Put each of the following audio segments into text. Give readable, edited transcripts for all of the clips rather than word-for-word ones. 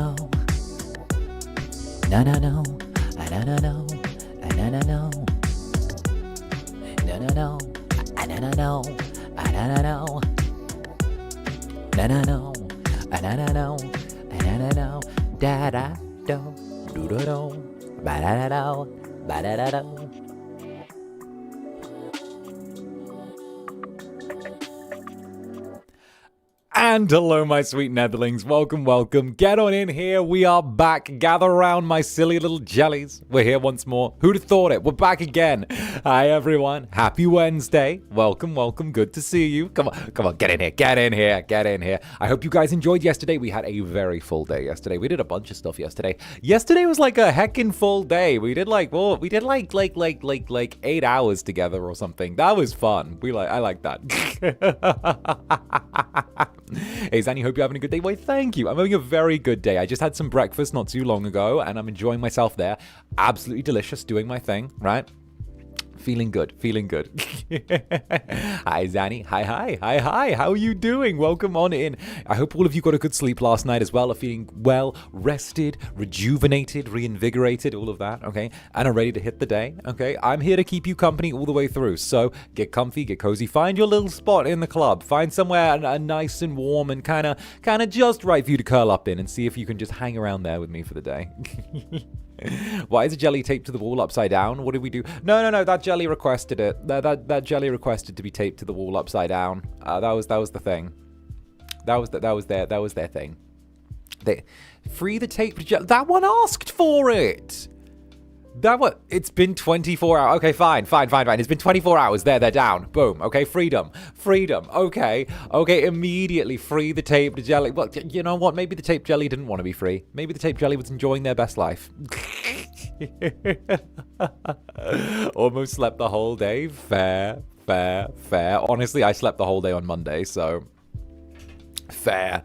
no. No, no, no. No, no, no. No, no, no. No, no, no. No, no, no. No, no, no. No, no, no. No, no, no. No, no, no. Da da do do do do. Ba da da do. Ba da da do. And hello, my sweet Netherlings. Welcome, welcome. Get on in here. We are back. Gather around, my silly little jellies. We're here once more. Who'd have thought it? We're back again. Hi, everyone. Happy Wednesday. Welcome, welcome. Good to see you. Come on, come on. Get in here. Get in here. Get in here. I hope you guys enjoyed yesterday. We had a very full day yesterday. We did a bunch of stuff yesterday. Yesterday was like a heckin' full day. We did like 8 hours together or something. That was fun. I like that. Hey, Zanny, hope you're having a good day. Why, thank you. I'm having a very good day. I just had some breakfast not too long ago, and I'm enjoying myself there. Absolutely delicious, doing my thing, right? Feeling good, feeling good. Hi, Zanny. Hi, hi, hi, hi. How are you doing? Welcome on in. I hope all of you got a good sleep last night as well, are feeling well, rested, rejuvenated, reinvigorated, all of that, okay? And are ready to hit the day, okay? I'm here to keep you company all the way through, so get comfy, get cozy, find your little spot in the club, find somewhere nice and warm and kind of just right for you to curl up in and see if you can just hang around there with me for the day. Why is a jelly taped to the wall upside down? What did we do? No, that jelly requested it. That jelly requested to be taped to the wall upside down. That was the thing. That was their thing. They free the taped jelly. That one asked for it. It's been 24 hours. Okay, fine. It's been 24 hours. They're down. Boom. Okay, freedom. Okay, immediately free the taped jelly. Well, you know what? Maybe the taped jelly didn't want to be free. Maybe the taped jelly was enjoying their best life. Almost slept the whole day. Fair. Honestly, I slept the whole day on Monday, so fair.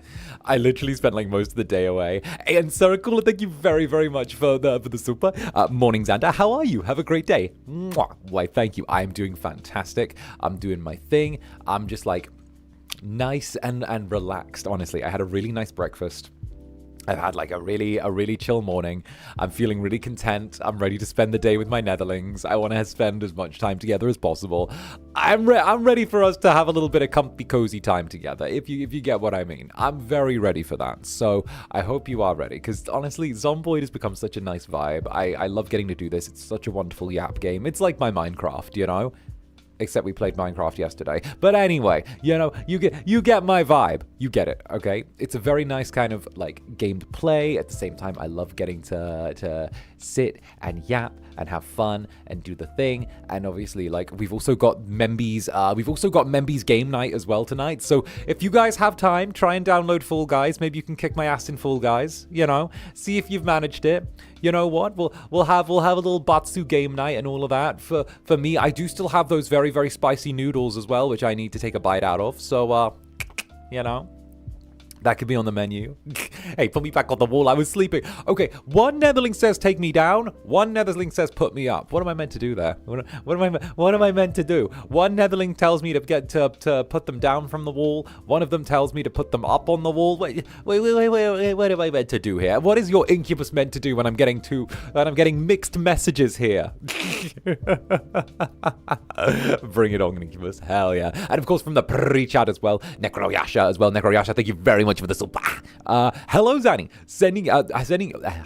I literally spent like most of the day away. And 𝔂𝓸𝓾𝓻, thank you very, very much for the super. Morning, Zander. How are you? Have a great day. Mwah. Why, thank you. I'm doing fantastic. I'm doing my thing. I'm just like nice and relaxed, honestly. I had a really nice breakfast. I've had like a really chill morning. I'm feeling really content. I'm ready to spend the day with my Netherlings. I want to spend as much time together as possible. I'm ready for us to have a little bit of comfy, cozy time together, if you get what I mean. I'm very ready for that. So I hope you are ready, because honestly, Zomboid has become such a nice vibe. I love getting to do this. It's such a wonderful Yap game. It's like my Minecraft, you know? Except we played Minecraft yesterday. But anyway, you know, you get my vibe. You get it, okay? It's a very nice kind of like game to play. At the same time, I love getting to sit and yap and have fun and do the thing. And obviously, like, we've also got Membies game night as well tonight. So if you guys have time, try and download Fall Guys. Maybe you can kick my ass in Fall Guys, you know? See if you've managed it. You know what? We'll have a little Batsu game night and all of that. For me, I do still have those very, very spicy noodles as well, which I need to take a bite out of. So, you know, that could be on the menu. Hey, put me back on the wall. I was sleeping. Okay, one Netherling says take me down. One Netherling says put me up. What am I meant to do there? What am I meant to do? One Netherling tells me to get to put them down from the wall. One of them tells me to put them up on the wall. Wait. What am I meant to do here? What is your Incubus meant to do when I'm getting mixed messages here? Bring it on, Incubus. Hell yeah. And of course from the pre-chat as well, Necroyasha as well. Necroyasha, thank you very much for the super. Hello, Zanny. Sending,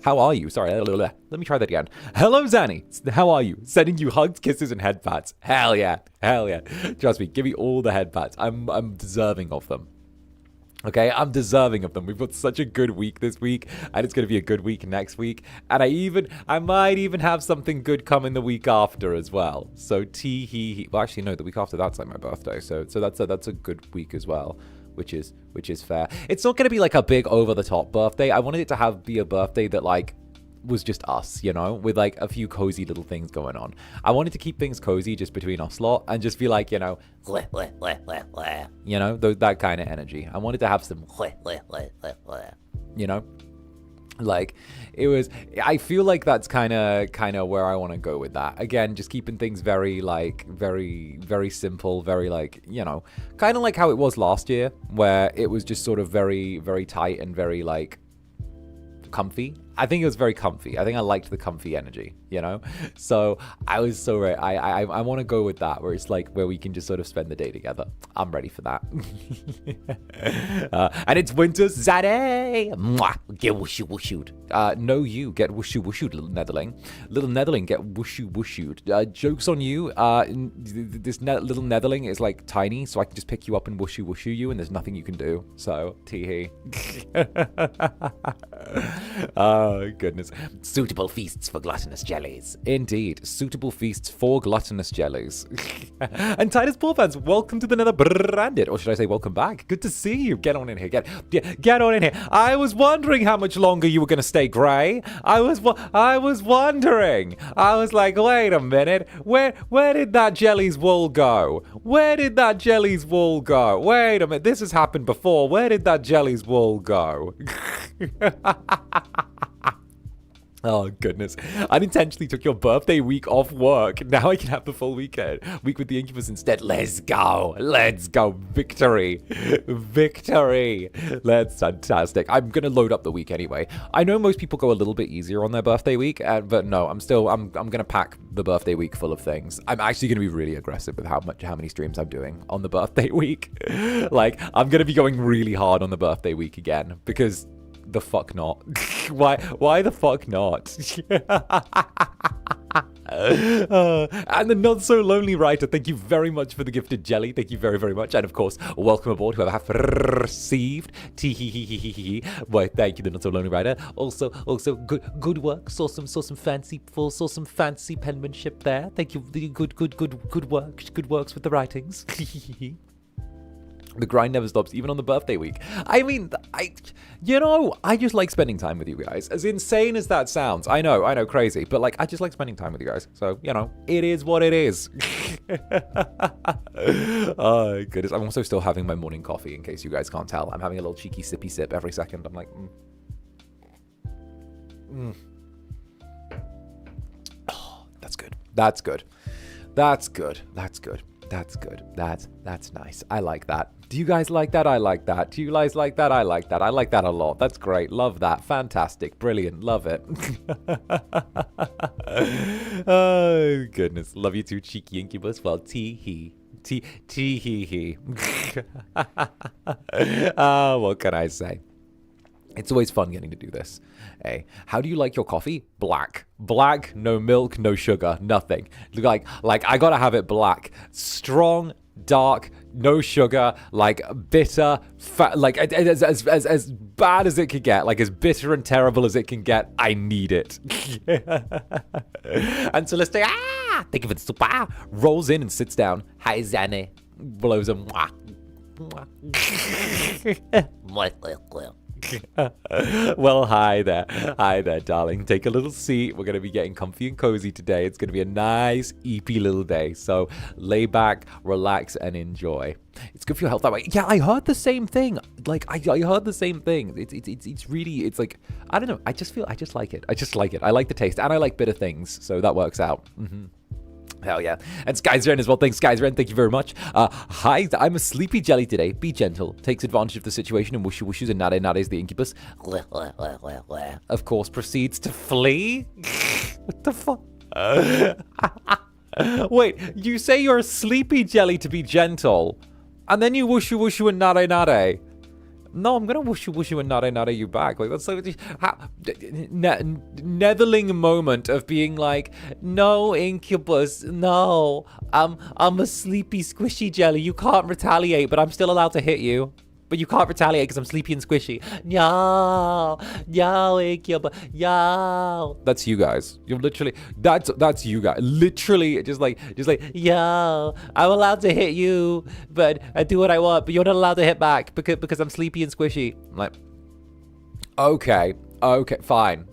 how are you? Sorry, let me try that again. Hello, Zanny. How are you? Sending you hugs, kisses, and head pats. Hell yeah. Trust me, give me all the head pats. I'm deserving of them. Okay, I'm deserving of them. We've got such a good week this week, and it's going to be a good week next week. And I might even have something good coming the week after as well. So tee-hee-hee. Well, actually, no, the week after that's like my birthday. So that's a good week as well, which is fair. It's not going to be like a big over-the-top birthday. I wanted it to be a birthday that like was just us, you know, with like a few cozy little things going on. I wanted to keep things cozy just between us lot and just be like, you know, you know, that kind of energy. I wanted to have some, you know, like it was, I feel like that's kind of where I want to go with that. Again, just keeping things very very simple, very like, you know, kind of like how it was last year, where it was just sort of very, very tight and very like comfy. I think it was very comfy. I think I liked the comfy energy, you know? So I was so right. I want to go with that, where it's like where we can just sort of spend the day together. I'm ready for that. And it's winter's Zaddy. Get whooshy whooshied. No, you get whooshy whooshied, little Netherling. Little Netherling, get whooshy whooshied. Joke's on you. This little Netherling is like tiny, so I can just pick you up and whooshy whooshy you, and there's nothing you can do. So, tee-hee. Oh, goodness. Suitable feasts for gluttonous jellies. Indeed. Suitable feasts for gluttonous jellies. And Titus Paul fans, welcome to the Netherbrand. Or should I say welcome back? Good to see you. Get on in here. Get on in here. I was wondering how much longer you were going to stay grey. I was wondering. I was like, wait a minute. Where did that jelly's wool go? Where did that jelly's wool go? Wait a minute. This has happened before. Where did that jelly's wool go? Oh, goodness. Unintentionally took your birthday week off work. Now I can have the full week with the Incubus instead. Let's go. Let's go. Victory. Victory. That's fantastic. I'm going to load up the week anyway. I know most people go a little bit easier on their birthday week, but no, I'm going to pack the birthday week full of things. I'm actually going to be really aggressive with how many streams I'm doing on the birthday week. Like, I'm going to be going really hard on the birthday week again, because the fuck not? Why the fuck not? And the not so lonely writer, thank you very much for the gifted jelly. Thank you very, very much. And of course, welcome aboard whoever have received. Why, thank you, the not so lonely writer. Also good work. Saw some fancy penmanship there. Thank you. Good works with the writings. The grind never stops, even on the birthday week. I mean, I just like spending time with you guys. As insane as that sounds, I know, crazy, but like, I just like spending time with you guys. So, it is what it is. Oh, goodness. I'm also still having my morning coffee, in case you guys can't tell. I'm having a little cheeky sippy sip every second. I'm like, Oh, that's good. That's good. That's good. That's good. That's good. That's nice. I like that. Do you guys like that? I like that. Do you guys like that? I like that. I like that a lot. That's great. Love that. Fantastic. Brilliant. Love it. Oh, goodness. Love you too, cheeky Incubus. Well, tee-hee. Tee-hee-hee. What can I say? It's always fun getting to do this. Hey, how do you like your coffee? Black. Black, no milk, no sugar, nothing. Like I gotta have it black. Strong, dark, no sugar, like bitter, like as bad as it could get, like as bitter and terrible as it can get. I need it. And Celeste, thank you for the super, rolls in and sits down. Hi, Zanny. Blows a mwah. Well, hi there, darling. Take a little seat. We're going to be getting comfy and cozy today. It's going to be a nice, eepy little day. So lay back, relax, and enjoy. It's good for your health that way. Yeah, I heard the same thing. Like, I heard the same thing. It's really, it's like, I don't know. I just like it. I like the taste, and I like bitter things. So that works out. Hell yeah. And Skyzren as well. Thanks, Skyzren. Thank you very much. Hi, I'm a sleepy jelly today. Be gentle. Takes advantage of the situation and whooshes and nades the Incubus. Of course, proceeds to flee. What the fuck? Wait, you say you're a sleepy jelly to be gentle, and then you whooshu and nade. No, I'm gonna whooshu and nade you back. Like, that's so Netherling moment of being like, no, Incubus, no, I'm a sleepy squishy jelly. You can't retaliate, but I'm still allowed to hit you. But you can't retaliate because I'm sleepy and squishy. No, Incubus, yo. That's you guys. You're literally, that's you guys. Literally, just like, yo, I'm allowed to hit you, but I do what I want, but you're not allowed to hit back because I'm sleepy and squishy. I'm like, okay, fine,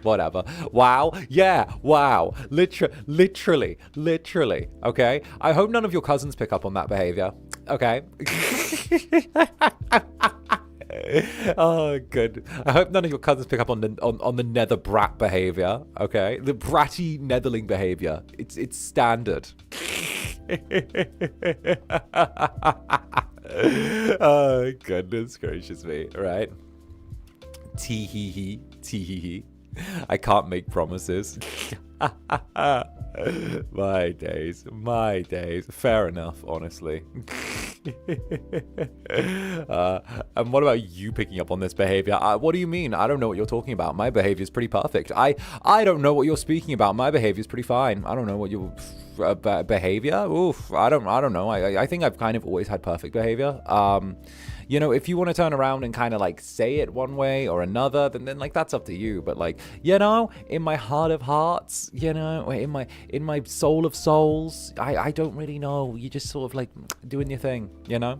whatever. Wow, yeah, wow, literally, okay? I hope none of your cousins pick up on that behavior, okay? Oh, good. I hope none of your cousins pick up on the nether brat behavior, okay? The bratty netherling behavior. It's standard. Oh, goodness gracious me, right? Tee-hee-hee. Tee-hee-hee. I can't make promises. My days. My days. Fair enough, honestly. And what about you picking up on this behavior? What do you mean? I don't know what you're talking about. My behavior is pretty perfect. I don't know what you're speaking about. My behavior is pretty fine. I don't know what your behavior. Oof. I don't know. I think I've kind of always had perfect behavior. You know, if you want to turn around and kind of like say it one way or another, then like that's up to you. But like, you know, in my heart of hearts, you know, in my soul of souls, I don't really know. You're just sort of like doing your thing, you know?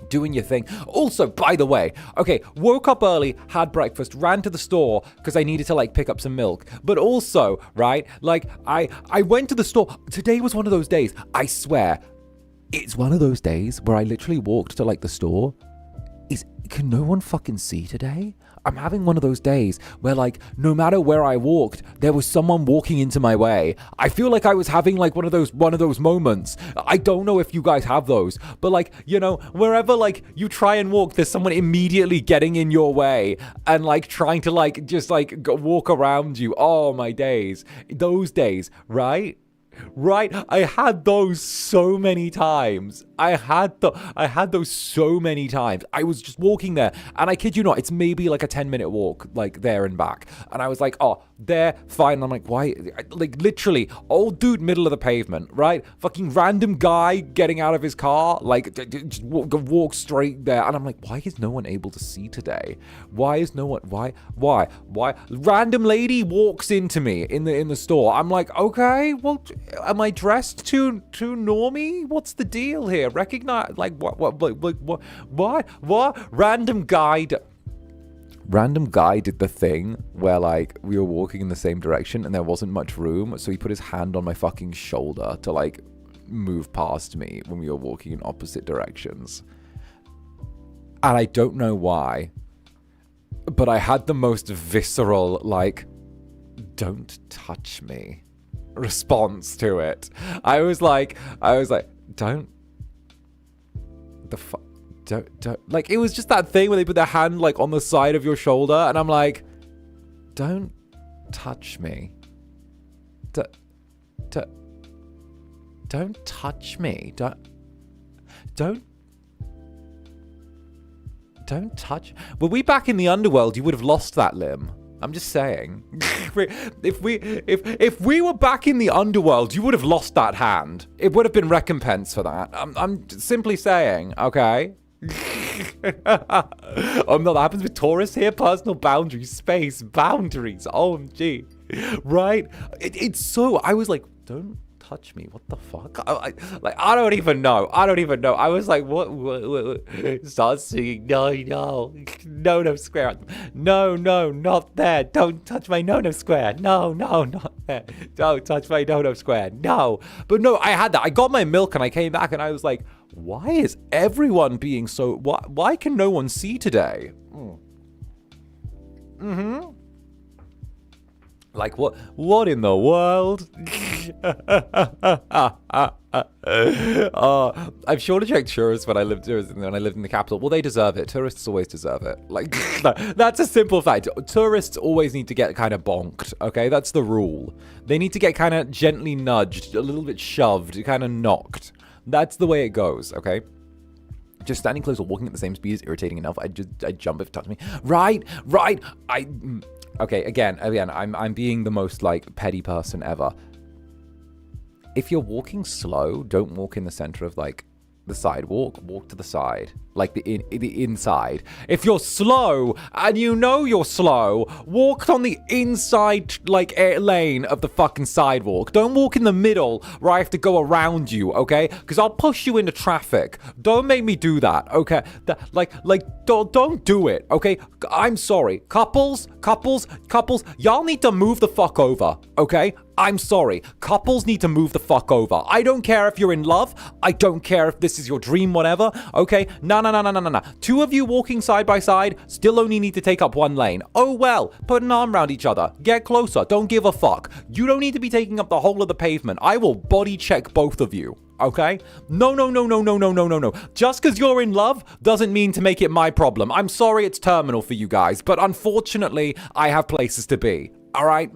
Doing your thing. Also, by the way, okay, woke up early, had breakfast, ran to the store because I needed to like pick up some milk. But also, right, like I went to the store. Today was one of those days, I swear. It's one of those days where I literally walked to like the store. Can no one fucking see today? I'm having one of those days where like no matter where I walked, there was someone walking into my way. I feel like I was having like one of those moments. I don't know if you guys have those, but like, you know, wherever like you try and walk, there's someone immediately getting in your way and like trying to like just like walk around you. Oh my days. Those days, right? Right, I had those so many times. I had those so many times. I was just walking there, and I kid you not, it's maybe like a 10-minute walk, like there and back. And I was like, oh, there, fine. I'm like, why? Like literally, old dude, middle of the pavement, right? Fucking random guy getting out of his car, like just walk straight there. And I'm like, why is no one able to see today? Why is no one? Why? Random lady walks into me in the store. I'm like, okay, well. Am I dressed too normie? What's the deal here? Recognize like what? Random guy did the thing where like we were walking in the same direction and there wasn't much room, so he put his hand on my fucking shoulder to like move past me when we were walking in opposite directions. And I don't know why, but I had the most visceral like, don't touch me response to it. I was like, don't like, it was just that thing where they put their hand like on the side of your shoulder, and I'm like, don't touch me. Don't touch me. Don't touch. Were we back in the underworld, you would have lost that limb. I'm just saying. If we were back in the underworld, you would have lost that hand. It would have been recompense for that. I'm simply saying, okay? Oh no, that happens with tourists here. Personal boundaries, space, boundaries. OMG. Right? It's so, I was like, don't touch me. What the fuck? I don't even know. I was like, what? Start singing. No, square. No, not there. Don't touch my no square. No, not there. Don't touch my no square. No. But no, I had that. I got my milk and I came back and I was like, why is everyone being so, why can no one see today? Like, what in the world? I'm sure to check tourists when I lived in the capital. Well, they deserve it. Tourists always deserve it. Like, that's a simple fact. Tourists always need to get kind of bonked, okay? That's the rule. They need to get kind of gently nudged, a little bit shoved, kind of knocked. That's the way it goes, okay? Just standing close or walking at the same speed is irritating enough. I'd jump if it touched me. Right. Okay, again, I'm being the most, like, petty person ever. If you're walking slow, don't walk in the center of, like, the sidewalk. Walk to the side, like the inside. If you're slow, and you know you're slow, walk on the inside, like, lane of the fucking sidewalk. Don't walk in the middle where I have to go around you, okay? Because I'll push you into traffic. Don't make me do that, okay? Don't do it, okay? I'm sorry. Couples, y'all need to move the fuck over, okay? I'm sorry. Couples need to move the fuck over. I don't care if you're in love. I don't care if this is your dream, whatever. Okay? No. Two of you walking side by side still only need to take up one lane. Oh well. Put an arm around each other. Get closer. Don't give a fuck. You don't need to be taking up the whole of the pavement. I will body check both of you. Okay? No. Just because you're in love doesn't mean to make it my problem. I'm sorry it's terminal for you guys, but unfortunately, I have places to be. All right?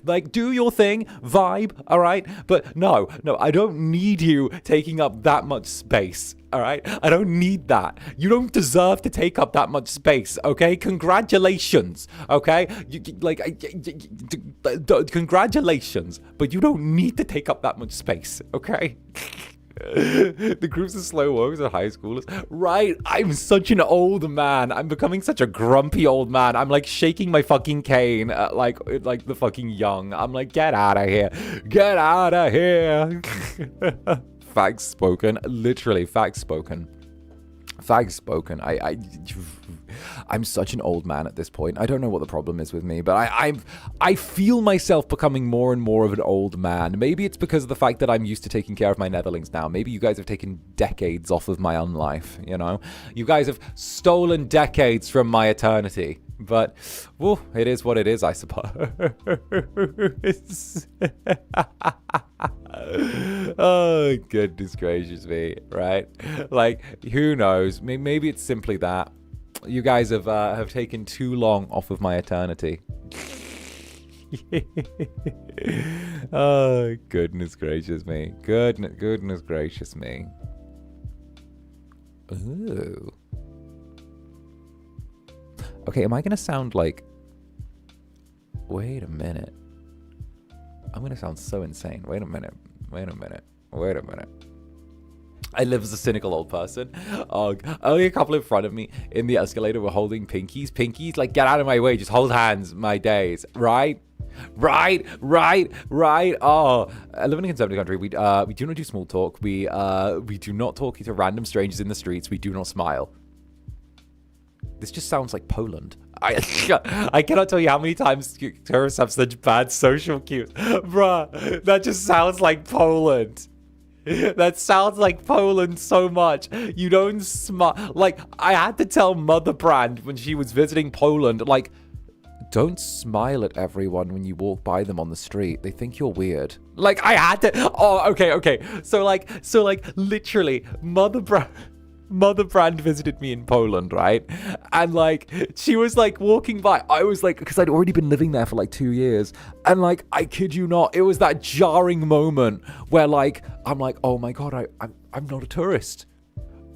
Like, do your thing, vibe, all right? But no, I don't need you taking up that much space, all right? I don't need that. You don't deserve to take up that much space, okay? Congratulations, okay? Congratulations, but you don't need to take up that much space, okay? The groups of slow walkers are high schoolers. Right, I'm such an old man. I'm becoming such a grumpy old man. I'm like shaking my fucking cane at like the fucking young. I'm like, get out of here. Get out of here. Facts spoken. Literally, facts spoken. Facts spoken. I'm such an old man at this point. I don't know what the problem is with me, but I feel myself becoming more and more of an old man. Maybe it's because of the fact that I'm used to taking care of my netherlings now. Maybe you guys have taken decades off of my own life, you know? You guys have stolen decades from my eternity. But, well, it is what it is, I suppose. Oh, goodness gracious me, right? Like, who knows? Maybe it's simply that. You guys have taken too long off of my eternity. Oh, goodness gracious me. Goodness gracious me. Ooh. Okay, am I going to sound like... Wait a minute. I'm going to sound so insane. Wait a minute. I live as a cynical old person. Only a couple in front of me in the escalator were holding pinkies. Pinkies, like, get out of my way. Just hold hands, my days. Right? Oh, I live in a conservative country. We do not do small talk. We do not talk to random strangers in the streets. We do not smile. This just sounds like Poland. I cannot tell you how many times tourists have such bad social cues. Bruh, that just sounds like Poland. That sounds like Poland so much. You don't smile. Like, I had to tell Netherbrand when she was visiting Poland, like, don't smile at everyone when you walk by them on the street. They think you're weird. Like, I had to. Oh, okay. So literally, Netherbrand visited me in Poland, right? And like, she was like walking by. I was like, because I'd already been living there for like 2 years. And like, I kid you not, it was that jarring moment where like, I'm like, oh my God, I'm not a tourist.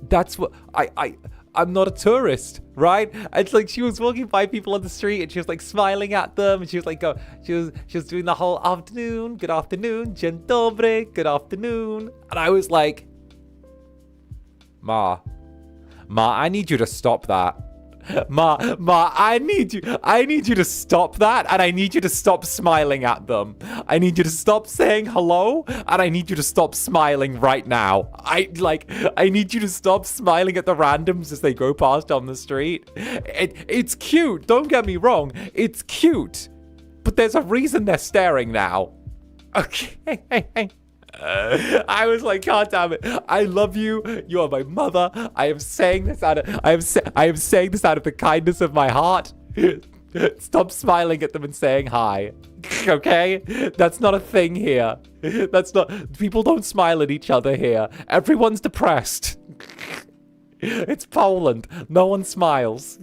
That's what I'm not a tourist, right? It's like she was walking by people on the street and she was like smiling at them and she was like, she was doing the whole afternoon, good afternoon, dzień dobry, good afternoon. And I was like, Ma, I need you to stop that. Ma, I need you to stop that, and I need you to stop smiling at them. I need you to stop saying hello, and I need you to stop smiling right now. I need you to stop smiling at the randoms as they go past on the street. It's cute, don't get me wrong, it's cute. But there's a reason they're staring now. Okay. I was like, God damn it! I love you. You are my mother. I am saying this out of the kindness of my heart. Stop smiling at them and saying hi. Okay? That's not a thing here. People don't smile at each other here. Everyone's depressed. It's Poland. No one smiles.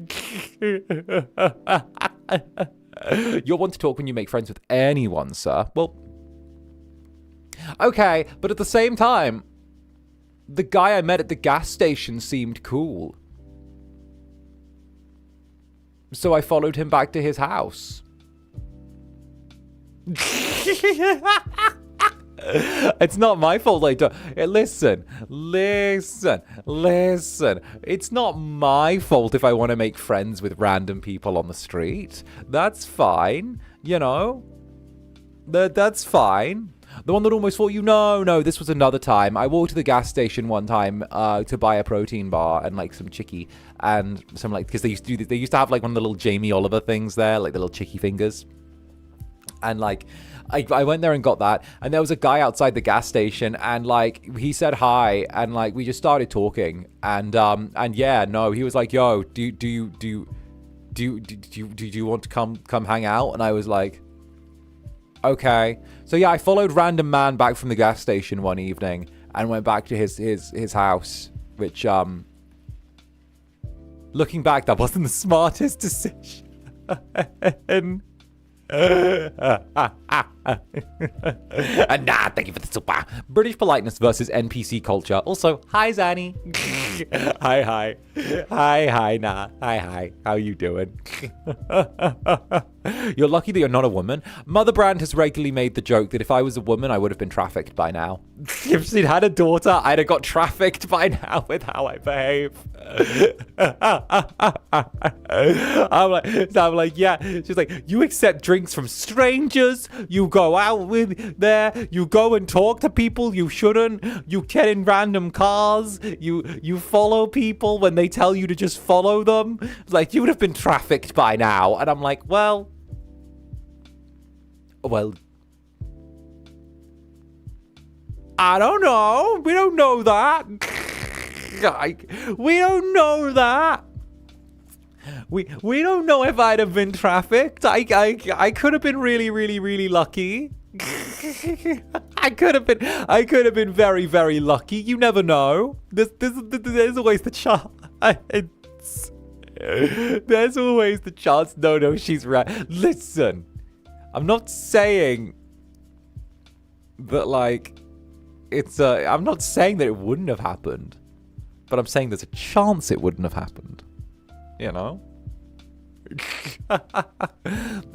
You're one to talk when you make friends with anyone, sir. Well, okay, but at the same time, the guy I met at the gas station seemed cool. So I followed him back to his house. It's not my fault I don't... Listen. It's not my fault if I want to make friends with random people on the street. That's fine, you know? That's fine. The one that almost fought you? No, this was another time. I walked to the gas station one time to buy a protein bar and like some chicky and some like, because they used to have like one of the little Jamie Oliver things there, like the little chicky fingers. And like, I went there and got that, and there was a guy outside the gas station, and like he said hi, and like we just started talking, and yeah, no, he was like, yo, do you want to come hang out? And I was like, okay. So yeah, I followed random man back from the gas station one evening, and went back to his house, which, looking back, that wasn't the smartest decision. And thank you for the super. British politeness versus NPC culture. Also, hi Zanny. Hi. Hi. How you doing? You're lucky that you're not a woman. Motherbrand has regularly made the joke that if I was a woman, I would have been trafficked by now. If she'd had a daughter, I'd have got trafficked by now with how I behave. I'm like, yeah. She's like, you accept drinks from strangers. You go out with there. You go and talk to people you shouldn't. You get in random cars. You follow people when they tell you to just follow them. Like, you would have been trafficked by now. And I'm like, well, I don't know. We don't know that. We don't know that. We don't know if I'd have been trafficked. I could have been really lucky. I could have been very, very lucky. You never know. There's always the chance. There's always the chance. No, she's right. Listen, I'm not saying that, like, I'm not saying that it wouldn't have happened, but I'm saying there's a chance it wouldn't have happened. You know?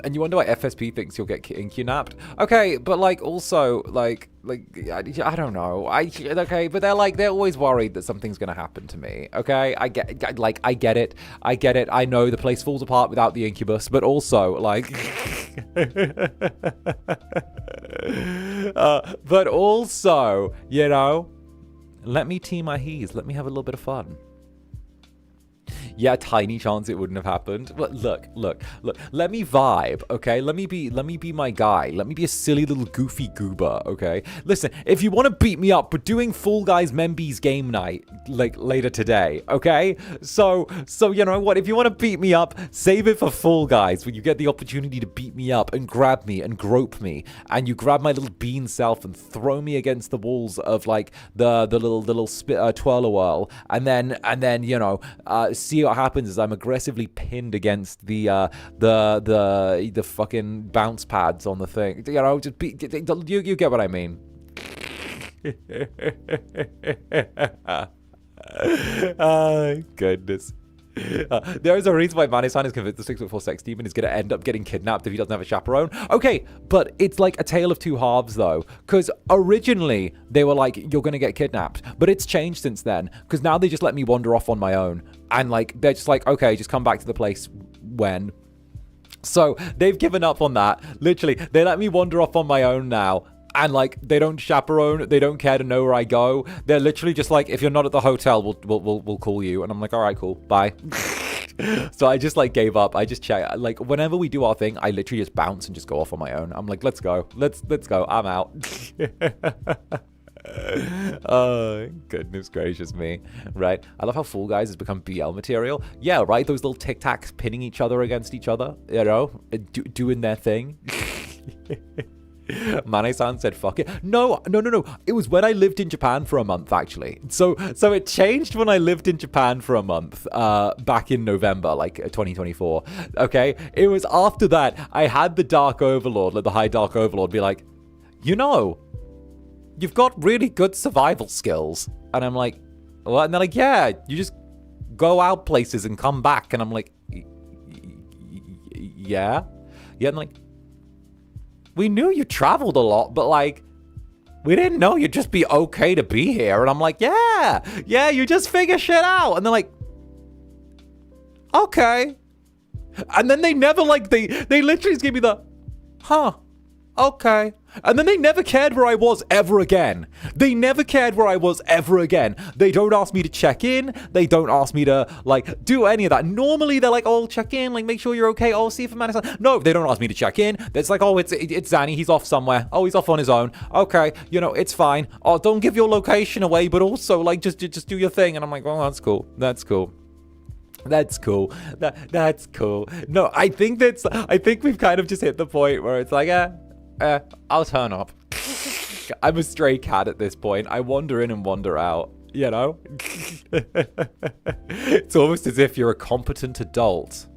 And you wonder why FSP thinks you'll get incunapped? Okay, but like also like I don't know. Okay, but they're always worried that something's gonna happen to me. Okay, I get it. I know the place falls apart without the Incubus, but also like, but also, you know, let me tee my hees. Let me have a little bit of fun. Yeah, tiny chance it wouldn't have happened. But look. Let me vibe, okay? Let me be my guy. Let me be a silly little goofy goober, okay? Listen, if you want to beat me up, we're doing Fall Guys Membies game night like later today, okay? So you know what? If you want to beat me up, save it for Fall Guys, where you get the opportunity to beat me up and grab me and grope me, and you grab my little bean self and throw me against the walls of like the little 𝔂𝓸𝓾𝓻, and then you know, see what happens is I'm aggressively pinned against the fucking bounce pads on the thing. You know, just you get what I mean. Oh, goodness. There is a reason why Mane-san is convinced the 6'4" sex demon is going to end up getting kidnapped if he doesn't have a chaperone. Okay, but it's like a tale of two halves, though. Because originally, they were like, you're going to get kidnapped. But it's changed since then. Because now they just let me wander off on my own. And like, they're just like, okay, just come back to the place when. So they've given up on that. Literally, they let me wander off on my own now. And like, they don't chaperone, they don't care to know where I go. They're literally just like, if you're not at the hotel, we'll call you. And I'm like, all right, cool, bye. So I just like gave up. I just check. Like, whenever we do our thing, I literally just bounce and just go off on my own. I'm like, let's go, let's go. I'm out. Oh, goodness gracious me. Right, I love how Fall Guys has become BL material. Yeah, right, those little tic tacs pinning each other against each other, you know, doing their thing. Mane-san said, fuck it. No. It was when I lived in Japan for a month, actually. So it changed when I lived in Japan for a month, back in November, like 2024. Okay? It was after that, I had the Dark Overlord, like the High Dark Overlord, be like, you know, you've got really good survival skills. And I'm like, what? And they're like, yeah, you just go out places and come back. And I'm like, yeah. And like, we knew you traveled a lot, but like, we didn't know you'd just be okay to be here. And I'm like, yeah, you just figure shit out. And they're like, okay. And then they never like, they literally just gave me the, huh, okay. And then they never cared where I was ever again. They never cared where I was ever again. They don't ask me to check in. They don't ask me to, like, do any of that. Normally, they're like, oh, check in, like, make sure you're okay. Oh, see if a man is... No, they don't ask me to check in. It's like, oh, it's Zanny. He's off somewhere. Oh, he's off on his own. Okay, you know, it's fine. Oh, don't give your location away, but also, like, just do your thing. And I'm like, oh, that's cool. That's cool. That's cool. That's cool. No, I think we've kind of just hit the point where it's like, I'll turn up. I'm a stray cat at this point. I wander in and wander out, you know? It's almost as if you're a competent adult.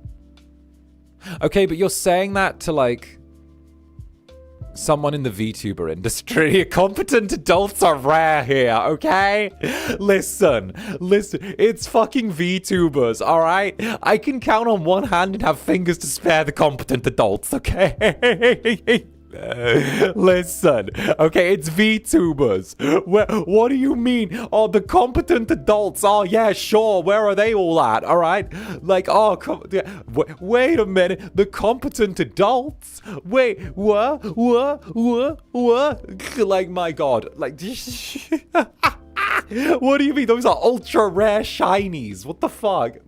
Okay, but you're saying that to, like, someone in the VTuber industry. Competent adults are rare here, okay? Listen, it's fucking VTubers, alright? I can count on one hand and have fingers to spare the competent adults, okay? Listen, okay, it's VTubers. What do you mean? Oh, the competent adults. Oh, yeah, sure. Where are they all at? All right. Like, oh, wait a minute. The competent adults? Wait, what? Like, my God. Like, what do you mean? Those are ultra rare shinies. What the fuck?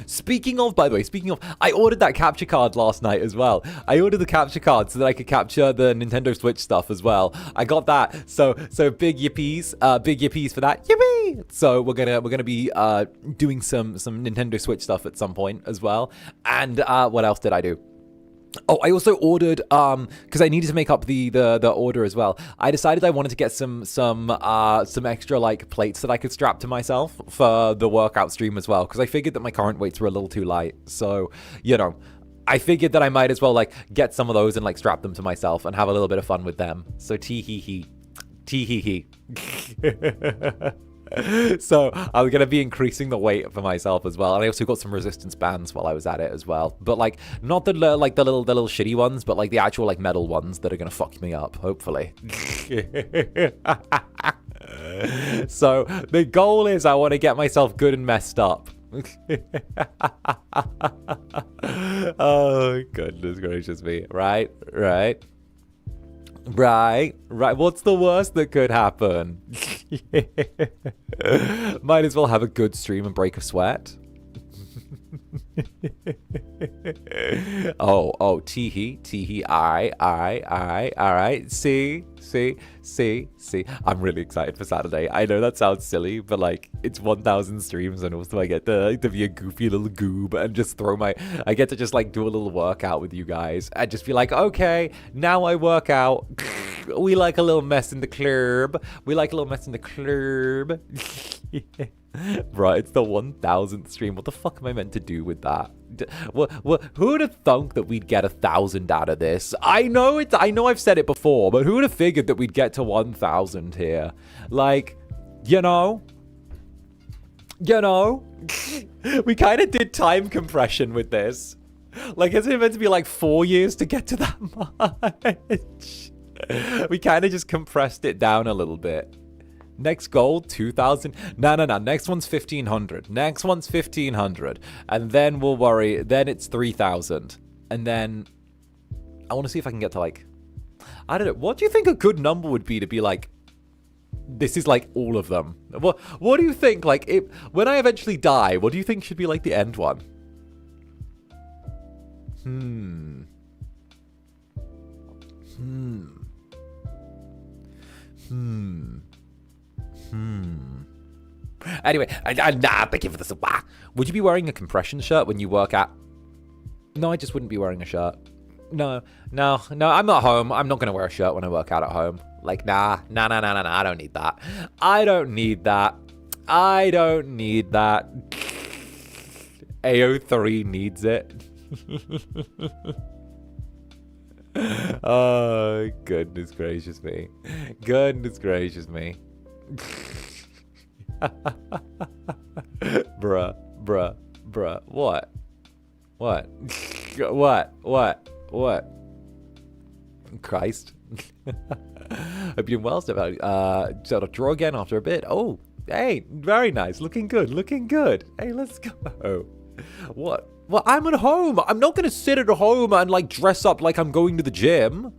Speaking of, I ordered that capture card last night as well. I ordered the capture card so that I could capture the Nintendo Switch stuff as well. I got that. So big yippies for that. Yippee! So we're gonna be doing some Nintendo Switch stuff at some point as well. And what else did I do? Oh, I also ordered, because I needed to make up the order as well. I decided I wanted to get some extra, like, plates that I could strap to myself for the workout stream as well, because I figured that my current weights were a little too light. So, you know, I figured that I might as well, like, get some of those and, like, strap them to myself and have a little bit of fun with them. So, tee-hee-hee. Tee-hee-hee. So I'm going to be increasing the weight for myself as well. And I also got some resistance bands while I was at it as well. But like, not the like the little shitty ones, but like the actual like metal ones that are going to fuck me up, hopefully. So the goal is I want to get myself good and messed up. Oh, goodness gracious me. Right. What's the worst that could happen? Might as well have a good stream and break a sweat. Oh, tee-hee, I, all right, see. I'm really excited for Saturday. I know that sounds silly, but like, it's 1,000 streams, and also I get to be a goofy little goob and just I get to just like do a little workout with you guys and just be like, okay, now I work out. We like a little mess in the club. Bro, it's the 1,000th stream. What the fuck am I meant to do with that? Who would have thunk that we'd get 1,000 out of this? I know I've said it before, but who would have figured that we'd get to 1,000 here? Like, you know, we kind of did time compression with this. Like, isn't it meant to be like 4 years to get to that much? We kind of just compressed it down a little bit. Next goal, 2,000. No. Next one's 1,500. And then we'll worry. Then it's 3,000. And then I want to see if I can get to like, I don't know. What do you think a good number would be to be like, this is like all of them? What do you think? Like, when I eventually die, what do you think should be like the end one? Anyway, thank you for this. Would you be wearing a compression shirt when you work out? No, I just wouldn't be wearing a shirt. No, I'm not home. I'm not going to wear a shirt when I work out at home. Like, nah, I don't need that. I don't need that. AO3 needs it. Oh, goodness gracious me. Bruh. What? Christ. Hope you're doing well, Steph. Sort of draw again after a bit. Oh, hey, very nice. Looking good. Hey, let's go. What? Well, I'm at home. I'm not going to sit at home and, like, dress up like I'm going to the gym.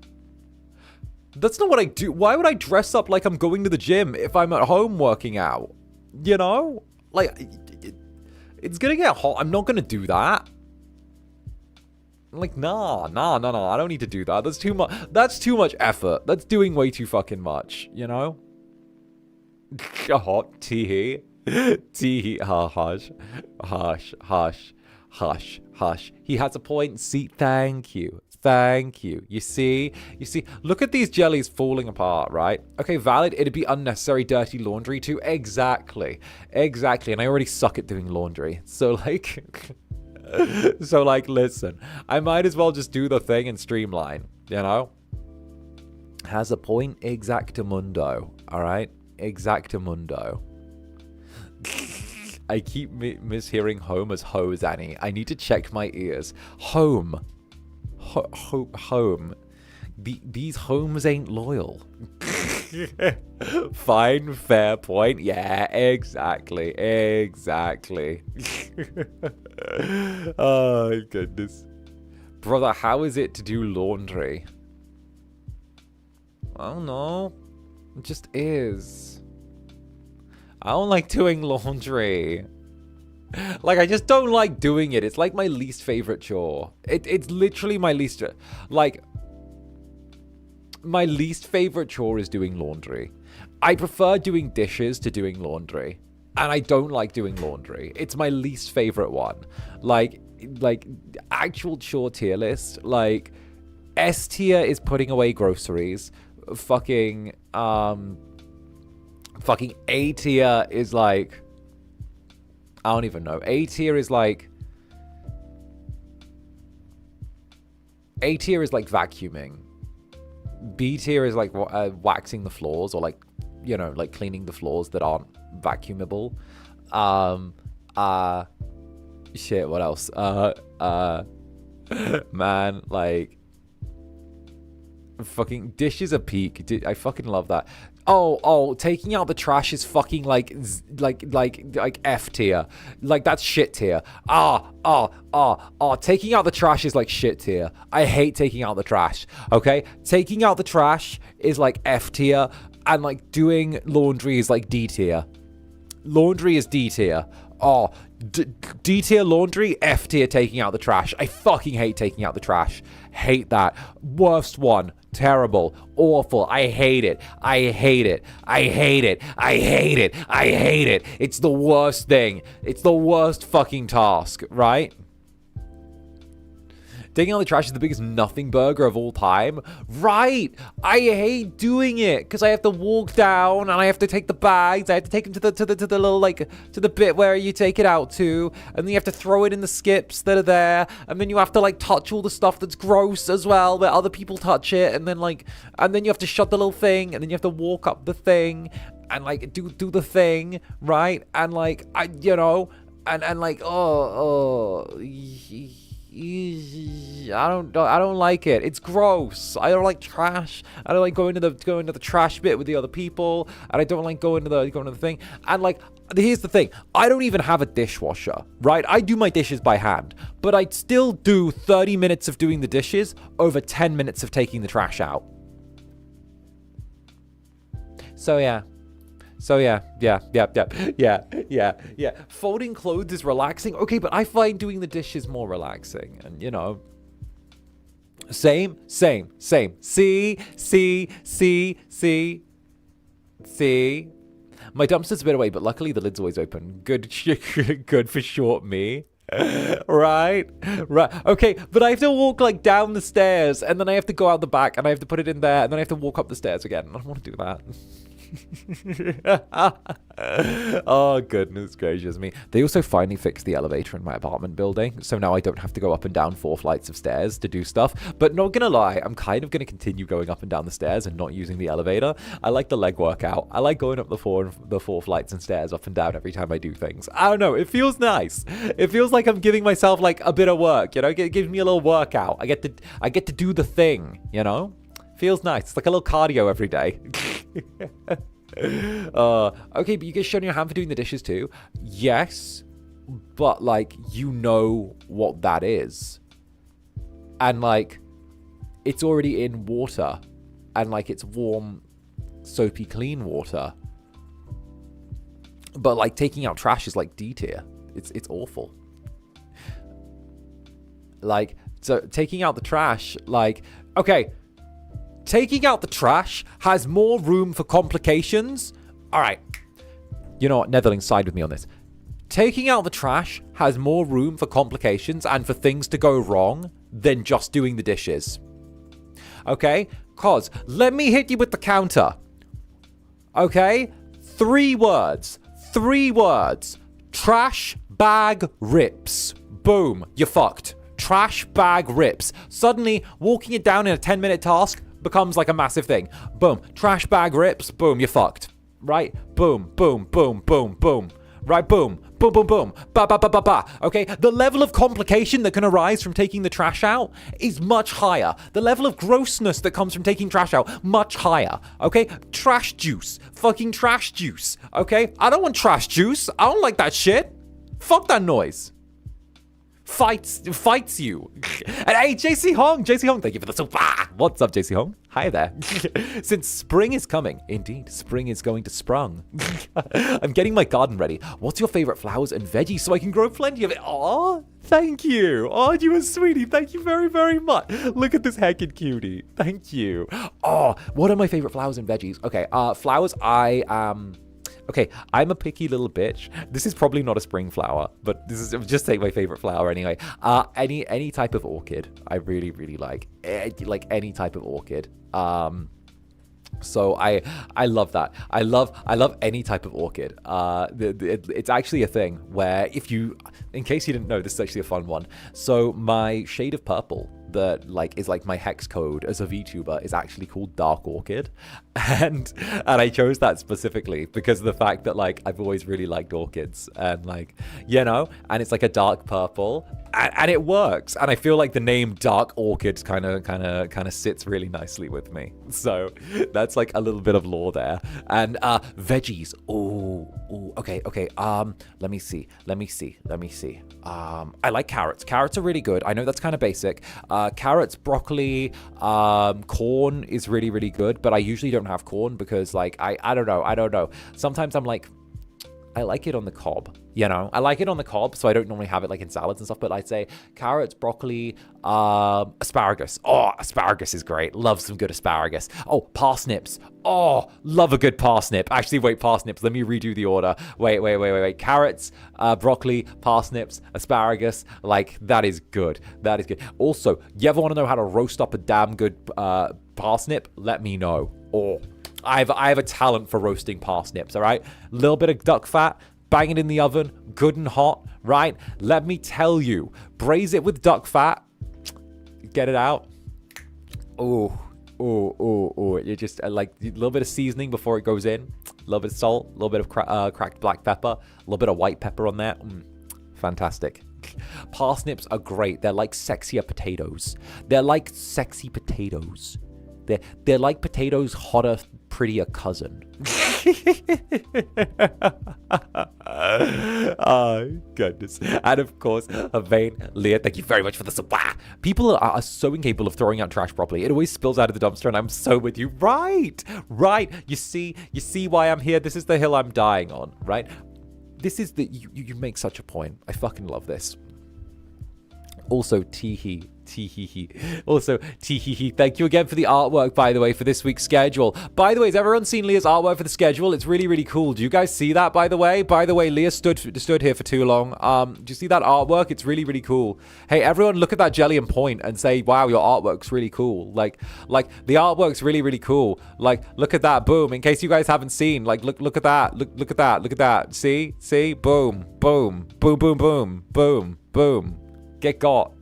That's not what I do. Why would I dress up like I'm going to the gym if I'm at home working out? You know? Like, it's going to get hot. I'm not going to do that. Like, nah. I don't need to do that. That's too much effort. That's doing way too fucking much, you know? Hot tee. Hush. He has a point. See, thank you. Thank you. You see, look at these jellies falling apart, right? Okay, valid. It'd be unnecessary dirty laundry too. Exactly. And I already suck at doing laundry. So like, listen, I might as well just do the thing and streamline, you know? Has a point. Exactamundo. All right. Exactamundo. I keep mishearing home as hose, Annie. I need to check my ears. Home. Home. These homes ain't loyal. Fine, fair point. Yeah, exactly. Oh, goodness. Brother, how is it to do laundry? I don't know. It just is. I don't like doing laundry. Like, I just don't like doing it. It's like my least favorite chore. It's literally my least... Like, my least favorite chore is doing laundry. I prefer doing dishes to doing laundry. And I don't like doing laundry. It's my least favorite one. Like actual chore tier list. Like, S tier is putting away groceries. Fucking A tier is like... I don't even know. A tier is like vacuuming. B tier is like waxing the floors, or like, you know, like cleaning the floors that aren't vacuumable. Shit, what else? Man, like, fucking dishes are peak. I fucking love that. Oh, taking out the trash is fucking like F tier. Like, that's shit tier. Taking out the trash is like shit tier. I hate taking out the trash. Okay? Taking out the trash is like F tier, and like doing laundry is like D tier. Laundry is D tier. Oh, D tier laundry, F tier taking out the trash. I fucking hate taking out the trash. Hate that. Worst one. Terrible. Awful. I hate it. It's the worst thing. It's the worst fucking task, right? Taking out the trash is the biggest nothing burger of all time. Right. I hate doing it because I have to walk down and I have to take the bags. I have to take them to the little, like, to the bit where you take it out to, and then you have to throw it in the skips that are there, and then you have to like touch all the stuff that's gross as well where other people touch it, and then you have to shut the little thing, and then you have to walk up the thing and like do the thing, right? And like I don't like it. It's gross. I don't like trash. I don't like going to the trash bit with the other people, and I don't like going to the thing. And like, here's the thing. I don't even have a dishwasher, right? I do my dishes by hand, but I'd still do 30 minutes of doing the dishes over 10 minutes of taking the trash out. So yeah. Folding clothes is relaxing. Okay, but I find doing the dishes more relaxing. And, you know, same. See? My dumpster's a bit away, but luckily the lid's always open. Good for short me. Right. Okay, but I have to walk like down the stairs, and then I have to go out the back, and I have to put it in there, and then I have to walk up the stairs again. I don't want to do that. Oh, goodness gracious me. They also finally fixed the elevator in my apartment building, so now I don't have to go up and down 4 flights of stairs to do stuff. But not gonna lie, I'm kind of gonna continue going up and down the stairs and not using the elevator. I like the leg workout. I like going up the four flights and stairs up and down every time I do things. I don't know, it feels nice. It feels like I'm giving myself like a bit of work, you know? It gives me a little workout. I get to do the thing, you know? Feels nice. It's like a little cardio every day. Okay, but you get shown your hand for doing the dishes too. Yes, but like, you know what that is, and like, it's already in water, and like, it's warm, soapy, clean water. But like, taking out trash is like D tier. It's awful. Like, so taking out the trash, like, okay. Taking out the trash has more room for complications. All right. You know what? Netherlings, side with me on this. Taking out the trash has more room for complications and for things to go wrong than just doing the dishes. Okay? Cause let me hit you with the counter. Okay? 3 words. 3 words. Trash bag rips. Boom. You're fucked. Trash bag rips. Suddenly, walking it down in a 10-minute task becomes like a massive thing. Boom. Trash bag rips. Boom. You're fucked. Right? Boom. Boom. Boom. Boom. Boom. Right? Boom. Boom, boom, boom. Ba, ba, ba, ba, ba. Okay? The level of complication that can arise from taking the trash out is much higher. The level of grossness that comes from taking trash out, much higher. Okay? Trash juice. Fucking trash juice. Okay? I don't want trash juice. I don't like that shit. Fuck that noise. Fights you. And hey, JC Hong, thank you for the super. What's up, JC Hong? Hi there. Since spring is coming, indeed, spring is going to sprung. I'm getting my garden ready. What's your favorite flowers and veggies so I can grow plenty of it? Oh, thank you. Oh, you a sweetie. Thank you very, very much. Look at this heckin' cutie. Thank you. Oh, what are my favorite flowers and veggies? Okay, flowers, Okay, I'm a picky little bitch. This is probably not a spring flower, but this is just take my favorite flower anyway. Any type of orchid, I really, really like any type of orchid. So I love that. I love any type of orchid. It's actually a thing where if you, in case you didn't know, this is actually a fun one. So my shade of purple that is my hex code as a VTuber is actually called Dark Orchid, and I chose that specifically because of the fact that I've always really liked orchids, and and it's like a dark purple, and it works, and I feel like the name Dark Orchid kind of sits really nicely with me. So that's like a little bit of lore there. And veggies. Okay. Let me see. I like carrots. Carrots are really good. I know that's kind of basic. Carrots, broccoli, corn is really, really good, but I usually don't have corn because I don't know. Sometimes I'm like, I like it on the cob, I like it on the cob, so I don't normally have it in salads and stuff, but I'd say carrots, broccoli, asparagus. Oh, asparagus is great. Love some good asparagus. Oh, parsnips. Oh, love a good parsnip. Actually, wait, parsnips. Let me redo the order. Wait. Carrots, broccoli, parsnips, asparagus. That is good. That is good. Also, you ever want to know how to roast up a damn good parsnip? Let me know. Oh, I have a talent for roasting parsnips, all right? A little bit of duck fat, bang it in the oven, good and hot, right? Let me tell you, braise it with duck fat, get it out. Oh, you just a little bit of seasoning before it goes in, a little bit of salt, a little bit of cracked black pepper, a little bit of white pepper on there. Fantastic. Parsnips are great. They're like sexier potatoes. They're like sexy potatoes. They're like potatoes' hotter, prettier cousin. Oh, goodness. And of course, Vane, Leah, thank you very much for the support. People are so incapable of throwing out trash properly. It always spills out of the dumpster, and I'm so with you. Right. You see why I'm here. This is the hill I'm dying on, right? This is you make such a point. I fucking love this. Also, teehee. Also, teehee. Thank you again for the artwork, by the way, for this week's schedule. By the way, has everyone seen Leah's artwork for the schedule? It's really, really cool. Do you guys see that, by the way? By the way, Leah stood here for too long. Do you see that artwork? It's really, really cool. Hey, everyone, look at that jelly and point and say, wow, your artwork's really cool. Like the artwork's really, really cool. Look at that. Boom. In case you guys haven't seen, look at that. Look at that. Look at that. See? Boom. Boom. Boom, boom, boom. Boom. Boom. Get got.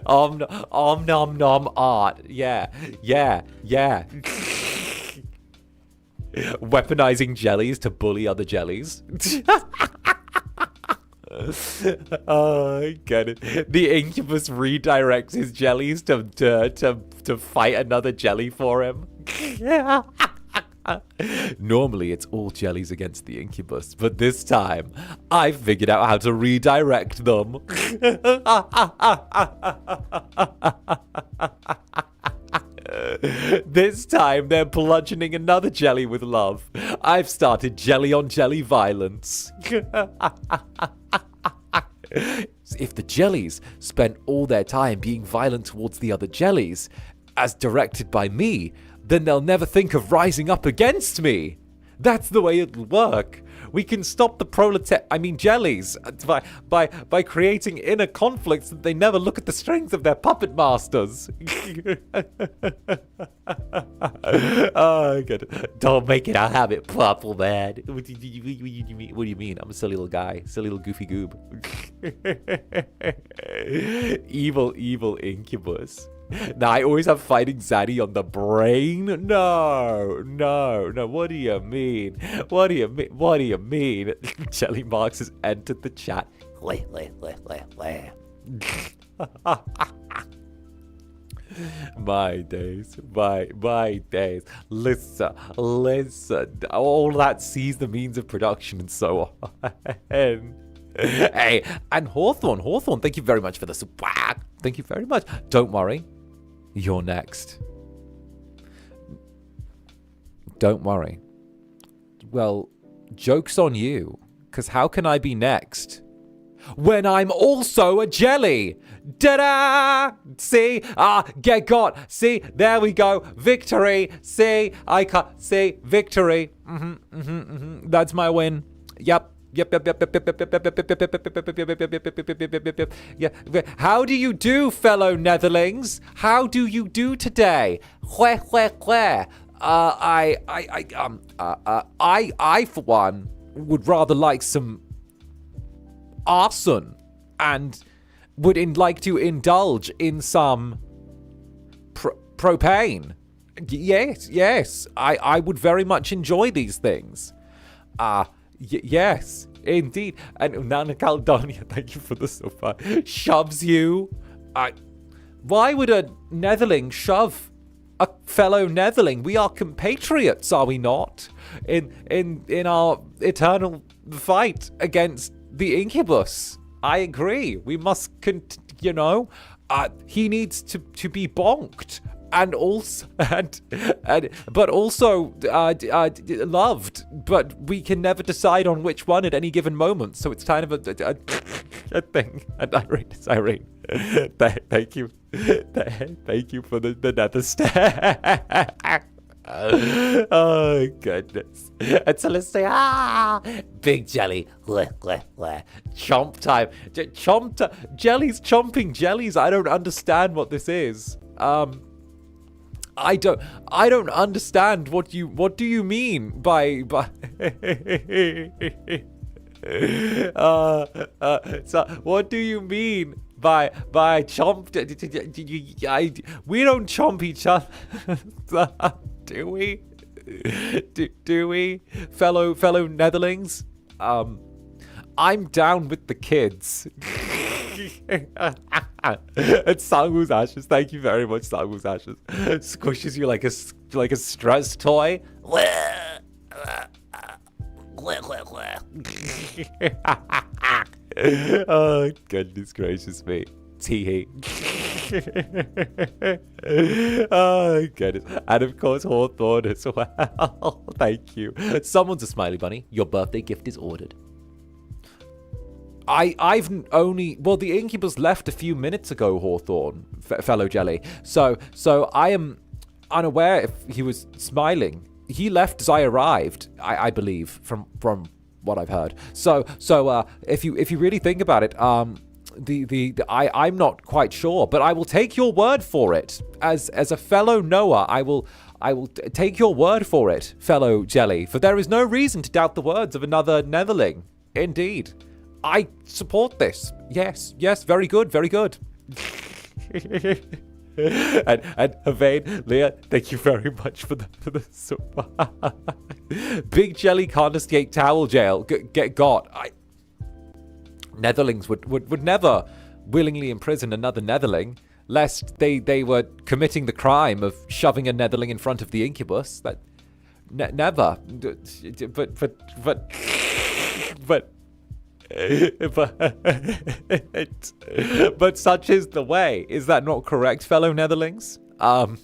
Nom art. Yeah. Weaponizing jellies to bully other jellies. Oh, I get it. The Incubus redirects his jellies to fight another jelly for him. Normally, it's all jellies against the Incubus, but this time, I've figured out how to redirect them. This time, they're bludgeoning another jelly with love. I've started jelly on jelly violence. If the jellies spent all their time being violent towards the other jellies, as directed by me, then they'll never think of rising up against me. That's the way it'll work. We can stop the jellies by creating inner conflicts that they never look at the strength of their puppet masters. Oh, good. Don't make it. I'll have it purple, man. What do you mean? I'm a silly little guy, silly little goofy goob. Evil Incubus. Now, I always have fighting Zaddy on the brain. No. What do you mean? What do you mean? Jelly Marks has entered the chat. My days. Listen. All that sees the means of production and so on. Hey, and Hawthorne, thank you very much for the support. Thank you very much. Don't worry. You're next. Don't worry. Well, joke's on you, because how can I be next when I'm also a jelly? Da-da! See? Get got. See? There we go. Victory. See? I can't see. Victory. That's my win. Yep. How do you do, fellow Netherlings? How do you do today? I for one would rather like some arson and would like to indulge in some propane. Yes, I would very much enjoy these things. Yes, indeed. And Nana Caledonia, thank you for the super, shoves you. Why would a Netherling shove a fellow Netherling? We are compatriots, are we not? In our eternal fight against the Incubus. I agree. We must, he needs to be bonked. And also, but also loved. But we can never decide on which one at any given moment. So it's kind of a thing. And Irene, thank you for the nether stare. Oh goodness! And Celestia, big jelly, chomp time, jellies chomping jellies. I don't understand what this is. I don't understand what do you mean by so what do you mean by chomp? We don't chomp each other, do we? Do we, fellow Netherlings? I'm down with the kids. It's Sangwoo's Ashes. Thank you very much, Sangwoo's Ashes. Squishes you like a stress toy. Oh, goodness gracious me. Tee-hee. Oh, goodness. And of course, Hawthorne as well. Thank you. Someone's a smiley bunny. Your birthday gift is ordered. The Incubus left a few minutes ago, Hawthorne, fellow jelly. So I am unaware if he was smiling. He left as I arrived, I believe, from what I've heard. So if you really think about it, I'm not quite sure, but I will take your word for it. As a fellow Noah, I will take your word for it, fellow jelly, for there is no reason to doubt the words of another Netherling. Indeed. I support this. Yes, very good. And Havain, Leah, thank you very much for the super. Big Jelly can't escape towel jail. Get got. Netherlings would never willingly imprison another Netherling, lest they were committing the crime of shoving a Netherling in front of the Incubus. That never. But such is the way. Is that not correct, fellow Netherlings? And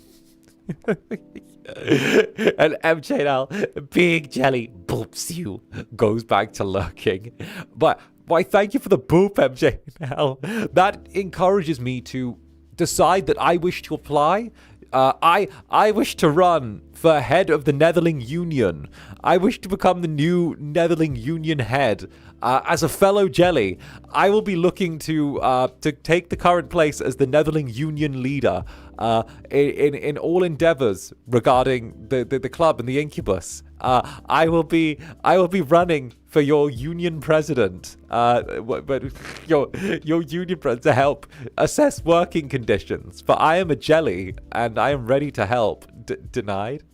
MJ now, Big Jelly boops you, goes back to lurking. But why, thank you for the boop, MJ now. That encourages me to decide that I wish to apply I wish to run for head of the Netherling Union. I wish to become the new Netherling Union head. As a fellow jelly, I will be looking to take the current place as the Netherling Union leader in all endeavors regarding the club and the Incubus. I will be running for your union president, but your union president to help assess working conditions. For I am a jelly and I am ready to help. Denied.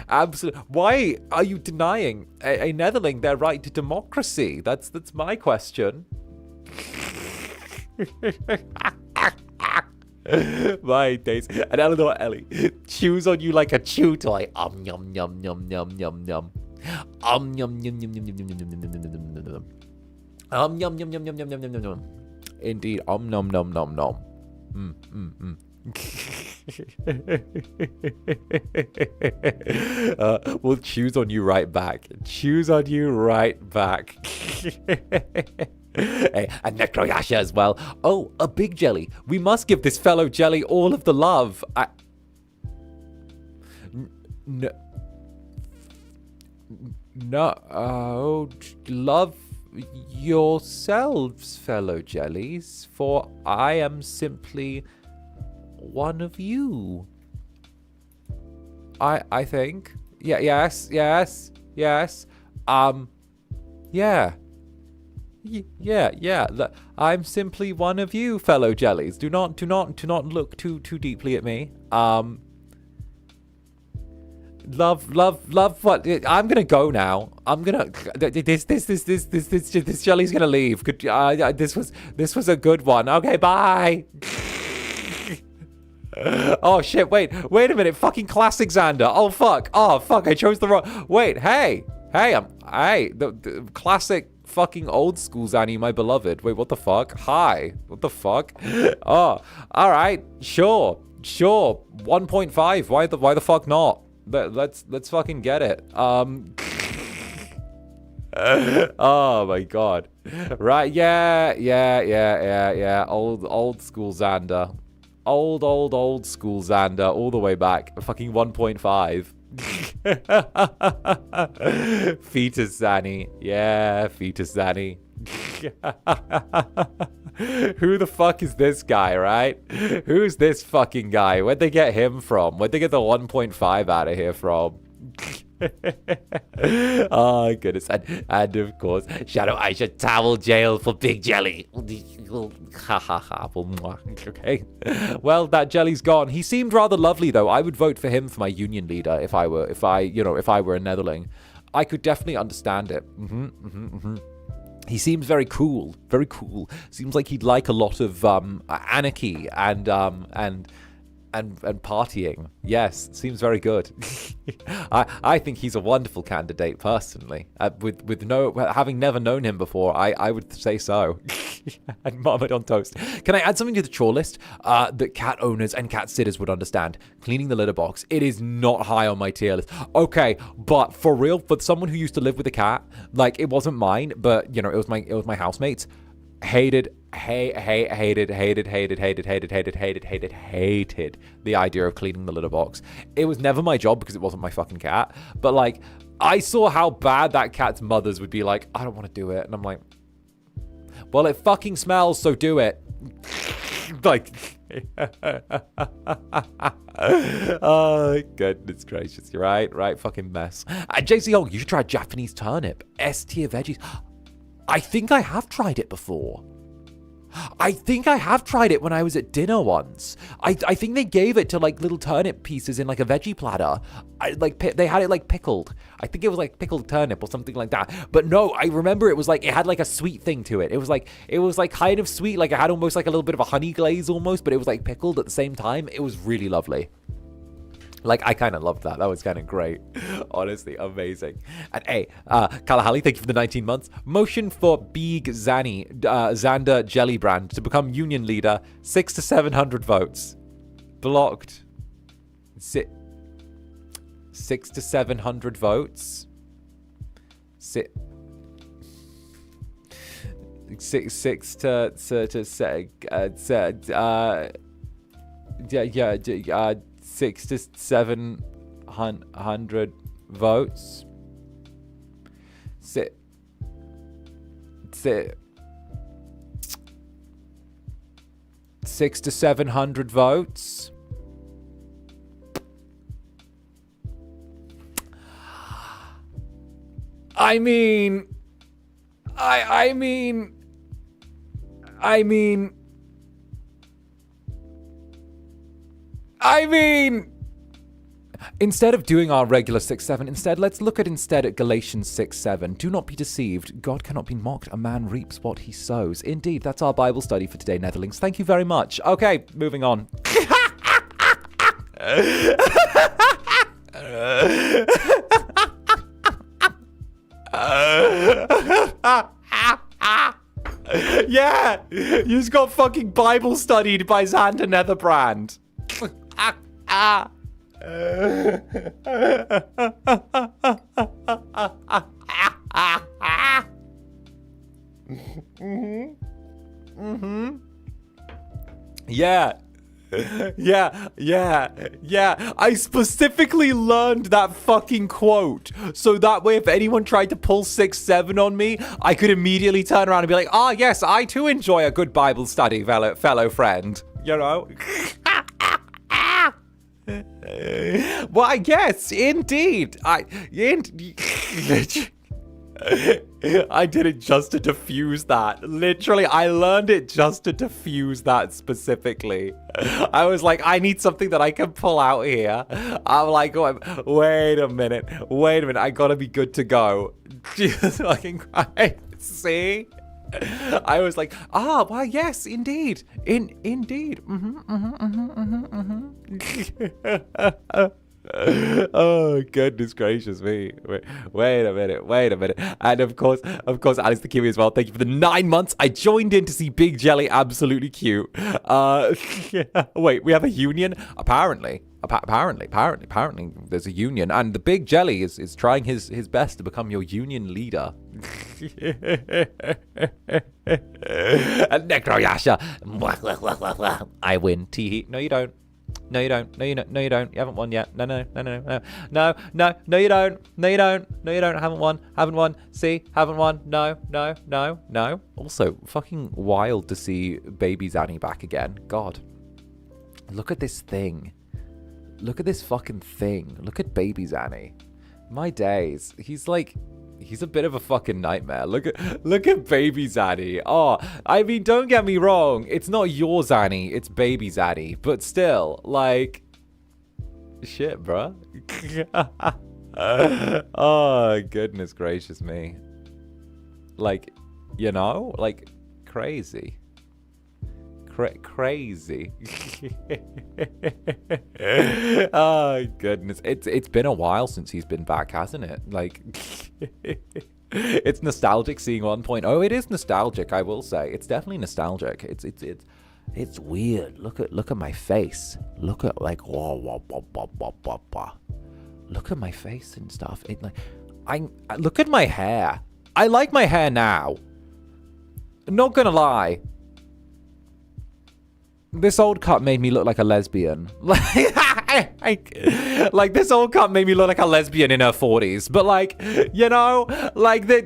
Absolutely. Why are you denying a Netherling their right to democracy? That's my question. My days. And Eleanor Ellie chews on you like a chew toy. Yum yum yum yum yum yum. Yum yum yum yum yum yum yum yum yum yum yum yum yum yum yum yum. Indeed. Nom nom nom nom. We'll choose on you right back. Choose on you right back. Hey, and Necroyasha as well. Oh, a big jelly. We must give this fellow jelly all of the love. No, love yourselves, fellow jellies, for I am simply one of you. I think. Yes. Yeah. I'm simply one of you, fellow jellies. Do not look too deeply at me. Love. What? I'm gonna go now. I'm gonna. This jelly's gonna leave. This was a good one. Okay, bye. Oh shit! Wait a minute. Fucking classic Zander. Oh fuck. I chose the wrong. Wait. Hey. The classic. Fucking old school Zanny, my beloved. Wait, what the fuck? Hi. What the fuck? Oh, all right. Sure. 1.5. Why the fuck not? Let's fucking get it. Oh my god. Right. Yeah. Old school Zander. Old school Zander all the way back. Fucking 1.5. Fetus Zanny. Yeah, Fetus Zanny. Who the fuck is this guy, right? Who's this fucking guy? Where'd they get him from? Where'd they get the 1.5 out of here from? Oh goodness. And of course, Shadow Aisha towel jail for Big Jelly. Okay. Well, that jelly's gone. He seemed rather lovely though. I would vote for him for my union leader if I were a Netherling. I could definitely understand it. He seems very cool. Very cool. Seems like he'd like a lot of anarchy and partying. Yes, seems very good. I think he's a wonderful candidate personally. Having never known him before, I would say so. And Marmot on toast. Can I add something to the chore list that cat owners and cat sitters would understand? Cleaning the litter box. It is not high on my tier list. Okay, but for real, for someone who used to live with a cat, like it wasn't mine, but it was my housemates. Hated the idea of cleaning the litter box. It was never my job because it wasn't my fucking cat. But like, I saw how bad that cat's mothers would be like, I don't want to do it. And I'm like, well, it fucking smells, so do it. Like, oh, goodness gracious. You're right, fucking mess. JC Hog, you should try Japanese turnip. S tier veggies. I think I have tried it before. I think I have tried it when I was at dinner once. I think they gave it to like little turnip pieces in like a veggie platter. They had it like pickled. I think it was like pickled turnip or something like that. But no, I remember it was like, it had like a sweet thing to it. It was like kind of sweet. Like it had almost like a little bit of a honey glaze almost, but it was like pickled at the same time. It was really lovely. Like, I kind of loved that. That was kind of great. Honestly, amazing. And hey, Kalahali, thank you for the 19 months. Motion for Big Zanny, Zander Jellybrand to become union leader. 600 to 700 votes. Blocked. 600 to 700 votes. 6 to 700 votes. 6 to 700 votes. I mean, instead of doing our regular 6-7, let's look at Galatians 6-7. Do not be deceived. God cannot be mocked. A man reaps what he sows. Indeed, that's our Bible study for today, Netherlings. Thank you very much. Okay, moving on. Yeah, you just got fucking Bible studied by Zander Netherbrand. Yeah. I specifically learned that fucking quote so that way if anyone tried to pull 6-7 on me, I could immediately turn around and be like, yes, I too enjoy a good Bible study, fellow friend. You know? Well, I guess, indeed. I did it just to diffuse that. Literally, I learned it just to diffuse that specifically. I was like, I need something that I can pull out here. I'm like, wait a minute. I gotta be good to go. Jesus fucking Christ. See? I was like, well, yes, indeed. Indeed. Oh, goodness gracious me. Wait a minute. And of course, Alice the Kiwi as well. Thank you for the 9 months. I joined in to see Big Jelly. Absolutely cute. Wait, we have a union? Apparently, there's a union. And the Big Jelly is trying his best to become your union leader. And Necroyasha. I win. Tee. No, you don't. No, you don't. You haven't won yet. No, you don't. Haven't won. See, haven't won. No. Also, fucking wild to see Baby Zanny back again. God. Look at this thing. Look at this fucking thing. Look at Baby Zanny. My days. He's a bit of a fucking nightmare. Look at Baby Zanny. Oh, I mean, don't get me wrong. It's not your Zanny. It's Baby Zanny. But still, like, shit, bruh. Oh, goodness gracious me. Like, you know, like, crazy. Crazy. Oh, goodness. It's been a while since he's been back, hasn't it? Like, it's nostalgic seeing 1.0. It is nostalgic, I will say. It's definitely nostalgic. It's weird. Look at my face. Look at like whoa. Look at my face and stuff. I look at my hair. I like my hair now. Not gonna lie. This old cut made me look like a lesbian. Like this old cut made me look like a lesbian in her 40s. But like, you know, like the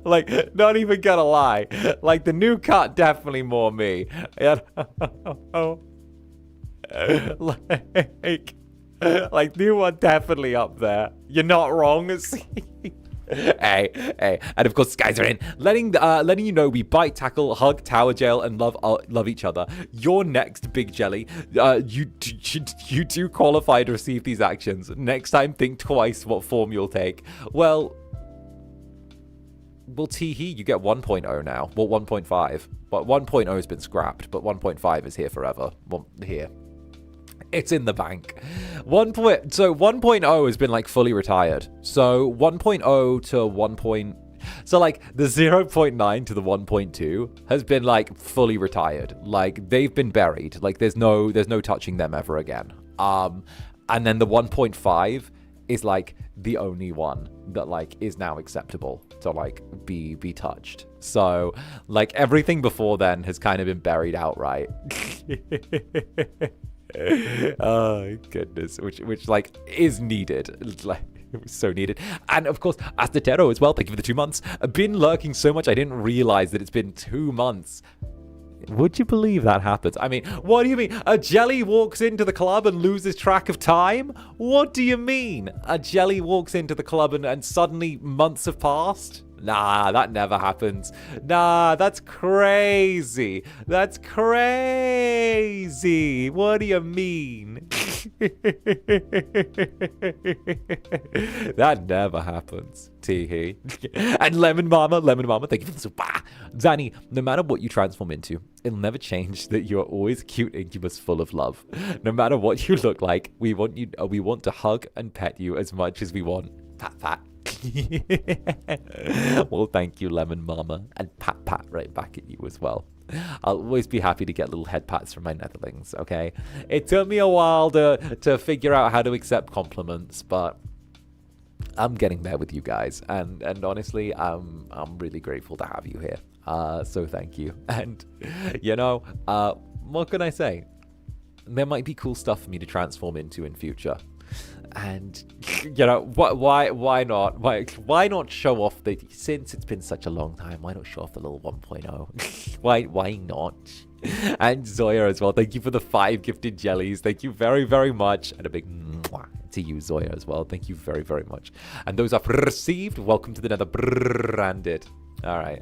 like not even gonna lie. Like the new cut definitely more me. Like new one definitely up there. You're not wrong. Hey, and of course, guys are in letting you know we bite, tackle, hug, tower jail, and love each other. You're next, Big Jelly. You do qualify to receive these actions. Next time, think twice what form you'll take. Well, tee-hee, you get 1.0 now. Well, 1.5, but 1.0 has been scrapped, but 1.5 is here forever. Well, here. It's in the bank. So 1.0 has been like fully retired. So 1.0 to 1. So like the 0.9 to the 1.2 has been like fully retired. Like they've been buried. Like there's no touching them ever again. And then the 1.5 is like the only one that like is now acceptable to like be touched. So like everything before then has kind of been buried outright. Oh goodness, which like is needed, like it was so needed. And of course 𝔂𝓸𝓾𝓻 as well, thank you for the 2 months. I've been lurking so much I didn't realize that it's been 2 months. Would you believe that happens? I mean, what do you mean? A jelly walks into the club and loses track of time? What do you mean? A jelly walks into the club and suddenly months have passed? Nah, that never happens. Nah, that's crazy. That's crazy. What do you mean? That never happens. Teehee. And Lemon Mama, thank you for the super. Zanny, no matter what you transform into, it'll never change that you're always a cute incubus full of love. No matter what you look like, we want to hug and pet you as much as we want. Pat pat. Well, thank you, Lemon Mama, and pat pat right back at you as well. I'll always be happy to get little head pats from my netherlings, okay? It took me a while to figure out how to accept compliments, but I'm getting there with you guys, and honestly, I'm really grateful to have you here. So thank you. And you know, what can I say? There might be cool stuff for me to transform into in future. And you know, why not? Why not show off the, since it's been such a long time, why not show off the little 1.0? Why not? And Zoya as well, thank you for the 5 gifted jellies. Thank you very, very much. And a big mwah to you, Zoya, as well. Thank you very, very much. And those I've received, welcome to the Netherbrand. All right.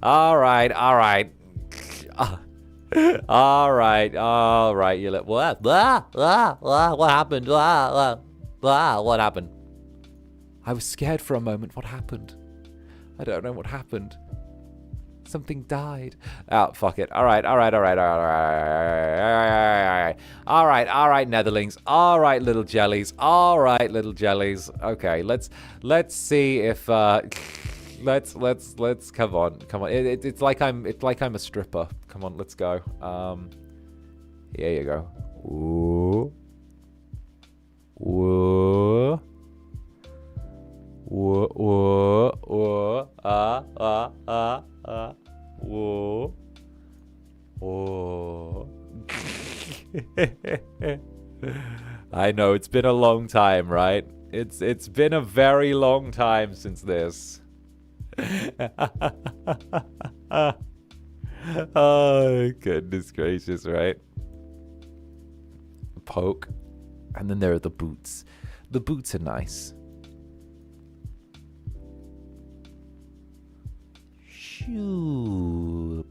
All right, you look, what happened? What happened? I was scared for a moment. What happened? I don't know what happened. Something died. Oh, fuck it. All right, netherlings. All right, little jellies. Okay, let's see if let's come on. It's like I'm a stripper. Come on, let's go. Here you go. Ooh. Whoa. Whoa. Whoa. Whoa. Whoa. I know, it's been a long time, right? It's been a very long time since this. Oh, goodness gracious, right? Poke. And then there are the boots. The boots are nice. Shoop.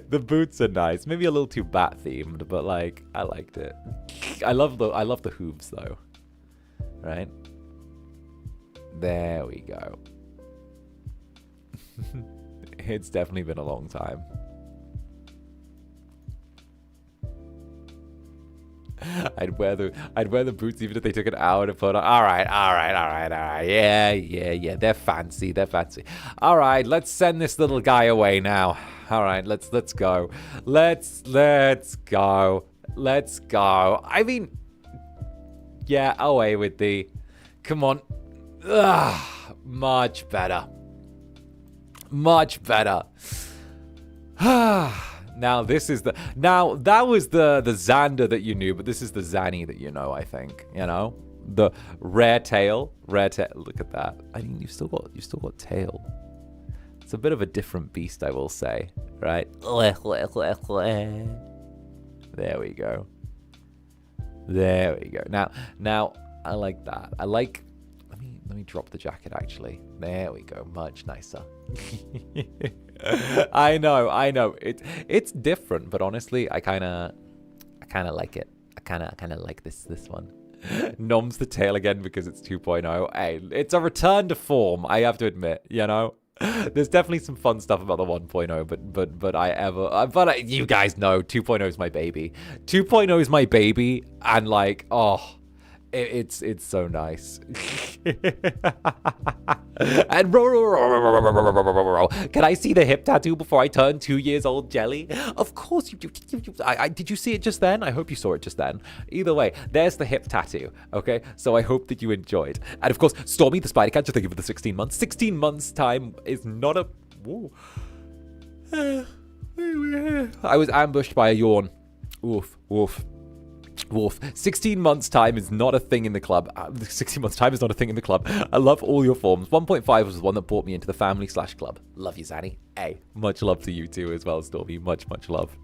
The boots are nice. Maybe a little too bat themed, but like I liked it. I love the hooves though. Right? There we go. It's definitely been a long time. I'd wear the boots even if they took an hour to put on. All right. Yeah. They're fancy. All right, let's send this little guy away now. All right, let's go. Let's go. I mean, yeah, away with thee. Come on. Ugh, much better. Now this is that was the Zander that you knew, but this is the Zanny that you know, I think. You know? The rare tail. Look at that. I mean, you've still got tail. It's a bit of a different beast, I will say. Right? There we go. Now I like that. Let me drop the jacket actually. There we go. Much nicer. I know. It's different, but honestly, I kind of like it. I kind of like this one. Noms the tail again because it's 2.0. Hey, it's a return to form, I have to admit, you know. There's definitely some fun stuff about the 1.0, but you guys know 2.0 is my baby. 2.0 is my baby, and like, oh, It's so nice. And roll. Can I see the hip tattoo before I turn 2 years old, Jelly? Of course you do. Did you see it just then? I hope you saw it just then. Either way, there's the hip tattoo. Okay, so I hope that you enjoyed. And of course, Stormy the Spider Catcher, thank you for the 16 months. 16 months time is not a. Ooh. I was ambushed by a yawn. Oof. 16 months time is not a thing in the club. 16 months time is not a thing in the club. I love all your forms. 1.5 was the one that brought me into the family/club. Love you, Zanny. Hey, much love to you too as well, Stormy. Much love.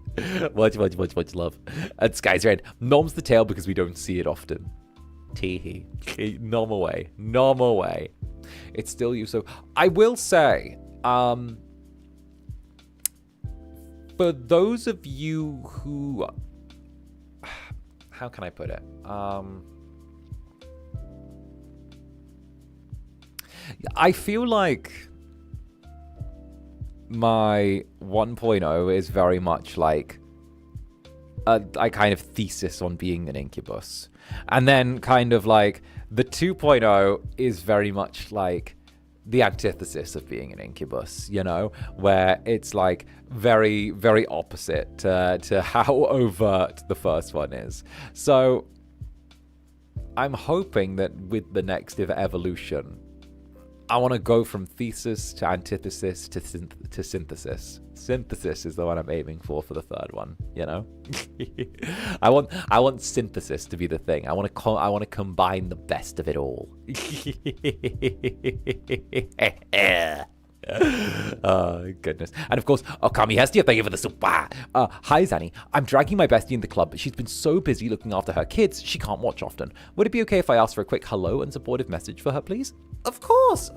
much love. And Sky's Red. Nom's the tail because we don't see it often. Teehee. Nom away. It's still you. So I will say, for those of you who... How can I put it? I feel like my 1.0 is very much like a kind of thesis on being an incubus. And then kind of like the 2.0 is very much like the antithesis of being an incubus, you know, where it's like very, very opposite to how overt the first one is. So I'm hoping that with the next evolution, I want to go from thesis to antithesis to synthesis. Synthesis is the one I'm aiming for the third one, you know? I want synthesis to be the thing. I want to combine the best of it all. Oh, goodness. And of course, Okami Hestia, thank you for the super. Hi, Zanny. I'm dragging my bestie in the club, but she's been so busy looking after her kids, she can't watch often. Would it be okay if I asked for a quick hello and supportive message for her, please? Of course.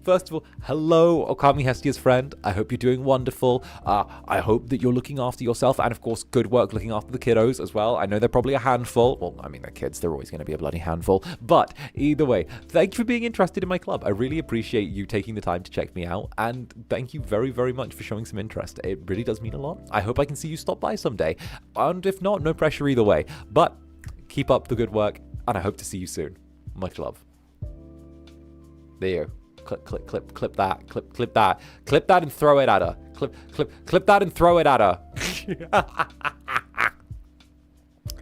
First of all, hello, Okami Hestia's friend. I hope you're doing wonderful. I hope that you're looking after yourself, and of course, good work looking after the kiddos as well. I know they're probably a handful. Well, I mean, they're kids. They're always going to be a bloody handful. But either way, thank you for being interested in my club. I really appreciate you taking the time to check me out, and thank you very, very much for showing some interest. It really does mean a lot. I hope I can see you stop by someday. And if not, no pressure either way. But keep up the good work, and I hope to see you soon. Much love. There. Clip that and throw it at her. Clip that and throw it at her.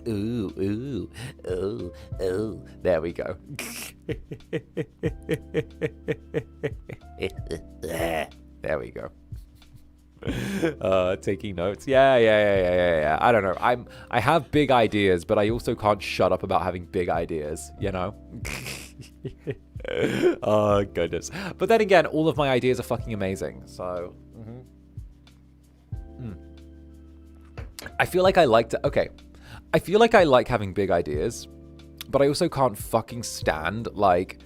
Ooh. There we go. There we go. Taking notes. Yeah. I don't know. I have big ideas, but I also can't shut up about having big ideas, you know? Oh, goodness. But then again, all of my ideas are fucking amazing, so... I feel like I like having big ideas, but I also can't fucking stand, like,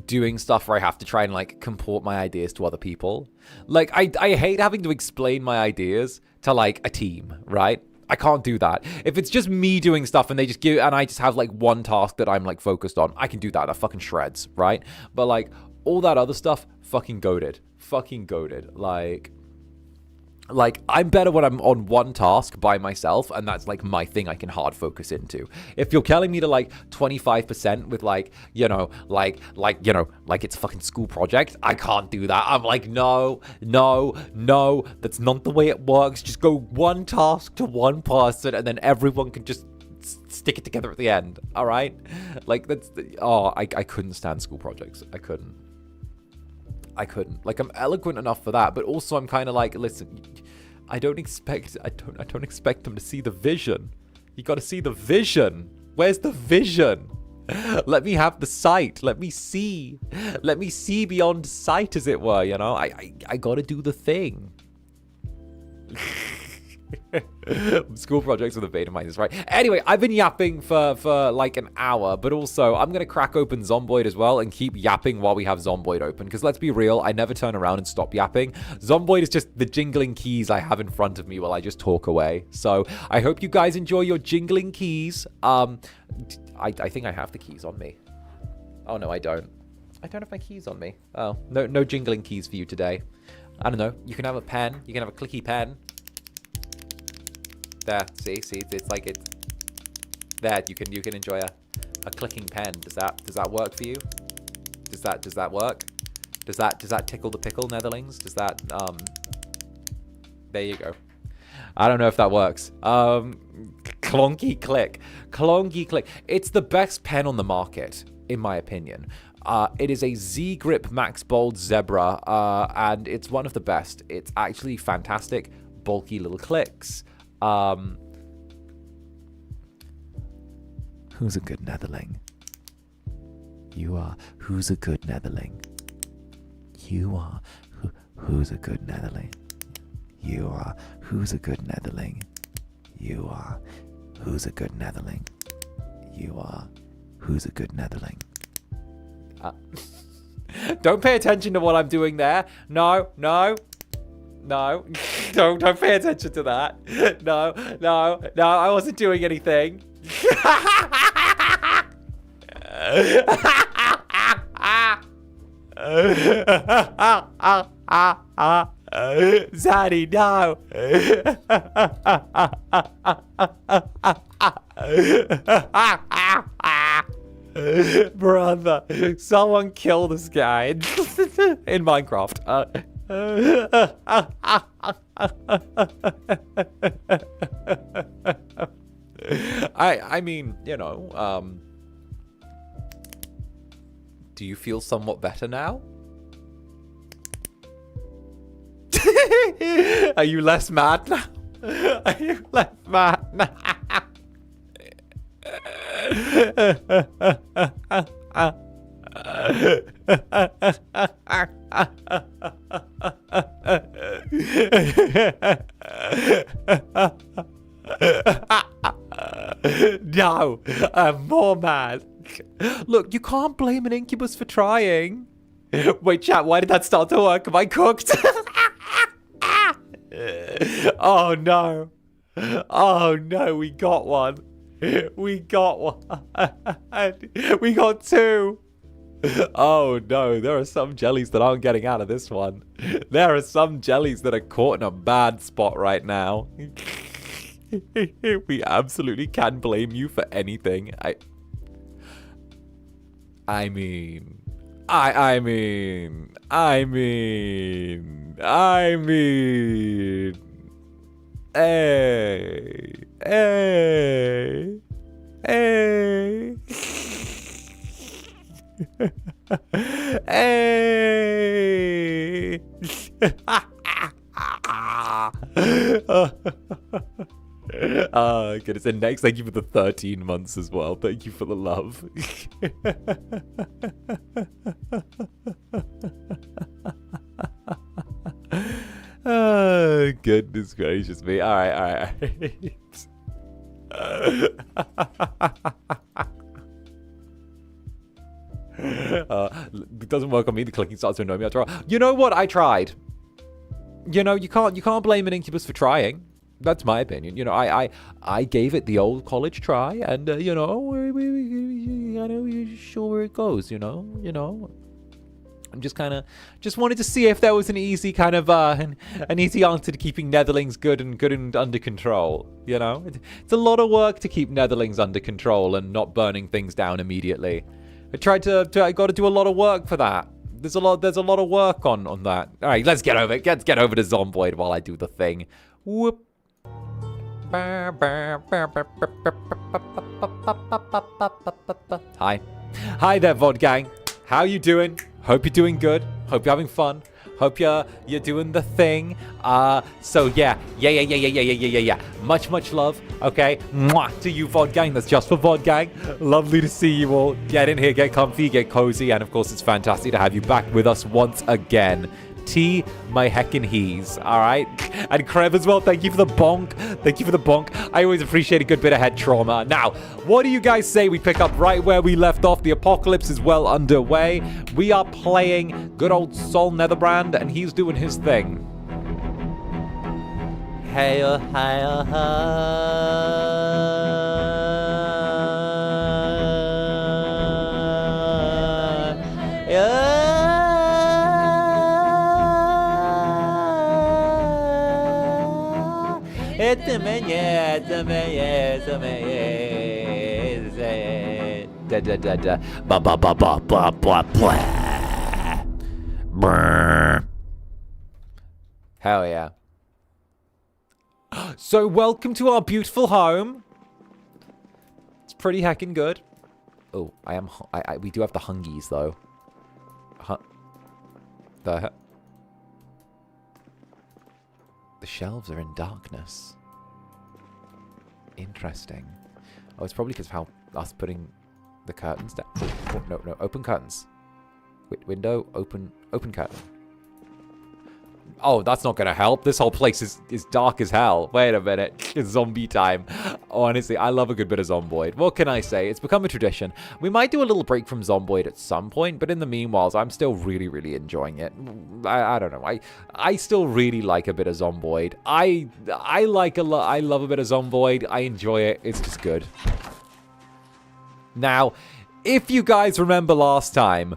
doing stuff where I have to try and, like, comport my ideas to other people. Like, I hate having to explain my ideas to, like, a team, right? I can't do that. If it's just me doing stuff and I just have, like, one task that I'm, like, focused on, I can do that. That fucking shreds, right? But, like, all that other stuff, fucking goated. Like, I'm better when I'm on one task by myself, and that's, like, my thing I can hard focus into. If you're telling me to, like, 25% with, like, like it's a fucking school project, I can't do that. I'm like, no, that's not the way it works. Just go one task to one person, and then everyone can just stick it together at the end, all right? Like, I couldn't stand school projects. I couldn't. Like, I'm eloquent enough for that, but also I'm kind of like, listen, I don't expect them to see the vision. You got to see the vision. Where's the vision? Let me have the sight. Let me see beyond sight, as it were. You know, I got to do the thing. School projects with a beta minus, right? Anyway, I've been yapping for like an hour, but also I'm going to crack open Zomboid as well and keep yapping while we have Zomboid open, because let's be real, I never turn around and stop yapping. Zomboid is just the jingling keys I have in front of me while I just talk away. So I hope you guys enjoy your jingling keys. I think I have the keys on me. Oh no, I don't. I don't have my keys on me. Oh, no jingling keys for you today. I don't know. You can have a pen. You can have a clicky pen. There, see, it's like it. There, you can enjoy A clicking pen. Does that work for you? Does that work? Does that tickle the pickle, Netherlings? Does that there you go. I don't know if that works. Clonky click. Clonky click. It's the best pen on the market, in my opinion. It is a Z Grip Max Bold Zebra, and it's one of the best. It's actually fantastic, bulky little clicks. Who's a good Netherling? You are. Who's a good Netherling? You are. Who's a good Netherling? You are. Who's a good Netherling? You are. Who's a good Netherling? You are. Who's a good Netherling? Don't pay attention to what I'm doing there. No. Don't pay attention to that. No. I wasn't doing anything. Zaddy, no. Brother, someone kill this guy in Minecraft. I mean, you know, do you feel somewhat better now? Are you less mad now? Are you less mad now? No, I'm more mad. Look, you can't blame an Incubus for trying. Wait, chat, why did that start to work? Am I cooked? Oh no. Oh no, we got one. We got one. We got two. Oh no, there are some jellies that aren't getting out of this one. There are some jellies that are caught in a bad spot right now. We absolutely can't blame you for anything. I mean, hey. Hey. Oh, goodness. And next, thank you for the 13 months as well. Thank you for the love. Oh, goodness gracious me. All right. It doesn't work on me. The clicking starts to annoy me after all. You know what? I tried. You know, you can't blame an Incubus for trying. That's my opinion. You know, I gave it the old college try, and you know, we're sure where it goes. You know. I'm just wanted to see if there was an easy kind of an easy answer to keeping Netherlings good and under control. You know, it's a lot of work to keep Netherlings under control and not burning things down immediately. I got to do a lot of work for that. There's a lot of work on that. All right, let's get over it. Let's get over to Zomboid while I do the thing. Whoop. Hi there, VOD gang. How you doing? Hope you're doing good. Hope you're having fun. Hope you're doing the thing. So yeah. Much love. Okay. Mwah to you, VOD gang. That's just for VOD gang. Lovely to see you all. Get in here, get comfy, get cozy, and of course, it's fantastic to have you back with us once again. T my heckin' he's, all right? And Krev as well, thank you for the bonk. Thank you for the bonk. I always appreciate a good bit of head trauma. Now, what do you guys say we pick up right where we left off? The apocalypse is well underway. We are playing good old Sol Netherbrand, and he's doing his thing. Hey, Da da da da. Ba ba ba ba ba ba blah. Brr. Hell yeah. So welcome to our beautiful home. It's pretty heckin' good. Oh, we do have the hungies though. The shelves are in darkness. Interesting. Oh, it's probably because of how us putting the curtains down. Oh, no, no, open curtains. Window, open curtain. Oh, that's not gonna help. This whole place is dark as hell. Wait a minute. It's zombie time. Honestly, I love a good bit of Zomboid. What can I say? It's become a tradition. We might do a little break from Zomboid at some point, but in the meanwhile, I'm still really, really enjoying it. I don't know. I still really like a bit of Zomboid. I like a lot. I love a bit of Zomboid. I enjoy it. It's just good. Now, if you guys remember last time,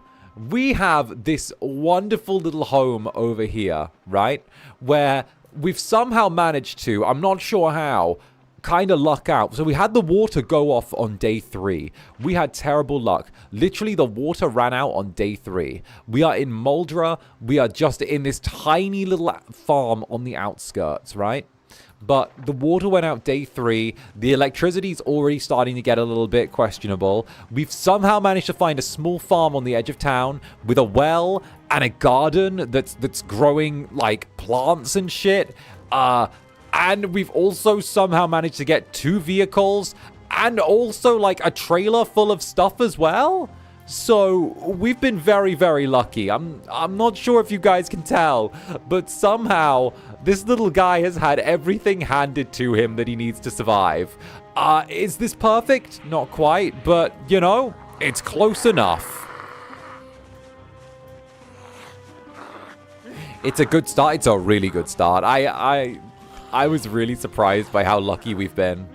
we have this wonderful little home over here, right? Where we've somehow managed to, I'm not sure how, kind of luck out. So we had the water go off on day 3. We had terrible luck. Literally, the water ran out on day 3. We are in 𝔂𝓸𝓾𝓻. We are just in this tiny little farm on the outskirts, right? But the water went out day 3. The electricity's already starting to get a little bit questionable. We've somehow managed to find a small farm on the edge of town with a well and a garden that's growing like plants and shit. And we've also somehow managed to get 2 vehicles and also like a trailer full of stuff as well. So we've been very, very lucky. I'm not sure if you guys can tell, but somehow this little guy has had everything handed to him that he needs to survive. Is this perfect? Not quite, but you know, it's close enough. It's a good start. It's a really good start. I was really surprised by how lucky we've been.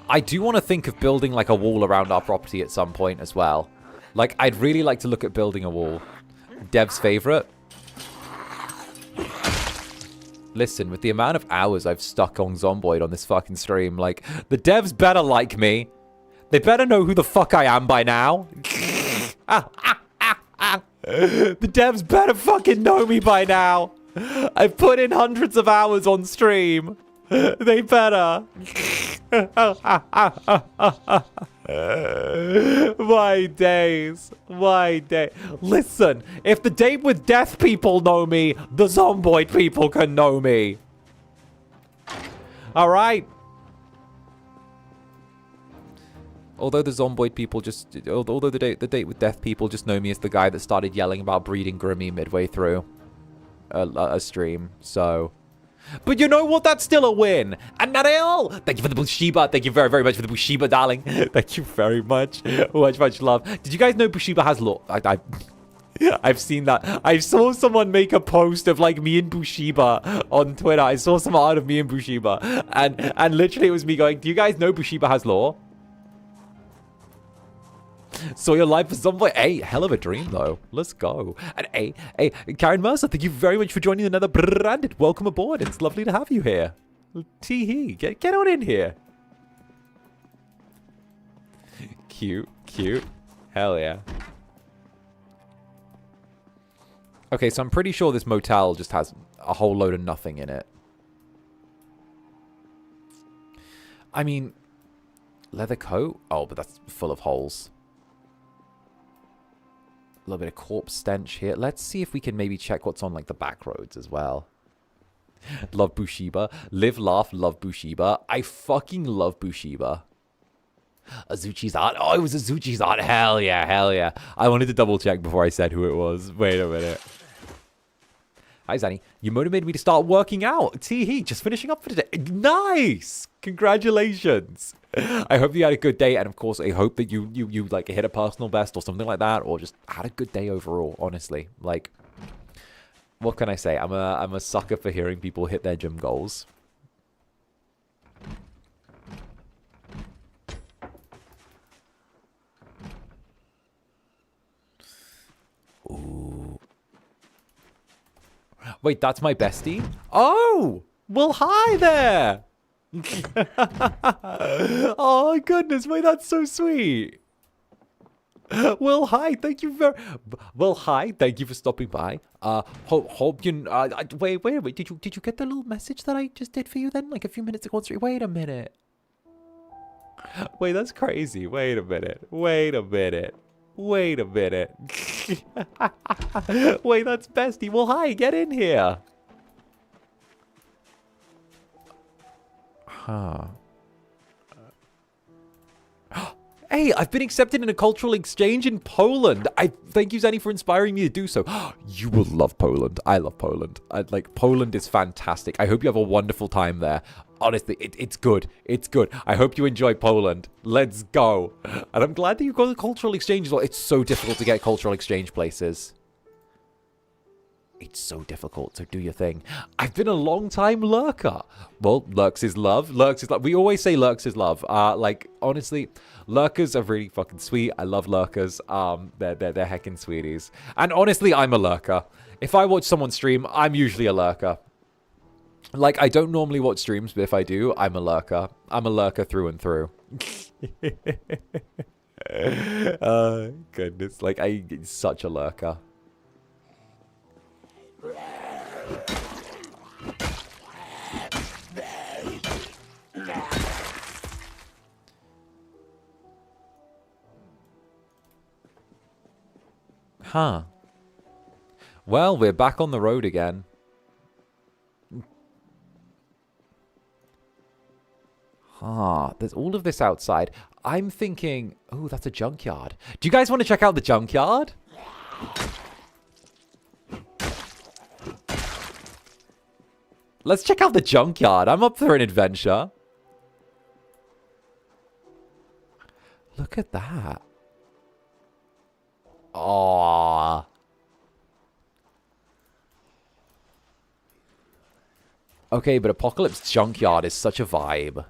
I do want to think of building like a wall around our property at some point as well. Like, I'd really like to look at building a wall. Dev's favorite. Listen, with the amount of hours I've stuck on Zomboid on this fucking stream, like, the devs better like me. They better know who the fuck I am by now. The devs better fucking know me by now. I've put in hundreds of hours on stream. They better. My days. My day. Listen, if the Date with Death people know me, the Zomboid people can know me. Alright? Although the Zomboid people just... Although the Date with Death people just know me as the guy that started yelling about breeding Grimmy midway through a stream, so... But you know what? That's still a win. And not all. Thank you for the Bushiba. Thank you very, very much for the Bushiba, darling. Thank you very much. Much, much love. Did you guys know Bushiba has law? I've seen that. I saw someone make a post of like me and Bushiba on Twitter. I saw some art of me and Bushiba. And literally it was me going, do you guys know Bushiba has law? Saw your life for Zomboid. Hey, hell of a dream, though. Let's go. And hey, Karen Mercer, thank you very much for joining the Netherbrand. Welcome aboard. It's lovely to have you here. Tee-hee. Get on in here. Cute, cute. Hell yeah. Okay, so I'm pretty sure this motel just has a whole load of nothing in it. I mean, leather coat? Oh, but that's full of holes. A little bit of corpse stench here. Let's see if we can maybe check what's on, like, the back roads as well. Love Bushiba. Live, laugh, love Bushiba. I fucking love Bushiba. Azuchi's art. Oh, it was Azuchi's art. Hell yeah, hell yeah. I wanted to double check before I said who it was. Wait a minute. Hi, Zanny. You motivated me to start working out. Tee-hee, just finishing up for today. Nice! Congratulations. I hope you had a good day, and of course, I hope that you like hit a personal best or something like that, or just had a good day overall, honestly. Like, what can I say? I'm a sucker for hearing people hit their gym goals. Ooh. Wait, that's my bestie? Oh! Well, hi there! Oh, goodness. Wait, that's so sweet. Well, hi. Thank you very... Well, hi. Thank you for stopping by. Hope you... wait. Did you get the little message that I just did for you then? Like a few minutes ago? Wait a minute. Wait, that's crazy. Wait a minute. Wait, that's bestie. Well, hi. Get in here. Huh. Hey, I've been accepted in a cultural exchange in Poland. I thank you, Zanny, for inspiring me to do so. You will love Poland. I love Poland. Poland is fantastic. I hope you have a wonderful time there. Honestly, it's good. It's good. I hope you enjoy Poland. Let's go. And I'm glad that you got a cultural exchange as well. It's so difficult to get cultural exchange places. It's so difficult, so do your thing. I've been a long time lurker. Well, lurks is love. Lurks is love. We always say lurks is love. Honestly, lurkers are really fucking sweet. I love lurkers. They're heckin' sweeties. And honestly, I'm a lurker. If I watch someone stream, I'm usually a lurker. Like, I don't normally watch streams, but if I do, I'm a lurker. I'm a lurker through and through. Goodness. Like, I'm such a lurker. Huh. Well, we're back on the road again. There's all of this outside. I'm thinking, oh, that's a junkyard. Do you guys want to check out the junkyard? Let's check out the junkyard. I'm up for an adventure. Look at that. Aww. Okay, but Apocalypse Junkyard is such a vibe.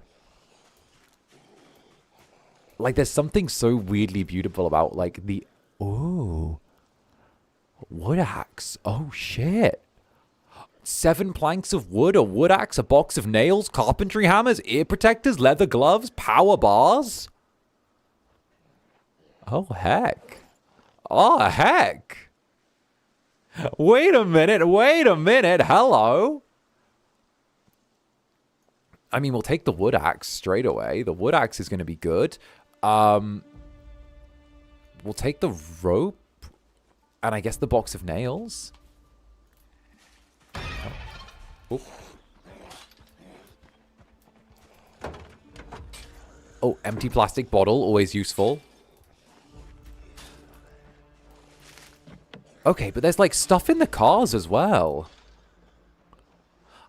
Like, there's something so weirdly beautiful about, like, the... Ooh. Wood axe. Oh, shit. 7 planks of wood, a wood axe, a box of nails, carpentry hammers, ear protectors, leather gloves, power bars. Oh, heck. Oh, heck. Wait a minute. Hello. I mean, we'll take the wood axe straight away. The wood axe is going to be good. We'll take the rope. And I guess the box of nails. Oh. Oh, empty plastic bottle. Always useful. Okay, but there's, like, stuff in the cars as well.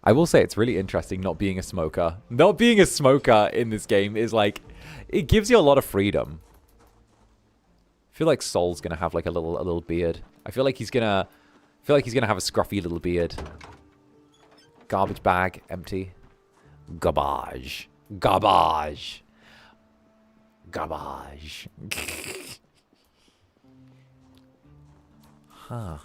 I will say it's really interesting not being a smoker. Not being a smoker in this game is, like... It gives you a lot of freedom. I feel like Sol's gonna have, like, a little beard. I feel like he's gonna have a scruffy little beard. Garbage bag, empty. Garbage. Garbage. Garbage. Huh.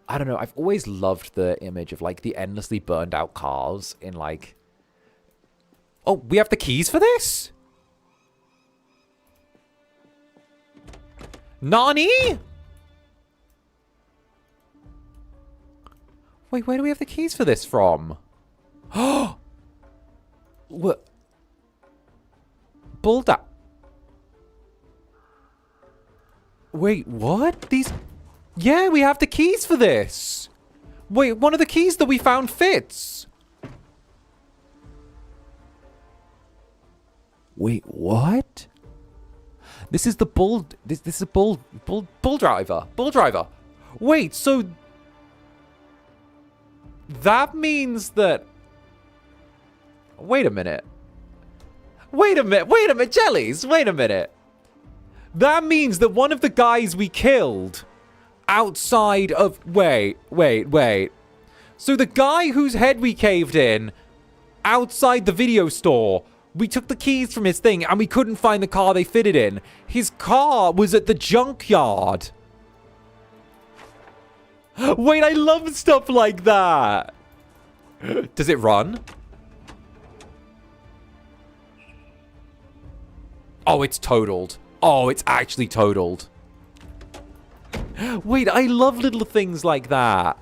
I don't know. I've always loved the image of, like, the endlessly burned out cars in, like... Oh, we have the keys for this? Nani? Wait, where do we have the keys for this from? Oh! What? Bulldog. Wait, what? These... Yeah, we have the keys for this. Wait, one of the keys that we found fits. Wait, what? This is the bull... This is a bull driver. Bull driver. Wait, so... That means that... Wait a minute. Jellies, wait a minute. That means that one of the guys we killed outside of... Wait. So the guy whose head we caved in outside the video store, we took the keys from his thing and we couldn't find the car they fitted in. His car was at the junkyard. Wait, I love stuff like that. Does it run? Oh, it's totaled. Oh, it's actually totaled. Wait, I love little things like that.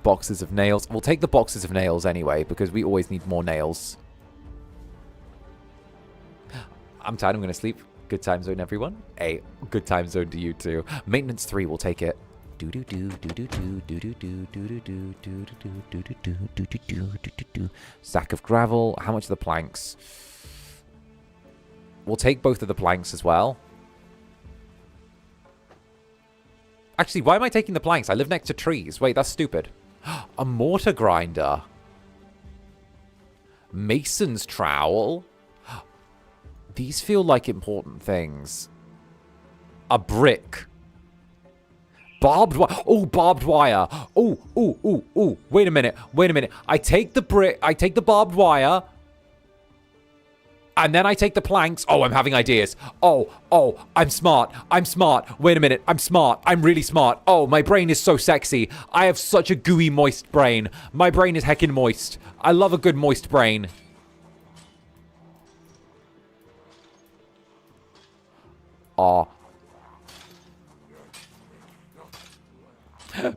Boxes of nails. We'll take the boxes of nails anyway, because we always need more nails. I'm tired. I'm going to sleep. Good time zone, everyone. Hey, good time zone to you too. Maintenance 3, we'll take it. Sack of gravel. How much are the planks? We'll take both of the planks as well. Actually, why am I taking the planks? I live next to trees. Wait, that's stupid. A mortar grinder. Mason's trowel. These feel like important things. A brick. Barbed wire. Oh, barbed wire. Oh, oh, oh, oh. Wait a minute. Wait a minute. I take the brick. I take the barbed wire. And then I take the planks. Oh, I'm having ideas. Oh, I'm smart. I'm smart. Wait a minute. I'm smart. I'm really smart. Oh, my brain is so sexy. I have such a gooey, moist brain. My brain is heckin' moist. I love a good moist brain. Oh.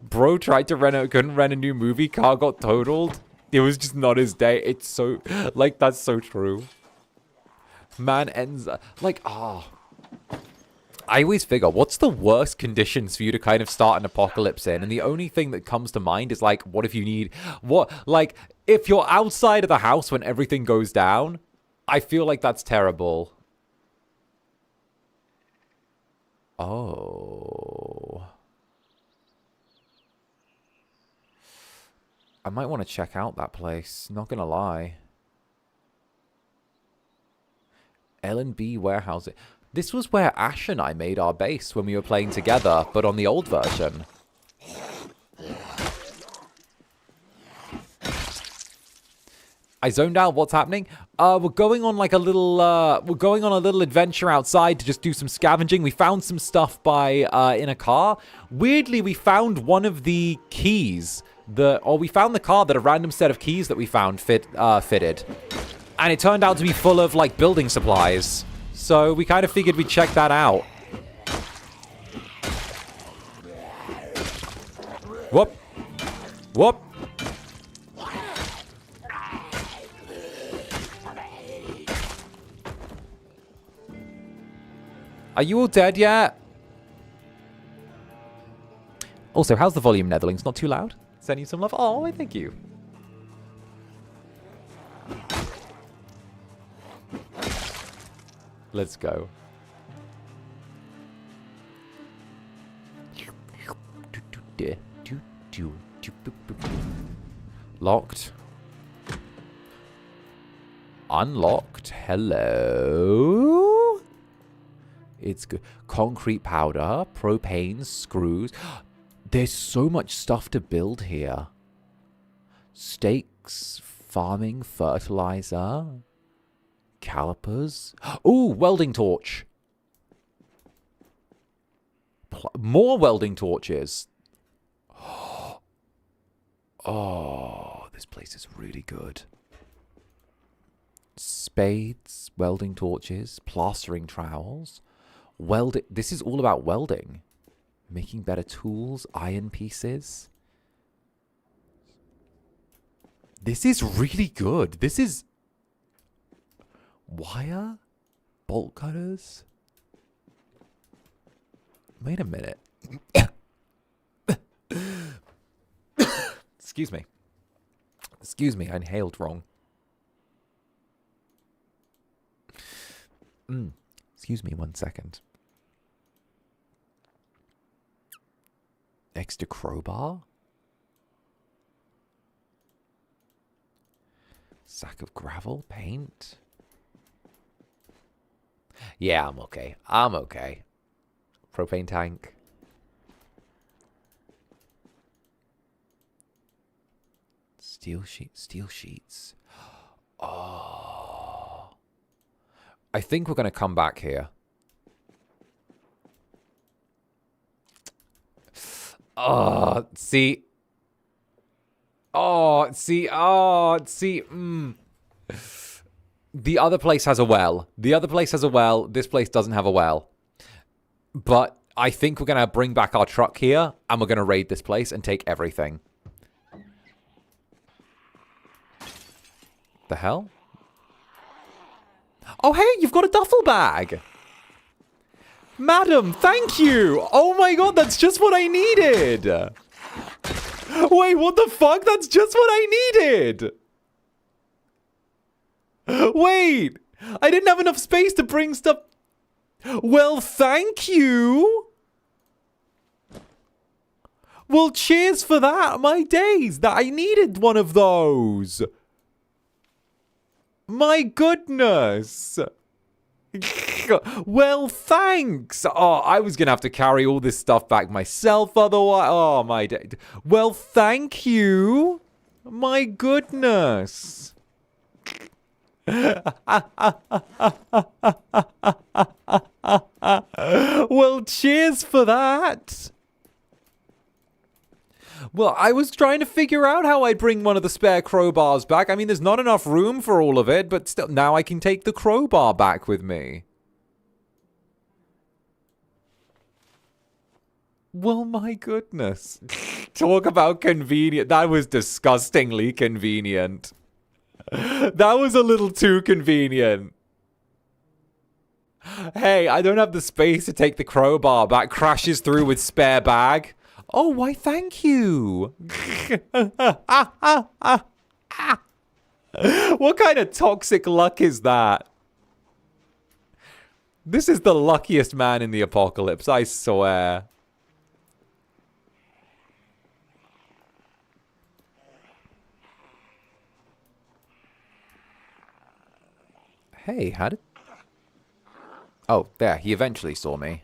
Bro tried to couldn't rent a new movie. Car got totaled. It was just not his day. It's so, like, that's so true. Man ends like, I always figure, what's the worst conditions for you to kind of start an apocalypse in? And the only thing that comes to mind is like, what if you need like if you're outside of the house when everything goes down? I feel like that's terrible. Oh, I might want to check out that place, not gonna lie. L&B warehousing. This was where Ash and I made our base when we were playing together, but on the old version. I zoned out. What's happening? We're going on like a little. We're going on a little adventure outside to just do some scavenging. We found some stuff in a car. Weirdly, we found one of the keys. We found the car that a random set of keys that we found fitted. And it turned out to be full of, like, building supplies. So we kind of figured we'd check that out. Whoop. Whoop. Are you all dead yet? Also, how's the volume, Netherlings? Not too loud? Sending you some love? Oh, thank you. Let's go. Locked. Unlocked. Hello? It's good. Concrete powder, propane, screws. There's so much stuff to build here. Stakes, farming, fertilizer. Calipers. Ooh, welding torch. More welding torches. Oh, this place is really good. Spades, welding torches, plastering trowels. This is all about welding. Making better tools, iron pieces. This is really good. This is... Wire? Bolt cutters? Wait a minute. Excuse me. Excuse me, I inhaled wrong. Excuse me 1 second. Extra crowbar? Sack of gravel? Paint? Yeah, I'm okay. I'm okay. Propane tank. Steel sheets. Oh. I think we're going to come back here. Oh, see. Oh, see. Oh, see. The other place has a well. The other place has a well. This place doesn't have a well. But I think we're going to bring back our truck here, and we're going to raid this place and take everything. The hell? Oh, hey, you've got a duffel bag. Madam, thank you. Oh my god, that's just what I needed. Wait, what the fuck? That's just what I needed. Wait, I didn't have enough space to bring stuff. Well, thank you. Well, cheers for that. My days, that I needed one of those. My goodness. Well, thanks. Oh, I was going to have to carry all this stuff back myself otherwise. Oh, my day. Well, thank you. My goodness. Well, cheers for that. Well, I was trying to figure out how I'd bring one of the spare crowbars back. I mean, there's not enough room for all of it, but still, now I can take the crowbar back with me. Well, my goodness. Talk about convenient. That was disgustingly convenient. That was a little too convenient. Hey, I don't have the space to take the crowbar back. Crashes through with spare bag. Oh, why, thank you. What kind of toxic luck is that? This is the luckiest man in the apocalypse, I swear. Hey, how did... Oh, there, he eventually saw me.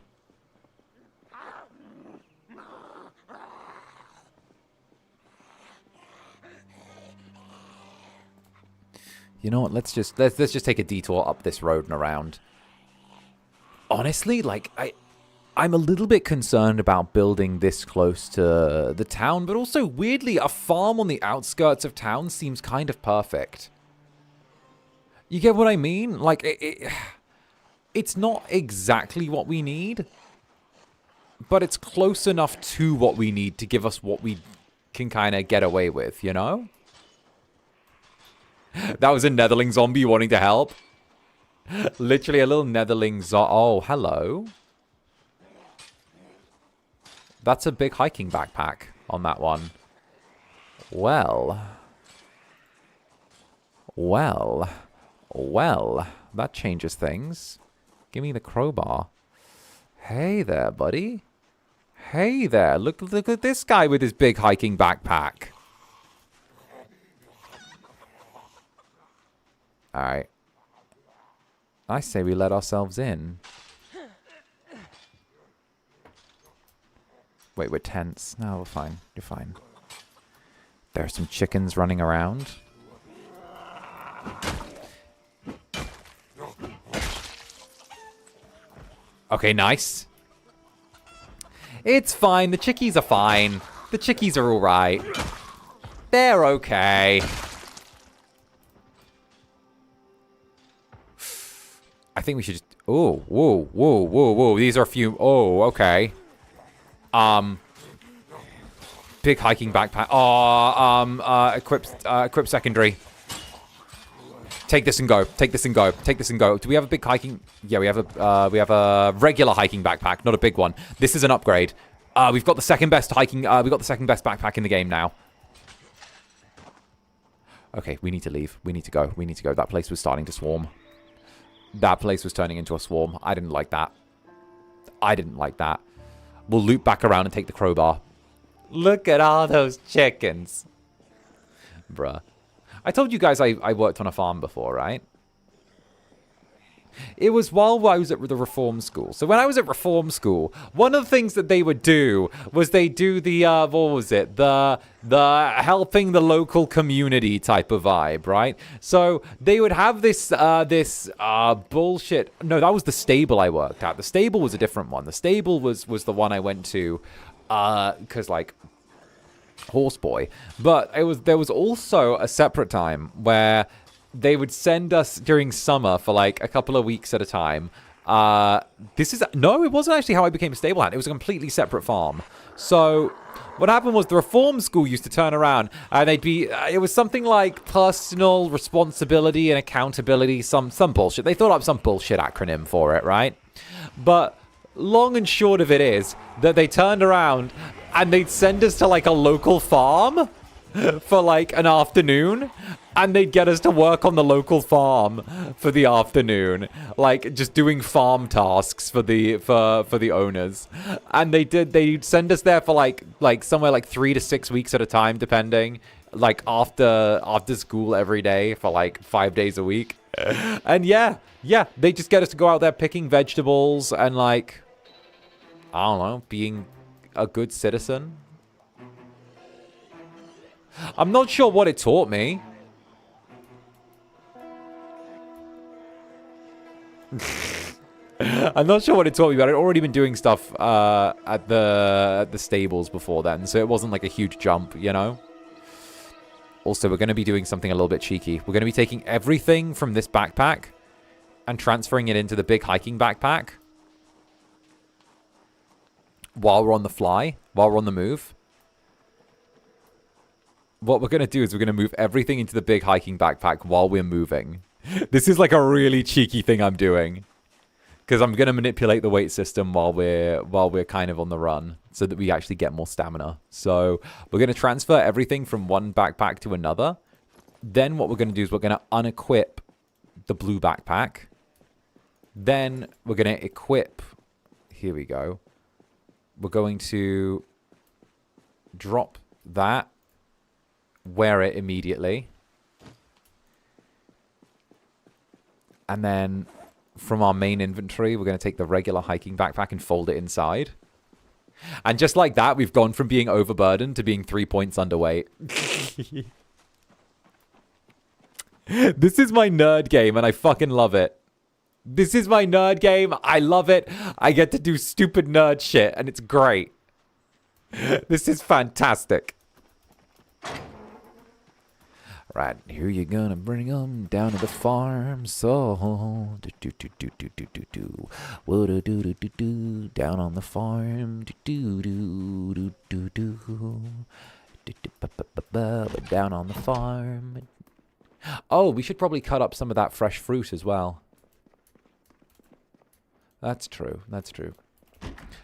You know what? Let's just take a detour up this road and around. Honestly, like I'm a little bit concerned about building this close to the town, but also weirdly, a farm on the outskirts of town seems kind of perfect. You get what I mean? Like it's not exactly what we need, but it's close enough to what we need to give us what we can kind of get away with, you know? That was a Netherling zombie wanting to help. Literally a little Netherling Oh, hello. That's a big hiking backpack on that one. Well. Well. Well. That changes things. Give me the crowbar. Hey there, buddy. Hey there. Look at this guy with his big hiking backpack. Alright. I say we let ourselves in. Wait, we're tense. No, we're fine. You're fine. There are some chickens running around. Okay, nice. It's fine. The chickies are fine. The chickies are alright. They're okay. I think we should just... Oh, whoa, whoa, whoa, whoa. These are a few... Oh, okay. Big hiking backpack. Oh, equip secondary. Take this and go. Take this and go. Take this and go. Do we have a big hiking... Yeah, we have a regular hiking backpack, not a big one. This is an upgrade. We've got the second best hiking... we've got the second best backpack in the game now. Okay, we need to leave. We need to go. We need to go. That place was starting to swarm. That place was turning into a swarm. I didn't like that. I didn't like that. We'll loop back around and take the crowbar. Look at all those chickens. Bruh. I told you guys I worked on a farm before, right? It was while I was at the reform school. So when I was at reform school, one of the things that they would do was they do the, what was it? The helping the local community type of vibe, right? So they would have this bullshit. No, that was the stable I worked at. The stable was a different one. The stable was the one I went to Because, like, Horseboy. But there was also a separate time where they would send us during summer for, like, a couple of weeks at a time. No, it wasn't actually how I became a stable hand. It was a completely separate farm. So what happened was the reform school used to turn around and it was something like personal responsibility and accountability, some bullshit. They thought up some bullshit acronym for it, right? But long and short of it is that they turned around and they'd send us to, like, a local farm for, like, an afternoon, and they'd get us to work on the local farm for the afternoon, like, just doing farm tasks for the owners. And they'd send us there for, like somewhere like 3 to 6 weeks at a time, depending, like, after school every day for, like, 5 days a week. And yeah, they just get us to go out there picking vegetables and, like, I don't know, being a good citizen. I'm not sure what it taught me. I'm not sure what it taught me, but I'd already been doing stuff at the stables before then, so it wasn't like a huge jump, you know? Also, we're going to be doing something a little bit cheeky. We're going to be taking everything from this backpack and transferring it into the big hiking backpack while we're on the fly, while we're on the move. What we're going to do is we're going to move everything into the big hiking backpack while we're moving. This is like a really cheeky thing I'm doing, because I'm going to manipulate the weight system while we're kind of on the run so that we actually get more stamina. So we're going to transfer everything from one backpack to another. Then what we're going to do is we're going to unequip the blue backpack. Then we're going to equip... Here we go. We're going to drop that. Wear it immediately. And then from our main inventory, we're going to take the regular hiking backpack and fold it inside. And just like that, we've gone from being overburdened to being 3 points underweight. This is my nerd game, and I fucking love it. This is my nerd game. I love it. I get to do stupid nerd shit, and it's great. This is fantastic. Right, who you gonna bring them down to the farm? So, down on the farm, down on the farm. Oh, we should probably cut up some of that fresh fruit as well. That's true. That's true.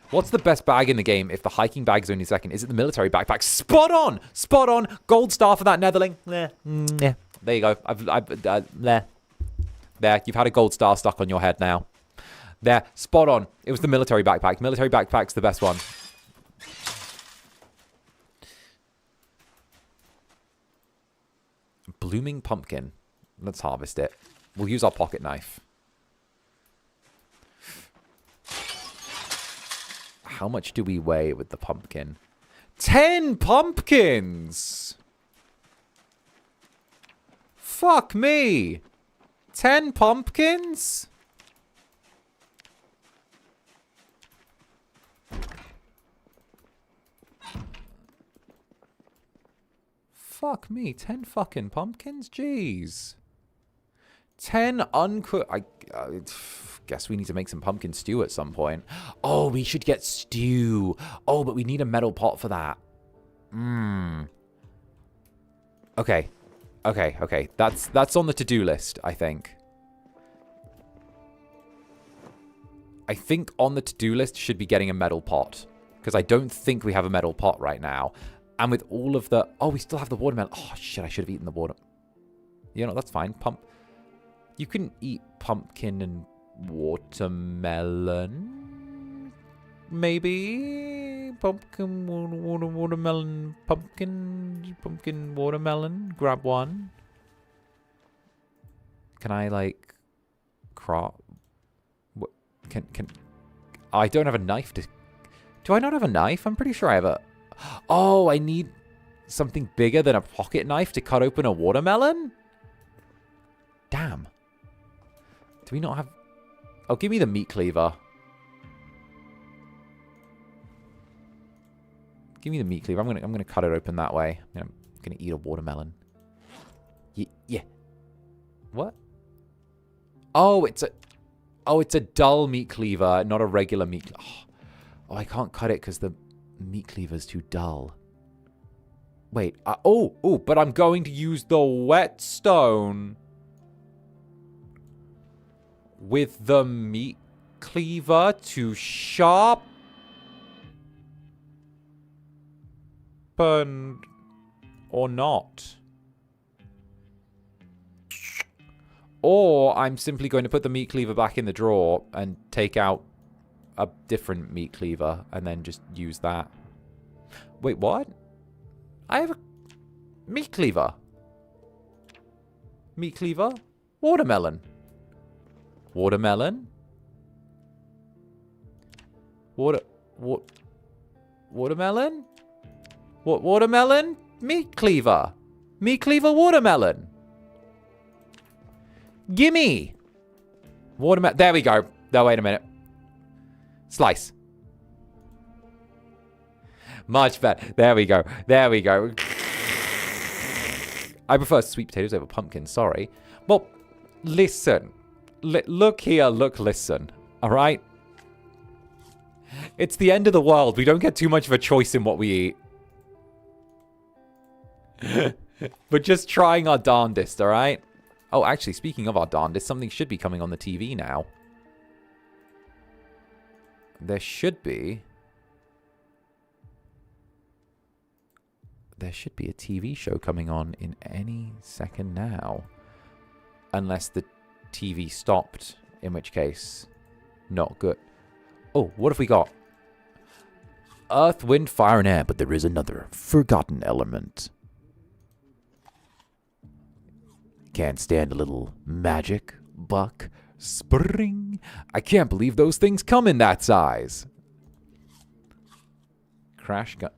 What's the best bag in the game if the hiking bag's only second? Is it the military backpack? Spot on! Spot on! Gold star for that Netherling. Yeah. There you go. There. There. You've had a gold star stuck on your head now. There. Spot on. It was the military backpack. Military backpack's the best one. Blooming pumpkin. Let's harvest it. We'll use our pocket knife. How much do we weigh with the pumpkin? 10 pumpkins! Fuck me! 10 pumpkins? Fuck me, 10 fucking pumpkins? Jeez. 10 uncooked... I guess we need to make some pumpkin stew at some point. Oh, we should get stew. Oh, but we need a metal pot for that. Okay. That's on the to-do list, I think. I think on the to-do list should be getting a metal pot, because I don't think we have a metal pot right now. And with all of the... Oh, we still have the watermelon. Oh, shit, I should have eaten the water. You know, that's fine. You can eat pumpkin and watermelon. Maybe. Pumpkin, watermelon, pumpkin, watermelon. Grab one. Can I, like, crop? What? I don't have a knife to... Do I not have a knife? I'm pretty sure I have a... Oh, I need something bigger than a pocket knife to cut open a watermelon? Damn. Do we not have... Oh, give me the meat cleaver. Give me the meat cleaver. I'm gonna cut it open that way. I'm gonna eat a watermelon. Yeah. What? Oh, it's a dull meat cleaver, not a regular meat. Oh, I can't cut it because the meat cleaver's too dull. Wait. But I'm going to use the whetstone with the meat cleaver to sharpen or not. Or I'm simply going to put the meat cleaver back in the drawer and take out a different meat cleaver and then just use that. Wait, what? I have a meat cleaver. Meat cleaver? Watermelon. Watermelon? Watermelon? What? Watermelon? Meat cleaver. Meat cleaver watermelon. Gimme! Watermelon. There we go. No, wait a minute. Slice. Much better. There we go. There we go. I prefer sweet potatoes over pumpkins. Sorry. Well, listen. Look here. Listen. All right? It's the end of the world. We don't get too much of a choice in what we eat. We're just trying our darndest, all right? Oh, actually, speaking of our darndest, something should be coming on the TV now. There should be a TV show coming on in any second now. Unless the TV stopped, in which case, not good. Oh, what have we got? Earth, wind, fire, and air, but there is another forgotten element. Can't stand a little magic, buck, spring. I can't believe those things come in that size. Crash gun.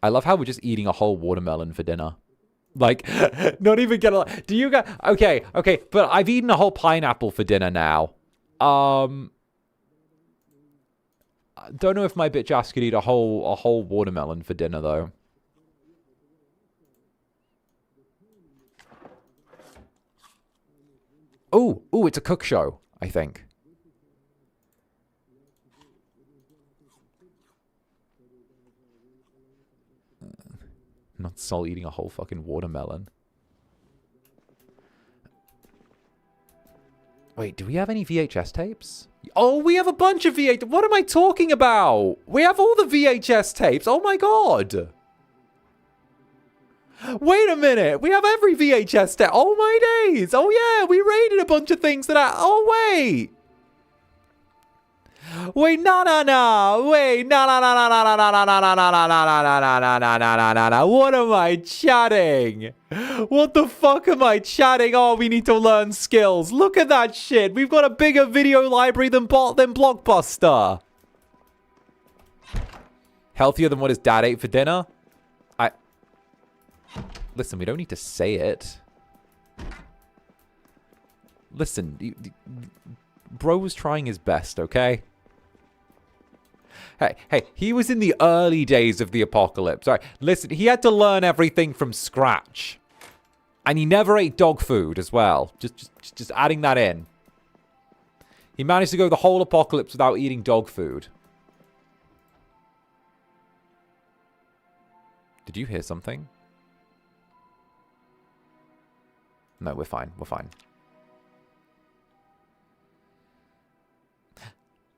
I love how we're just eating a whole watermelon for dinner. Like, not even gonna... Do you guys... Okay, but I've eaten a whole pineapple for dinner now. Don't know if my bitch ass could eat a whole watermelon for dinner, though. Oh, it's a cook show, I think. Not Sol eating a whole fucking watermelon. Wait, do we have any VHS tapes? Oh, we have a bunch of VHS. What am I talking about? We have all the VHS tapes. Oh my god. Wait a minute. We have every VHS tape. Oh my days. Oh yeah, we raided a bunch of things that I... Oh wait. Wait, no. Wait, no. What am I chatting? What the fuck am I chatting? Oh, we need to learn skills. Look at that shit. We've got a bigger video library than Blockbuster. Healthier than what his dad ate for dinner? Listen, we don't need to say it. Listen, bro was trying his best, okay? Hey, he was in the early days of the apocalypse. All right, listen, he had to learn everything from scratch. And he never ate dog food as well. Just adding that in. He managed to go the whole apocalypse without eating dog food. Did you hear something? No, we're fine. We're fine.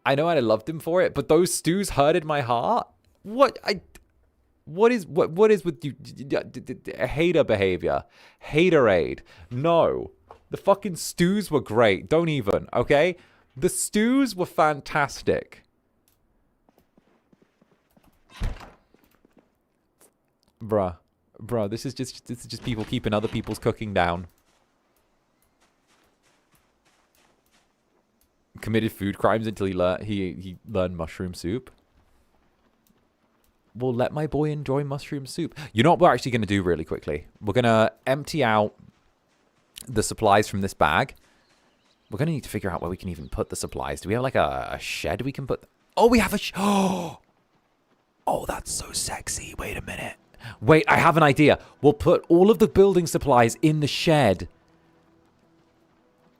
I know I loved him for it, but those stews hurted my heart. What is with you? Hater behavior. Haterade. No. The fucking stews were great. Don't even, okay? The stews were fantastic. Bruh, this is just people keeping other people's cooking down. Committed food crimes until he learned mushroom soup. Well, let my boy enjoy mushroom soup. You know what we're actually going to do really quickly? We're going to empty out the supplies from this bag. We're going to need to figure out where we can even put the supplies. Do we have like a shed we can put? Oh, we have a oh, that's so sexy. Wait a minute. Wait, I have an idea. We'll put all of the building supplies in the shed.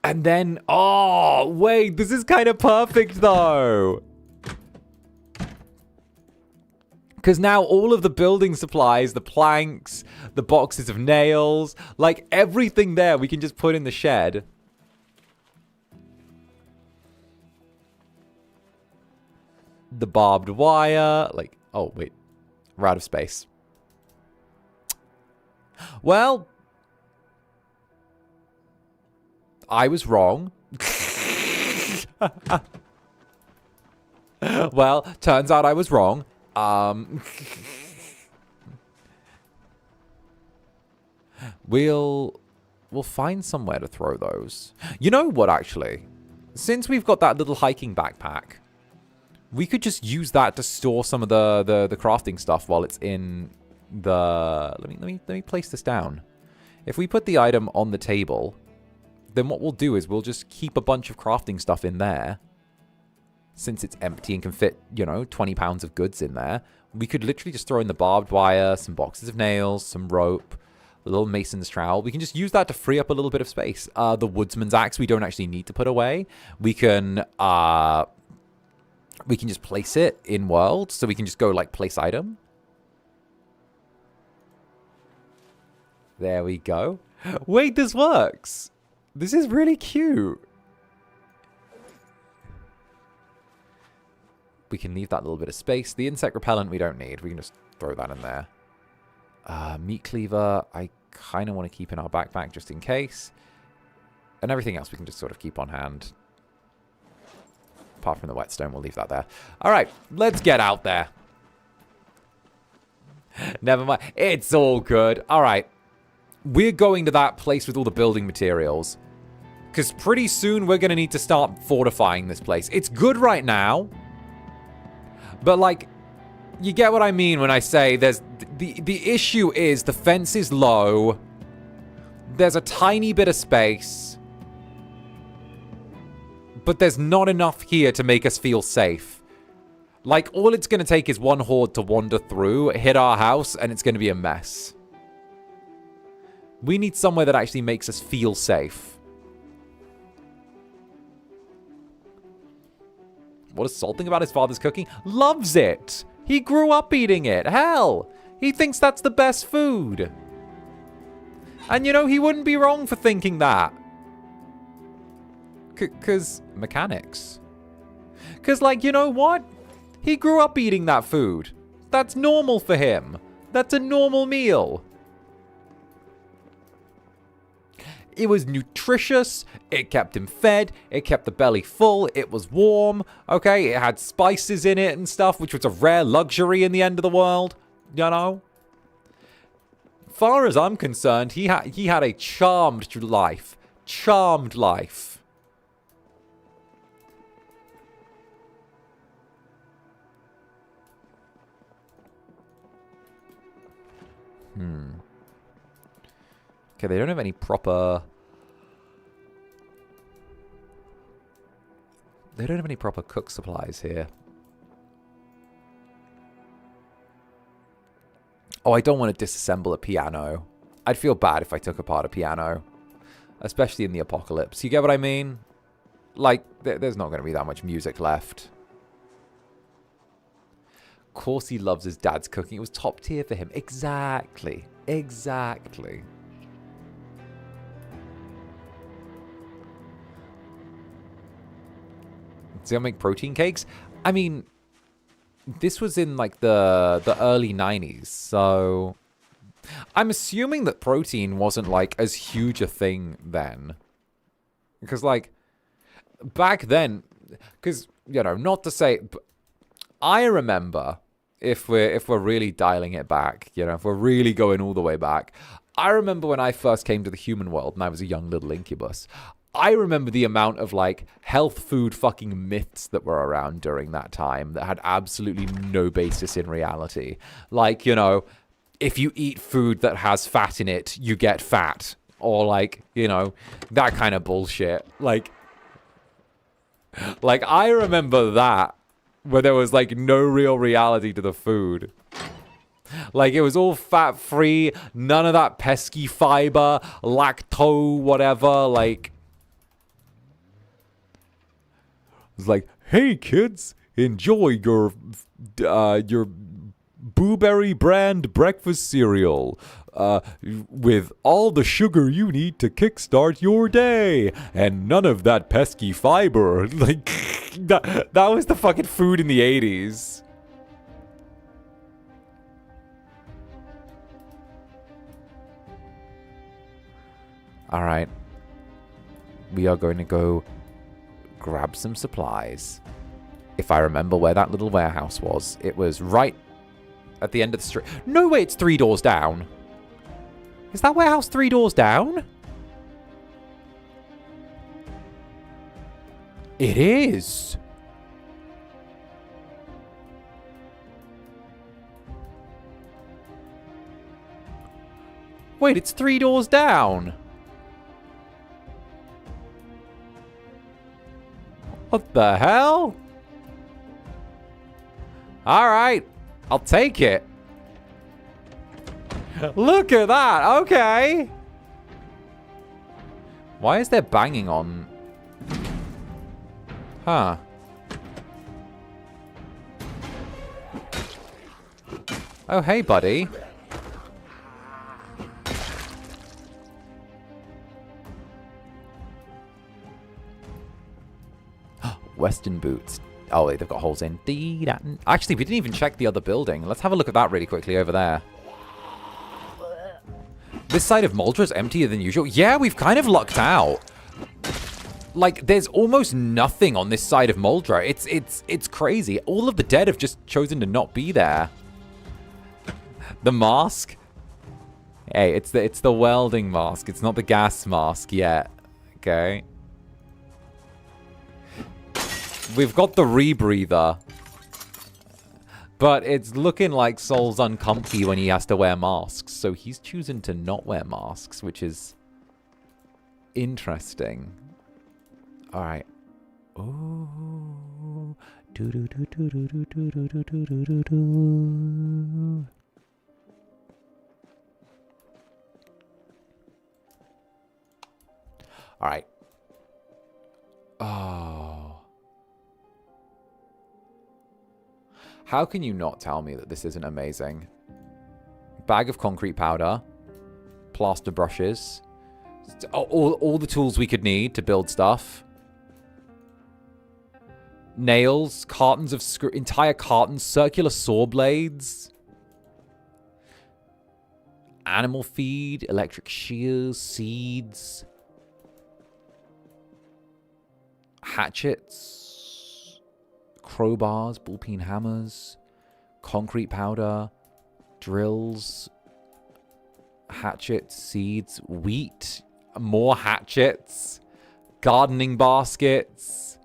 And then, oh, wait, this is kind of perfect though. Because now all of the building supplies, the planks, the boxes of nails, like everything there we can just put in the shed. The barbed wire, like, oh, wait, we're out of space. Well, I was wrong. Well, turns out I was wrong. We'll find somewhere to throw those. You know what, actually? Since we've got that little hiking backpack, we could just use that to store some of the crafting stuff while it's in the... Let me place this down. If we put the item on the table, then what we'll do is we'll just keep a bunch of crafting stuff in there. Since it's empty and can fit, you know, 20 pounds of goods in there, we could literally just throw in the barbed wire, some boxes of nails, some rope, a little mason's trowel. We can just use that to free up a little bit of space. The woodsman's axe we don't actually need to put away. We can just place it in world, so we can just go like place item. There we go. Wait, this works. This is really cute. We can leave that little bit of space. The insect repellent we don't need. We can just throw that in there. Meat cleaver, I kind of want to keep in our backpack just in case. And everything else we can just sort of keep on hand. Apart from the whetstone, we'll leave that there. All right, let's get out there. Never mind. It's all good. All right. We're going to that place with all the building materials. Because pretty soon we're going to need to start fortifying this place. It's good right now. But, like, you get what I mean when I say there's... The issue is the fence is low. There's a tiny bit of space. But there's not enough here to make us feel safe. Like, all it's going to take is one horde to wander through, hit our house, and it's going to be a mess. We need somewhere that actually makes us feel safe. What is Salt think about his father's cooking? Loves it! He grew up eating it. Hell! He thinks that's the best food. And, you know, he wouldn't be wrong for thinking that. Because mechanics. Because, like, you know what? He grew up eating that food. That's normal for him. That's a normal meal. It was nutritious. It kept him fed. It kept the belly full. It was warm. Okay, it had spices in it and stuff, which was a rare luxury in the end of the world. You know? Far as I'm concerned, he had a charmed life. Charmed life. Okay, they don't have any proper... They don't have any proper cook supplies here. Oh, I don't want to disassemble a piano. I'd feel bad if I took apart a piano. Especially in the apocalypse. You get what I mean? Like, there's not going to be that much music left. Of course he loves his dad's cooking. It was top tier for him. Exactly. Exactly. Does he make protein cakes? I mean, this was in like the early 90s, so I'm assuming that protein wasn't like as huge a thing then. Because like back then, because you know, not to say, I remember if we're really dialing it back, you know, if we're really going all the way back, I remember when I first came to the human world and I was a young little incubus. I remember the amount of, like, health food fucking myths that were around during that time that had absolutely no basis in reality. Like, you know, if you eat food that has fat in it, you get fat. Or, like, you know, that kind of bullshit. Like, I remember that, where there was, like, no real reality to the food. Like, it was all fat-free, none of that pesky fiber, lacto, whatever, like... It's like, hey, kids, enjoy your Blueberry brand breakfast cereal. With all the sugar you need to kickstart your day, and none of that pesky fiber. Like, that was the fucking food in the 80s. Alright. We are going to go grab some supplies. If I remember where that little warehouse was, it was right at the end of the street. No way, it's 3 doors down. Is that warehouse 3 doors down? It is. Wait, it's 3 doors down. What the hell? Alright, I'll take it. Look at that, okay. Why is there banging on? Huh. Oh, hey, buddy. Western boots. Oh, wait, they've got holes in. Actually, we didn't even check the other building. Let's have a look at that really quickly over there. This side of 𝓂𝓸 is emptier than usual. Yeah, we've kind of lucked out. Like, there's almost nothing on this side of 𝓂𝓸. It's crazy. All of the dead have just chosen to not be there. The mask. Hey, it's the welding mask. It's not the gas mask yet. Okay. We've got the rebreather. But it's looking like Soul's uncomfy when he has to wear masks. So he's choosing to not wear masks, which is interesting. Alright. Ooh. Alright. Oh. How can you not tell me that this isn't amazing? Bag of concrete powder. Plaster brushes. All the tools we could need to build stuff. Nails. Cartons of entire cartons. Circular saw blades. Animal feed. Electric shears. Seeds. Hatchets. Crowbars, ball-peen hammers, concrete powder, drills, hatchets, seeds, wheat, more hatchets, gardening baskets,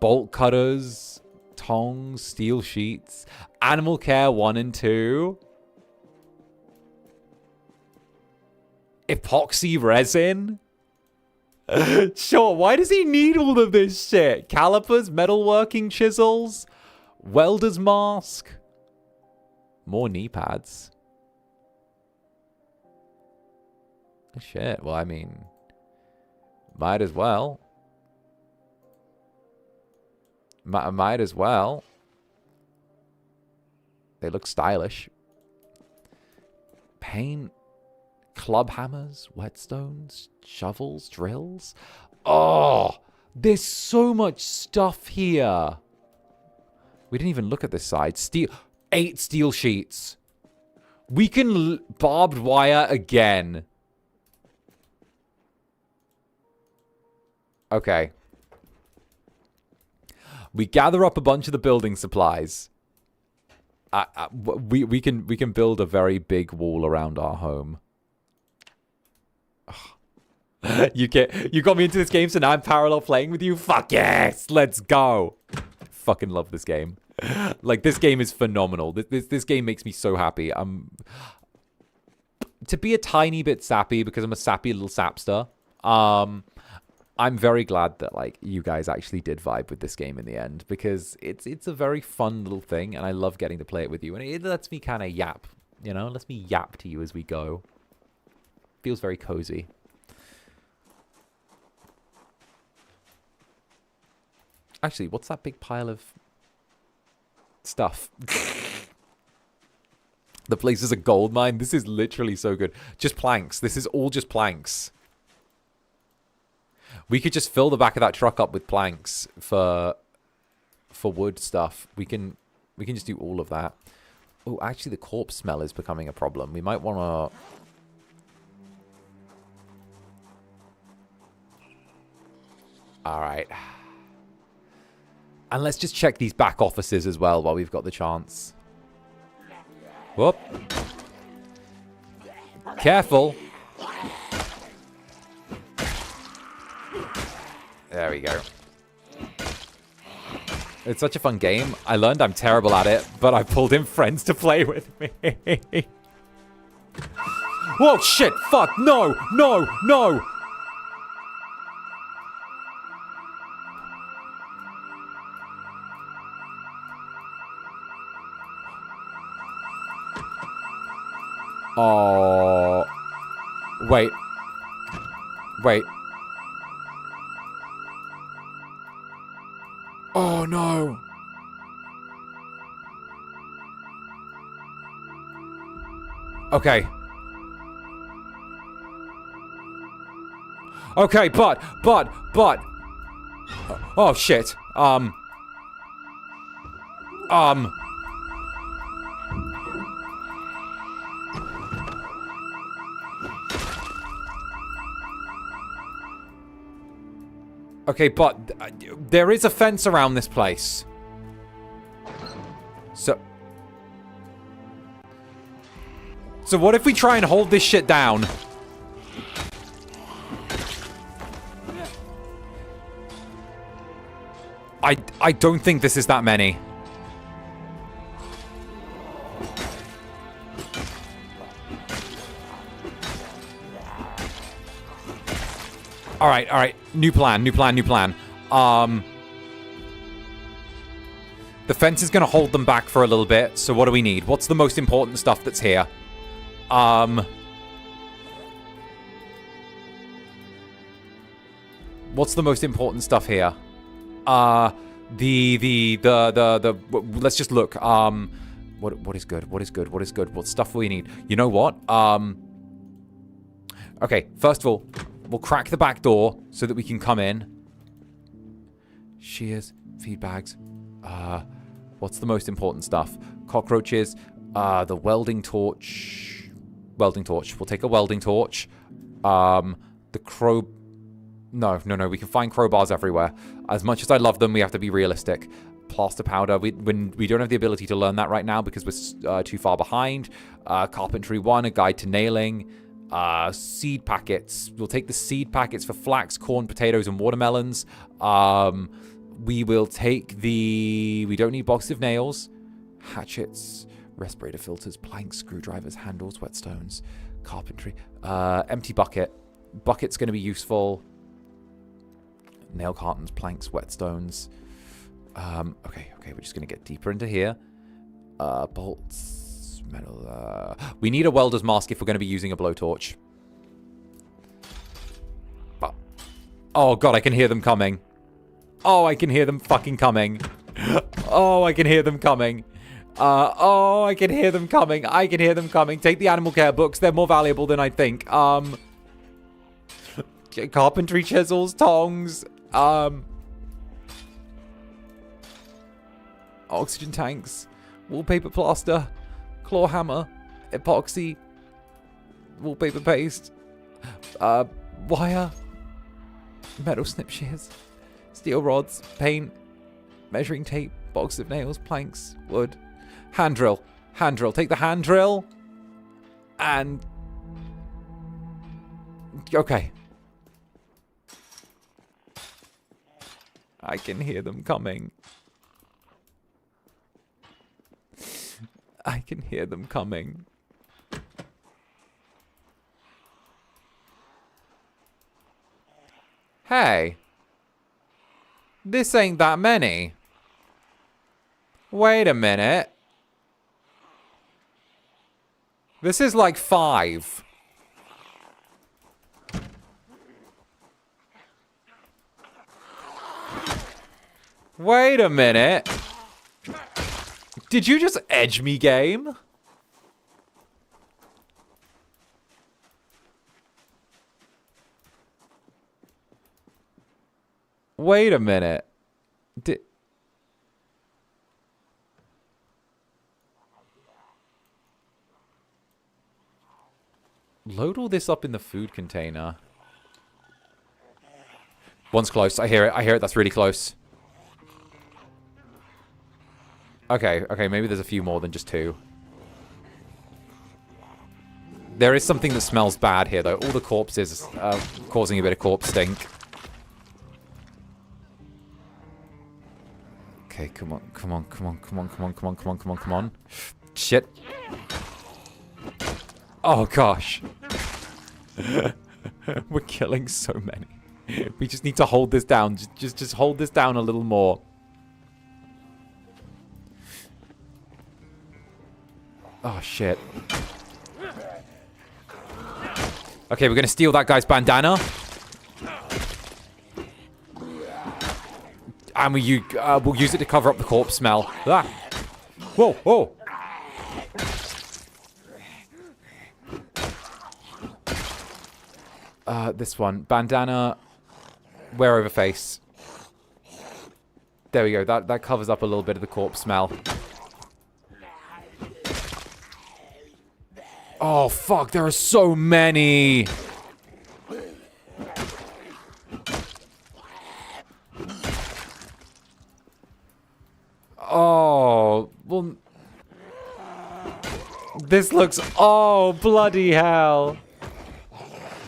bolt cutters, tongs, steel sheets, animal care 1 and 2, epoxy resin. Sure, why does he need all of this shit? Calipers, metalworking chisels, welder's mask, more knee pads. Shit, well, I mean, might as well. Might as well. They look stylish. Paint. Club hammers, whetstones, shovels, drills. Oh, there's so much stuff here. We didn't even look at this side. 8 steel sheets. We can barbed wire again. Okay. We gather up a bunch of the building supplies. We can build a very big wall around our home. You got me into this game, so now I'm parallel playing with you? Fuck yes! Let's go! Fucking love this game. Like, this game is phenomenal. This game makes me so happy. to be a tiny bit sappy, because I'm a sappy little sapster, I'm very glad that, like, you guys actually did vibe with this game in the end, because it's a very fun little thing, and I love getting to play it with you, and it lets me kind of yap, you know? It lets me yap to you as we go. Feels very cozy. Actually, what's that big pile of stuff? The place is a gold mine. This is literally so good. Just planks. This is all just planks. We could just fill the back of that truck up with planks for wood stuff. We can just do all of that. Oh, actually, the corpse smell is becoming a problem. We might want to... All right. And let's just check these back offices as well while we've got the chance. Whoop. Careful. There we go. It's such a fun game. I learned I'm terrible at it, but I pulled in friends to play with me. Whoa, shit, fuck, no, no, no. Oh. Wait. Wait. Oh, no. Okay. Okay, but. Oh, shit. Okay, but there is a fence around this place. So what if we try and hold this shit down? I don't think this is that many. All right. New plan. The fence is going to hold them back for a little bit. So what do we need? What's the most important stuff that's here? What's the most important stuff here? Let's just look. What is good? What stuff will we need? You know what? Okay, first of all, we'll crack the back door so that we can come in. Shears, feed bags. What's the most important stuff? Cockroaches. The welding torch. We'll take a welding torch. The crow... No. We can find crowbars everywhere. As much as I love them, we have to be realistic. Plaster powder. We don't have the ability to learn that right now because we're too far behind. Carpentry 1, a guide to nailing. Seed packets. We'll take the seed packets for flax, corn, potatoes, and watermelons. We will take the... We don't need boxes of nails. Hatchets, respirator filters, planks, screwdrivers, handles, whetstones, carpentry. Empty bucket. Bucket's going to be useful. Nail cartons, planks, whetstones. Okay, we're just going to get deeper into here. Bolts, metal. We need a welder's mask if we're going to be using a blowtorch. Oh, God, I can hear them coming. Oh, I can hear them fucking coming. Oh, I can hear them coming. Oh, I can hear them coming. Take the animal care books. They're more valuable than I think. Carpentry chisels, tongs. Oxygen tanks. Wallpaper plaster. Claw hammer. Epoxy. Wallpaper paste. Wire. Metal snip shears. Steel rods. Paint. Measuring tape. Box of nails. Planks. Wood. Hand drill. Take the hand drill. And... Okay. I can hear them coming. Hey. This ain't that many. Wait a minute. This is like 5. Wait a minute. Did you just edge me, game? Wait a minute. Load all this up in the food container. One's close. I hear it. I hear it. That's really close. Okay, okay. Maybe there's a few more than just 2. There is something that smells bad here, though. All the corpses causing a bit of corpse stink. Okay, come on, come on, come on, come on, come on, come on, come on, come on, come on. Shit. Oh, gosh. We're killing so many. We just need to hold this down. Just hold this down a little more. Oh, shit. Okay, we're going to steal that guy's bandana. And we'll use it to cover up the corpse smell. Ah. Whoa, whoa. This one. Bandana. Wear over face. There we go. That covers up a little bit of the corpse smell. Oh, fuck. There are so many. Oh, well. This looks... Oh, bloody hell.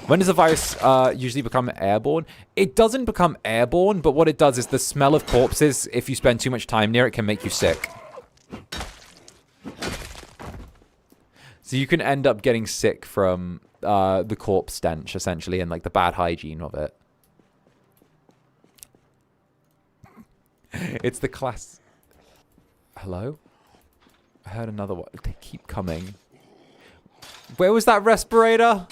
When does the virus usually become airborne? It doesn't become airborne, but what it does is the smell of corpses, if you spend too much time near it, can make you sick. So you can end up getting sick from the corpse stench, essentially, and like the bad hygiene of it. It's the class... Hello? I heard another one. They keep coming. Where was that respirator?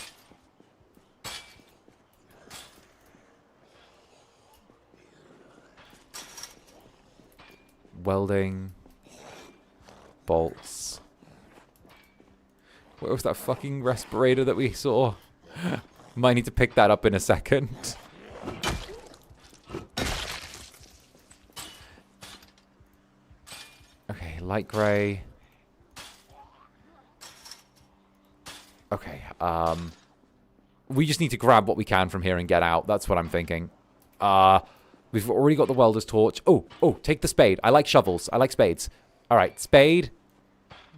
Welding. Bolts. Where was that fucking respirator that we saw? Might need to pick that up in a second. Okay, light grey. Okay, we just need to grab what we can from here and get out. That's what I'm thinking. We've already got the welder's torch. Oh, take the spade. I like shovels. I like spades. All right, spade.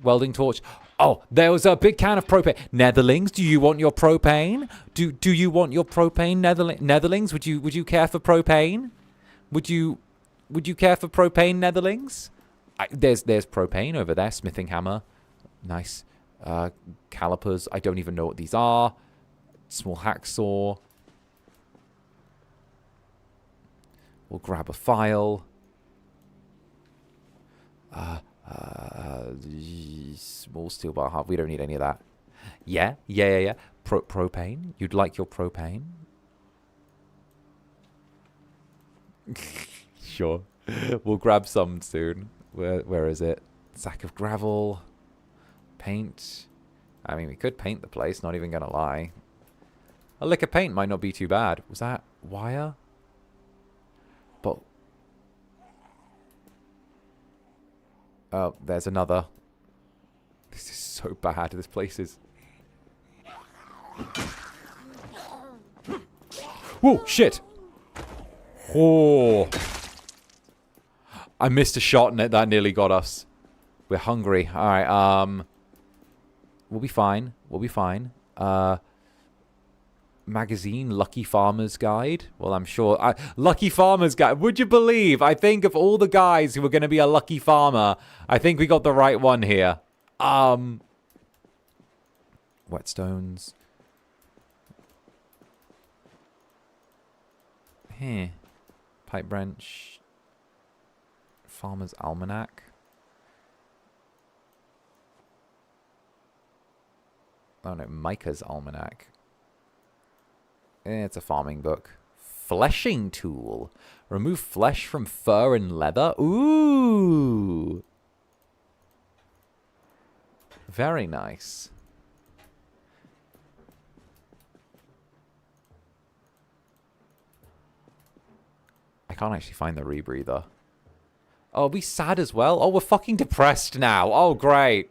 Welding torch. Oh, there was a big can of propane. Netherlings, do you want your propane? Do you want your propane, Netherlings? Would you care for propane? Would you care for propane, Netherlings? There's propane over there. Smithing hammer. Nice. Calipers. I don't even know what these are. Small hacksaw. We'll grab a file. Small steel bar half. We don't need any of that. Yeah. Propane. You'd like your propane? Sure. We'll grab some soon. Where is it? Sack of gravel. Paint. I mean, we could paint the place, not even gonna lie. A lick of paint might not be too bad. Was that wire? But... Oh, there's another. This is so bad. This place is... Whoa, shit! Oh! I missed a shot and that nearly got us. We're hungry. Alright, we'll be fine. We'll be fine. Magazine, Lucky Farmer's Guide. Well, I'm sure... Lucky Farmer's Guide. Would you believe? I think of all the guys who were going to be a lucky farmer, I think we got the right one here. Whetstones. Here. Pipe branch. Farmer's Almanac. Oh no, Micah's Almanac. It's a farming book. Fleshing tool. Remove flesh from fur and leather. Ooh. Very nice. I can't actually find the rebreather. Oh, are we sad as well? Oh, we're fucking depressed now. Oh, great.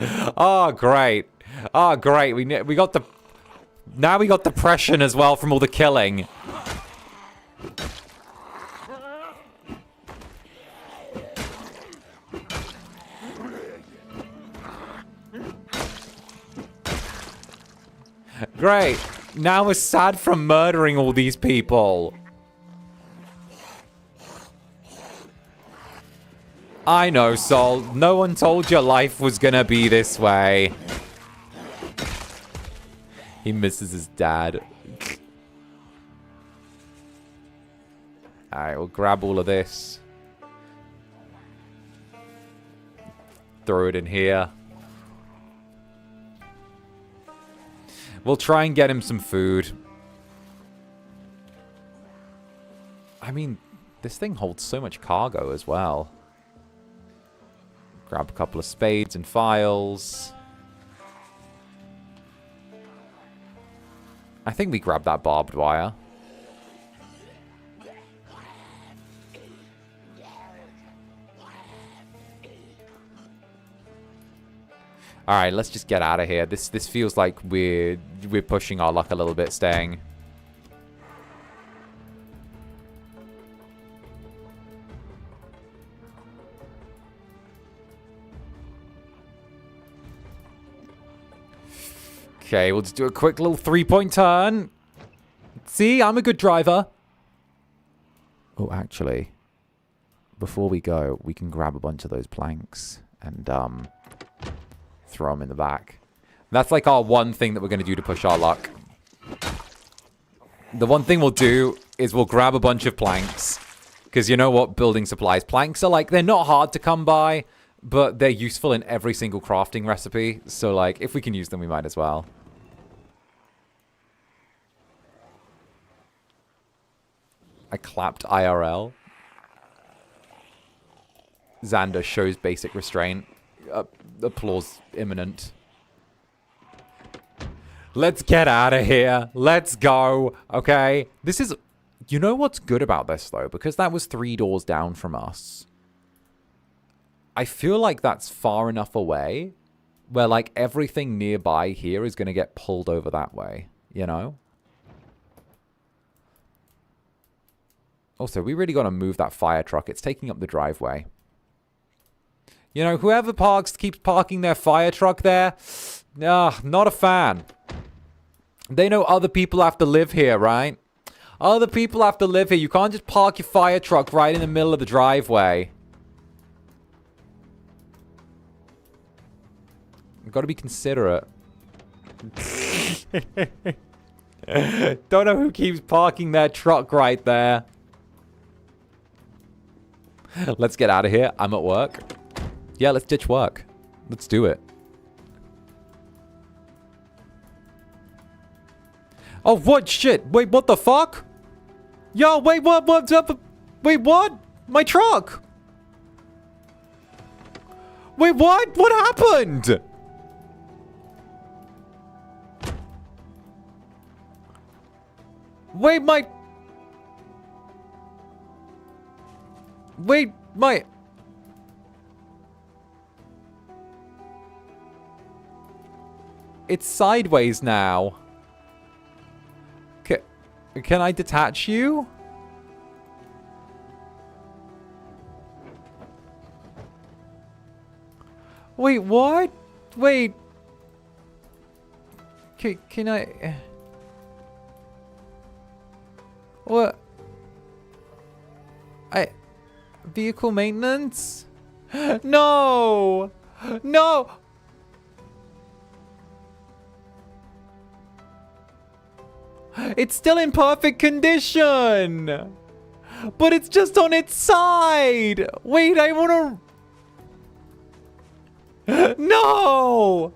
Oh, great. Oh, great. We got the... Now we got depression as well from all the killing. Great. Now we're sad from murdering all these people. I know, Sol. No one told you life was gonna be this way. He misses his dad. Alright, we'll grab all of this. Throw it in here. We'll try and get him some food. I mean, this thing holds so much cargo as well. Grab a couple of spades and files. I think we grabbed that barbed wire. Alright, let's just get out of here. This feels like we're pushing our luck a little bit staying. Okay, we'll just do a quick little 3-point turn. See, I'm a good driver. Oh, actually, before we go, we can grab a bunch of those planks and throw them in the back. That's like our one thing that we're going to do to push our luck. The one thing we'll do is we'll grab a bunch of planks. Because you know what? Building supplies. Planks are like, they're not hard to come by, but they're useful in every single crafting recipe. So like, if we can use them, we might as well. I clapped IRL. Zander shows basic restraint. Applause imminent. Let's get out of here. Let's go. Okay. This is... You know what's good about this, though? Because that was 3 doors down from us. I feel like that's far enough away where, like, everything nearby here is going to get pulled over that way. You know? Also, we really got to move that fire truck. It's taking up the driveway. You know, whoever keeps parking their fire truck there, not a fan. They know other people have to live here, right? Other people have to live here. You can't just park your fire truck right in the middle of the driveway. You've got to be considerate. Don't know who keeps parking their truck right there. Let's get out of here. I'm at work. Yeah, let's ditch work. Let's do it. Oh, what shit? Wait, what the fuck? Yo, wait, what's up? Wait, what? My truck! Wait, what? What happened? Wait, my... Wait, my... It's sideways now. Can I detach you? Wait, what? Wait. Can I... What? Vehicle maintenance? No! No! It's still in perfect condition. But it's just on its side. Wait, I want to... No!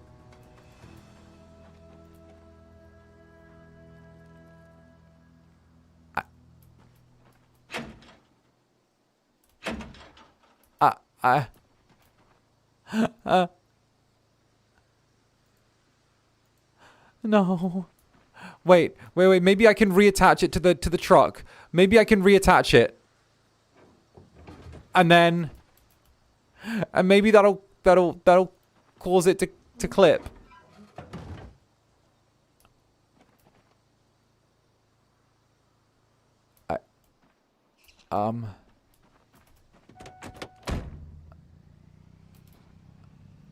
No. Wait. Maybe I can reattach it to the truck. Maybe I can reattach it. And then... And maybe that'll cause it to clip.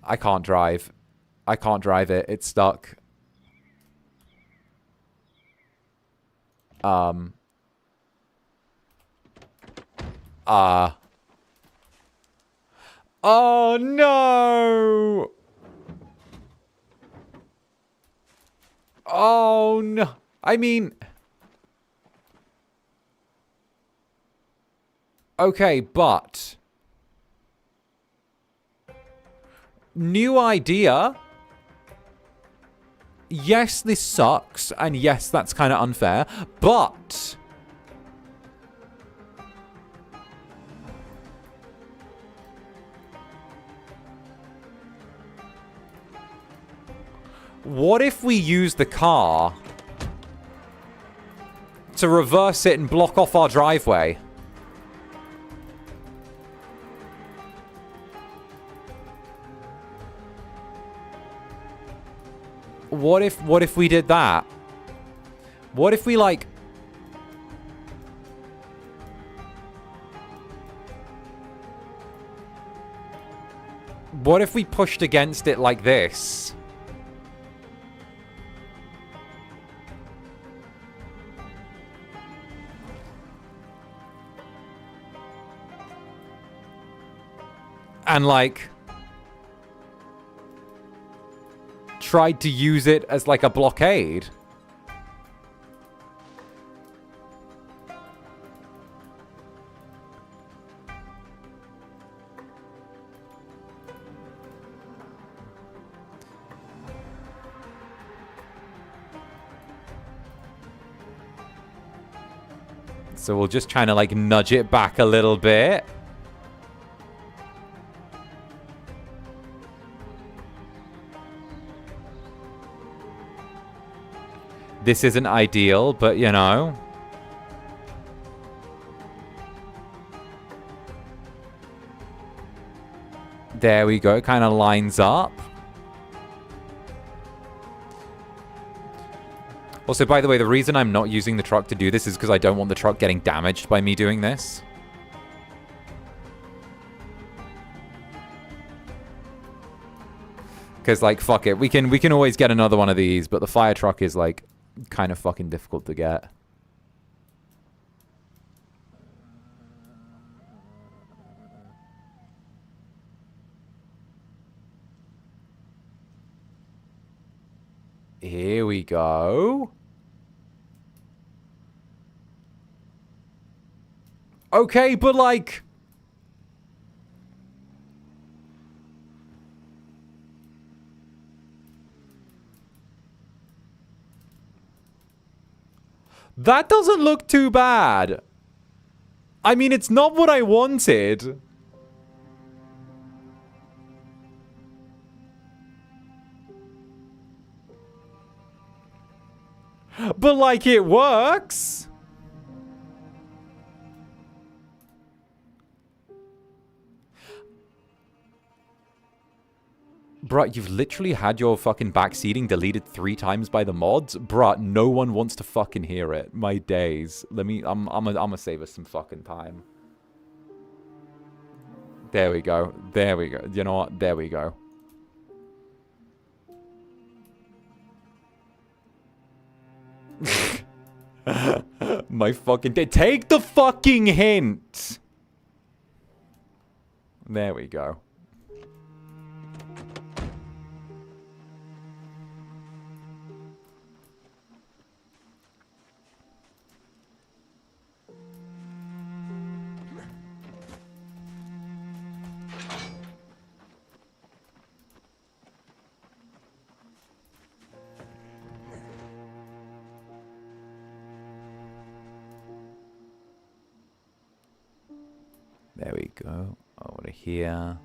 I can't drive. I can't drive it. It's stuck. Oh no! Oh no! I mean... Okay, but... New idea. Yes, this sucks, and yes, that's kind of unfair, but... What if we use the car to reverse it and block off our driveway? What if we did that? What if we, like... What if we pushed against it like this? And, like... tried to use it as like a blockade. So we'll just try to like nudge it back a little bit. This isn't ideal, but you know. There we go. It kind of lines up. Also, by the way, the reason I'm not using the truck to do this is because I don't want the truck getting damaged by me doing this. Because, like, fuck it. We can always get another one of these, but the fire truck is, like... kind of fucking difficult to get. Here we go. Okay, but like... That doesn't look too bad. I mean, it's not what I wanted. But, like, it works. Bruh, you've literally had your fucking backseating deleted 3 times by the mods? Bruh, no one wants to fucking hear it. My days. I'm gonna save us some fucking time. There we go. There we go. You know what? There we go. My fucking day. Take the fucking hint! There we go. There we go. Over to here.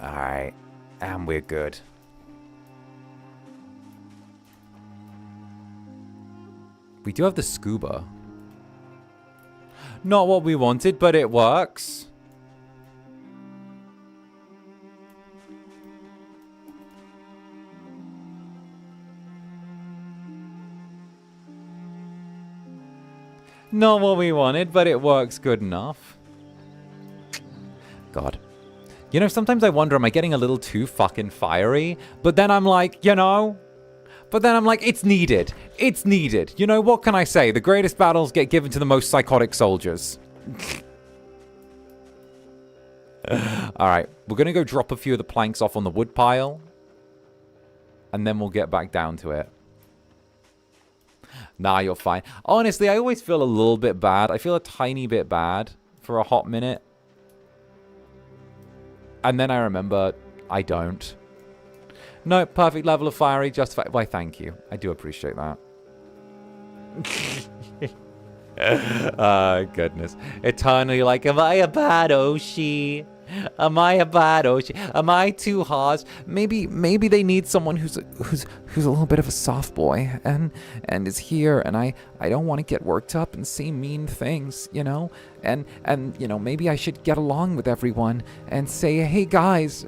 Alright. And we're good. We do have the scuba. Not what we wanted, but it works. Not what we wanted, but it works good enough. God. You know, sometimes I wonder, am I getting a little too fucking fiery? But then I'm like, you know... But then I'm like, it's needed. It's needed. You know, what can I say? The greatest battles get given to the most psychotic soldiers. Alright, we're going to go drop a few of the planks off on the wood pile. And then we'll get back down to it. Nah, you're fine. Honestly, I always feel a little bit bad. I feel a tiny bit bad for a hot minute. And then I remember, I don't. No, perfect level of fiery, justified. Why, thank you. I do appreciate that. Oh, goodness. Eternally like, am I a bad Oshi? Am I a bad Oshi? Am I too harsh? Maybe they need someone who's a little bit of a soft boy and is here, and I don't want to get worked up and say mean things, you know? And you know, maybe I should get along with everyone and say, hey guys,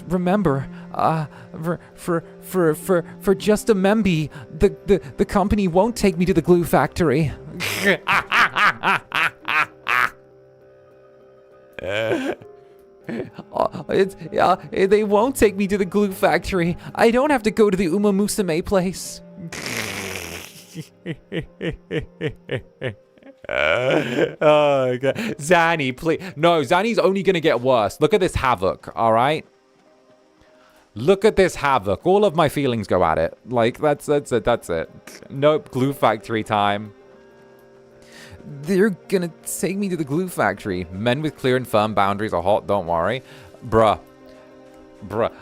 remember, for just a memby, the company won't take me to the glue factory. They won't take me to the glue factory. I don't have to go to the Uma Musume place. Oh, God. Zanny, please. No, Zanny's only going to get worse. Look at this havoc, all right? Look at this havoc. All of my feelings go at it. Like, that's it. Nope, glue factory time. They're gonna take me to the glue factory. Men with clear and firm boundaries are hot, don't worry. Bruh.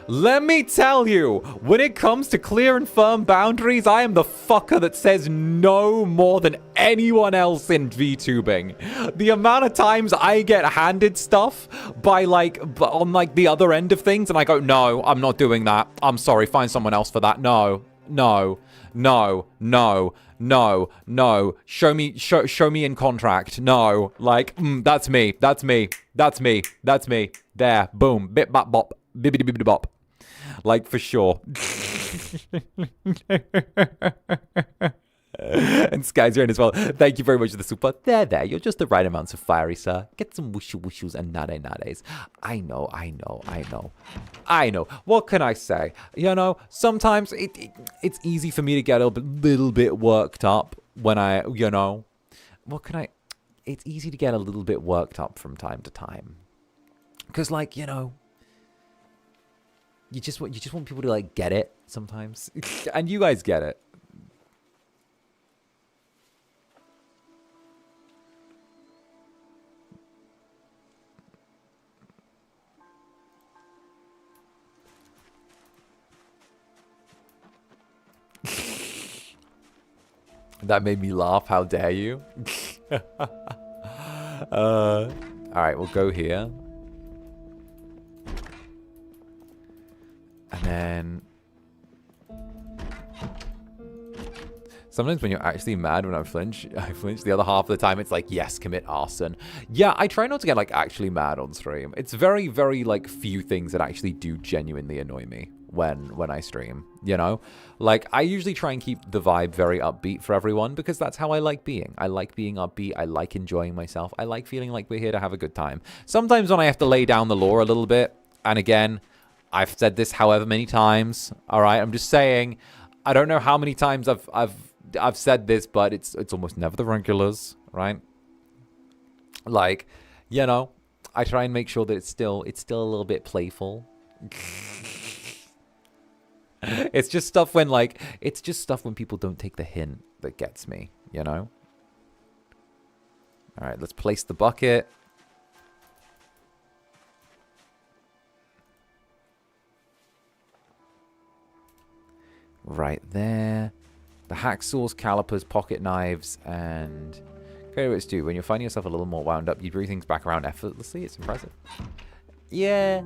Let me tell you, when it comes to clear and firm boundaries, I am the fucker that says no more than anyone else in VTubing. The amount of times I get handed stuff by on the other end of things, and I go, no, I'm not doing that. I'm sorry, find someone else for that. No. Show me in contract. No. Like, that's me. There. Boom. Bip bop bop. Bibbidi bibbidi bop. Like, for sure. And Sky's in as well. Thank you very much for the super. There. You're just the right amounts of fiery, sir. Get some wushu-wushus and nade-nades. I know. What can I say? You know, sometimes it's easy for me to get a little bit worked up when I, you know. It's easy to get a little bit worked up from time to time. Because, like, you know, you just want people to, like, get it sometimes. And you guys get it. That made me laugh. How dare you? All right, we'll go here. And then... Sometimes when you're actually mad when I flinch. The other half of the time, it's like, yes, commit arson. Yeah, I try not to get, like, actually mad on stream. It's very, very, like, few things that actually do genuinely annoy me when I stream, you know? Like, I usually try and keep the vibe very upbeat for everyone because that's how I like being. I like being upbeat. I like enjoying myself. I like feeling like we're here to have a good time. Sometimes when I have to lay down the law a little bit, and again, I've said this however many times, all right? I'm just saying, I don't know how many times I've said this, but it's almost never the regulars, right? Like, you know, I try and make sure that it's still a little bit playful. It's just stuff when people don't take the hint that gets me, you know? All right, let's place the bucket. right there. The hacksaws, calipers, pocket knives, and... Okay, what it's do. When you're finding yourself a little more wound up, you bring things back around effortlessly. It's impressive. Yeah.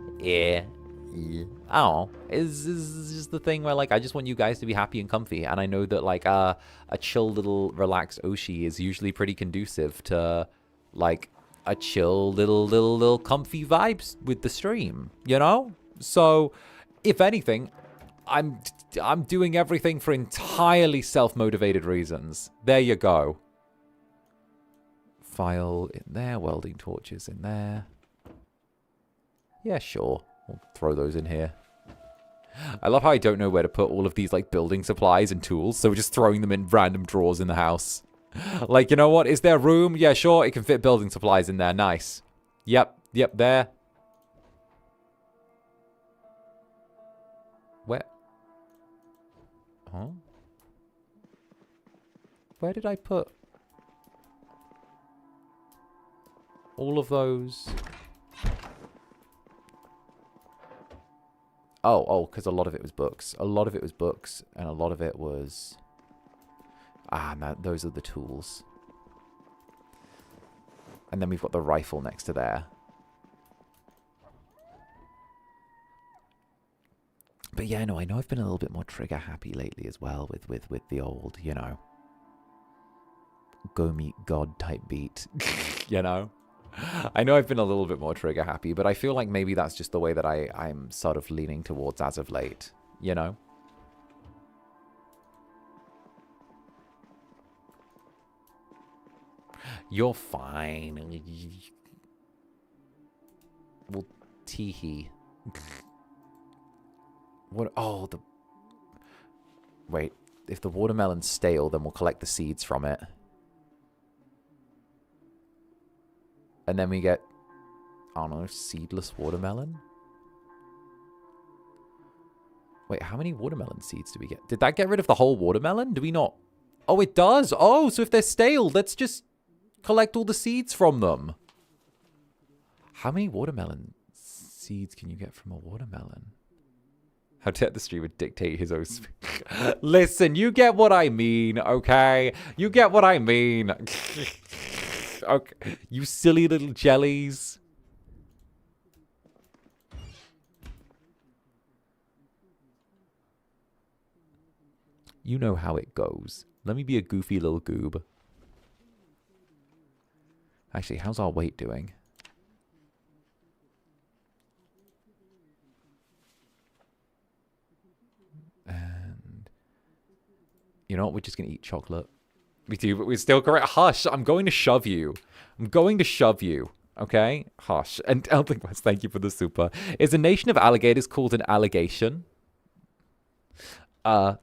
Oh, it's just the thing where, like, I just want you guys to be happy and comfy. And I know that, like, a chill little relaxed Oshi is usually pretty conducive to, like, a chill little comfy vibes with the stream, you know? So, if anything, I'm doing everything for entirely self-motivated reasons. There you go. File in there, welding torches in there. Yeah, sure. We'll throw those in here. I love how I don't know where to put all of these, like, building supplies and tools, so we're just throwing them in random drawers in the house. Like, you know what? Is there room? Yeah, sure. It can fit building supplies in there. Nice. Yep, there. Where? Huh? Where did I put all of those? Oh, because a lot of it was books. A lot of it was books, and a lot of it was... Ah, man, those are the tools. And then we've got the rifle next to there. But yeah, no, I know I've been a little bit more trigger happy lately as well with the old, you know, go meet God type beat, you know? I know I've been a little bit more trigger happy, but I feel like maybe that's just the way that I'm sort of leaning towards as of late, you know? You're fine. Well, teehee. What? Oh, the... Wait. If the watermelon's stale, then we'll collect the seeds from it. And then we get... I don't know, seedless watermelon? Wait, how many watermelon seeds do we get? Did that get rid of the whole watermelon? Do we not... Oh, it does! Oh, so if they're stale, let's just collect all the seeds from them. How many watermelon seeds can you get from a watermelon? How dare the streamer dictate his own speech? Listen, you get what I mean, okay? You get what I mean. Okay. You silly little jellies. You know how it goes. Let me be a goofy little goob. Actually, how's our weight doing? And you know what? We're just going to eat chocolate. We do, but we're still correct. Hush. I'm going to shove you. I'm going to shove you. Okay? Hush. And Elton West, thank you for the super. Is a nation of alligators called an allegation? We'll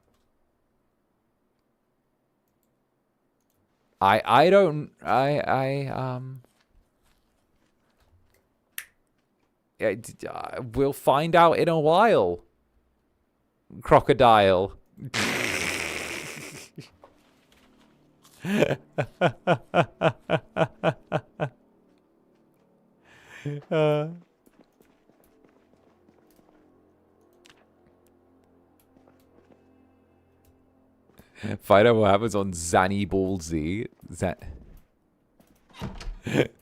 find out in a while. Crocodile. Find out what happens on Zanny Ball Z.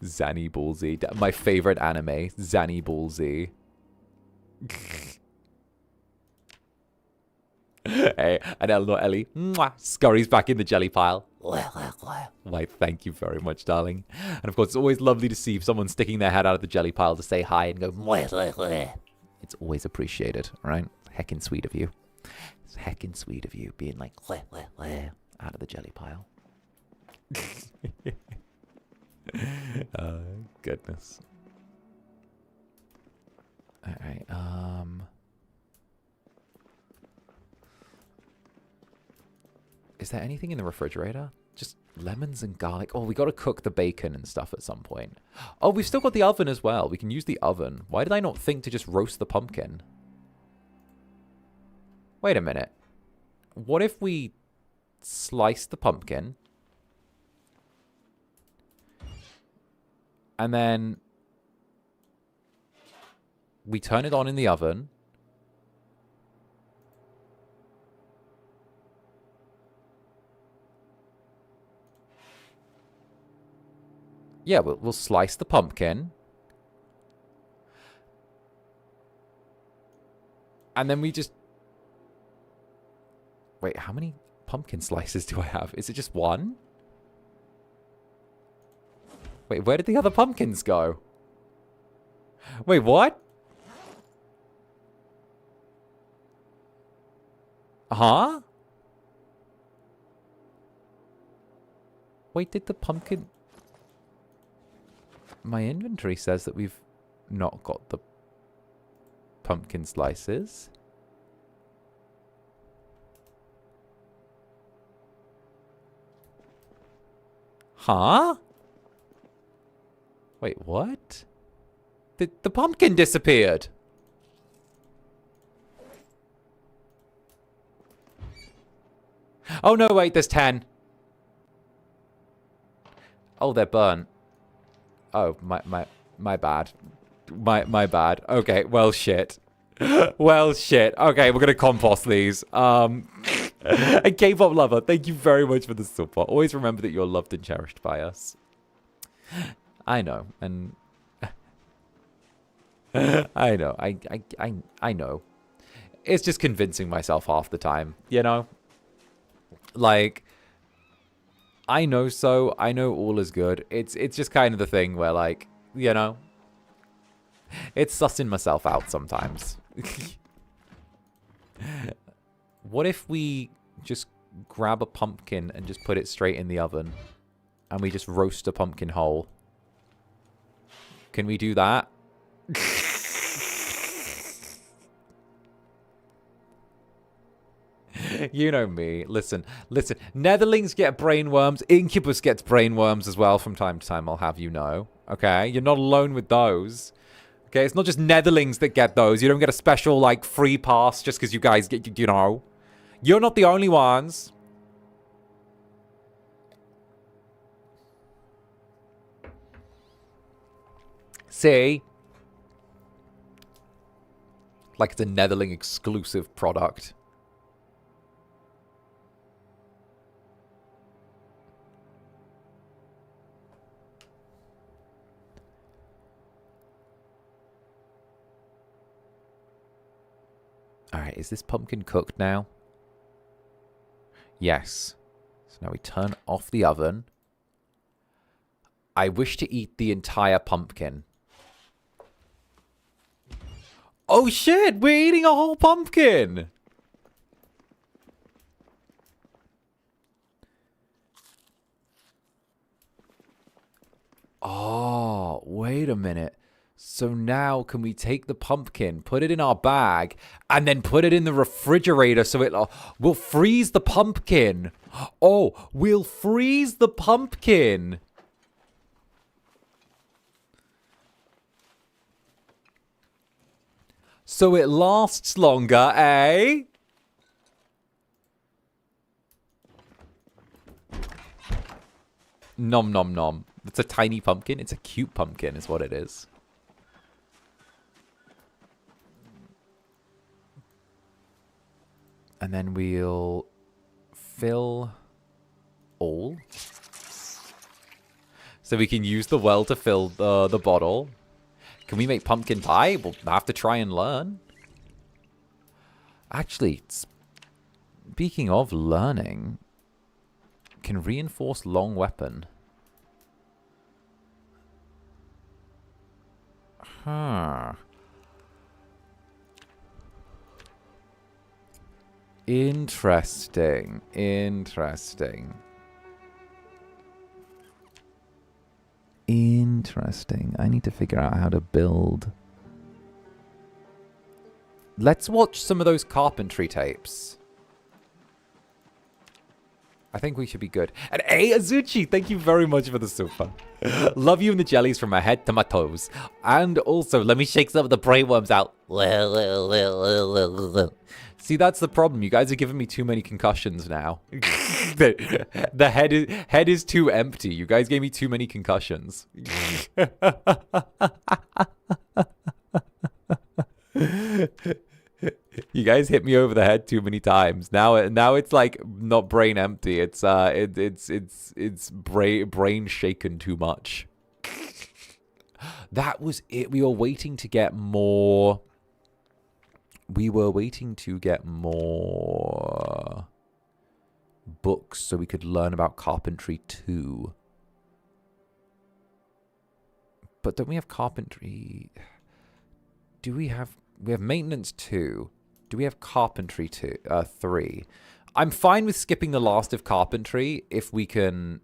Zanny Ball Z. My favorite anime. Zanny Ball Z. Hey, and Eleanor Ellie. Mwah, scurries back in the jelly pile. Why, thank you very much, darling. And of course, it's always lovely to see someone sticking their head out of the jelly pile to say hi and go. It's always appreciated, all right? Heckin' sweet of you. It's heckin' sweet of you being like out of the jelly pile. Goodness. All right. Is there anything in the refrigerator? Just lemons and garlic. Oh, we got to cook the bacon and stuff at some point. Oh, we've still got the oven as well. We can use the oven. Why did I not think to just roast the pumpkin? Wait a minute. What if we slice the pumpkin and then we turn it on in the oven Yeah, we'll slice the pumpkin. And then we just... Wait, how many pumpkin slices do I have? Is it just one? Wait, where did the other pumpkins go? Wait, what? Huh? Wait, did the pumpkin... My inventory says that we've not got the pumpkin slices. Huh? Wait, what? The pumpkin disappeared. Oh no, wait, there's 10. Oh, they're burnt. Oh, my bad. My bad. Okay, well, shit. Well, shit. Okay, we're gonna compost these. And K-pop lover, thank you very much for the support. Always remember that you're loved and cherished by us. I know, and I know. I know. It's just convincing myself half the time, you know? Like, I know so. I know all is good. It's just kind of the thing where, like, you know, it's sussing myself out sometimes. What if we just grab a pumpkin and just put it straight in the oven, and we just roast a pumpkin whole? Can we do that? You know me. Listen. Netherlings get brainworms. Incubus gets brainworms as well from time to time, I'll have you know. Okay? You're not alone with those. Okay? It's not just Netherlings that get those. You don't get a special, like, free pass just because you guys get, you know. You're not the only ones. See? Like it's a Netherling exclusive product. Alright, is this pumpkin cooked now? Yes. So now we turn off the oven. I wish to eat the entire pumpkin. Oh shit, we're eating a whole pumpkin! Oh, wait a minute. So now can we take the pumpkin, put it in our bag, and then put it in the refrigerator so it we'll freeze the pumpkin. Oh, we'll freeze the pumpkin. So it lasts longer, eh? Nom nom nom. It's a tiny pumpkin. It's a cute pumpkin is what it is. And then we'll fill all. So we can use the well to fill the bottle. Can we make pumpkin pie? We'll have to try and learn. Actually, speaking of learning, can reinforce long weapon. Huh. Interesting. Interesting. Interesting. I need to figure out how to build. Let's watch some of those carpentry tapes. I think we should be good. And hey, Azuchi, thank you very much for the super. Love you and the jellies from my head to my toes. And also, let me shake some of the brainworms out. See, that's the problem. You guys are giving me too many concussions now. the head is too empty. You guys gave me too many concussions. You guys hit me over the head too many times. Now it's like not brain empty. It's brain shaken too much. That was it. We were waiting to get more... We were waiting to get more books so we could learn about carpentry too. But don't we have carpentry? Do we have... We have maintenance 2. Do we have carpentry 3? I'm fine with skipping the last of carpentry if we can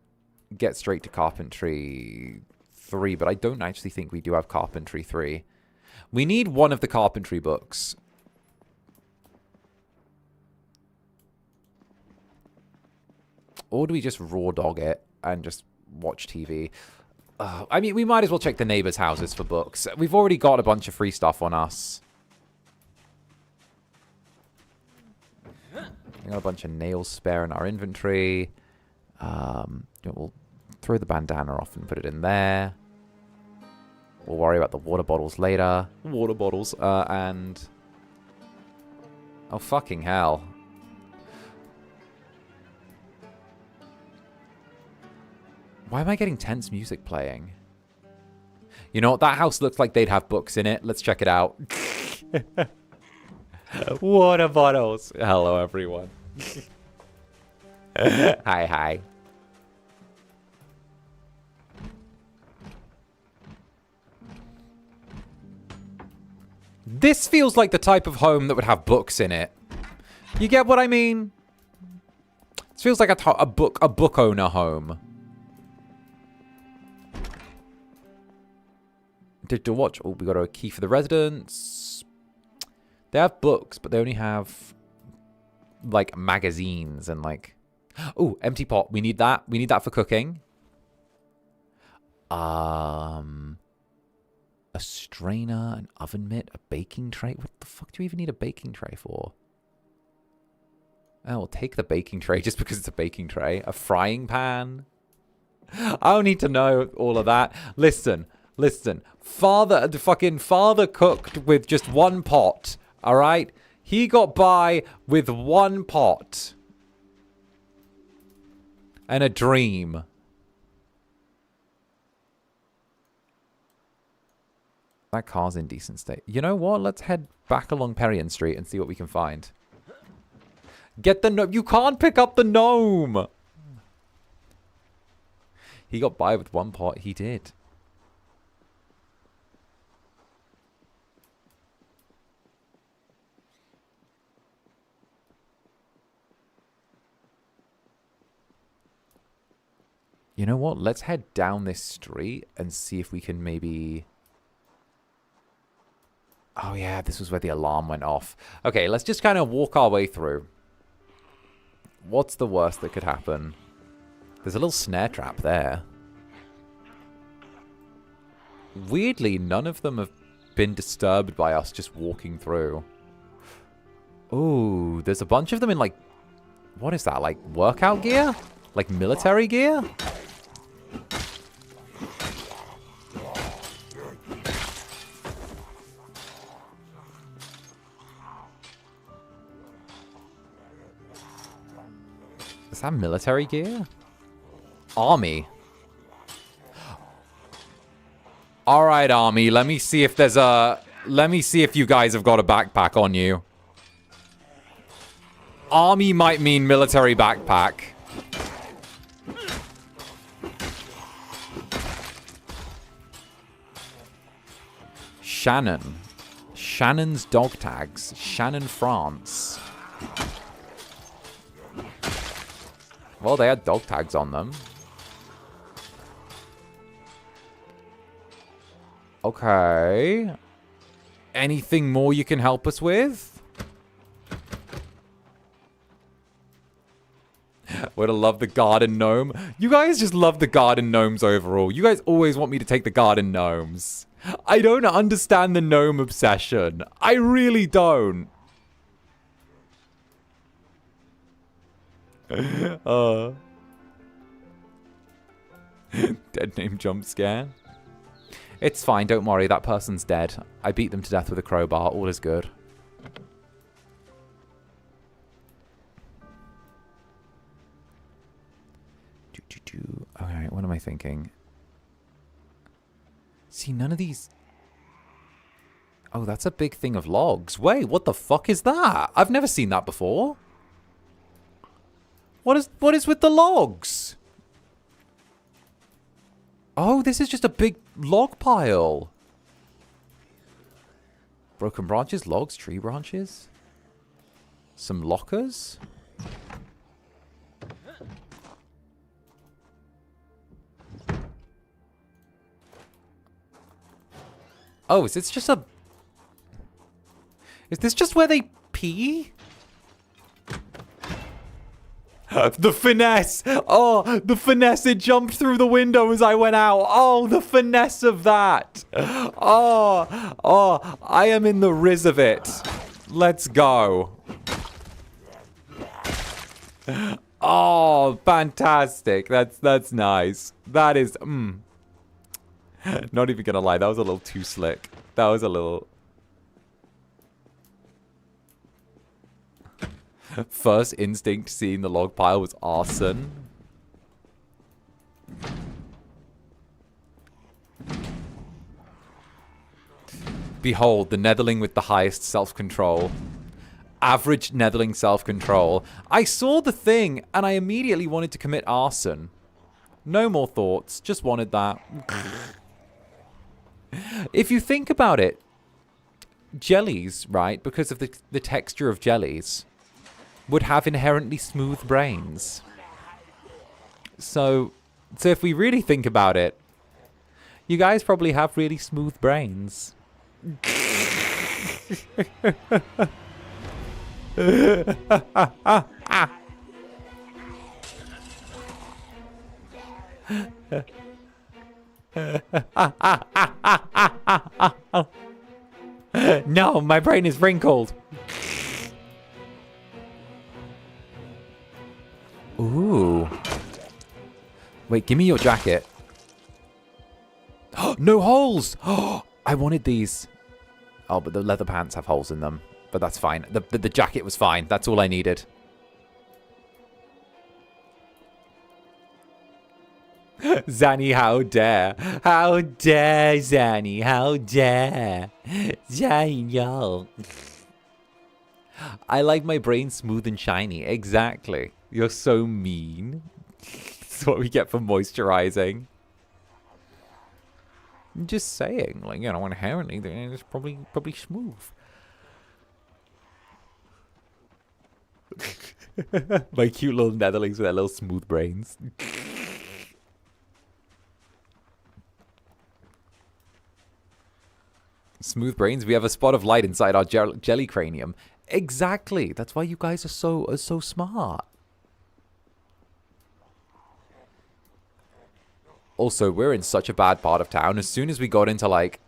get straight to carpentry 3, but I don't actually think we do have carpentry 3. We need one of the carpentry books. Or do we just raw dog it and just watch TV? I mean, we might as well check the neighbors' houses for books. We've already got a bunch of free stuff on us. We got a bunch of nails spare in our inventory. We'll throw the bandana off and put it in there. We'll worry about the water bottles later. Water bottles, and... Oh, fucking hell. Why am I getting tense music playing? You know what? That house looks like they'd have books in it. Let's check it out. Water bottles. Hello, everyone. Hi, hi. This feels like the type of home that would have books in it. You get what I mean? This feels like a book owner home. To watch. Oh, we got a key for the residents. They have books, but they only have like magazines and like... Oh, empty pot. We need that. We need that for cooking. A strainer, an oven mitt, a baking tray. What the fuck do you even need a baking tray for? Oh, we'll take the baking tray just because it's a baking tray. A frying pan. I don't need to know all of that. Listen. Father cooked with just one pot. All right? He got by with one pot. And a dream. That car's in decent state. You know what? Let's head back along Perrion Street and see what we can find. Get the gnome. You can't pick up the gnome. He got by with one pot. He did. You know what? Let's head down this street and see if we can maybe... Oh yeah, this was where the alarm went off. Okay, let's just kind of walk our way through. What's the worst that could happen? There's a little snare trap there. Weirdly, none of them have been disturbed by us just walking through. Oh, there's a bunch of them in like... What is that? Like workout gear? Like military gear? Is that military gear? Army. Alright, Army. Let me see if there's a... Let me see if you guys have got a backpack on you. Army might mean military backpack. Shannon. Shannon's dog tags. Shannon, France. Well, they had dog tags on them. Okay. Anything more you can help us with? Would have loved the garden gnome. You guys just love the garden gnomes overall. You guys always want me to take the garden gnomes. I don't understand the gnome obsession. I really don't. Dead name jump scare. It's fine, don't worry, that person's dead. I beat them to death with a crowbar, all is good. Alright, what am I thinking? See, none of these... Oh, that's a big thing of logs. Wait, what the fuck is that? I've never seen that before. What is with the logs? Oh, this is just a big log pile. Broken branches, logs, tree branches. Some lockers. Oh, is this just a... Is this just where they pee? The finesse! Oh, the finesse! It jumped through the window as I went out. Oh, the finesse of that! Oh, I am in the riz of it. Let's go. Oh, fantastic. That's nice. That is... Not even gonna lie, that was a little too slick. That was a little... First instinct seeing the log pile was arson. Behold, the Netherling with the highest self-control. Average Netherling self-control. I saw the thing, and I immediately wanted to commit arson. No more thoughts, just wanted that. If you think about it, jellies, right, because of the texture of jellies, would have inherently smooth brains. So if we really think about it, you guys probably have really smooth brains. No, my brain is wrinkled. Ooh. Wait, give me your jacket. No holes! I wanted these. Oh, but the leather pants have holes in them. But that's fine. The jacket was fine. That's all I needed. Zanny, how dare. How dare, Zanny. How dare. Zanny, yo. I like my brain smooth and shiny. Exactly. You're so mean. That's what we get for moisturizing. I'm just saying, like, you know, inherently, it's probably smooth. My cute little netherlings with their little smooth brains. Smooth brains. We have a spot of light inside our jelly cranium. Exactly. That's why you guys are so smart. Also, we're in such a bad part of town. As soon as we got into, like,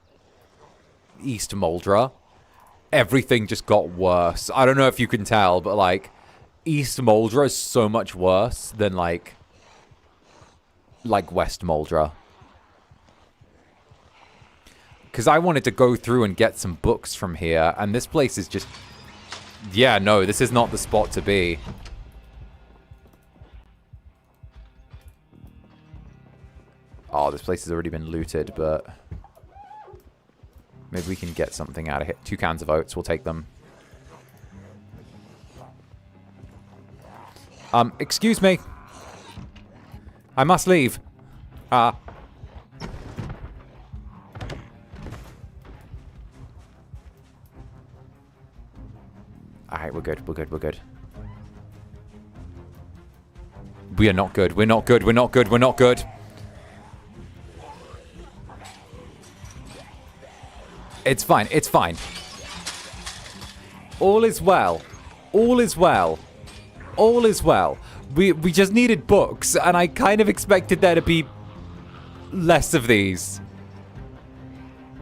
East Moldra, everything just got worse. I don't know if you can tell, but, like, East Moldra is so much worse than, like West Moldra. Because I wanted to go through and get some books from here, and this place is just... Yeah, no, this is not the spot to be. Oh, this place has already been looted, but... Maybe we can get something out of here. 2 cans of oats, we'll take them. Excuse me. I must leave. Alright, we're good, we're good, we're good. We are not good, we're not good, we're not good, we're not good. It's fine, it's fine. All is well. All is well. All is well. We just needed books, and I kind of expected there to be less of these.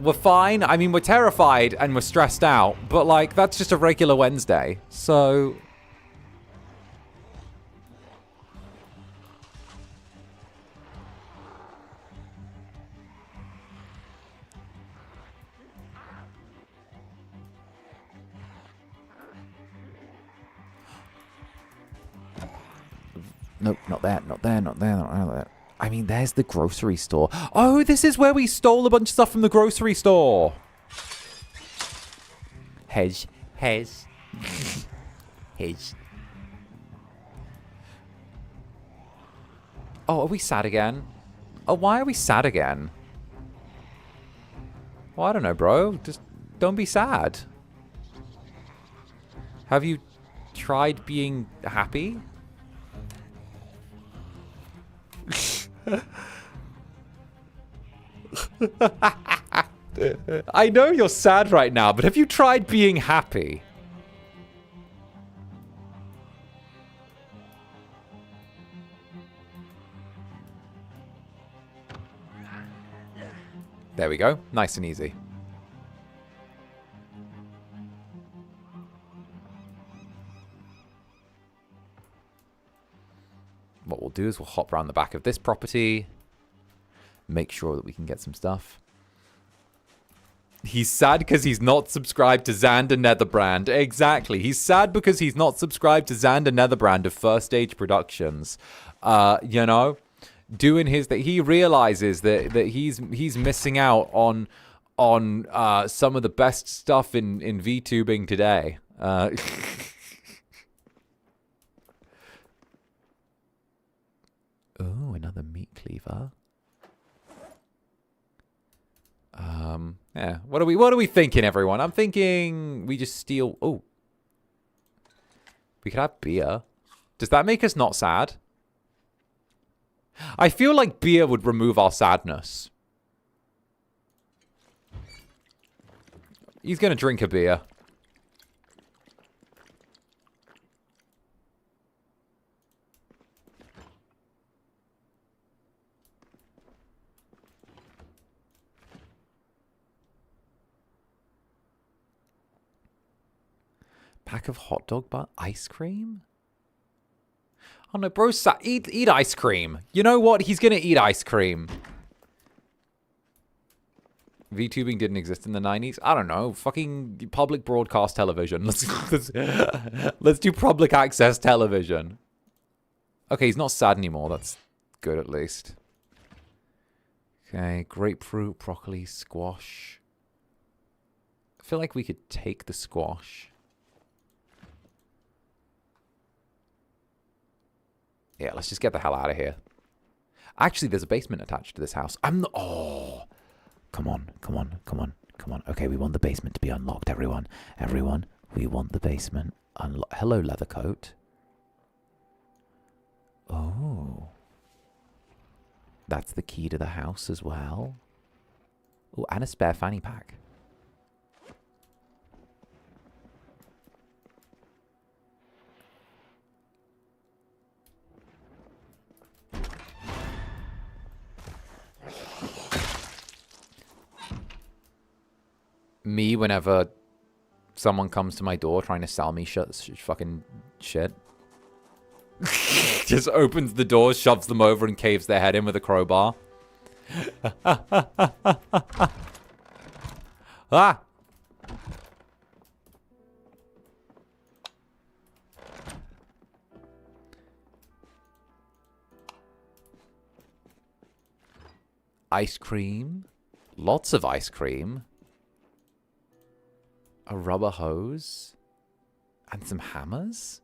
We're fine. I mean, we're terrified and we're stressed out, but, like, that's just a regular Wednesday. So... Nope, not that, not there, not there, not that. I mean, there's the grocery store. Oh, this is where we stole a bunch of stuff from the grocery store. Hedge. Hedge. Hedge. Oh, are we sad again? Oh, why are we sad again? Well, I don't know, bro. Just don't be sad. Have you tried being happy? I know you're sad right now, but have you tried being happy? There we go. Nice and easy. What we'll do is we'll hop around the back of this property. Make sure that we can get some stuff. He's sad because he's not subscribed to Zander Netherbrand. Exactly. He's sad because he's not subscribed to Zander Netherbrand of First Stage Productions. You know, doing his that he realizes that he's missing out on some of the best stuff in VTubing today. Oh, another meat cleaver. Yeah. What are we thinking, everyone? I'm thinking we just steal. Oh, we could have beer. Does that make us not sad? I feel like beer would remove our sadness. He's gonna drink a beer. Pack of hot dog bar ice cream? Oh no, bro, eat ice cream. You know what? He's gonna eat ice cream. VTubing didn't exist in the 90s? I don't know. Fucking public broadcast television. Let's do public access television. Okay, he's not sad anymore. That's good at least. Okay, grapefruit, broccoli, squash. I feel like we could take the squash. Yeah, let's just get the hell out of here. Actually, there's a basement attached to this house. Oh. Come on, come on, come on, come on. Okay, we want the basement to be unlocked, everyone. Everyone, we want the basement unlocked. Hello, leather coat. Oh. That's the key to the house as well. Oh, and a spare fanny pack. Me, whenever someone comes to my door trying to sell me fucking shit. Just opens the door, shoves them over, and caves their head in with a crowbar. Ah! Ice cream. Lots of ice cream. A rubber hose. And some hammers?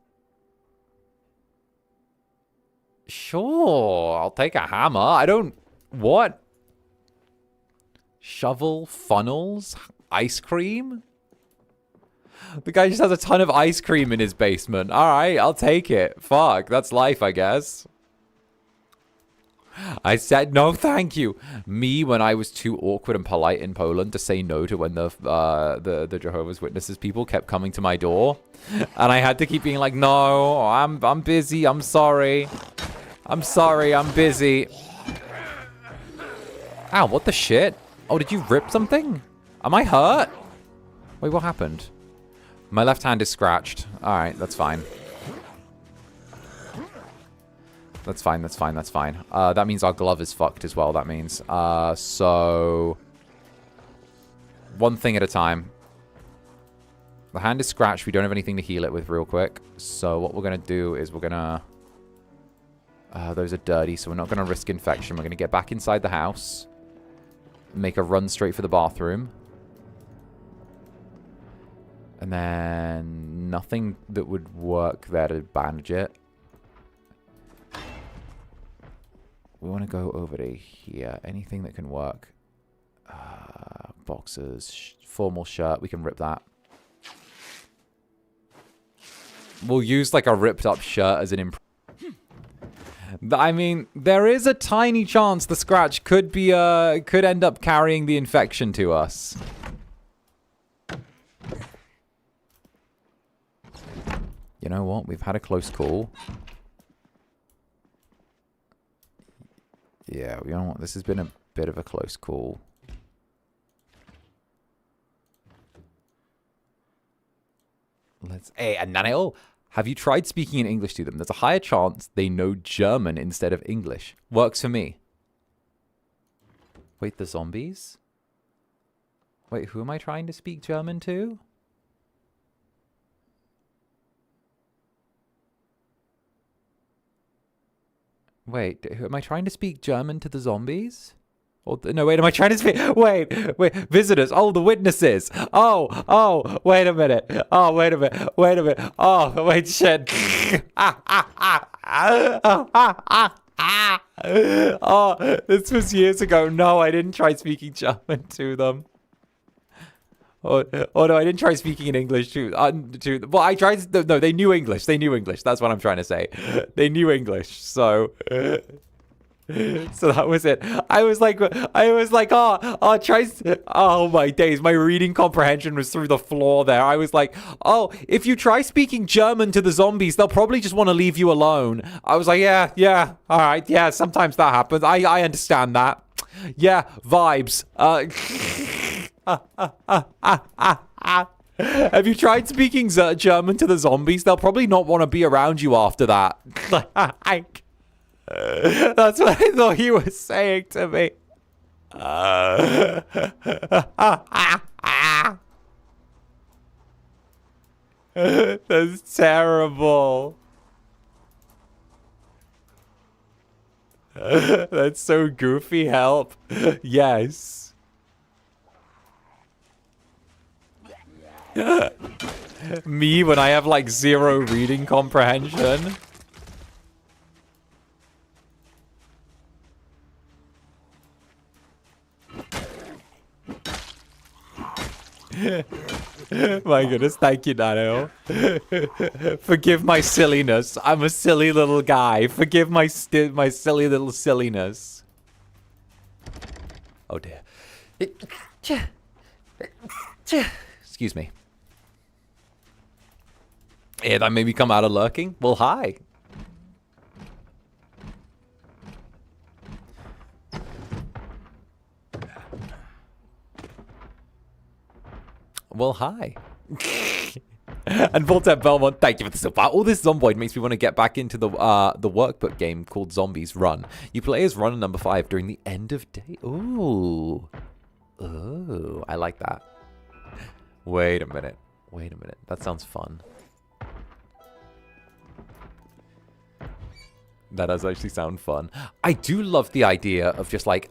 Sure, I'll take a hammer. I don't... What? Shovel, funnels, ice cream? The guy just has a ton of ice cream in his basement. Alright, I'll take it. Fuck, that's life, I guess. I said no thank you. Me, when I was too awkward and polite in Poland to say no to when the Jehovah's Witnesses people kept coming to my door. And I had to keep being like, no, I'm busy, I'm sorry. I'm sorry, I'm busy. Ow, what the shit? Oh, did you rip something? Am I hurt? Wait, what happened? My left hand is scratched. Alright, that's fine. That's fine, that's fine, that's fine. That means our glove is fucked as well, that means. So... one thing at a time. The hand is scratched. We don't have anything to heal it with real quick. So what we're going to do is we're going to... Those are dirty, so we're not going to risk infection. We're going to get back inside the house. Make a run straight for the bathroom. And then nothing that would work there to bandage it. We want to go over to here. Anything that can work. Boxers. Formal shirt. We can rip that. We'll use like a ripped up shirt as an imp. I mean, there is a tiny chance the scratch could be could end up carrying the infection to us. You know what? We've had a close call. Yeah, you know what? This has been a bit of a close call. Hey, and Naneo, have you tried speaking in English to them? There's a higher chance they know German instead of English. Works for me. Wait, the zombies? Wait, who am I trying to speak German to? Wait, am I trying to speak German to the zombies? Or no, wait, am I trying to speak? Wait, visitors. Oh, the witnesses. Oh, wait a minute. Oh, wait a minute. Oh, wait, shit. Oh, this was years ago. No, I didn't try speaking German to them. Oh no, I didn't try speaking in English to well, I tried. No, they knew English. They knew English. That's what I'm trying to say. They knew English. So that was it. I was like, oh my days. My reading comprehension was through the floor there. I was like, oh, if you try speaking German to the zombies, they'll probably just want to leave you alone. I was like, yeah, all right. Yeah, sometimes that happens. I understand that. Yeah, vibes. Have you tried speaking German to the zombies? They'll probably not want to be around you after that. That's what I thought he was saying to me. That's terrible. That's so goofy. Help. Yes. Me when I have like 0 reading comprehension. My goodness, thank you, Nano. Forgive my silliness. I'm a silly little guy. Forgive my silly little silliness. Oh dear. Excuse me. Yeah, that made me come out of lurking. Well, hi. Well, hi. And Voltaire Belmont, thank you for the support. All this Zomboid makes me want to get back into the workbook game called Zombies Run. You play as runner number 5 during the end of day. Ooh. Ooh, I like that. Wait a minute. That sounds fun. That does actually sound fun. I do love the idea of just like,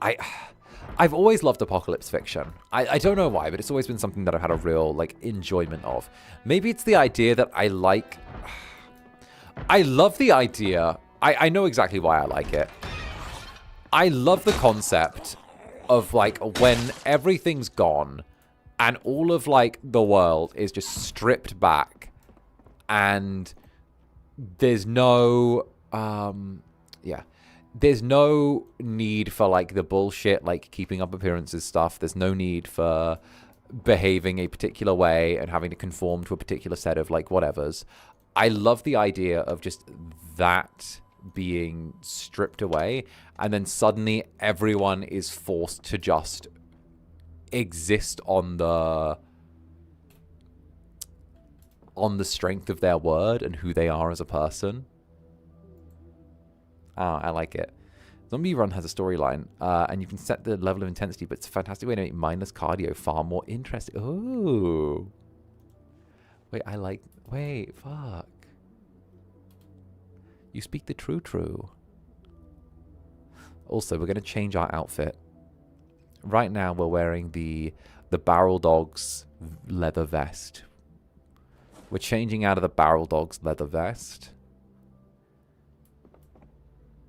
I've always loved apocalypse fiction. I don't know why, but it's always been something that I've had a real like enjoyment of. Maybe it's the idea that I like. I love the idea. I know exactly why I like it. I love the concept of like when everything's gone and all of like the world is just stripped back and there's no there's no need for like the bullshit like keeping up appearances stuff. There's no need for behaving a particular way and having to conform to a particular set of like whatevers. I love the idea of just that being stripped away and then suddenly everyone is forced to just exist on the strength of their word and who they are as a person. I like it. Zombie Run has a storyline, and you can set the level of intensity, but it's a fantastic way to make mindless cardio far more interesting. Oh. Wait, fuck. You speak the true. Also, we're going to change our outfit. Right now, we're wearing the Barrel Dog's leather vest. We're changing out of the Barrel Dog's leather vest.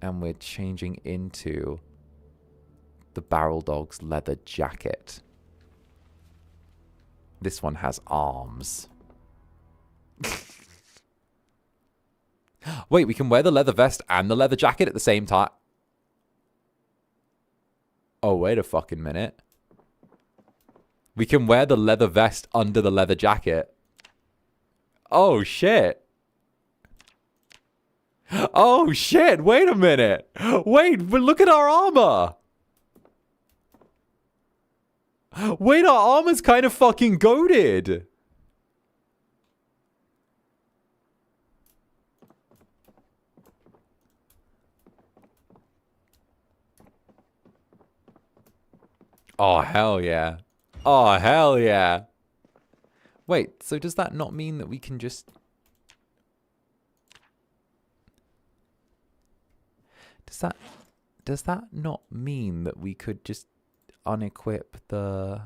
And we're changing into the Barrel Dog's leather jacket. This one has arms. Wait, we can wear the leather vest and the leather jacket at the same time. Oh, wait a fucking minute. We can wear the leather vest under the leather jacket. Oh, shit. Oh, shit. Wait a minute. Wait, but look at our armor. Wait, our armor's kind of fucking goated. Oh, hell yeah. Oh, hell yeah. Wait, so does that not mean that we can just... Does that not mean that we could just unequip the...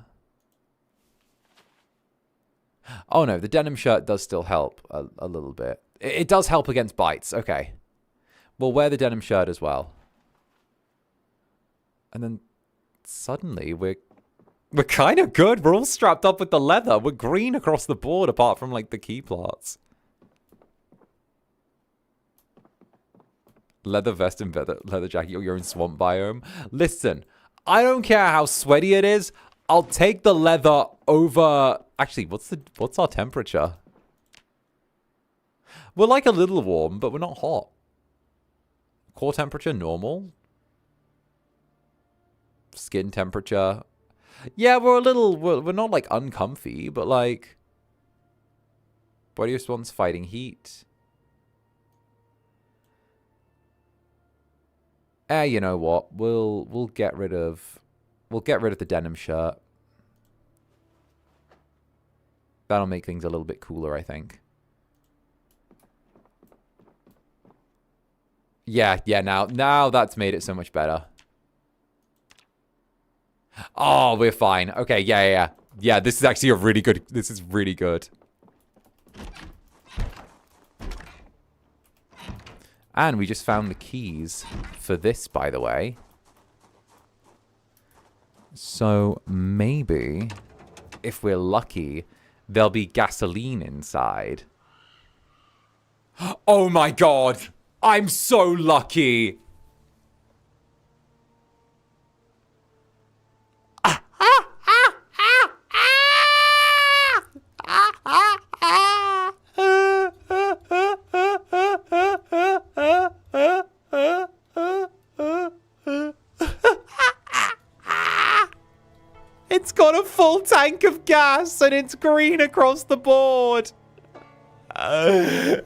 Oh no, the denim shirt does still help a little bit. It does help against bites, okay. We'll wear the denim shirt as well. And then suddenly we're kind of good. We're all strapped up with the leather. We're green across the board apart from like the key plots. Leather vest and leather jacket. You're in swamp biome. Listen, I don't care how sweaty it is. I'll take the leather over... Actually, what's our temperature? We're like a little warm, but we're not hot. Core temperature, normal. Skin temperature. Yeah, we're a little... We're not like uncomfy, but like... Body response, fighting heat. You know what? We'll get rid of the denim shirt. That'll make things a little bit cooler, I think. Yeah, now that's made it so much better. Oh, we're fine. Okay, yeah. Yeah, this is actually a really good... This is really good. And we just found the keys for this, by the way. So maybe, if we're lucky, there'll be gasoline inside. Oh my god! I'm so lucky! It's got a full tank of gas and it's green across the board. Oh.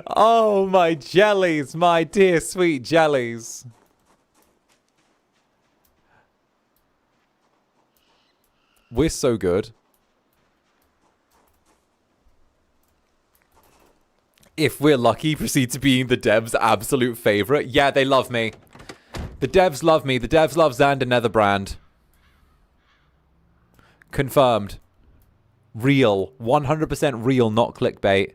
Oh, my jellies, my dear sweet jellies. We're so good. If we're lucky, proceed to being the devs' absolute favorite. Yeah, they love me. The devs love me. The devs love Zander Netherbrand. Confirmed. Real. 100% real, not clickbait.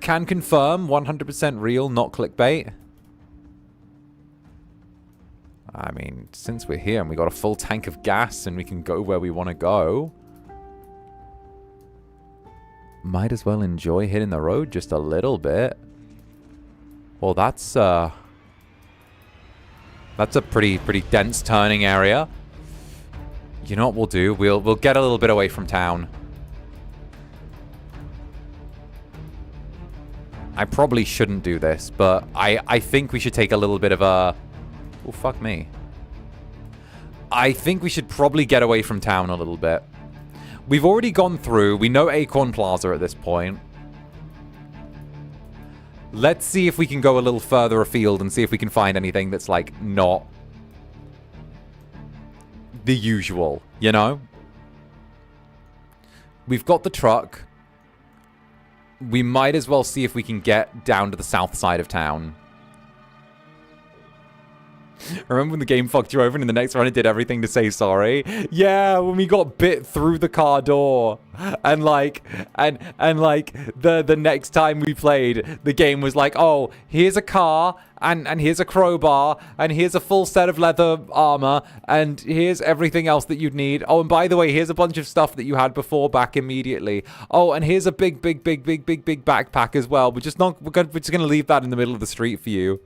Can confirm. 100% real, not clickbait. I mean, since we're here and we got a full tank of gas and we can go where we want to go, might as well enjoy hitting the road just a little bit. Well, that's a pretty dense turning area. You know what we'll do? We'll get a little bit away from town. I probably shouldn't do this, but I think we should take a little bit of a... Oh, fuck me. I think we should probably get away from town a little bit. We've already gone through. We know Acorn Plaza at this point. Let's see if we can go a little further afield and see if we can find anything that's, like, not the usual, you know? We've got the truck. We might as well see if we can get down to the south side of town. Remember when the game fucked you over and in the next run it did everything to say sorry? Yeah, when we got bit through the car door. And like, the next time we played, the game was like, oh, here's a car, and here's a crowbar, and here's a full set of leather armor, and here's everything else that you'd need. Oh, and by the way, here's a bunch of stuff that you had before back immediately. Oh, and here's a big backpack as well. We're just gonna leave that in the middle of the street for you.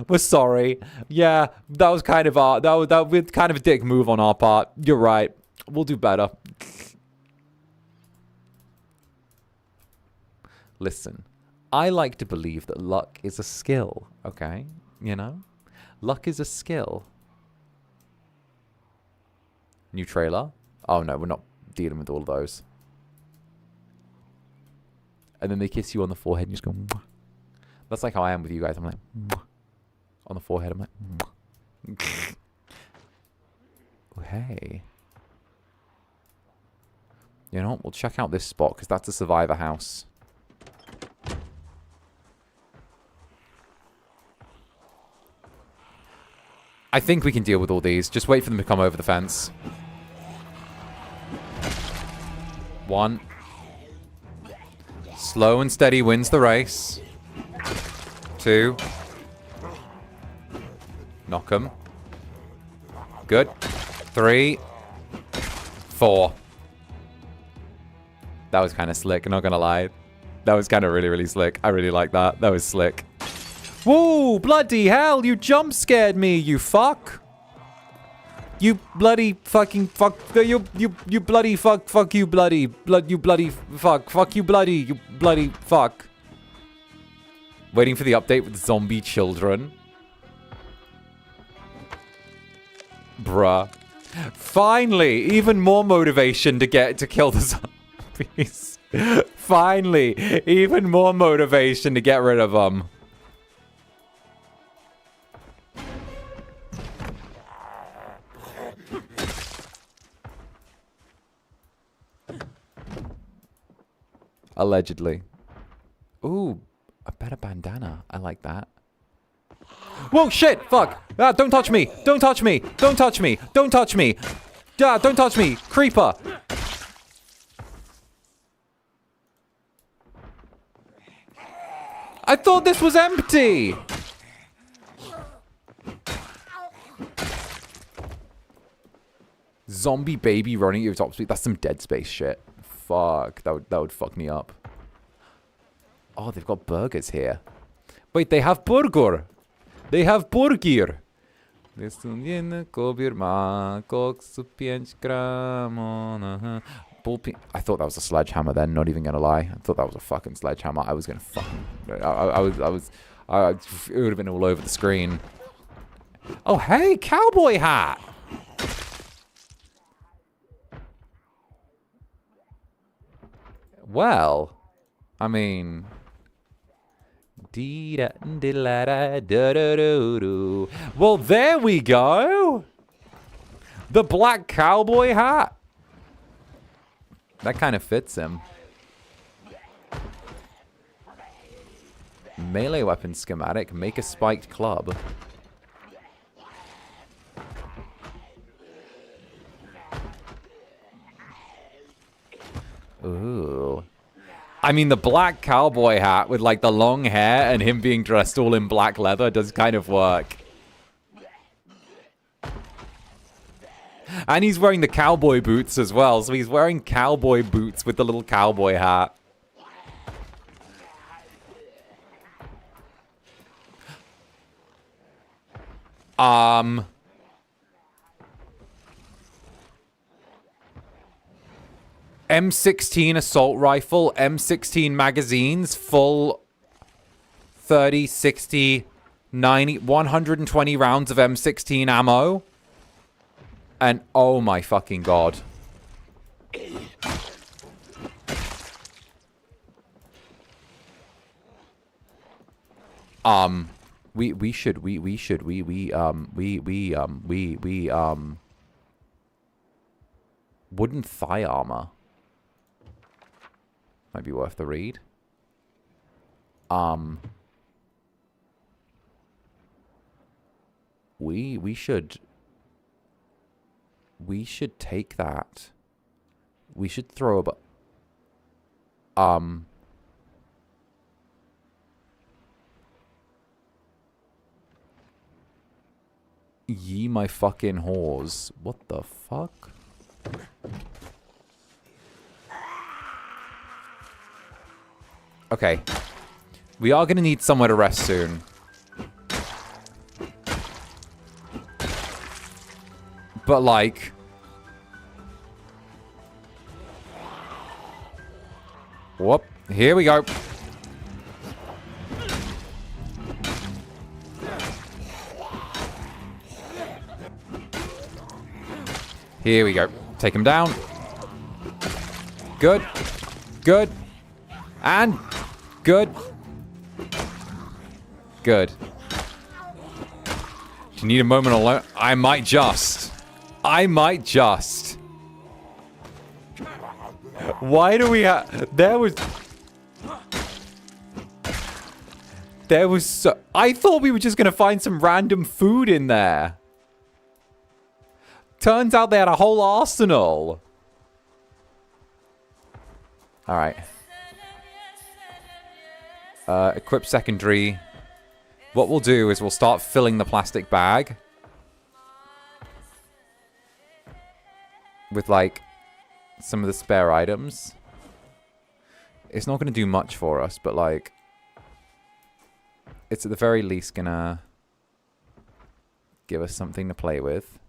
We're sorry. Yeah, that was kind of that was kind of a dick move on our part. You're right. We'll do better. Listen, I like to believe that luck is a skill, okay? You know? Luck is a skill. New trailer? Oh no, we're not dealing with all of those. And then they kiss you on the forehead and you just go, mwah. That's like how I am with you guys. I'm like, mwah. On the forehead, I'm like, mwah. Oh, hey. You know what? We'll check out this spot because that's a survivor house. I think we can deal with all these. Just wait for them to come over the fence. 1. Slow and steady wins the race. 2. Knock 'em. Good. 3. 4. That was kind of slick, not gonna lie. That was kind of really slick. I really like that. That was slick. Whoa, bloody hell, you jump scared me, you fuck. You bloody fucking fuck. You bloody fuck. Fuck you, bloody. You bloody fuck. Fuck you, bloody. You bloody fuck. Waiting for the update with zombie children. Bruh. Finally, even more motivation to kill the zombies. Finally, even more motivation to get rid of them. Allegedly. Ooh, a better bandana. I like that. Whoa, shit! Fuck! Ah, don't touch me! Don't touch me! Don't touch me! Don't touch me! Ah, don't touch me! Creeper! I thought this was empty! Zombie baby running at your top speed. That's some Dead Space shit. Fuck. That would fuck me up. Oh, they've got burgers here. Wait, they have burger. They have burger. I thought that was a sledgehammer then, not even gonna lie. I thought that was a fucking sledgehammer. I was gonna fucking... it would have been all over the screen. Oh, hey, cowboy hat! Well, I mean... Well, there we go! The black cowboy hat! That kind of fits him. Melee weapon schematic. Make a spiked club. Ooh. I mean, the black cowboy hat with, like, the long hair and him being dressed all in black leather does kind of work. And he's wearing the cowboy boots as well, so he's wearing cowboy boots with the little cowboy hat. M16 assault rifle, M16 magazines, full 30, 60, 90, 120 rounds of M16 ammo. And oh my fucking god. Wooden thigh armor. Might be worth the read. We should take that. We should throw a ye my fucking whores. What the fuck? Okay. We are going to need somewhere to rest soon. But, like... Whoop. Here we go. Here we go. Take him down. Good. Good. And... Good. Good. Do you need a moment alone? I might just. Why do we have... There was so... I thought we were just going to find some random food in there. Turns out they had a whole arsenal. Alright. Equip secondary. What we'll do is we'll start filling the plastic bag. With, like, some of the spare items. It's not going to do much for us, but, like... It's at the very least going to... give us something to play with.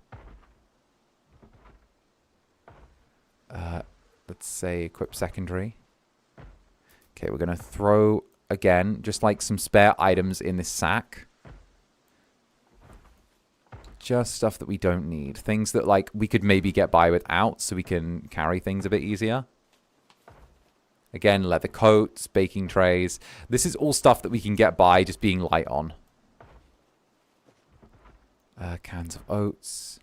Let's say equip secondary. Okay, we're going to throw, again, just like some spare items in this sack. Just stuff that we don't need. Things that, like, we could maybe get by without so we can carry things a bit easier. Again, leather coats, baking trays. This is all stuff that we can get by just being light on. Cans of oats.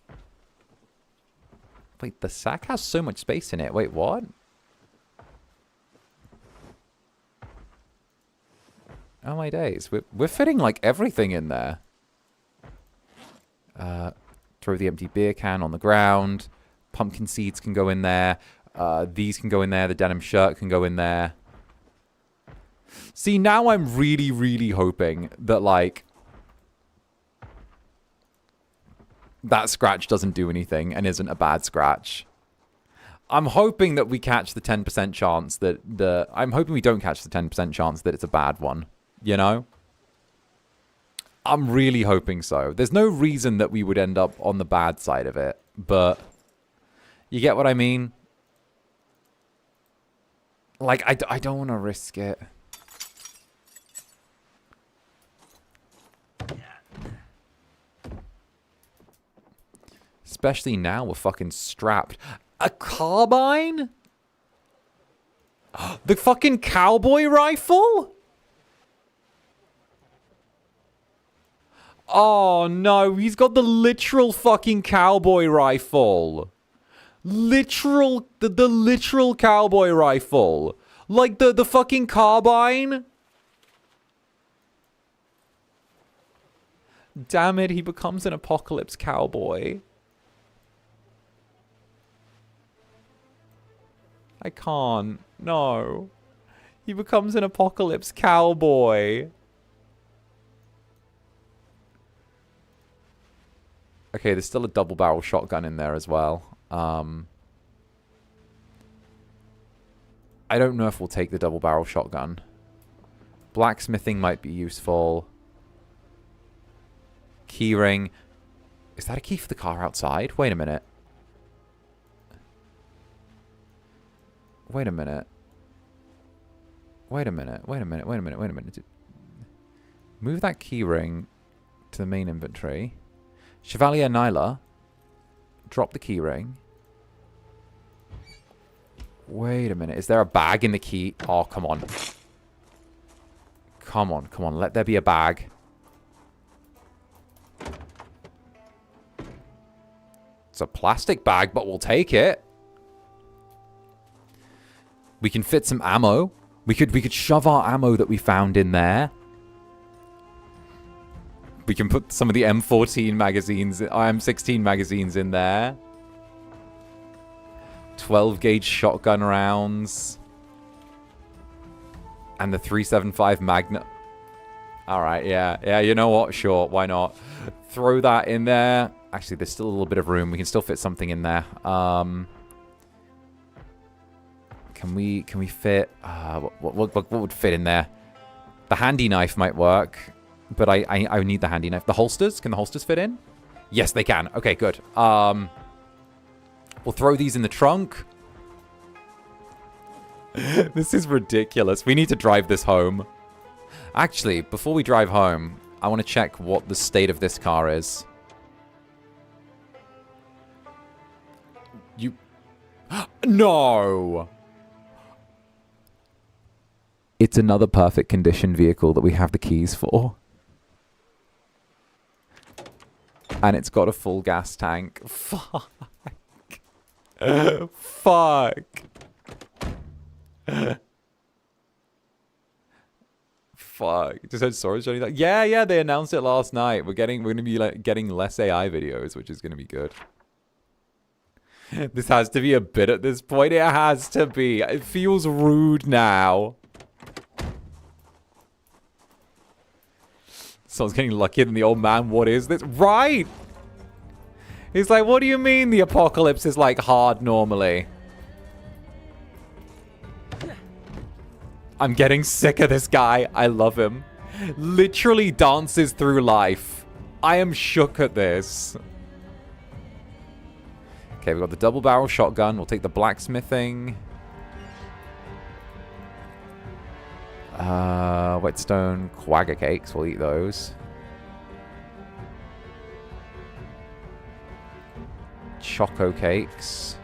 Wait, the sack has so much space in it. Wait, what? Oh my days. We're fitting, like, everything in there. Throw the empty beer can on the ground. Pumpkin seeds can go in there. These can go in there. The denim shirt can go in there. See, now I'm really, really hoping that, like... that scratch doesn't do anything and isn't a bad scratch. I'm hoping that we catch the 10% chance that I'm hoping we don't catch the 10% chance that it's a bad one. You know? I'm really hoping so. There's no reason that we would end up on the bad side of it, but you get what I mean? Like, I don't want to risk it. Especially now we're fucking strapped. A carbine? The fucking cowboy rifle? Oh no, he's got the literal fucking cowboy rifle. Literal, the literal cowboy rifle. Like the fucking carbine. Damn it, he becomes an apocalypse cowboy. I can't. No. He becomes an apocalypse cowboy. Okay, there's still a double barrel shotgun in there as well. I don't know if we'll take the double barrel shotgun. Blacksmithing might be useful. Keyring. Is that a key for the car outside? Wait a minute. Wait a minute. Wait a minute. Wait a minute. Wait a minute. Wait a minute. Move that keyring to the main inventory. Chevalier Nyla. Drop the keyring. Wait a minute. Is there a bag in the key? Oh, come on. Come on. Come on. Let there be a bag. It's a plastic bag, but we'll take it. We can fit some ammo. We could shove our ammo that we found in there. We can put some of the M14 magazines, M16 magazines in there. 12 gauge shotgun rounds. And the 375 Magnum. Alright, yeah. Yeah, you know what? Sure, why not? Throw that in there. Actually, there's still a little bit of room. We can still fit something in there. Can we fit... what would fit in there? The handy knife might work. But I need the handy knife. The holsters? Can the holsters fit in? Yes, they can. Okay, good. We'll throw these in the trunk. This is ridiculous. We need to drive this home. Actually, before we drive home, I want to check what the state of this car is. No! It's another perfect condition vehicle that we have the keys for. And it's got a full gas tank. Fuck. Fuck. Fuck. Just had storage showing that. Yeah, they announced it last night. We're gonna be like getting less AI videos, which is gonna be good. This has to be a bit at this point. It has to be. It feels rude now. Someone's getting lucky than the old man. What is this? Right! He's like, what do you mean the apocalypse is like hard normally? I'm getting sick of this guy. I love him. Literally dances through life. I am shook at this. Okay, we've got the double barrel shotgun. We'll take the blacksmithing. Whetstone quagga cakes. We'll eat those. Choco cakes.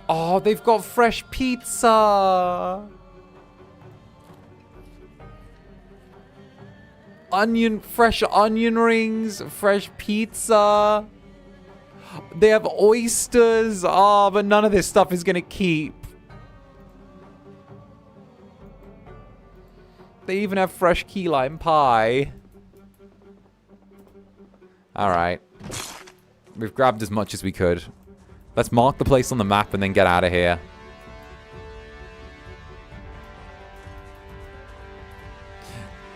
Oh, they've got fresh pizza. Fresh onion rings, fresh pizza. They have oysters. Oh, but none of this stuff is gonna keep. They even have fresh key lime pie. Alright. We've grabbed as much as we could. Let's mark the place on the map and then get out of here.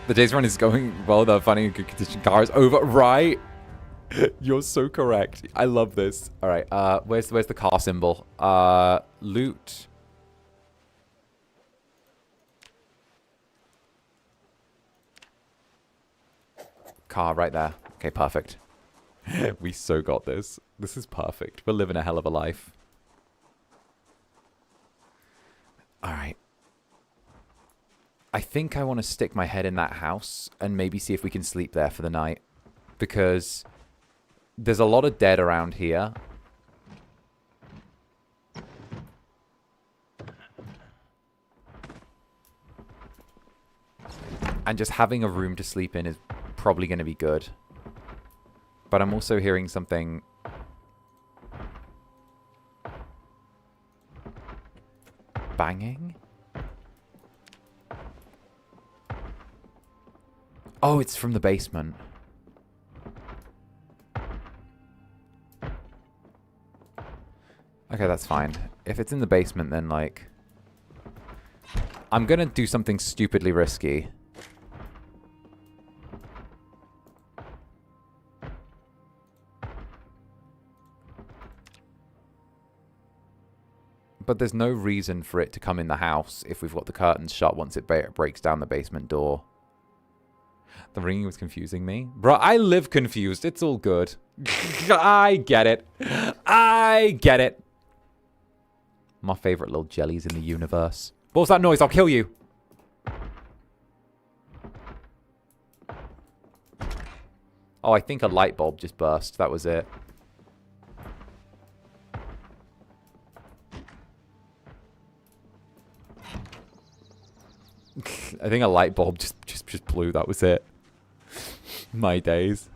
The day's run is going well. The funny and good condition car is over. Right? You're so correct. I love this. All right. Where's the car symbol? Loot. Car right there. Okay, perfect. We so got this. This is perfect. We're living a hell of a life. All right. I think I want to stick my head in that house and maybe see if we can sleep there for the night. Because there's a lot of dead around here. And just having a room to sleep in is probably going to be good. But I'm also hearing something... banging? Oh, it's from the basement. Okay, that's fine. If it's in the basement, then, like... I'm gonna do something stupidly risky. But there's no reason for it to come in the house if we've got the curtains shut once it breaks down the basement door. The ringing was confusing me. Bro, I live confused. It's all good. I get it. I get it. My favorite little jellies in the universe. What was that noise? I'll kill you. Oh, I think a light bulb just burst. That was it. I think a light bulb just blew. That was it. My days.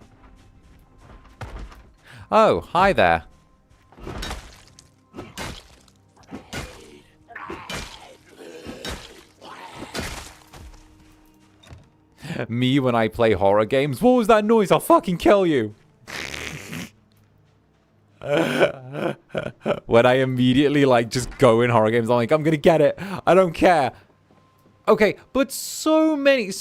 Oh, hi there. Me when I play horror games. What was that noise? I'll fucking kill you. When I immediately like just go in horror games, I'm like, I'm gonna get it. I don't care. Okay, but so many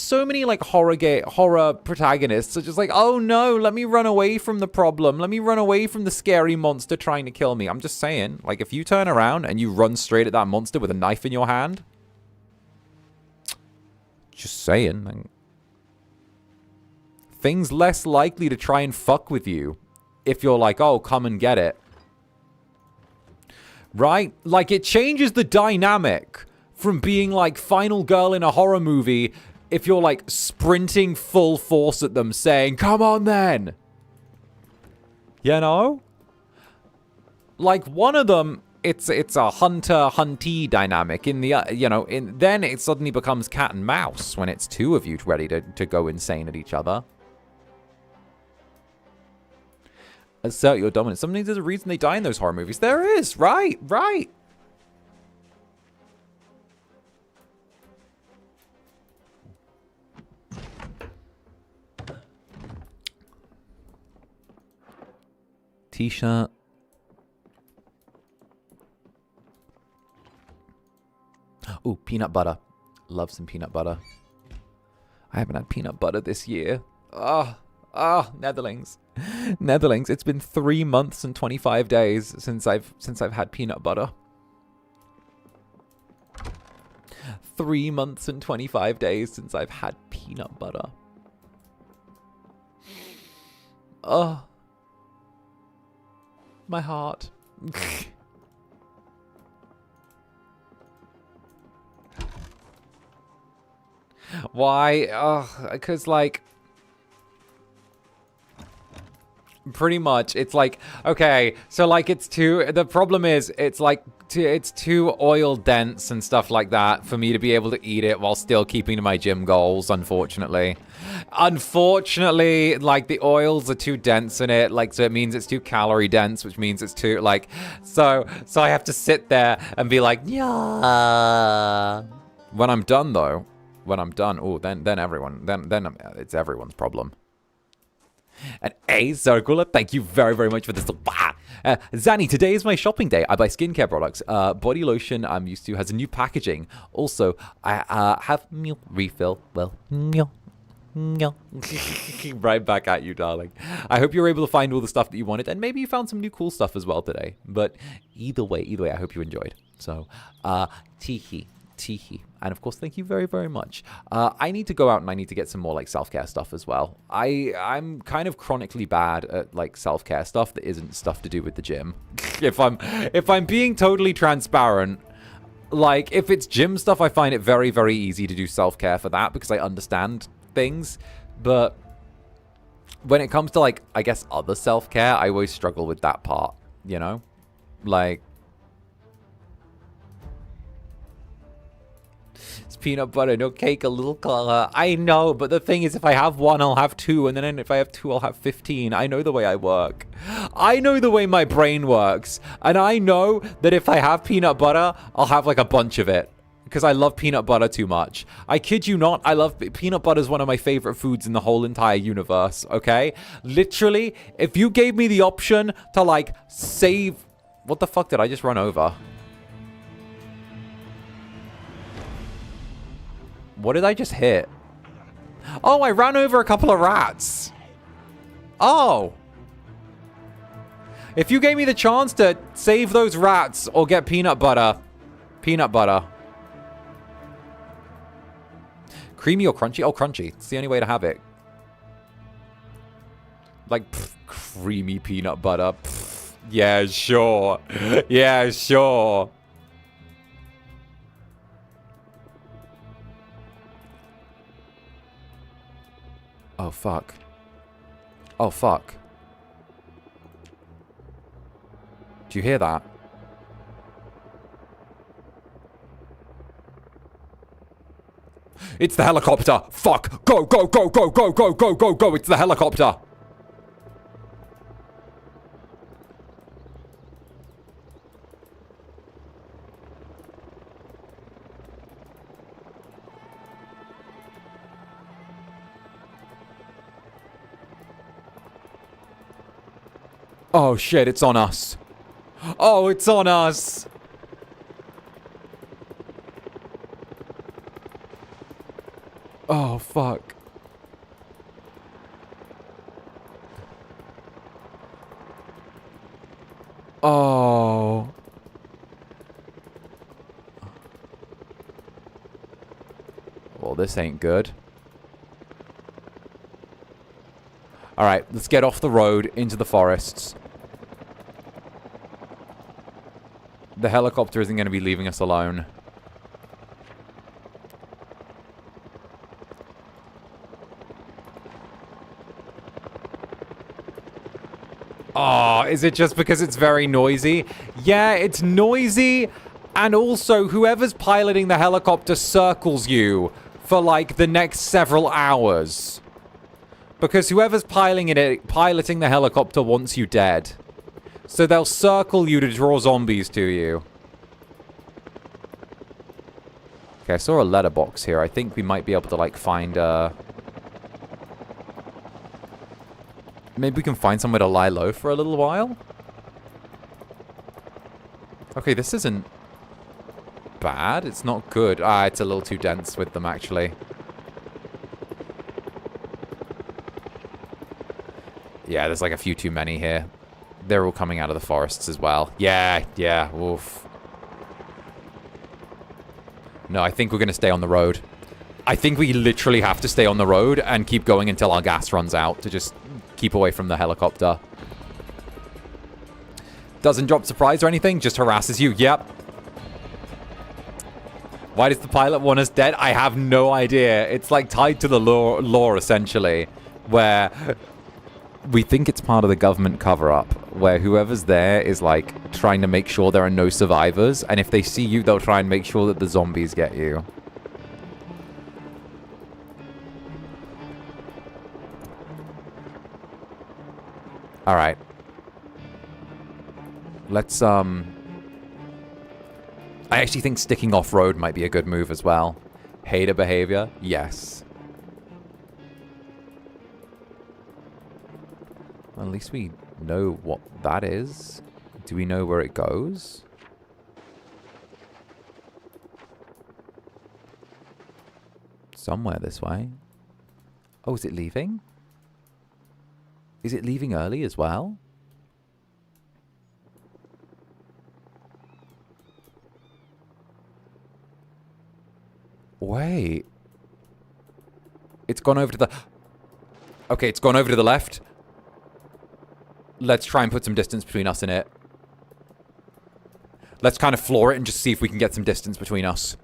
like horror protagonists are just like, oh no, let me run away from the problem. Let me run away from the scary monster trying to kill me. I'm just saying, like, if you turn around and you run straight at that monster with a knife in your hand, just saying, like, things less likely to try and fuck with you if you're like, oh, come and get it. Right? Like, it changes the dynamic from being like final girl in a horror movie if you're like sprinting full force at them saying, come on then. You know? Like, one of them, it's a hunter-huntee dynamic. In the, then it suddenly becomes cat and mouse when it's two of you ready to go insane at each other. Assert your dominance. Sometimes there's a reason they die in those horror movies. There is. Right. T-shirt. Ooh, peanut butter. Love some peanut butter. I haven't had peanut butter this year. Netherlands. It's been 3 months and 25 days since I've had peanut butter. 3 months and 25 days since I've had peanut butter. Oh. My heart. Why? Because, like, pretty much, it's like, okay, so, like, the problem is, it's, like, it's too oil dense and stuff like that for me to be able to eat it while still keeping to my gym goals, unfortunately. Unfortunately, like, the oils are too dense in it, like, so it means it's too calorie dense, which means it's too, like, so I have to sit there and be like, yeah. When I'm done, though, oh, then it's everyone's problem. And 𝔂𝓸𝓾𝓻, thank you very, very much for this. Zanny, today is my shopping day. I buy skincare products. Body lotion I'm used to has a new packaging. Also, I have meal refill. Well, meal. Right back at you, darling. I hope you're able to find all the stuff that you wanted, and maybe you found some new cool stuff as well today. But either way, I hope you enjoyed. So, teehee. And of course, thank you very, very much. I need to go out and I need to get some more like self-care stuff as well. I'm kind of chronically bad at like self-care stuff that isn't stuff to do with the gym. If I'm being totally transparent, like if it's gym stuff, I find it very, very easy to do self-care for that because I understand things. But when it comes to like, I guess other self-care, I always struggle with that part, you know? Like, peanut butter, no cake, a little color. I know, but the thing is, if I have one, I'll have two, and then if I have two, I'll have 15. I know the way I work. I know the way my brain works, and I know that if I have peanut butter, I'll have like a bunch of it, because I love peanut butter too much. I kid you not, peanut butter is one of my favorite foods in the whole entire universe, okay? Literally, if you gave me the option to like save... What the fuck did I just run over? What did I just hit? Oh, I ran over a couple of rats. Oh. If you gave me the chance to save those rats or get peanut butter. Creamy or crunchy? Oh, crunchy. It's the only way to have it. Like, creamy peanut butter. Yeah, sure. Yeah, sure. Oh, fuck. Oh, fuck. Do you hear that? It's the helicopter. Fuck. Go, go, go, go, go, go, go, go, go. It's the helicopter. Oh shit, it's on us. Oh, it's on us. Oh, fuck. Oh. Well, this ain't good. Alright, let's get off the road into the forests. The helicopter isn't going to be leaving us alone. Oh, is it just because it's very noisy? Yeah, it's noisy, and also whoever's piloting the helicopter circles you for like the next several hours. Because whoever's piloting the helicopter wants you dead. So they'll circle you to draw zombies to you. Okay, I saw a letterbox here. I think we might be able to like find maybe we can find somewhere to lie low for a little while? Okay, this isn't bad. It's not good. Ah, it's a little too dense with them, actually. Yeah, there's like a few too many here. They're all coming out of the forests as well. Yeah, yeah, oof. No, I think we're going to stay on the road. I think we literally have to stay on the road and keep going until our gas runs out to just keep away from the helicopter. Doesn't drop surprise or anything, just harasses you. Yep. Why does the pilot want us dead? I have no idea. It's like tied to the lore essentially, where we think it's part of the government cover-up, where whoever's there is like trying to make sure there are no survivors, and if they see you, they'll try and make sure that the zombies get you. Alright. Let's, I actually think sticking off-road might be a good move as well. Hater behavior? Yes. At least we know what that is. Do we know where it goes? Somewhere this way. Oh, is it leaving? Is it leaving early as well? Wait. It's gone over to the... Okay, it's gone over to the left. Let's try and put some distance between us and it. Let's kind of floor it and just see if we can get some distance between us.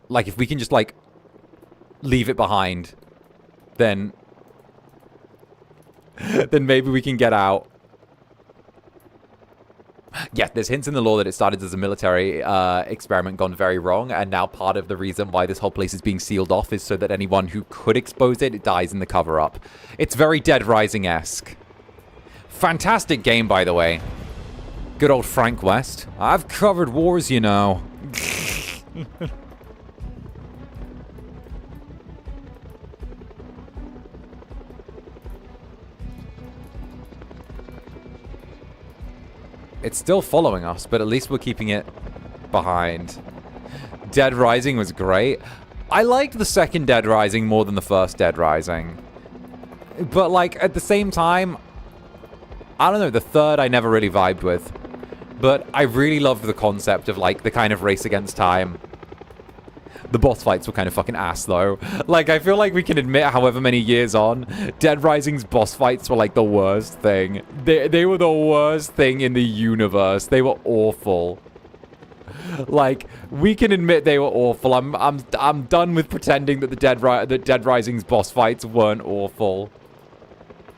Like, if we can just, like, leave it behind, then... then maybe we can get out. Yeah, there's hints in the lore that it started as a military experiment gone very wrong, and now part of the reason why this whole place is being sealed off is so that anyone who could expose it dies in the cover-up. It's very Dead Rising-esque. Fantastic game, by the way. Good old Frank West. I've covered wars, you know. It's still following us, but at least we're keeping it behind. Dead Rising was great. I liked the second Dead Rising more than the first Dead Rising. But, like, at the same time, I don't know, the third I never really vibed with. But I really loved the concept of, like, the kind of race against time. The boss fights were kind of fucking ass, though. Like, I feel like we can admit, however many years on, Dead Rising's boss fights were, like, the worst thing. They were the worst thing in the universe. They were awful. Like, we can admit they were awful. I'm done with pretending that that Dead Rising's boss fights weren't awful.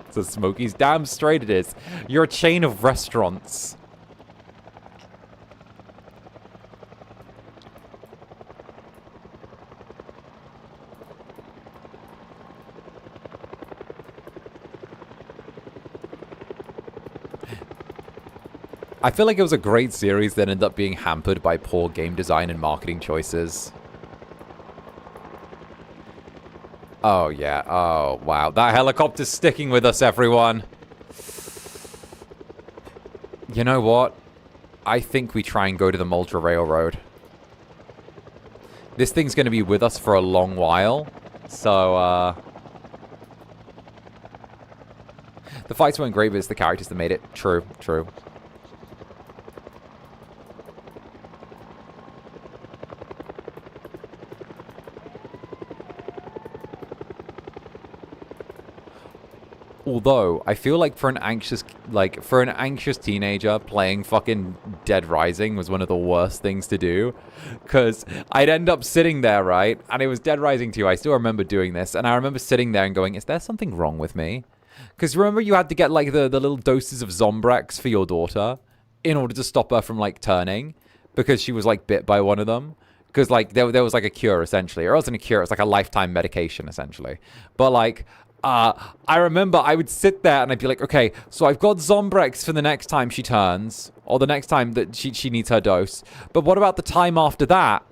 So Smokey's damn straight it is. You're a chain of restaurants. I feel like it was a great series that ended up being hampered by poor game design and marketing choices. Oh, yeah. Oh, wow. That helicopter's sticking with us, everyone. You know what? I think we try and go to the Moldra Railroad. This thing's going to be with us for a long while. So, the fights weren't great, but it's the characters that made it. True, true. Although, I feel like for an anxious teenager, playing fucking Dead Rising was one of the worst things to do. Because I'd end up sitting there, right? And it was Dead Rising 2. I still remember doing this. And I remember sitting there and going, is there something wrong with me? Because remember you had to get, like, the little doses of Zombrex for your daughter in order to stop her from, like, turning. Because she was, like, bit by one of them. Because, like, there was, like, a cure, essentially. Or it wasn't a cure. It was, like, a lifetime medication, essentially. But, like... I remember I would sit there and I'd be like, okay, so I've got Zombrex for the next time she turns, or the next time that she needs her dose. But what about the time after that?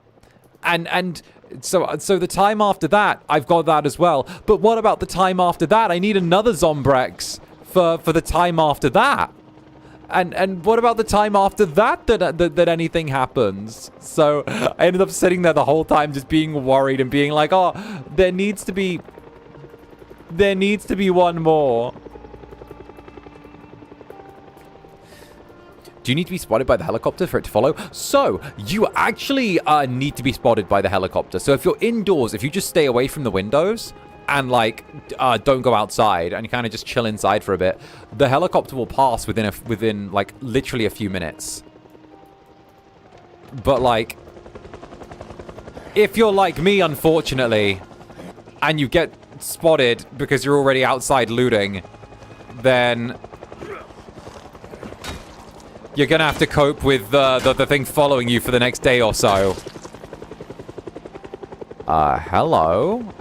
And so the time after that, I've got that as well. But what about the time after that? I need another Zombrex for the time after that. And what about the time after that that anything happens? So I ended up sitting there the whole time just being worried and being like, oh, there needs to be one more. Do you need to be spotted by the helicopter for it to follow? So, you actually need to be spotted by the helicopter. So if you're indoors, if you just stay away from the windows and, like, don't go outside and you kind of just chill inside for a bit, the helicopter will pass within like, literally a few minutes. But, like, if you're like me, unfortunately, and you get spotted because you're already outside looting, then you're gonna have to cope with the thing following you for the next day or so. Hello?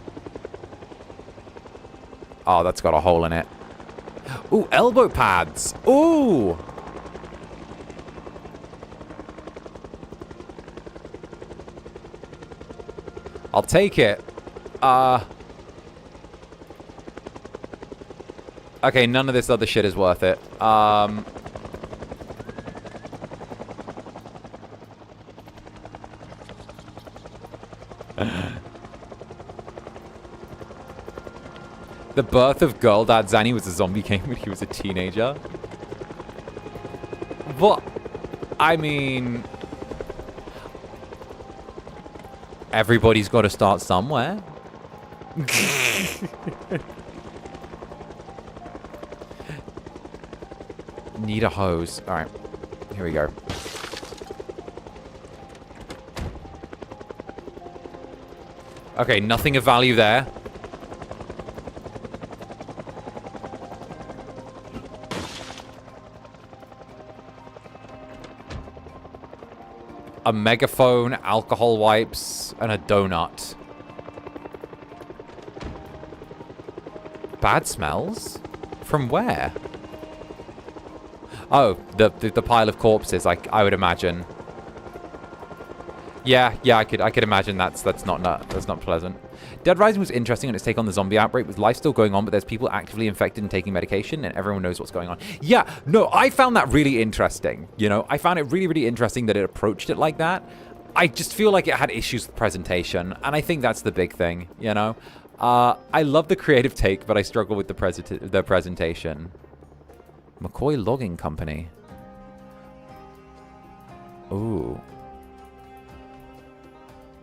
Oh, that's got a hole in it. Ooh, elbow pads. Ooh! I'll take it. Okay, none of this other shit is worth it. The birth of 𝔂𝓸𝓾𝓻 was a zombie game when he was a teenager. What? I mean... everybody's got to start somewhere. Need a hose. Alright. Here we go. Okay, nothing of value there. A megaphone, alcohol wipes, and a donut. Bad smells? From where? Oh, the pile of corpses, I would imagine. Yeah, I could imagine that's not pleasant. Dead Rising was interesting on its take on the zombie outbreak, with life still going on, but there's people actively infected and taking medication, and everyone knows what's going on. Yeah, no, I found that really interesting. You know, I found it really, really interesting that it approached it like that. I just feel like it had issues with presentation, and I think that's the big thing, you know? I love the creative take, but I struggle with the presentation. McCoy Logging Company. Ooh.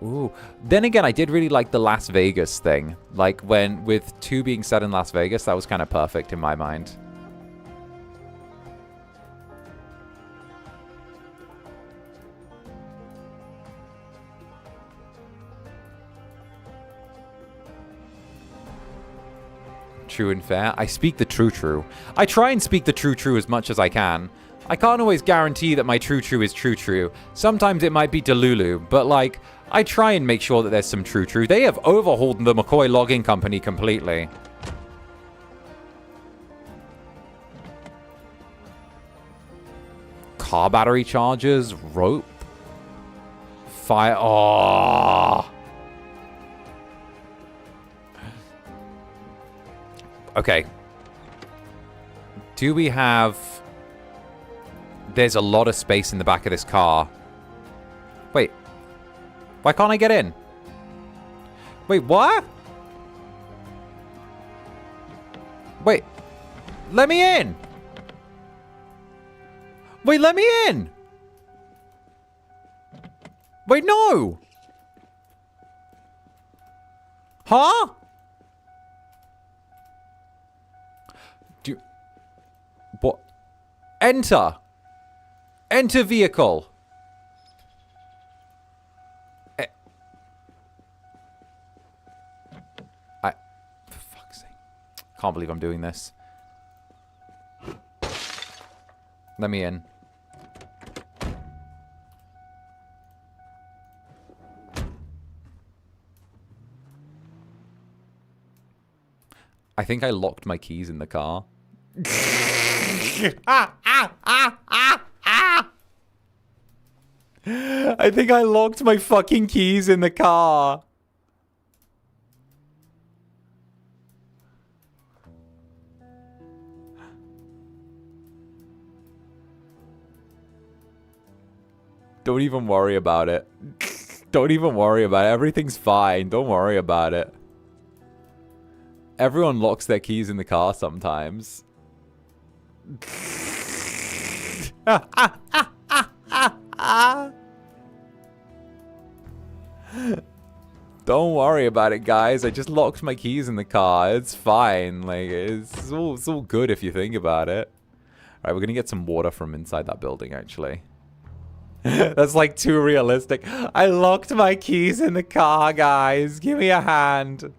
Ooh. Then again, I did really like the Las Vegas thing. Like, when, with 2 being set in Las Vegas, that was kind of perfect in my mind. True and fair. I speak the true. I try and speak the true as much as I can. I can't always guarantee that my true is true. Sometimes it might be Delulu, but like, I try and make sure that there's some true. They have overhauled the McCoy Logging Company completely. car battery chargers, rope, fire. Oh. Okay. Do we have... There's a lot of space in the back of this car. Wait. Why can't I get in? Wait, what? Wait. Let me in. Wait, let me in. Wait, no. Huh? What? Enter. Enter vehicle. For fuck's sake. Can't believe I'm doing this. Let me in. I think I locked my keys in the car. I think I locked my fucking keys in the car. Don't even worry about it. Don't even worry about it. Everything's fine. Don't worry about it. Everyone locks their keys in the car sometimes. Don't worry about it, guys. I just locked my keys in the car. It's fine. Like, it's all good if you think about it. Alright, we're gonna get some water from inside that building, actually. That's like too realistic. I locked my keys in the car, guys. Give me a hand.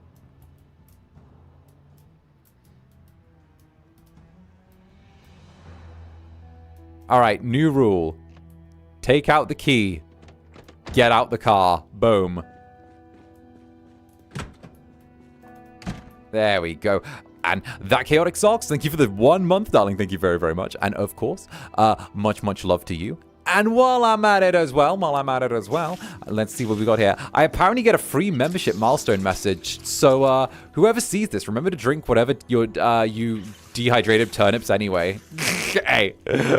Alright, new rule. Take out the key. Get out the car. Boom. There we go. And that Chaotic Socks, thank you for the 1 month, darling. Thank you very, very much. And of course, much love to you. And while I'm at it as well, let's see what we got here. I apparently get a free membership milestone message. So, whoever sees this, remember to drink whatever you dehydrated turnips anyway. Hey,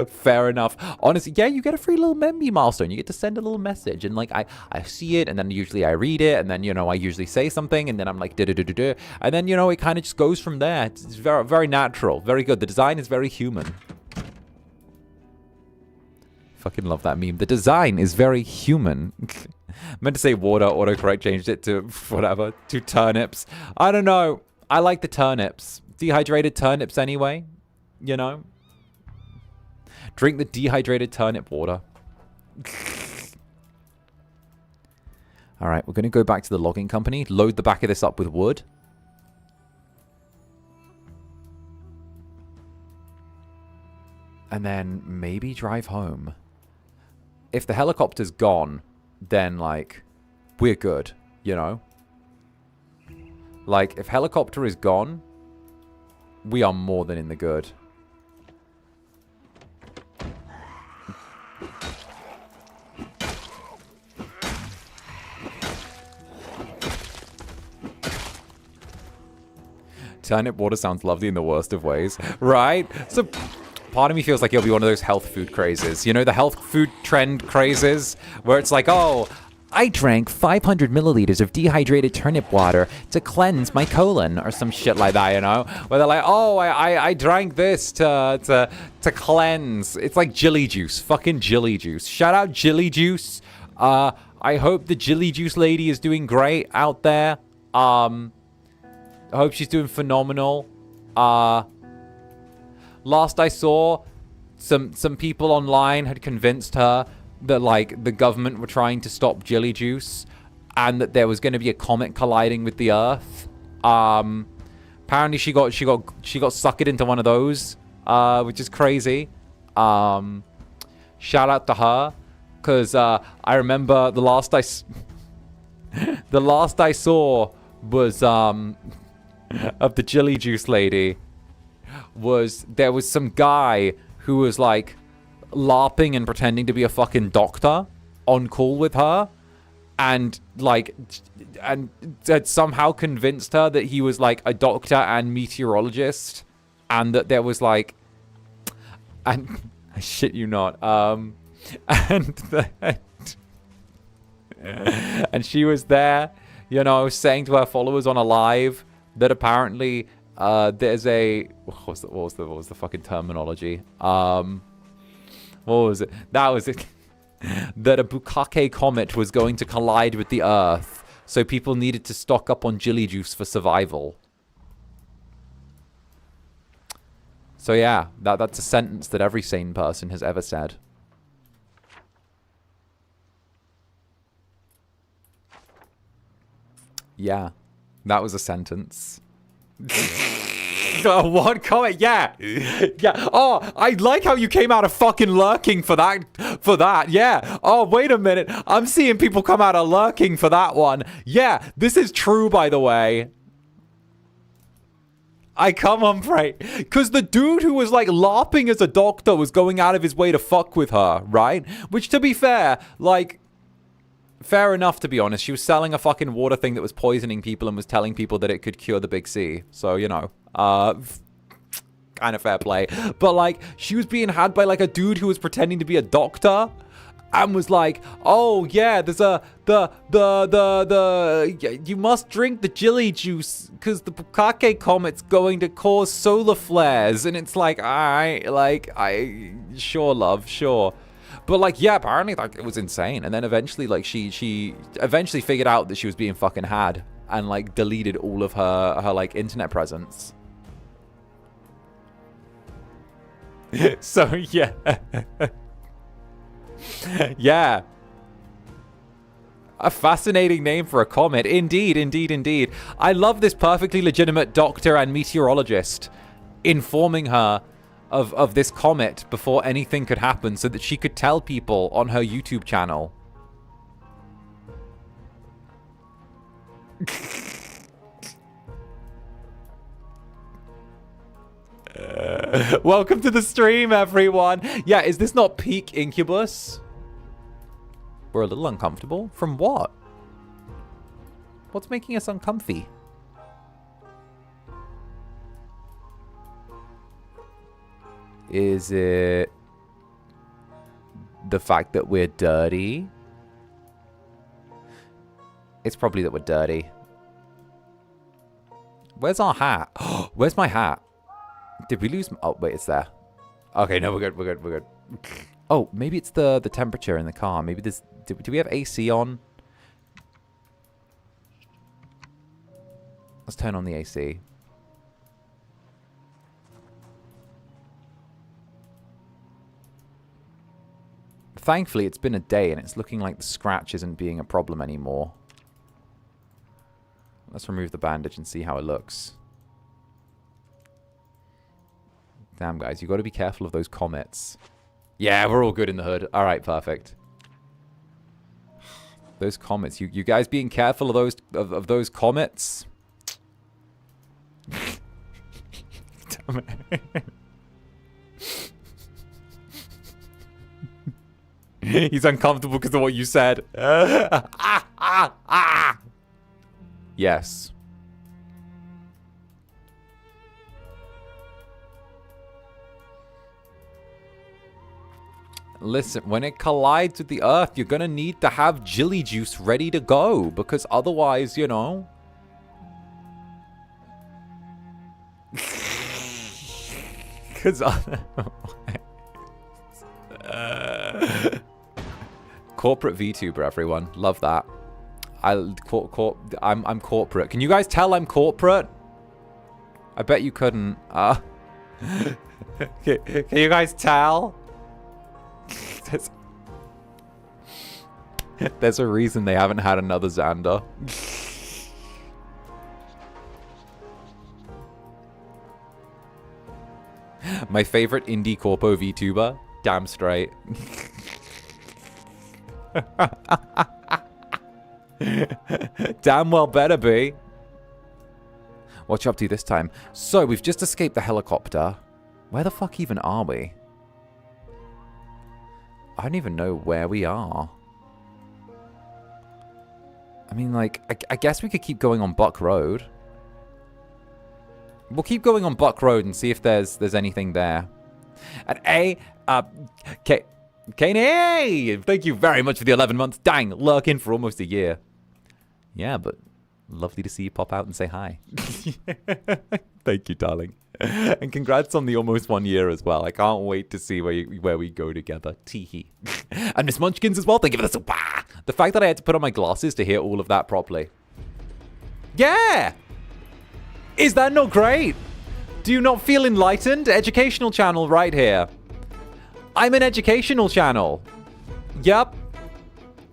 fair enough. Honestly, yeah, you get a free little memby milestone. You get to send a little message. And, like, I see it, and then usually I read it, and then, you know, I usually say something, and then I'm like, da-da-da-da-da. And then, you know, it kind of just goes from there. It's very, very natural. Very good. The design is very human. Fucking love that meme. The design is very human. Meant to say water, autocorrect changed it to whatever, to turnips. I don't know. I like the turnips. Dehydrated turnips anyway, you know. Drink the dehydrated turnip water. All right, we're going to go back to the logging company, load the back of this up with wood. And then maybe drive home. If the helicopter's gone, then, like, we're good, you know? Like, if helicopter is gone, we are more than in the good. Turnip water sounds lovely in the worst of ways, right? So part of me feels like it'll be one of those health food crazes. You know, the health food trend crazes where it's like, oh, I drank 500 milliliters of dehydrated turnip water to cleanse my colon or some shit like that, you know? Where they're like, oh, I drank this to cleanse. It's like Jilly Juice. Fucking Jilly Juice. Shout out Jilly Juice. I hope the Jilly Juice lady is doing great out there. I hope she's doing phenomenal. Last I saw, some people online had convinced her that, like, the government were trying to stop Jilly Juice and that there was going to be a comet colliding with the Earth. Apparently she got suckered into one of those, which is crazy. Shout out to her, because I remember the last I saw was of the Jilly Juice lady was there was some guy who was like LARPing and pretending to be a fucking doctor on call with her, and like, and had somehow convinced her that he was like a doctor and meteorologist, and that there was like, and I shit you not, and she was there, you know, saying to her followers on a live that apparently there's a what was the fucking terminology? What was it? That was it. That a 𝔂𝓸𝓾𝓻 comet was going to collide with the Earth, so people needed to stock up on jelly juice for survival. So yeah, that's a sentence that every sane person has ever said. Yeah, that was a sentence. What comment? Yeah. Yeah. Oh, I like how you came out of fucking lurking for that. Yeah. Oh, wait a minute. I'm seeing people come out of lurking for that one. Yeah, this is true, by the way. I come on, Pray. Because the dude who was like LARPing as a doctor was going out of his way to fuck with her, right? Which, to be fair, like, fair enough, to be honest. She was selling a fucking water thing that was poisoning people and was telling people that it could cure the big C. So, you know, kind of fair play. But, like, she was being had by, like, a dude who was pretending to be a doctor and was like, oh, yeah, there's you must drink the jelly juice because the 𝔂𝓻𝓻 comet's going to cause solar flares. And it's like, sure, love, sure. But, like, yeah, apparently, like, it was insane. And then eventually, like, she eventually figured out that she was being fucking had and, like, deleted all of her like, internet presence. So, yeah. Yeah. A fascinating name for a comet. Indeed, indeed, indeed. I love this perfectly legitimate doctor and meteorologist informing her of this comet before anything could happen so that she could tell people on her YouTube channel. Welcome to the stream, everyone. Yeah, is this not peak Incubus? We're a little uncomfortable. From what? What's making us uncomfy? Is it the fact that we're dirty? It's probably that we're dirty. Where's our hat? Where's my hat? Did we lose? Oh, wait, it's there. Okay, no, we're good, we're good, we're good. Oh, maybe it's the temperature in the car. Maybe there's... Do we have AC on? Let's turn on the AC. Thankfully, it's been a day and it's looking like the scratch isn't being a problem anymore. Let's remove the bandage and see how it looks. Damn, guys, you got to be careful of those comets. Yeah, we're all good in the hood. All right, perfect. Those comets. You guys being careful of those comets. Damn it. He's uncomfortable because of what you said. Yes. Listen, when it collides with the Earth, you're gonna need to have jelly juice ready to go, because otherwise, you know... Because... Corporate VTuber, everyone. Love that. I'm corporate. Can you guys tell I'm corporate? I bet you couldn't. Can you guys tell? There's a reason they haven't had another Zander. My favorite indie corpo VTuber. Damn straight. Damn well better be. What you up to this time? So, we've just escaped the helicopter. Where the fuck even are we? I don't even know where we are. I mean, like, I guess we could keep going on Buck Road. We'll keep going on Buck Road and see if there's anything there. And Kane, thank you very much for the 11 months. Dang, lurking for almost a year. Yeah, but lovely to see you pop out and say hi. Thank you, darling. And congrats on the almost 1 year as well. I can't wait to see where we go together. Teehee. And Miss Munchkins as well. Thank you for the super. The fact that I had to put on my glasses to hear all of that properly. Yeah! Is that not great? Do you not feel enlightened? Educational channel right here. I'm an educational channel. Yep.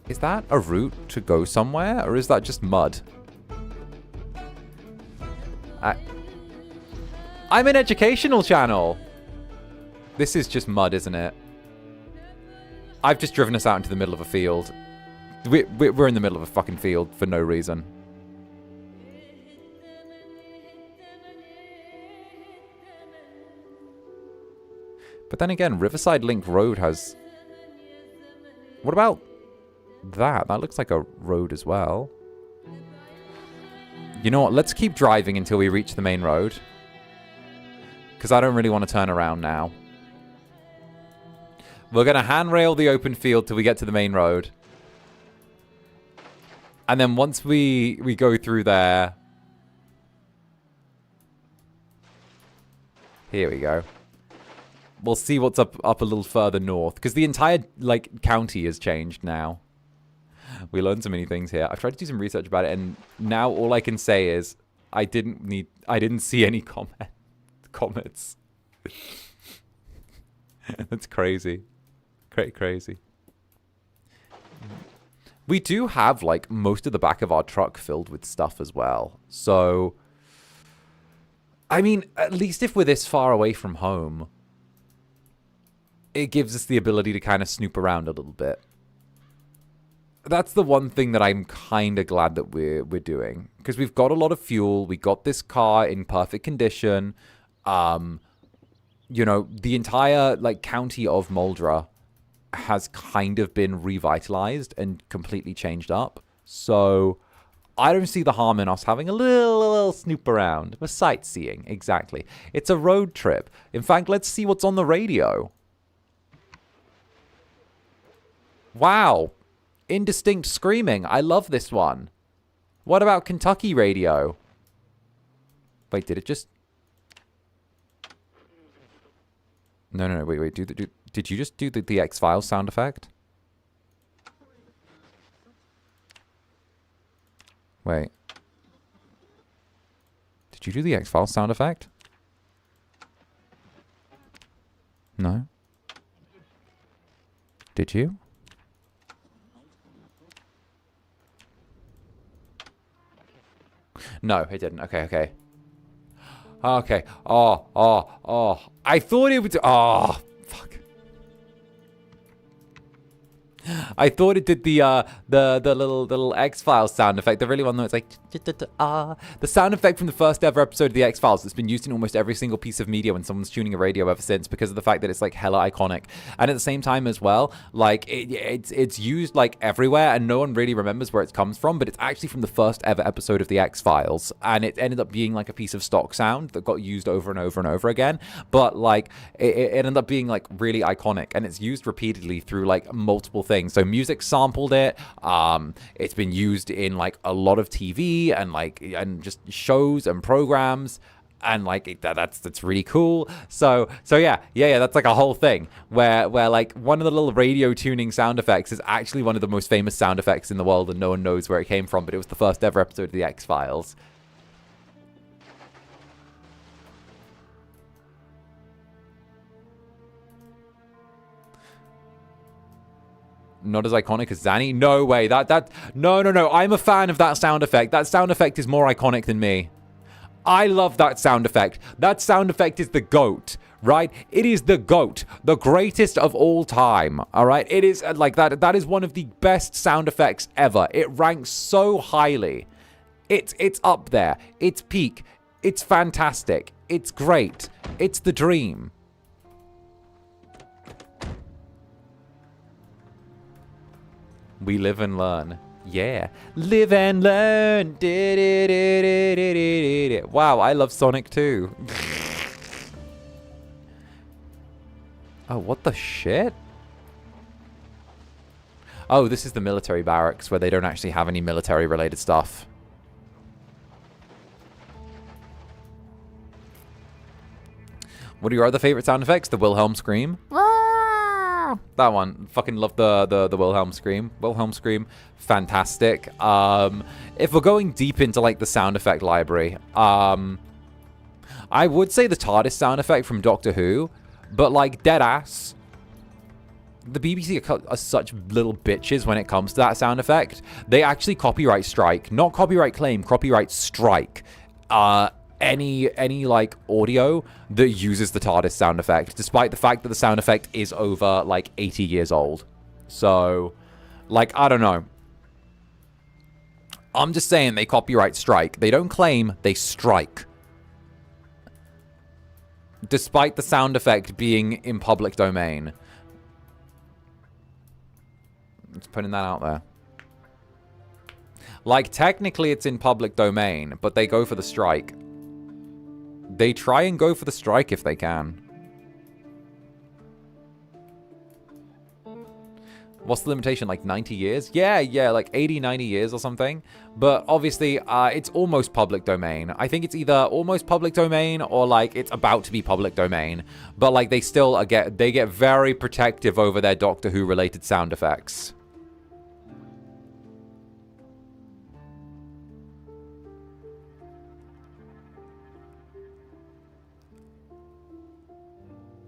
Is that a route to go somewhere? Or is that just mud? I'm an educational channel. This is just mud, isn't it? I've just driven us out into the middle of a field. We're in the middle of a fucking field for no reason. But then again, Riverside Link Road has... What about that? That looks like a road as well. You know what? Let's keep driving until we reach the main road. Because I don't really want to turn around now. We're going to handrail the open field till we get to the main road. And then once we go through there... Here we go. We'll see what's up a little further north. Because the entire, like, county has changed now. We learned so many things here. I've tried to do some research about it, and now all I can say is I didn't see any comments. That's crazy. Crazy. We do have, like, most of the back of our truck filled with stuff as well. So, I mean, at least if we're this far away from home, it gives us the ability to kind of snoop around a little bit. That's the one thing that I'm kind of glad that we're doing. Because we've got a lot of fuel. We got this car in perfect condition. You know, the entire, like, county of Moldra has kind of been revitalized and completely changed up. So I don't see the harm in us having a little snoop around. We're sightseeing, exactly. It's a road trip. In fact, let's see what's on the radio. Wow. Indistinct screaming. I love this one. What about Kentucky radio? Wait, did it just... No, wait. Did you just do the X-Files sound effect? Wait. Did you do the X-Files sound effect? No? Did you? No, it didn't. Okay. Okay. Oh. I thought it would... Oh, fuck. I thought it did the little X-Files sound effect. The really one that was like... The sound effect from the first ever episode of the X-Files that's been used in almost every single piece of media when someone's tuning a radio ever since, because of the fact that it's like hella iconic. And at the same time as well, like it's used like everywhere and no one really remembers where it comes from, but it's actually from the first ever episode of the X-Files. And it ended up being like a piece of stock sound that got used over and over and over again. But like it ended up being like really iconic, and it's used repeatedly through like multiple things. So music sampled it. It's been used in like a lot of TV and just shows and programs, and like that's really cool. So yeah, that's like a whole thing where like one of the little radio tuning sound effects is actually one of the most famous sound effects in the world, and no one knows where it came from, but it was the first ever episode of the X-Files. Not as iconic as Zanny? No way. No. I'm a fan of that sound effect. That sound effect is more iconic than me. I love that sound effect. That sound effect is the GOAT, right? It is the GOAT, the greatest of all time, all right? It is like that. That is one of the best sound effects ever. It ranks so highly. It's up there. It's peak. It's fantastic. It's great. It's the dream. We live and learn. Yeah. Live and learn. Wow, I love Sonic too. Oh, what the shit? Oh, this is the military barracks where they don't actually have any military-related stuff. What are your other favorite sound effects? The Wilhelm scream. That one. Fucking love the Wilhelm scream. Wilhelm scream, fantastic. If we're going deep into like the sound effect library, I would say the TARDIS sound effect from Doctor Who, but like deadass. The BBC are such little bitches when it comes to that sound effect. They actually copyright strike, not copyright claim, copyright strike. Any like audio that uses the TARDIS sound effect, despite the fact that the sound effect is over like 80 years old. So, like, I don't know. I'm just saying they copyright strike. They don't claim, they strike. Despite the sound effect being in public domain. Just putting that out there. Like, technically it's in public domain, but they go for the strike. They try and go for the strike if they can. What's the limitation? Like 90 years? Yeah, like 80, 90 years or something. But obviously, it's almost public domain. I think it's either almost public domain or like it's about to be public domain. But like they still they get very protective over their Doctor Who related sound effects.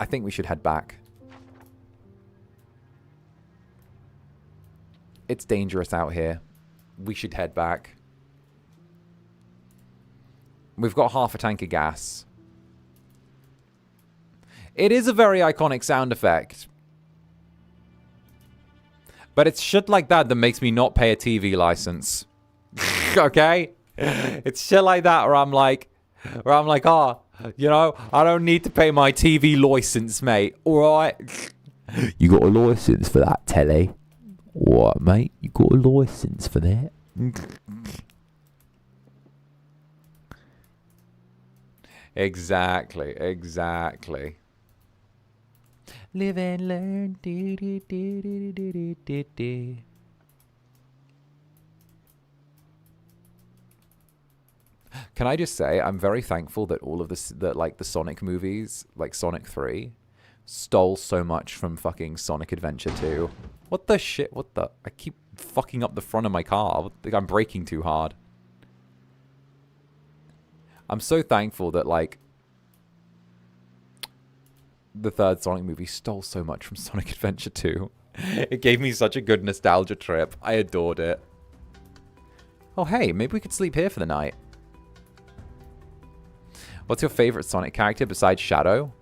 I think we should head back. It's dangerous out here. We should head back. We've got half a tank of gas. It is a very iconic sound effect. But it's shit like that that makes me not pay a TV license. Okay? It's shit like that where I'm like, oh, you know, I don't need to pay my TV license, mate. Alright? You got a license for that, telly? Alright, mate? You got a license for that? Exactly. Live and learn. Can I just say, I'm very thankful that all of this, that like the Sonic movies, like Sonic 3, stole so much from fucking Sonic Adventure 2. What the shit? What the? I keep fucking up the front of my car. I think I'm braking too hard. I'm so thankful that like the third Sonic movie stole so much from Sonic Adventure 2. It gave me such a good nostalgia trip. I adored it. Oh hey, maybe we could sleep here for the night. What's your favorite Sonic character besides Shadow?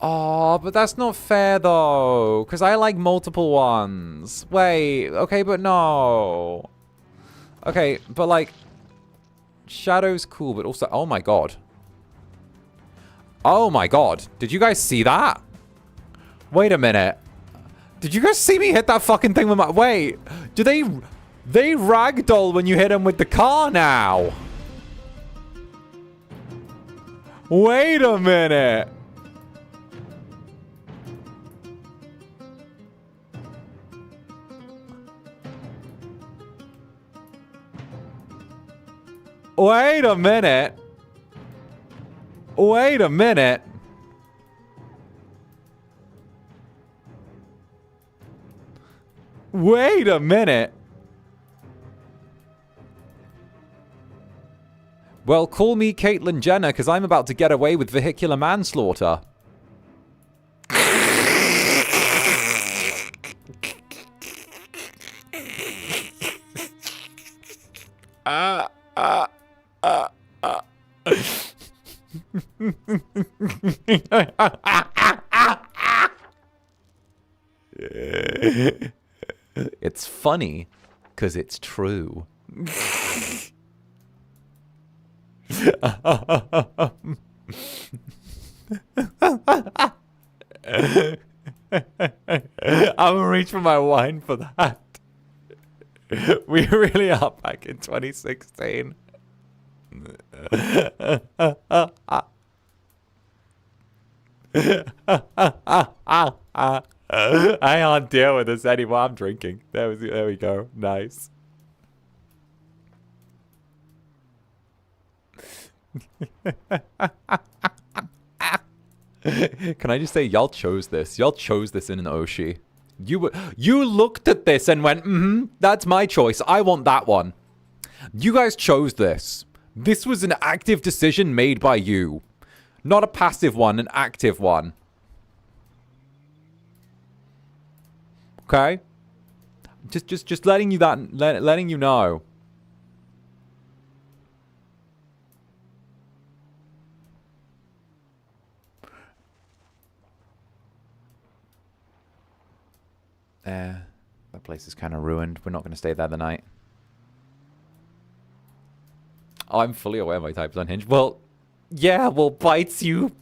Oh, but that's not fair though, because I like multiple ones. Wait, okay, but no. Okay, but like, Shadow's cool, but also, oh my god. Oh my god, did you guys see that? Wait a minute. Did you guys see me hit that fucking thing with my, wait, do they ragdoll when you hit them with the car now? Wait a minute. Wait a minute. Wait a minute. Wait a minute. Well, call me 𝔂𝓸𝓾𝓻, because I'm about to get away with vehicular manslaughter. It's funny, because it's true. I'm gonna reach for my wine for that. We really are back in 2016. I can't deal with this anymore. I'm drinking. There we go. Nice. Can I just say, y'all chose this. Y'all chose this in an Oshi. You looked at this and went, that's my choice. I want that one. You guys chose this. This was an active decision made by you. Not a passive one, an active one. Okay? Just letting you letting you know. That place is kind of ruined. We're not going to stay there the night. Oh, I'm fully aware my type is unhinged. Well, yeah, well, bites you.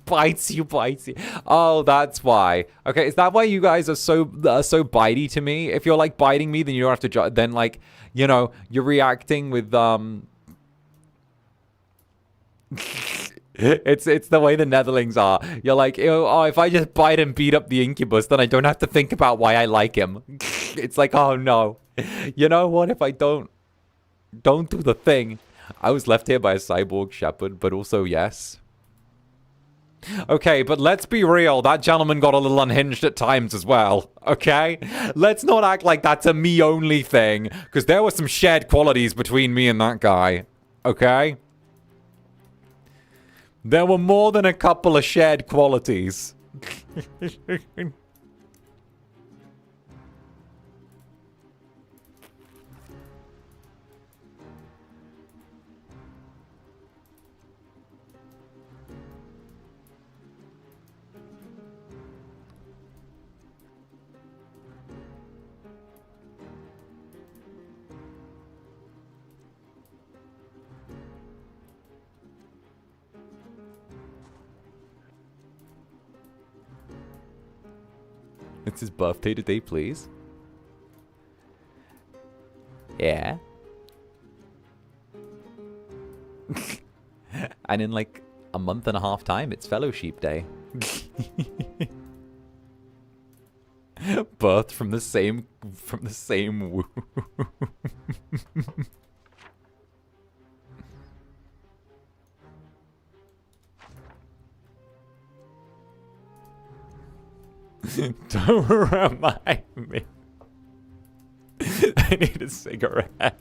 Oh, that's why. Okay, is that why you guys are so bitey to me? If you're like biting me, then you don't have to. Then like, you know, you're reacting with It's the way the Netherlings are. You're like, oh, if I just bite and beat up the Incubus, then I don't have to think about why I like him. It's like, oh no. You know what? If I don't do the thing. I was left here by a cyborg shepherd, but also yes. Okay, but let's be real. That gentleman got a little unhinged at times as well. Okay? Let's not act like that's a me-only thing, because there were some shared qualities between me and that guy. Okay? There were more than a couple of shared qualities. It's his birthday today, please. Yeah. And in like a month and a half time, it's Fellowship Day. Birthed from the same womb. Don't remind me. I need a cigarette.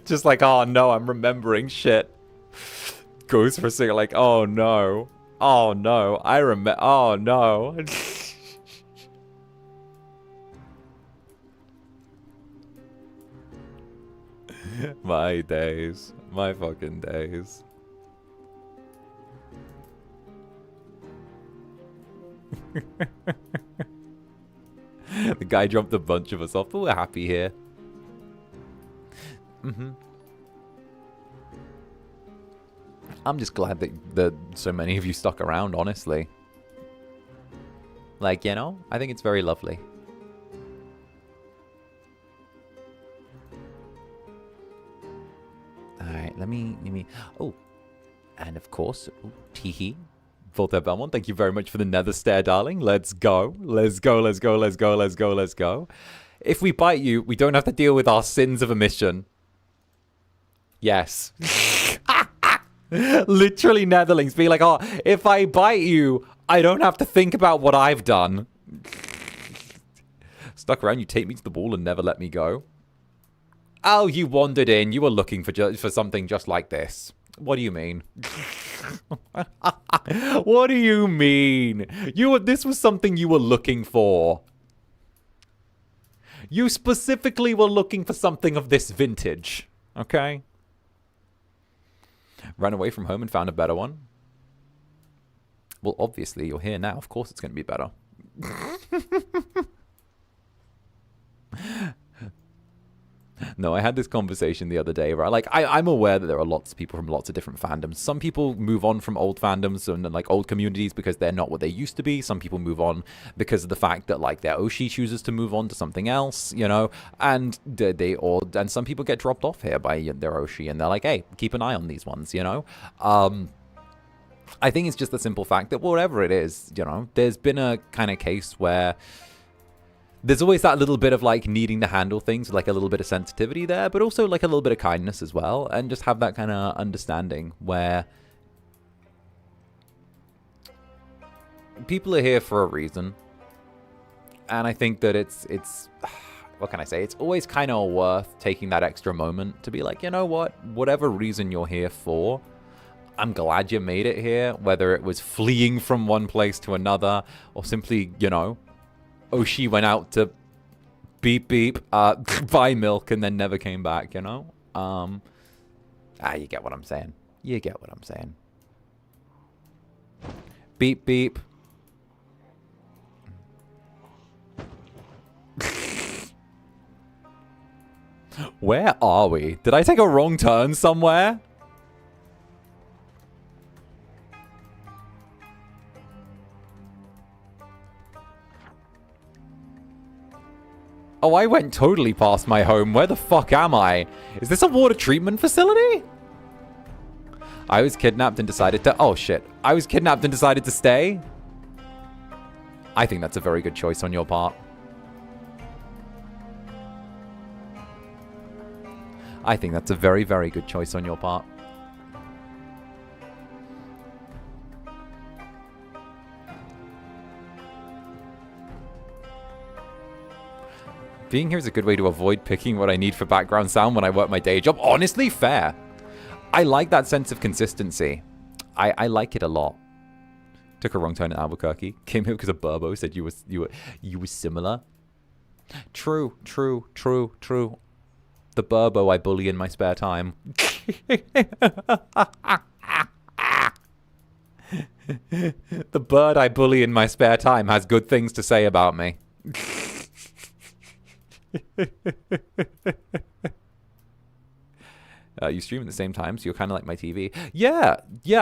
Just like, oh no, I'm remembering shit. Goes for a cigarette, like, oh no. Oh no, I remember. Oh no. My days. My fucking days. The guy jumped a bunch of us off, but we're happy here. I'm just glad that so many of you stuck around, honestly. Like, you know, I think it's very lovely. Alright, let me... Oh, and of course, teehee. 𝔂𝓸𝓾𝓻, thank you very much for the nether stare, darling. Let's go. Let's go, let's go, let's go, let's go, let's go. If we bite you, we don't have to deal with our sins of omission. Yes. Literally netherlings being like, oh, if I bite you, I don't have to think about what I've done. Stuck around, you take me to the ball and never let me go. Oh, you wandered in. You were looking for something just like this. What do you mean? What do you mean? This was something you were looking for. You specifically were looking for something of this vintage. Okay? Ran away from home and found a better one. Well, obviously, you're here now. Of course it's going to be better. No, I had this conversation the other day where I'm aware that there are lots of people from lots of different fandoms. Some people move on from old fandoms and like old communities because they're not what they used to be. Some people move on because of the fact that like their Oshi chooses to move on to something else, you know, and and some people get dropped off here by their Oshi and they're like, hey, keep an eye on these ones, you know. I think it's just the simple fact that whatever it is, you know, there's been a kind of case where there's always that little bit of like needing to handle things, like a little bit of sensitivity there, but also like a little bit of kindness as well, and just have that kind of understanding where people are here for a reason. And I think that it's what can I say? It's always kind of worth taking that extra moment to be like, you know what? Whatever reason you're here for, I'm glad you made it here, whether it was fleeing from one place to another or simply, you know, Oshi went out to beep beep, buy milk and then never came back, you know? You get what I'm saying. You get what I'm saying. Beep beep. Where are we? Did I take a wrong turn somewhere? Oh, I went totally past my home. Where the fuck am I? Is this a water treatment facility? I was kidnapped and decided to... Oh, shit. I was kidnapped and decided to stay? I think that's a very good choice on your part. I think that's a very, very good choice on your part. Being here is a good way to avoid picking what I need for background sound when I work my day job. Honestly, fair. I like that sense of consistency. I like it a lot. Took a wrong turn in Albuquerque. Came here because a Burbo said you were similar. True, true, true, true. The Burbo I bully in my spare time. The bird I bully in my spare time has good things to say about me. You stream at the same time, so you're kind of like my TV. Yeah.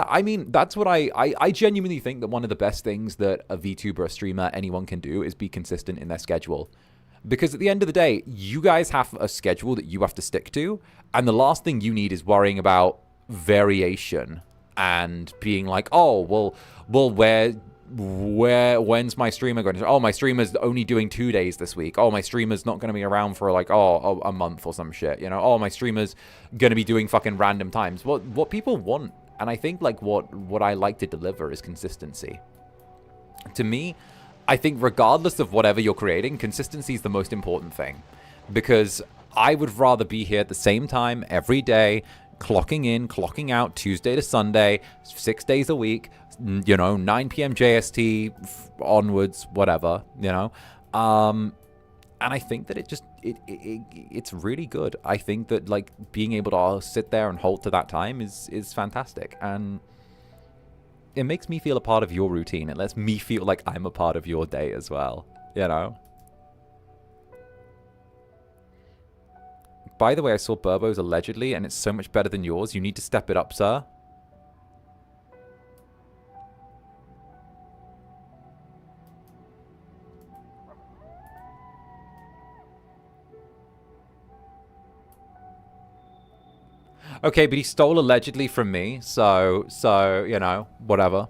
I mean, that's what I genuinely think that one of the best things that a VTuber, a streamer, anyone can do is be consistent in their schedule. Because at the end of the day, you guys have a schedule that you have to stick to, and the last thing you need is worrying about variation and being like, oh, well, when's my streamer going to... Oh, my streamer's only doing 2 days this week. Oh, my streamer's not going to be around for like, a month or some shit, you know? Oh, my streamer's going to be doing fucking random times. What people want, and I think like what I like to deliver is consistency. To me, I think regardless of whatever you're creating, consistency is the most important thing. Because I would rather be here at the same time every day, clocking in, clocking out, Tuesday to Sunday, 6 days a week, you know, 9 p.m. JST onwards, whatever, you know. And I think that it's really good. I think that like being able to sit there and hold to that time is fantastic. And it makes me feel a part of your routine. It lets me feel like I'm a part of your day as well, you know. By the way, I saw Burbo's allegedly, and it's so much better than yours. You need to step it up, sir. Okay, but he stole allegedly from me, so you know, whatever.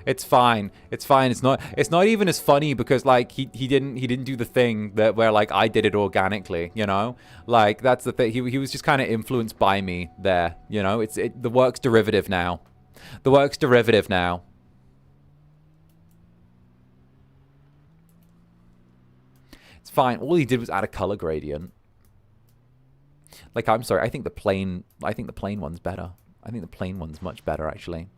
It's fine. It's fine. It's not even as funny because like he didn't do the thing that where like I did it organically, you know? Like that's the thing. He was just kind of influenced by me there, you know? The work's derivative now. The work's derivative now. It's fine. All he did was add a color gradient. Like I'm sorry, I think the plain one's better. I think the plain one's much better actually.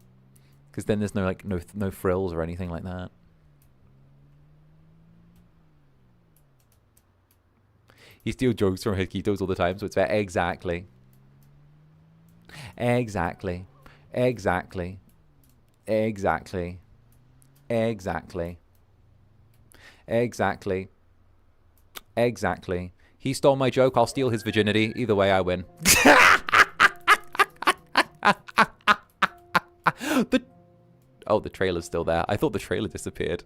Because then there's no frills or anything like that. He steals jokes from Hikitos all the time, so it's fair. Exactly. Exactly. Exactly. Exactly. Exactly. Exactly. Exactly. He stole my joke, I'll steal his virginity. Either way, I win. Oh, the trailer's still there. I thought the trailer disappeared.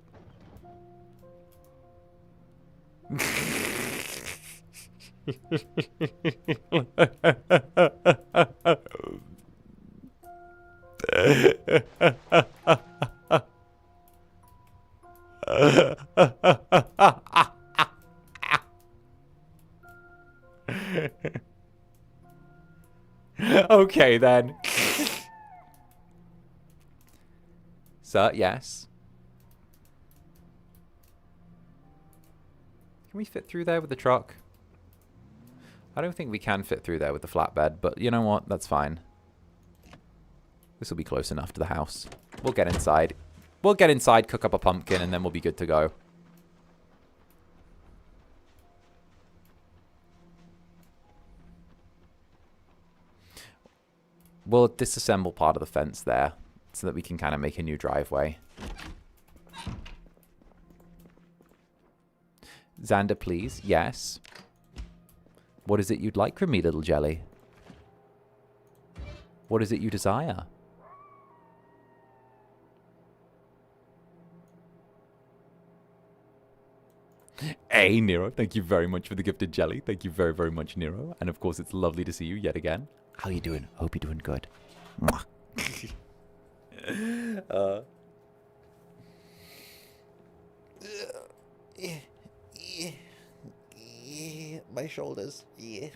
Okay, then. Sir, yes. Can we fit through there with the truck? I don't think we can fit through there with the flatbed, but you know what? That's fine. This will be close enough to the house. We'll get inside. We'll get inside, cook up a pumpkin, and then we'll be good to go. We'll disassemble part of the fence there so that we can kind of make a new driveway. Zander, please. Yes. What is it you'd like from me, little jelly? What is it you desire? Hey, Nero. Thank you very much for the gifted jelly. Thank you very, very much, Nero. And of course, it's lovely to see you yet again. How you doing? Hope you're doing good. My shoulders. Yeah.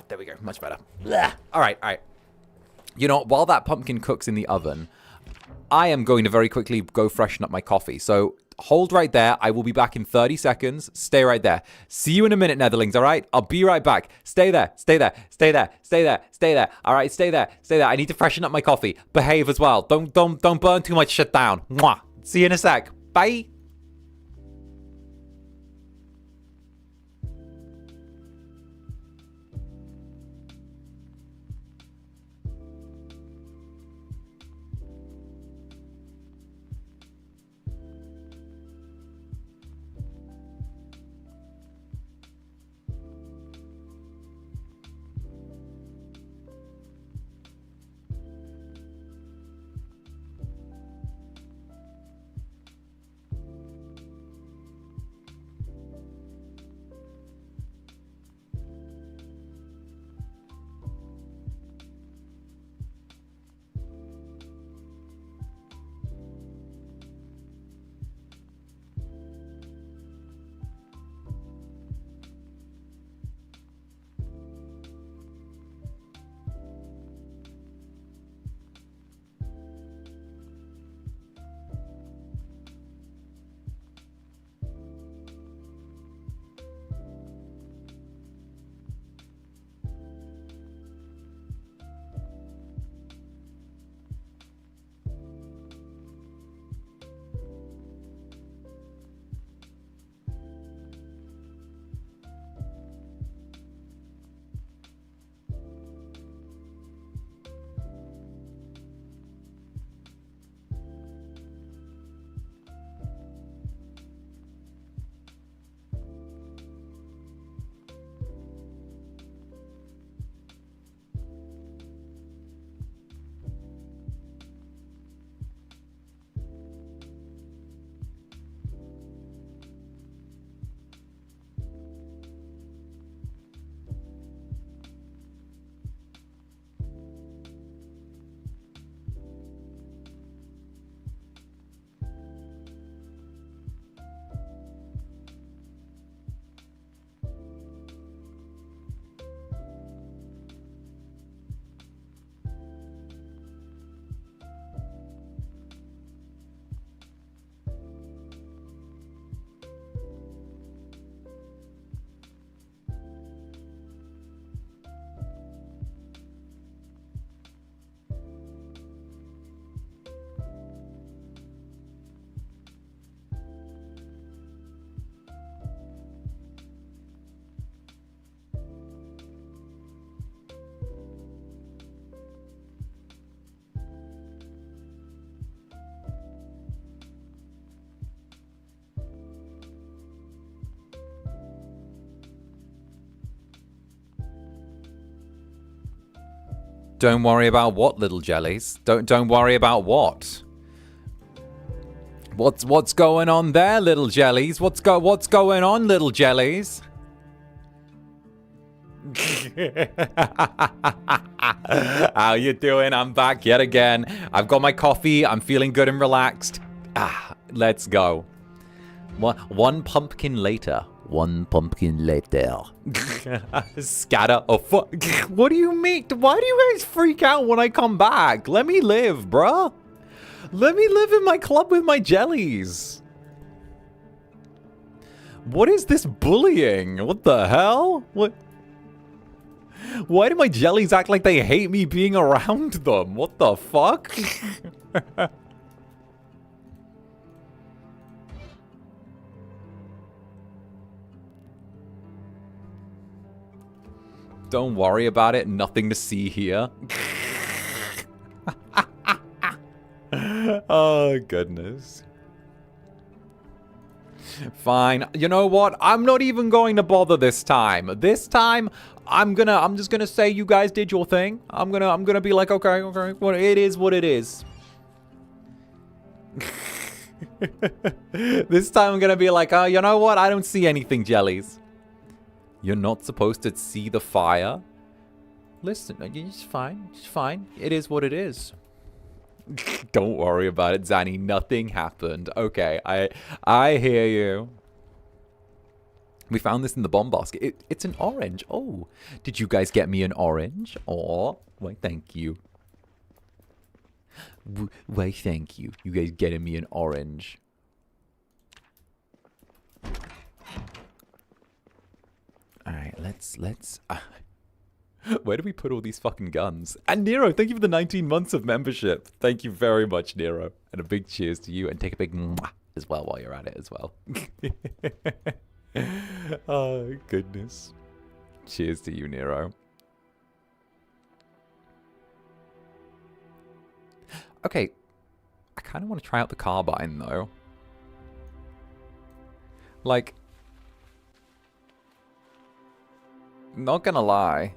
There we go. Much better. All right, all right. You know, while that pumpkin cooks in the oven, I am going to very quickly go freshen up my coffee. So hold right there. I will be back in 30 seconds. Stay right there. See you in a minute, Netherlings, all right? I'll be right back. Stay there. Stay there. Stay there. Stay there. Stay there. All right, stay there. Stay there. I need to freshen up my coffee. Behave as well. Don't burn too much shit down. Mwah. See you in a sec. Bye. Don't worry about what, little jellies? Don't worry about what? What's going on there, little jellies? What's going on, little jellies? How you doing? I'm back yet again. I've got my coffee. I'm feeling good and relaxed. Let's go. One pumpkin later. One pumpkin later. Scatter. Oh, fuck. What do you mean? Why do you guys freak out when I come back? Let me live, bruh. Let me live in my club with my jellies. What is this bullying? What the hell? What? Why do my jellies act like they hate me being around them? What the fuck? Don't worry about it. Nothing to see here. Oh, goodness. Fine. You know what? I'm not even going to bother this time. This time, I'm just gonna say you guys did your thing. I'm gonna be like, okay, well, it is what it is. This time I'm gonna be like, oh, you know what? I don't see anything, jellies. You're not supposed to see the fire. Listen, it's fine. It's fine. It is what it is. Don't worry about it, Zanny. Nothing happened. Okay, I hear you. We found this in the bomb basket. It's an orange. Oh, did you guys get me an orange? Oh, why, thank you. Why, thank you. You guys getting me an orange. Alright, let's... Where do we put all these fucking guns? And Nero, thank you for the 19 months of membership. Thank you very much, Nero. And a big cheers to you. And take a big mwah as well while you're at it as well. Oh, goodness. Cheers to you, Nero. Okay. I kind of want to try out the carbine, though. Like... Not gonna lie.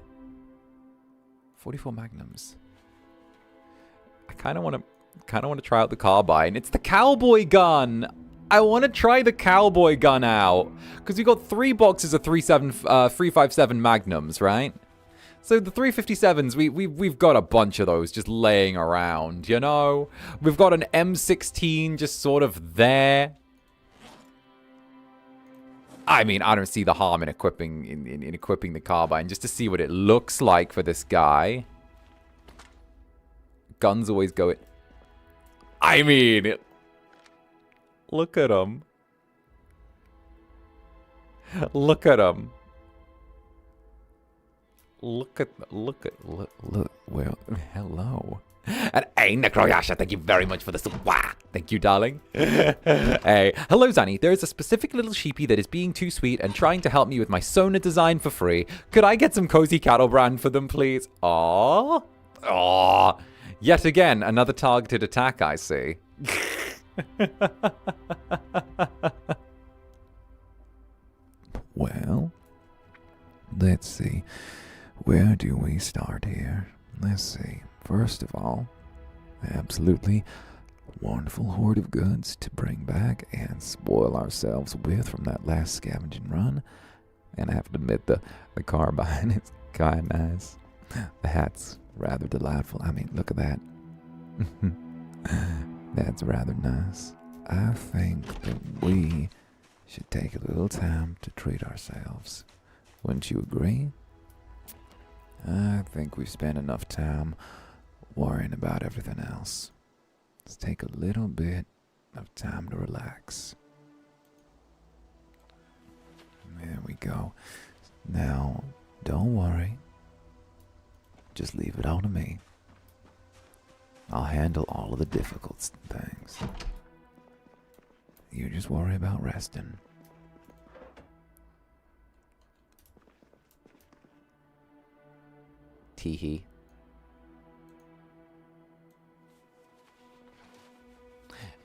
44 magnums. I kind of want to try out the carbine. It's the cowboy gun. I want to try the cowboy gun out because we got 3 boxes of 357 magnums, right? So the 357s, we've got a bunch of those just laying around, you know. We've got an M16 just sort of there. I mean, I don't see the harm in equipping in equipping the carbine just to see what it looks like for this guy. Guns always go it. I mean, look at him. Look at him. Look. Well, hello. And hey, Necroyasha, thank you very much for the wah. Thank you, darling. Hey, hello, Zanny. There is a specific little sheepy that is being too sweet and trying to help me with my Sona design for free. Could I get some cozy cattle brand for them, please? Aww. Aww. Yet again, another targeted attack, I see. Well, let's see. Where do we start here? Let's see. First of all, absolutely wonderful hoard of goods to bring back and spoil ourselves with from that last scavenging run. And I have to admit, the carbine is kind of nice. The hat's rather delightful. I mean, look at that. That's rather nice. I think that we should take a little time to treat ourselves. Wouldn't you agree? I think we've spent enough time worrying about everything else. Let's take a little bit of time to relax. There we go. Now, don't worry. Just leave it all to me. I'll handle all of the difficult things. You just worry about resting. Teehee.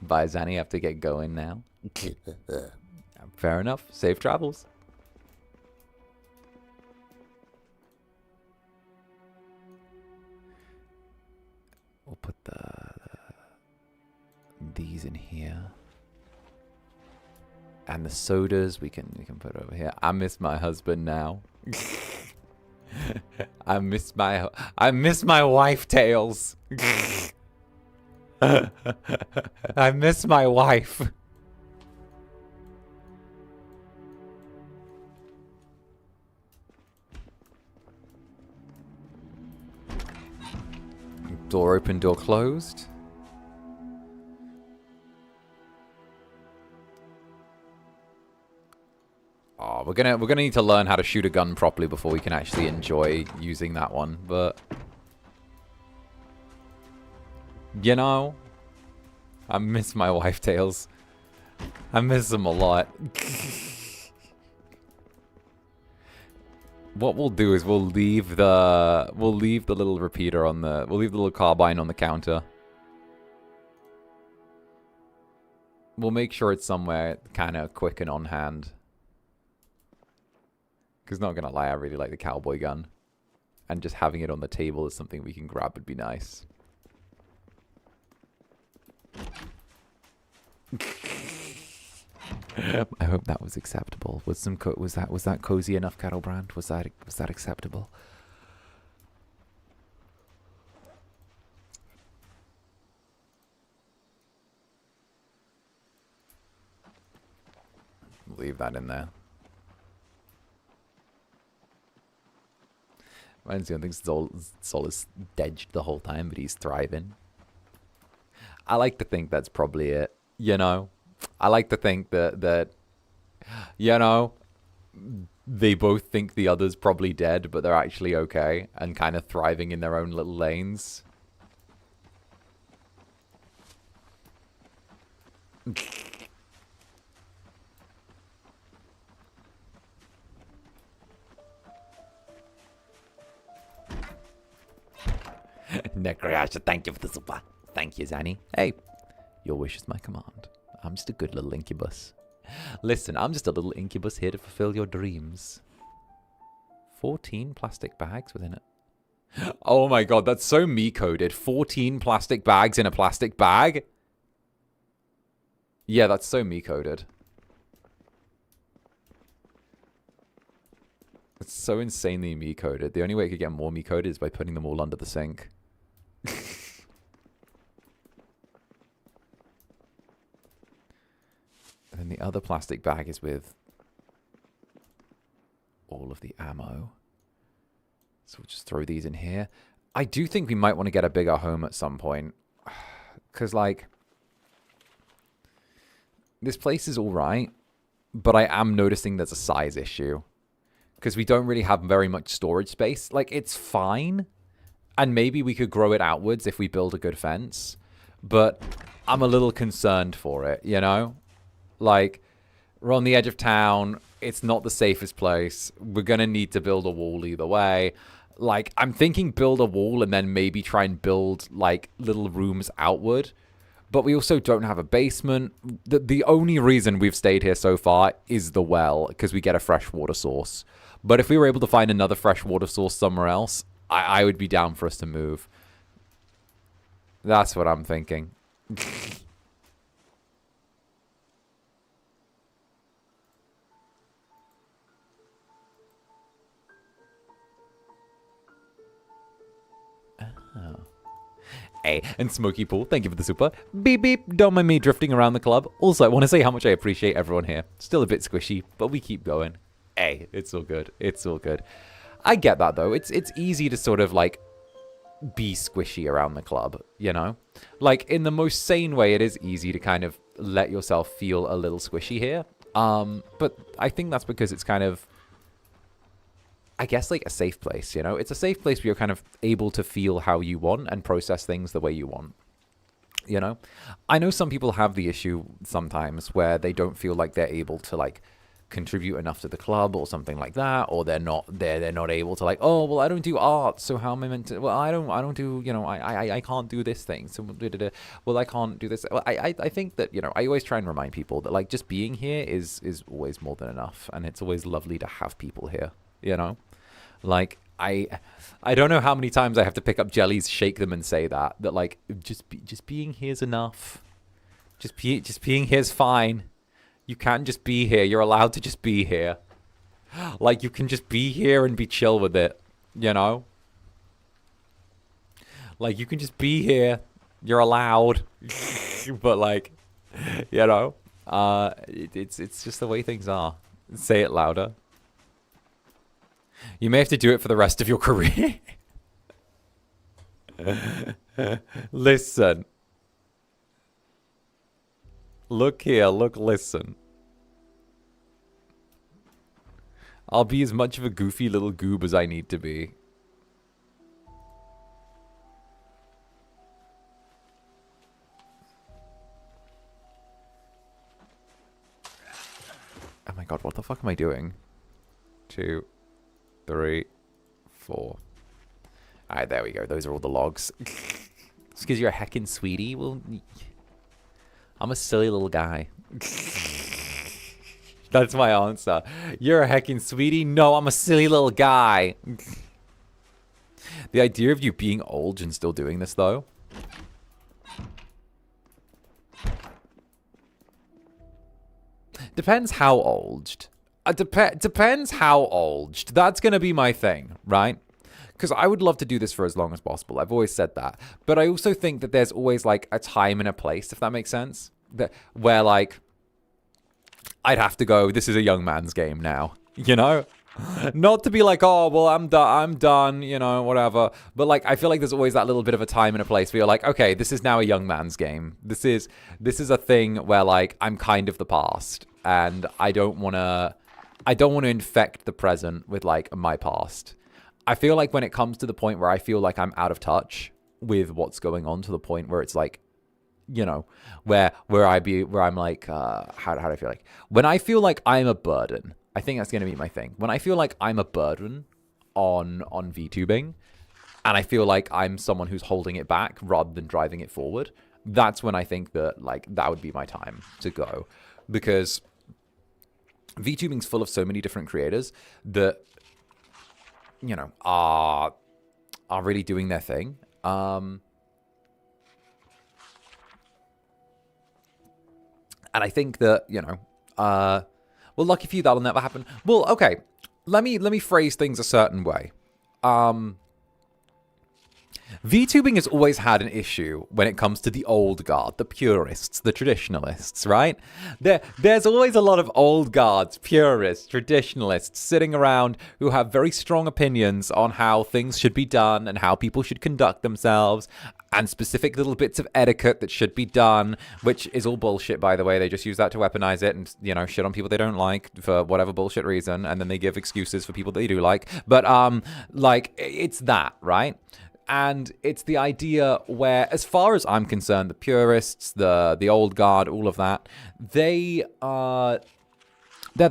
Bye, Zanny. I have to get going now. Fair enough. Safe travels. put these in here. And the sodas we can put over here. I miss my husband now. I miss my wife, Tails. I miss my wife. Door open, door closed. Oh, we're gonna need to learn how to shoot a gun properly before we can actually enjoy using that one, but you know, I miss my wife, Tails. I miss them a lot. What we'll do is we'll leave the little repeater on the we'll leave the little carbine on the counter. We'll make sure it's somewhere kind of quick and on hand. Because not gonna lie, I really like the cowboy gun. And just having it on the table is something we can grab would be nice. I hope that was acceptable. Was that cozy enough, 𝓂𝓸𝓾𝓻? Was that acceptable? Leave that in there. Reminds me, I think Sol is dead the whole time, but he's thriving. I like to think that's probably it. You know, I like to think that you know, they both think the other's probably dead, but they're actually okay and kind of thriving in their own little lanes. Necroyasha, thank you for the super. Thank you, Zanny. Hey, your wish is my command. I'm just a good little incubus. Listen, I'm just a little incubus here to fulfill your dreams. 14 plastic bags within it. Oh my god, that's so me-coded. 14 plastic bags in a plastic bag? Yeah, that's so me-coded. It's so insanely me-coded. The only way it could get more me-coded is by putting them all under the sink. And then the other plastic bag is with all of the ammo. So we'll just throw these in here. I do think we might want to get a bigger home at some point. Because, like, this place is alright, but I am noticing there's a size issue. Because we don't really have very much storage space. Like, it's fine. And maybe we could grow it outwards if we build a good fence. But I'm a little concerned for it, you know? Like, we're on the edge of town. It's not the safest place. We're going to need to build a wall either way. Like, I'm thinking build a wall and then maybe try and build, like, little rooms outward. But we also don't have a basement. The only reason we've stayed here so far is the well, because we get a fresh water source. But if we were able to find another fresh water source somewhere else, I would be down for us to move. That's what I'm thinking. Hey, and Smoky Pool, thank you for the super. Beep beep, don't mind me drifting around the club. Also, I want to say how much I appreciate everyone here. Still a bit squishy, but we keep going. Hey, it's all good. It's all good. I get that, though. It's easy to sort of, like, be squishy around the club, you know? Like, in the most sane way, it is easy to kind of let yourself feel a little squishy here. But I think that's because it's kind of, I guess, like, a safe place, you know? It's a safe place where you're kind of able to feel how you want and process things the way you want, you know? I know some people have the issue sometimes where they don't feel like they're able to, like, contribute enough to the club or something like that, or they're not able to, like, oh, well, I don't do art, so how am I meant to, well, I don't do, you know, I can't do this thing, so well, I can't do this. Well, I think that, you know, I always try and remind people that, like, just being here is always more than enough, and it's always lovely to have people here, you know? Like, I don't know how many times I have to pick up jellies, shake them, and say that like just being here's enough. Just being here's fine. You can't just be here. You're allowed to just be here. Like, you can just be here and be chill with it, you know? Like, you can just be here. You're allowed. But, like, you know, it's just the way things are. Say it louder. You may have to do it for the rest of your career. Listen. Look here, listen. I'll be as much of a goofy little goob as I need to be. Oh my god, what the fuck am I doing? 2, 3, 4. Alright, there we go. Those are all the logs. It's because you're a heckin' sweetie? Well, I'm a silly little guy. That's my answer. You're a heckin' sweetie? No, I'm a silly little guy. The idea of you being old and still doing this, though. Depends how old. Depends how old. That's going to be my thing, right? Because I would love to do this for as long as possible. I've always said that. But I also think that there's always, like, a time and a place, if that makes sense. Where, like, I'd have to go, this is a young man's game now, you know? Not to be like, oh, well, I'm done, you know, whatever. But, like, I feel like there's always that little bit of a time and a place where you're like, okay, this is now a young man's game. This is a thing where, like, I'm kind of the past. And I don't want to infect the present with, like, my past. I feel like when it comes to the point where I feel like I'm out of touch with what's going on, to the point where it's like, you know, where I'm like, how do I feel like? When I feel like I'm a burden, I think that's going to be my thing. When I feel like I'm a burden on VTubing, and I feel like I'm someone who's holding it back rather than driving it forward, that's when I think that, like, that would be my time to go. Because VTubing's full of so many different creators that, you know, are really doing their thing. And I think that, you know, well, lucky for you, that'll never happen. Well, okay, let me phrase things a certain way. VTubing has always had an issue when it comes to the old guard, the purists, the traditionalists, right? There's always a lot of old guards, purists, traditionalists sitting around who have very strong opinions on how things should be done and how people should conduct themselves, and specific little bits of etiquette that should be done, which is all bullshit, by the way. They just use that to weaponize it and, you know, shit on people they don't like for whatever bullshit reason, and then they give excuses for people they do like. But, like, it's that, right? And it's the idea where, as far as I'm concerned, the purists, the old guard, all of that, they're the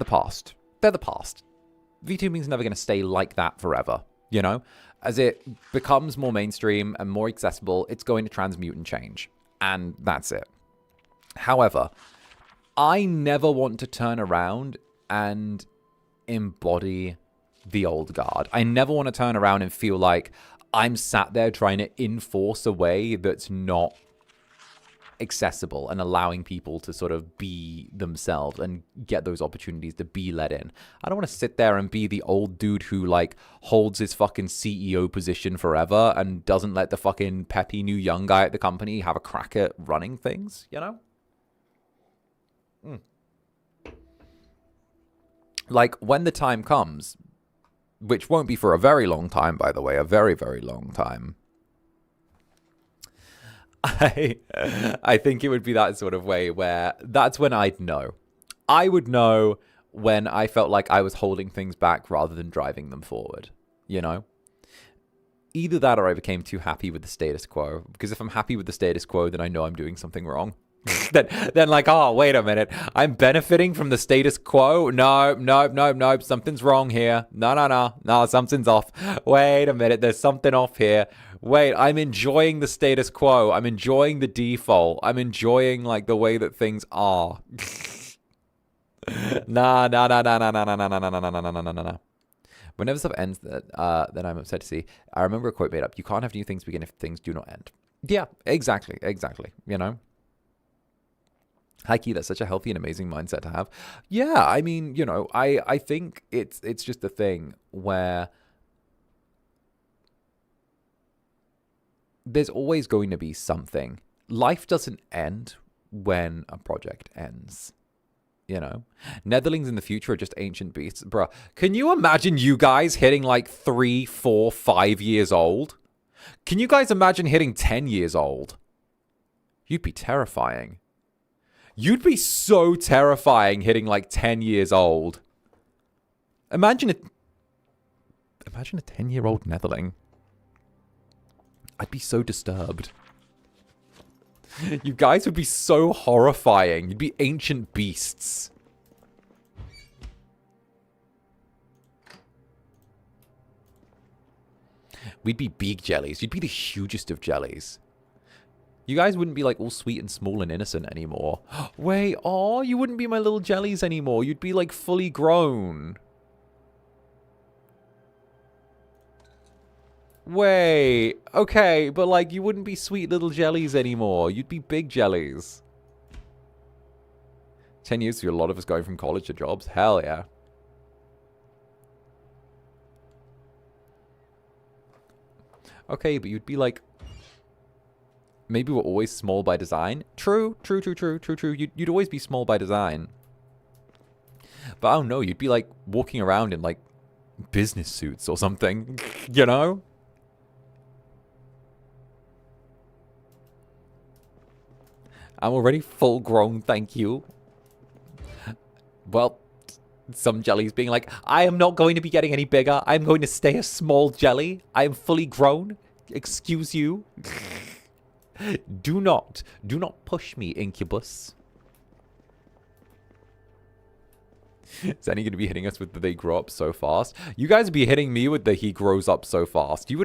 past. They're the past. VTubing's never going to stay like that forever, you know? As it becomes more mainstream and more accessible, it's going to transmute and change. And that's it. However, I never want to turn around and embody the old guard. I never want to turn around and feel like I'm sat there trying to enforce a way that's not accessible and allowing people to sort of be themselves and get those opportunities to be let in. I don't want to sit there and be the old dude who, like, holds his fucking CEO position forever and doesn't let the fucking peppy new young guy at the company have a crack at running things, you know? Like, when the time comes, which won't be for a very long time, by the way, a very, very long time, I think it would be that sort of way where that's when I'd know. I would know when I felt like I was holding things back rather than driving them forward, you know? Either that or I became too happy with the status quo. Because if I'm happy with the status quo, then I know I'm doing something wrong. then like, oh, wait a minute. I'm benefiting from the status quo? No. Something's wrong here. No, something's off. Wait a minute. There's something off here. Wait, I'm enjoying the status quo. I'm enjoying the default. I'm enjoying, like, the way that things are. Nah. Whenever stuff ends that I'm upset to see, I remember a quote made up. You can't have new things begin if things do not end. Yeah, exactly. You know? Heike, that's such a healthy and amazing mindset to have. Yeah, I mean, you know, I think it's just a thing where there's always going to be something. Life doesn't end when a project ends. You know? Netherlings in the future are just ancient beasts. Bruh, can you imagine you guys hitting like 3, 4, 5 years old? Can you guys imagine hitting 10 years old? You'd be terrifying. You'd be so terrifying hitting like 10 years old. Imagine a 10-year-old Netherling. I'd be so disturbed. You guys would be so horrifying. You'd be ancient beasts. We'd be big jellies. You'd be the hugest of jellies. You guys wouldn't be like all sweet and small and innocent anymore. Wait, oh, you wouldn't be my little jellies anymore. You'd be like fully grown. Wait, okay, but like you wouldn't be sweet little jellies anymore. You'd be big jellies. 10 years to a lot of us going from college to jobs. Hell yeah. Okay, but you'd be like, maybe we're always small by design. True. You'd always be small by design. But I don't know, you'd be like walking around in like business suits or something, you know? I'm already full grown, thank you. Well, some jellies being like, I am not going to be getting any bigger. I'm going to stay a small jelly. I am fully grown. Excuse you. Do not push me, Incubus. Is any going to be hitting us with the they grow up so fast? You guys would be hitting me with the he grows up so fast. You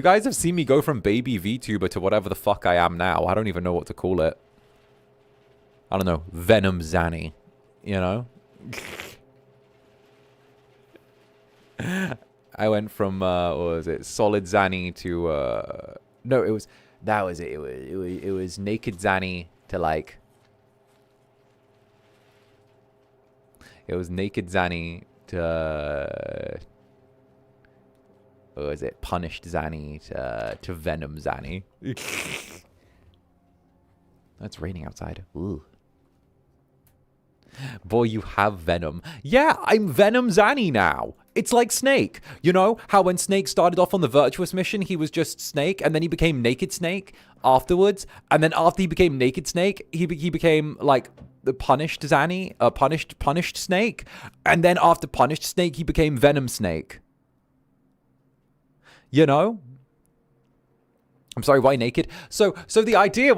guys have seen me go from baby VTuber to whatever the fuck I am now. I don't even know what to call it. I don't know. Venom Zanny. You know? I went from, what was it? Solid Zanny to, no, that was it. It was Naked Zanny to like, it was Naked Zanny to, or is it Punished Zanny to Venom Zanny? It's raining outside. Ooh. Boy, you have Venom. Yeah, I'm Venom Zanny now. It's like Snake. You know how when Snake started off on the Virtuous mission, he was just Snake, and then he became Naked Snake afterwards. And then after he became Naked Snake, he became like the Punished Zanny, Punished Snake. And then after Punished Snake, he became Venom Snake. You know? I'm sorry, why naked? So the idea...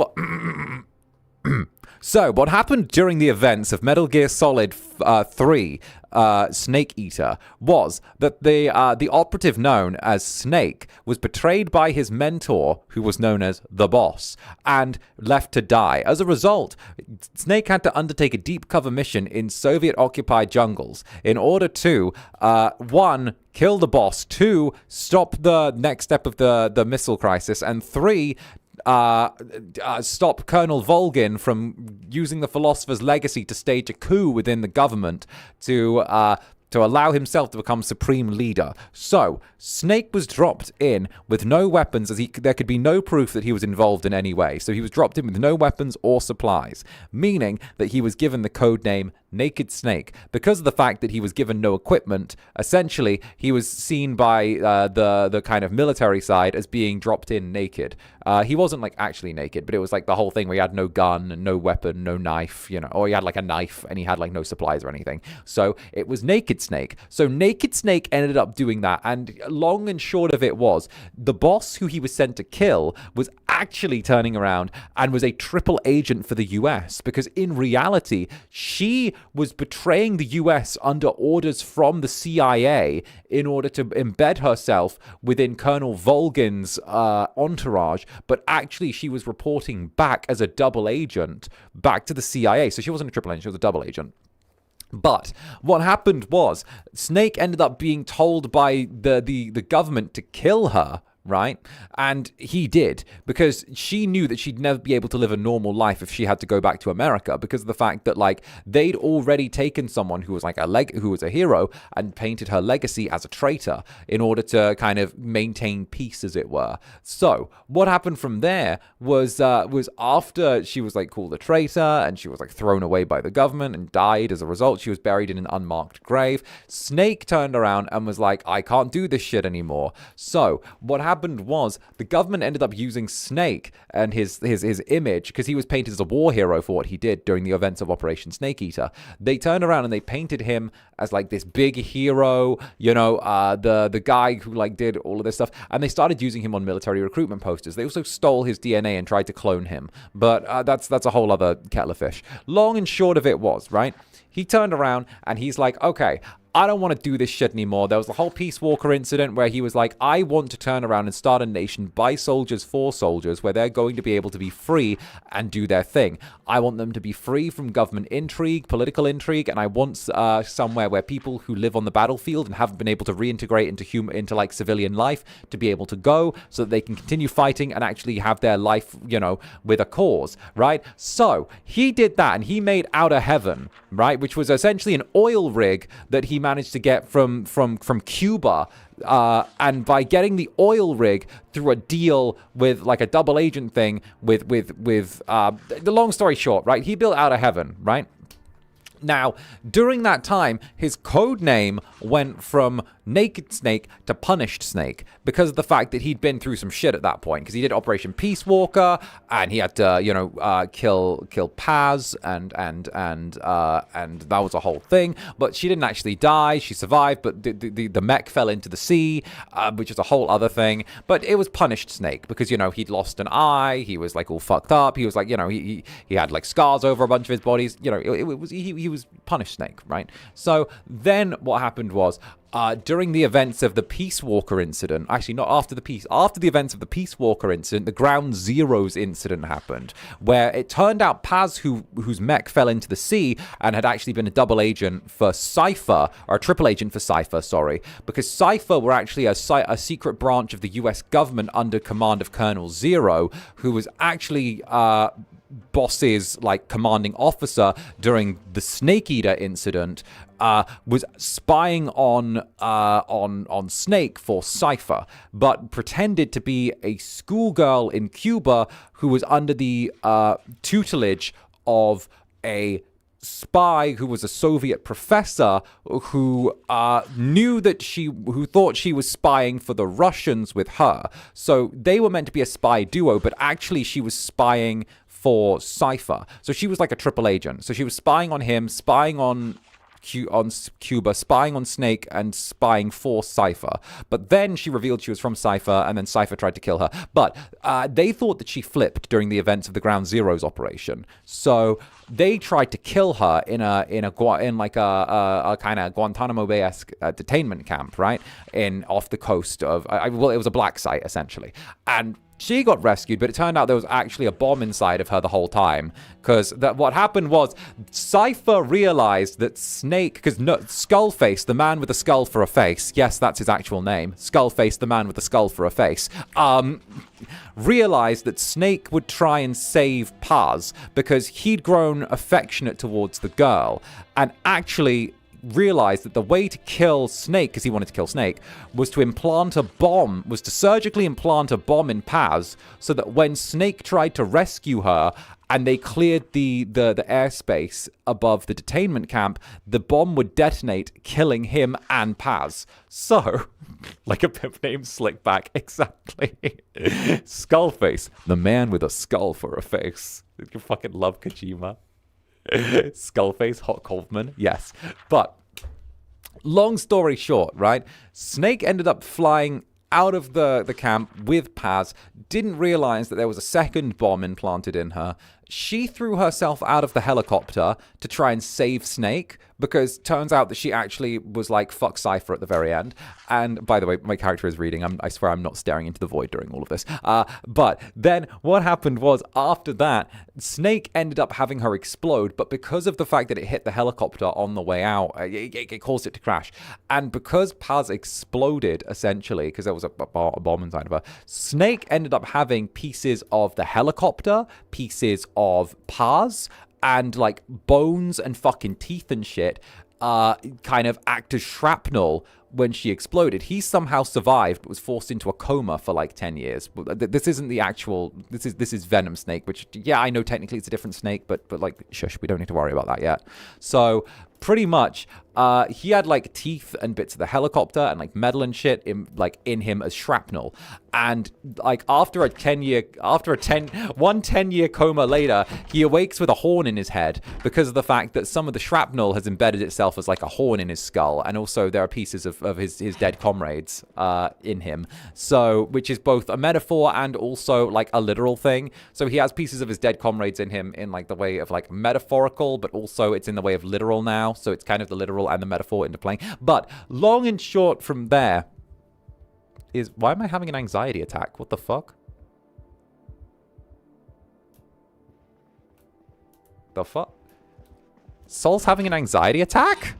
So, what happened during the events of Metal Gear Solid 3, Snake Eater, was that the operative known as Snake was betrayed by his mentor, who was known as the Boss, and left to die. As a result, Snake had to undertake a deep cover mission in Soviet-occupied jungles in order to, 1, kill the Boss, 2, stop the next step of the missile crisis, and 3, stop Colonel Volgin from using the philosopher's legacy to stage a coup within the government to allow himself to become supreme leader. So, Snake was dropped in with no weapons, as there could be no proof that he was involved in any way. So he was dropped in with no weapons or supplies, meaning that he was given the codename Naked Snake. Because of the fact that he was given no equipment, essentially, he was seen by the kind of military side as being dropped in naked. He wasn't, like, actually naked, but it was, like, the whole thing where he had no gun, no weapon, no knife, you know, or he had, like, a knife, and he had, like, no supplies or anything. So it was Naked Snake. So Naked Snake ended up doing that, and long and short of it was, the boss who he was sent to kill was actually turning around and was a triple agent for the US, because in reality, she was betraying the US under orders from the CIA in order to embed herself within Colonel Volgin's entourage, but actually she was reporting back as a double agent back to the CIA. So she wasn't a triple agent, she was a double agent. But what happened was Snake ended up being told by the government to kill her, right? And he did, because she knew that she'd never be able to live a normal life if she had to go back to America, because of the fact that, like, they'd already taken someone who was like who was a hero and painted her legacy as a traitor in order to kind of maintain peace, as it were. So what happened from there was after she was like called a traitor and she was like thrown away by the government and died as a result, she was buried in an unmarked grave. Snake turned around and was like, I can't do this shit anymore. So what happened was the government ended up using Snake and his image, because he was painted as a war hero for what he did during the events of Operation Snake Eater. They turned around and they painted him as like this big hero, the guy who like did all of this stuff, and they started using him on military recruitment posters. They also stole his DNA and tried to clone him, but that's a whole other kettle of fish. Long and short of it was, right, he turned around and he's like, okay, I don't want to do this shit anymore. There was the whole Peace Walker incident where he was like, I want to turn around and start a nation by soldiers for soldiers where they're going to be able to be free and do their thing. I want them to be free from government intrigue, political intrigue, and I want somewhere where people who live on the battlefield and haven't been able to reintegrate into like civilian life to be able to go so that they can continue fighting and actually have their life, with a cause, right? So he did that, and he made Outer Heaven, right, which was essentially an oil rig that he managed to get from Cuba, and by getting the oil rig through a deal with like a double agent thing with the long story short, right, he built Outer Heaven, right? Now, during that time, his code name went from Naked Snake to Punished Snake because of the fact that he'd been through some shit at that point, because he did Operation Peace Walker and he had to, kill Paz and that was a whole thing. But she didn't actually die. She survived, but the mech fell into the sea, which is a whole other thing. But it was Punished Snake because, he'd lost an eye. He was like all fucked up. He was like, he had like scars over a bunch of his bodies. He was Punished Snake, right? So then what happened was, during the events of the Peace Walker incident, actually not after the events of the Peace Walker incident, the Ground Zeroes incident happened, where it turned out Paz, whose mech fell into the sea and had actually been a double agent for Cypher, or a triple agent for Cypher, sorry, because Cypher were actually a secret branch of the US government under command of Colonel Zero, who was actually boss's like commanding officer during the Snake Eater incident, was spying on Snake for Cypher, but pretended to be a schoolgirl in Cuba who was under the tutelage of a spy who was a Soviet professor who thought she was spying for the Russians with her. So they were meant to be a spy duo, but actually she was spying for Cypher. So she was like a triple agent. So she was spying on him, spying on Cuba, spying on Snake, and spying for Cypher. But then she revealed she was from Cypher, and then Cypher tried to kill her. But they thought that she flipped during the events of the Ground Zeroes operation. So they tried to kill her in a kind of Guantanamo Bay-esque detainment camp, right, off the coast of it was a black site essentially, and she got rescued, but it turned out there was actually a bomb inside of her the whole time. Because what happened was, Cypher realized that Snake, because Skullface, the man with a skull for a face, yes, that's his actual name, Skullface, the man with a skull for a face, realized that Snake would try and save Paz because he'd grown affectionate towards the girl, and actually realized that the way to kill Snake, because he wanted to kill Snake, was to surgically implant a bomb in Paz, so that when Snake tried to rescue her and they cleared the airspace above the detainment camp, the bomb would detonate, killing him and Paz. So, like a pimp named Slickback, exactly. Skullface, the man with a skull for a face. You fucking love Kojima. Skullface, Hot Coldman, yes. But long story short, right? Snake ended up flying out of the camp with Paz, didn't realize that there was a second bomb implanted in her, She threw herself out of the helicopter to try and save Snake, because turns out that she actually was like, fuck Cypher at the very end. And by the way, my character is reading. I swear I'm not staring into the void during all of this. But then what happened was, after that, Snake ended up having her explode, but because of the fact that it hit the helicopter on the way out, it caused it to crash. And because Paz exploded, essentially, because there was a bomb inside of her, Snake ended up having pieces of the helicopter, pieces of Paz, and like bones and fucking teeth and shit kind of act as shrapnel when she exploded. He somehow survived, but was forced into a coma for like 10 years. This isn't the actual, this is Venom Snake, which, yeah, I know technically it's a different snake, but like, shush, we don't need to worry about that yet. So pretty much, he had like teeth and bits of the helicopter and like metal and shit in him as shrapnel. And like after a 10-year coma later, he awakes with a horn in his head because of the fact that some of the shrapnel has embedded itself as like a horn in his skull, and also there are pieces of his dead comrades in him. So, which is both a metaphor and also like a literal thing. So he has pieces of his dead comrades in him in like the way of like metaphorical, but also it's in the way of literal now. So it's kind of the literal and the metaphor interplaying. But long and short from there is, why am I having an anxiety attack? What the fuck? The fuck? Soul's having an anxiety attack?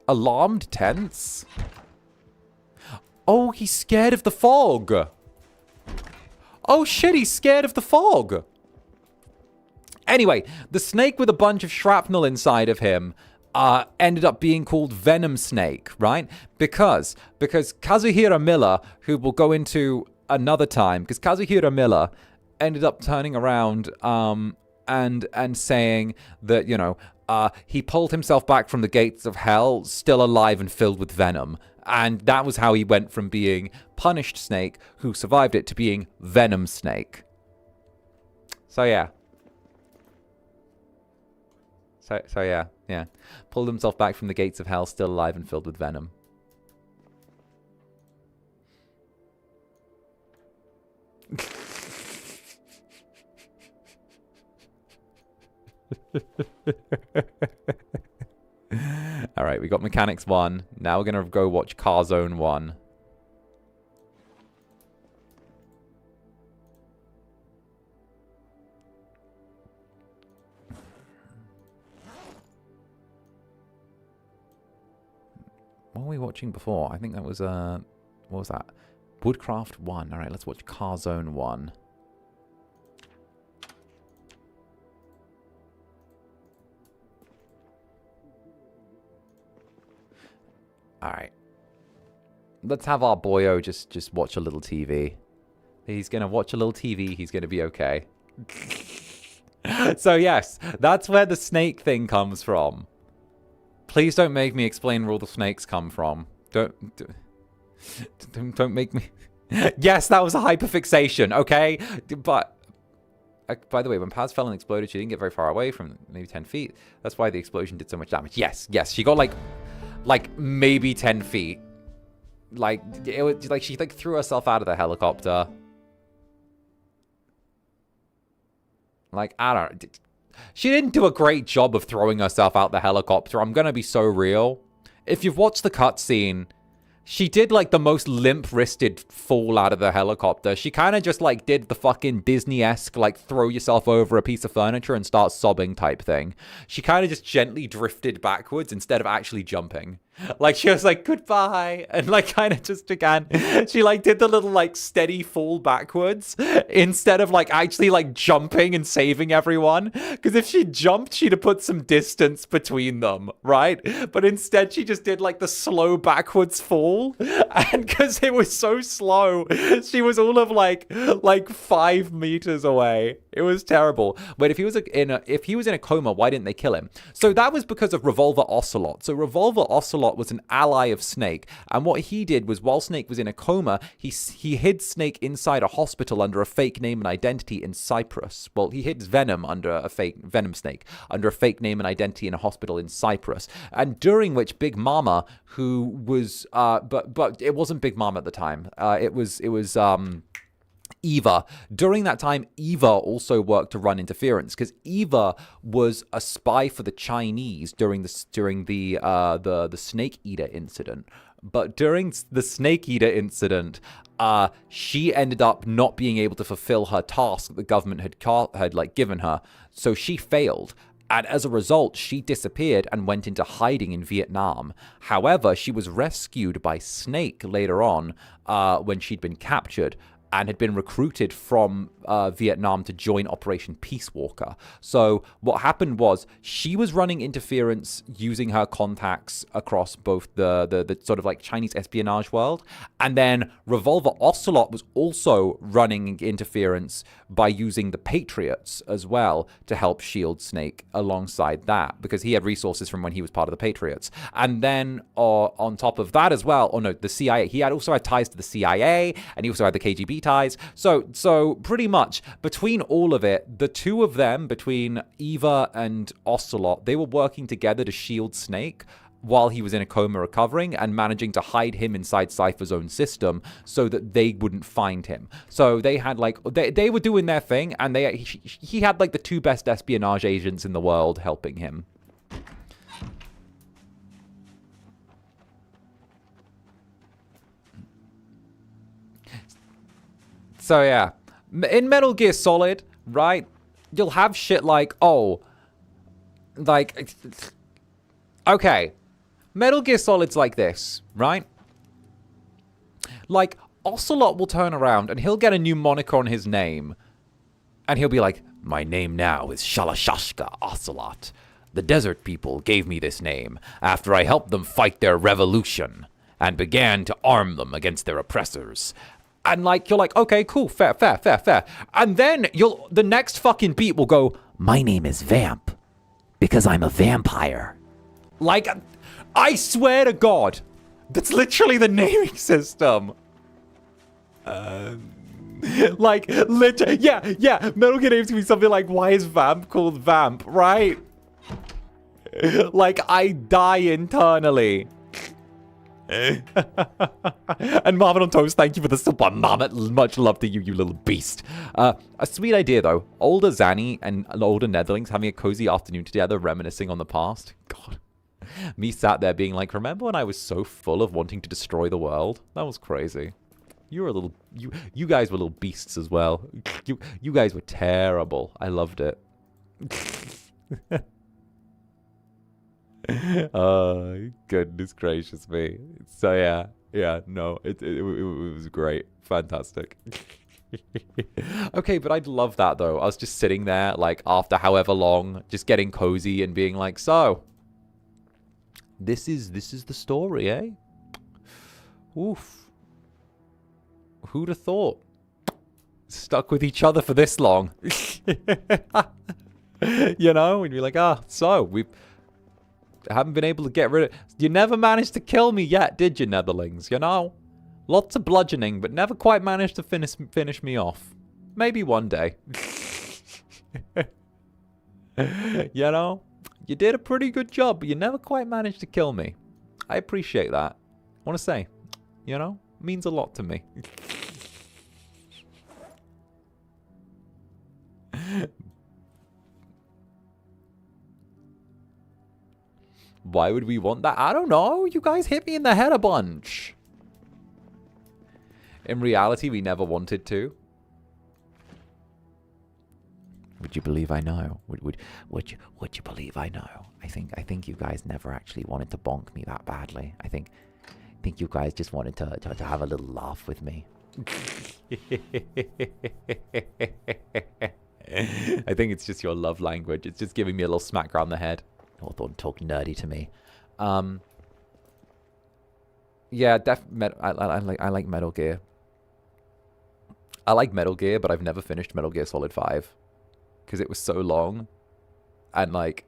Alarmed, tense? Oh, he's scared of the fog. Oh shit, he's scared of the fog. Anyway, the snake with a bunch of shrapnel inside of him ended up being called Venom Snake, right? Because Kazuhira Miller, who we'll go into another time, because Kazuhira Miller ended up turning around and saying that, you know, he pulled himself back from the gates of hell, still alive and filled with venom. And that was how he went from being Punished Snake, who survived it, to being Venom Snake. So yeah. So yeah. Pulled himself back from the gates of hell, still alive and filled with venom. All right, we got Mechanics 1. Now we're going to go watch Car Zone 1. What were we watching before? I think that was, what was that? Woodcraft 1. All right, let's watch Car Zone 1. All right. Let's have our boyo just watch a little TV. He's going to watch a little TV. He's going to be okay. So, yes, that's where the snake thing comes from. Please don't make me explain where all the snakes come from. Don't make me... Yes, that was a hyperfixation, okay? But, by the way, when Paz fell and exploded, she didn't get very far away from maybe 10 feet. That's why the explosion did so much damage. Yes, she got, like maybe 10 feet. Like, it was, like, she, like, threw herself out of the helicopter. Like, I don't know. She didn't do a great job of throwing herself out the helicopter. I'm gonna be so real. If you've watched the cutscene, she did, like, the most limp-wristed fall out of the helicopter. She kind of just, like, did the fucking Disney-esque, like, throw yourself over a piece of furniture and start sobbing type thing. She kind of just gently drifted backwards instead of actually jumping. Like, she was like, goodbye, and, like, kind of just again, she, like, did the little, like, steady fall backwards instead of, like, actually, like, jumping and saving everyone. Because if she jumped, she'd have put some distance between them, right? But instead, she just did, like, the slow backwards fall, and because it was so slow, she was all of, like 5 meters away. It was terrible. But if he was in a coma, why didn't they kill him? So that was because of Revolver Ocelot. So Revolver Ocelot was an ally of Snake, and what he did was, while Snake was in a coma, he hid Snake inside a hospital under a fake name and identity in Cyprus. Well, he hid Venom under a fake Venom Snake under a fake name and identity in a hospital in Cyprus, and during which Big Mama, who was but it wasn't Big Mama at the time. It was Eva. During that time, Eva also worked to run interference because Eva was a spy for the Chinese during the Snake Eater incident. But during the Snake Eater incident, she ended up not being able to fulfill her task that the government had like given her, so she failed. And as a result, she disappeared and went into hiding in Vietnam. However, she was rescued by Snake later on when she'd been captured and had been recruited from Vietnam to join Operation Peace Walker. So what happened was she was running interference using her contacts across both the sort of like Chinese espionage world, and then Revolver Ocelot was also running interference by using the Patriots as well to help shield Snake alongside that, because he had resources from when he was part of the Patriots. And then on top of that as well, the CIA. He also had ties to the CIA, and he also had the KGB ties. So pretty much between all of it, the two of them, between Eva and Ocelot, they were working together to shield Snake while he was in a coma recovering, and managing to hide him inside Cypher's own system so that they wouldn't find him. So they had like, they were doing their thing, and he had like the two best espionage agents in the world helping him. So yeah, in Metal Gear Solid, right, you'll have shit like, okay, Metal Gear Solid's like this, right? Like, Ocelot will turn around and he'll get a new moniker on his name, and he'll be like, my name now is Shalashashka Ocelot. The desert people gave me this name after I helped them fight their revolution and began to arm them against their oppressors. And like, you're like, okay, cool, fair. And then the next fucking beat will go, my name is Vamp, because I'm a vampire. Like, I swear to God, that's literally the naming system. Like, literally, yeah, Metal Gear names can be something like, why is Vamp called Vamp, right? Like, I die internally. And Marvin on Toast, thank you for the super Marmot. Much love to you, you little beast. A sweet idea, though. Older Zanny and older Netherlings having a cozy afternoon together, reminiscing on the past. God. Me sat there being like, remember when I was so full of wanting to destroy the world? That was crazy. You were a little... You guys were little beasts as well. You guys were terrible. I loved it. Oh, goodness gracious me. So yeah, no, it was great. Fantastic. Okay, but I'd love that though. I was just sitting there, like, after however long, just getting cozy and being like, so, this is the story, eh? Oof. Who'd have thought? Stuck with each other for this long. You know, and you're like, so, we haven't been able to get rid of... You never managed to kill me yet, did you, Netherlings? You know? Lots of bludgeoning, but never quite managed to finish me off. Maybe one day. You know? You did a pretty good job, but you never quite managed to kill me. I appreciate that. I want to say, you know? Means a lot to me. Why would we want that? I don't know. You guys hit me in the head a bunch. In reality, we never wanted to. Would you believe I know? Would you believe I know? I think you guys never actually wanted to bonk me that badly. I think you guys just wanted to have a little laugh with me. I think it's just your love language. It's just giving me a little smack around the head. Don't talk nerdy to me. Yeah, I like Metal Gear. I like Metal Gear, but I've never finished Metal Gear Solid 5 because it was so long, and like,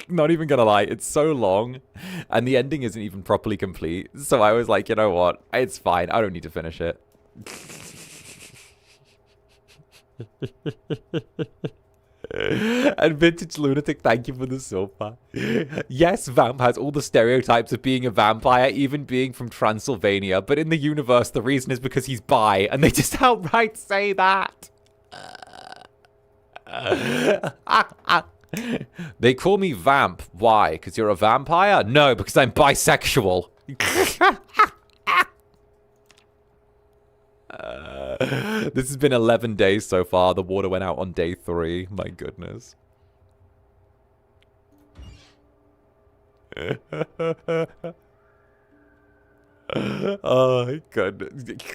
not even gonna lie, it's so long, and the ending isn't even properly complete. So I was like, you know what? It's fine. I don't need to finish it. And Vintage Lunatic, thank you for the silver. Yes, Vamp has all the stereotypes of being a vampire, even being from Transylvania. But in the universe, the reason is because he's bi. And they just outright say that. They call me Vamp. Why? Because you're a vampire? No, because I'm bisexual. This has been 11 days so far. The water went out on day 3. My goodness. Oh, my goodness.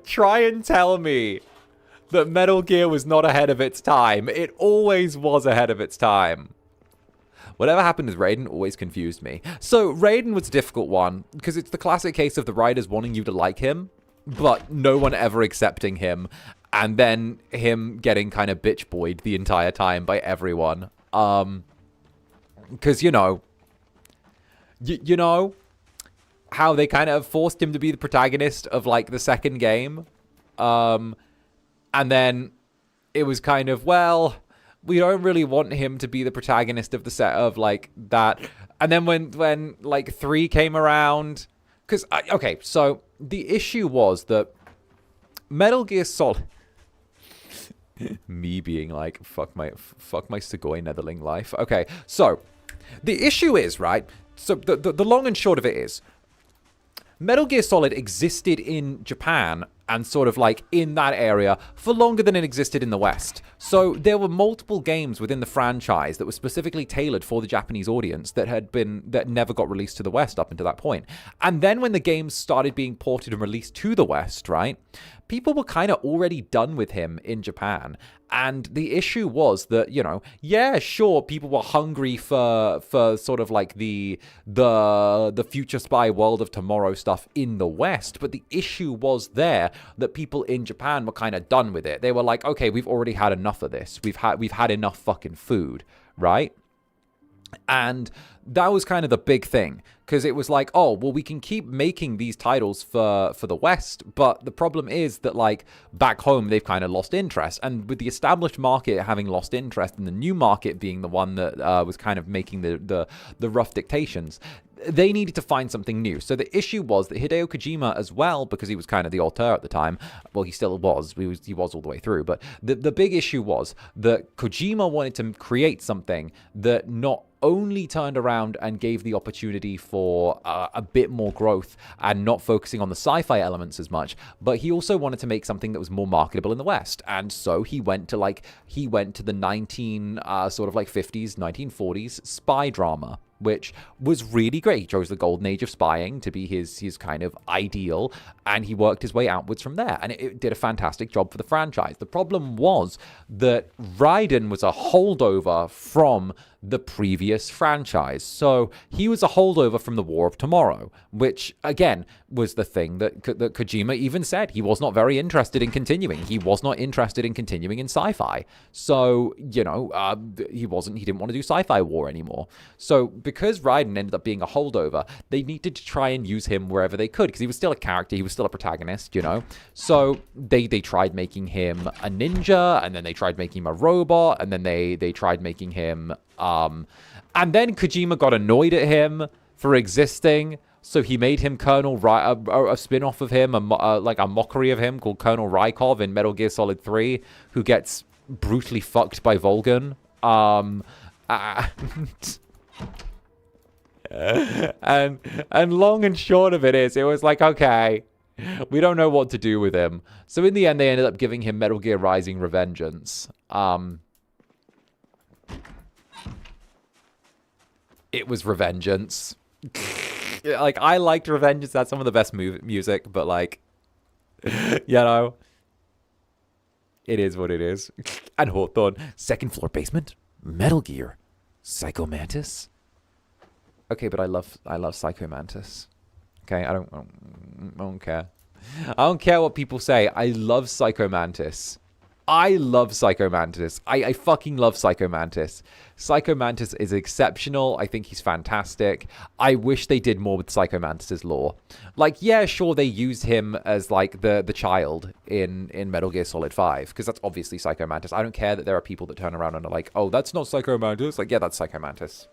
Try and tell me that Metal Gear was not ahead of its time. It always was ahead of its time. Whatever happened with Raiden always confused me. So Raiden was a difficult one, because it's the classic case of the writers wanting you to like him, but no one ever accepting him, and then him getting kind of bitch boyed the entire time by everyone. Because, you know how they kind of forced him to be the protagonist of, like, the second game? And then it was kind of, well, we don't really want him to be the protagonist of the set of, like, that. And then when like, 3 came around... Because, okay, so the issue was that Metal Gear Solid... Me being like, fuck my 𝓂𝓸𝓾𝓻 life. Okay, so the issue is, right? So the long and short of it is, Metal Gear Solid existed in Japan and sort of like in that area for longer than it existed in the West. So there were multiple games within the franchise that were specifically tailored for the Japanese audience that never got released to the West up until that point. And then when the games started being ported and released to the West, right? People were kind of already done with him in Japan. And the issue was that, you know, yeah, sure, people were hungry for sort of like the Future Spy World of Tomorrow stuff in the West, but the issue was there that people in Japan were kind of done with it. They were like, okay, we've already had enough of this. We've had enough fucking food, right? And that was kind of the big thing, because it was like, oh, well, we can keep making these titles for the West, but the problem is that, like, back home, they've kind of lost interest. And with the established market having lost interest and the new market being the one that was kind of making the rough dictations, they needed to find something new. So the issue was that Hideo Kojima as well, because he was kind of the auteur at the time, well, he still was, he was all the way through, but the big issue was that Kojima wanted to create something that not only turned around and gave the opportunity for a bit more growth and not focusing on the sci-fi elements as much, but he also wanted to make something that was more marketable in the West. And so he went to the 50s, 1940s spy drama, which was really great. He chose the golden age of spying to be his kind of ideal, and he worked his way outwards from there, and it did a fantastic job for the franchise. The problem was that Raiden was a holdover from the previous franchise. So he was a holdover from the War of Tomorrow, which, again, was the thing that Kojima even said. He was not very interested in continuing. He was not interested in continuing in sci-fi. So, you know, he didn't want to do sci-fi war anymore. So because Raiden ended up being a holdover, they needed to try and use him wherever they could, because he was still a character, he was still a protagonist, you know? So they tried making him a ninja, and then they tried making him a robot, and then they tried making him... and then Kojima got annoyed at him for existing, so he made him a spin-off of him, like a mockery of him called Colonel Rykov in Metal Gear Solid 3, who gets brutally fucked by Volgan. And long and short of it is, it was like, okay, we don't know what to do with him. So in the end, they ended up giving him Metal Gear Rising: Revengeance. It was Revengeance. Like, I liked Revengeance. That's some of the best music, but, like, you know, it is what it is. And Hawthorne, second floor basement, Metal Gear, Psycho Mantis. Okay, but I love Psycho Mantis. Okay, I don't care. I don't care what people say. I love Psycho Mantis. I love Psychomantis. I fucking love Psychomantis. Psychomantis is exceptional. I think he's fantastic. I wish they did more with Psychomantis' lore. Like, yeah, sure, they used him as, like, the child in Metal Gear Solid 5, because that's obviously Psychomantis. I don't care that there are people that turn around and are like, oh, that's not Psychomantis. Like, yeah, that's Psychomantis.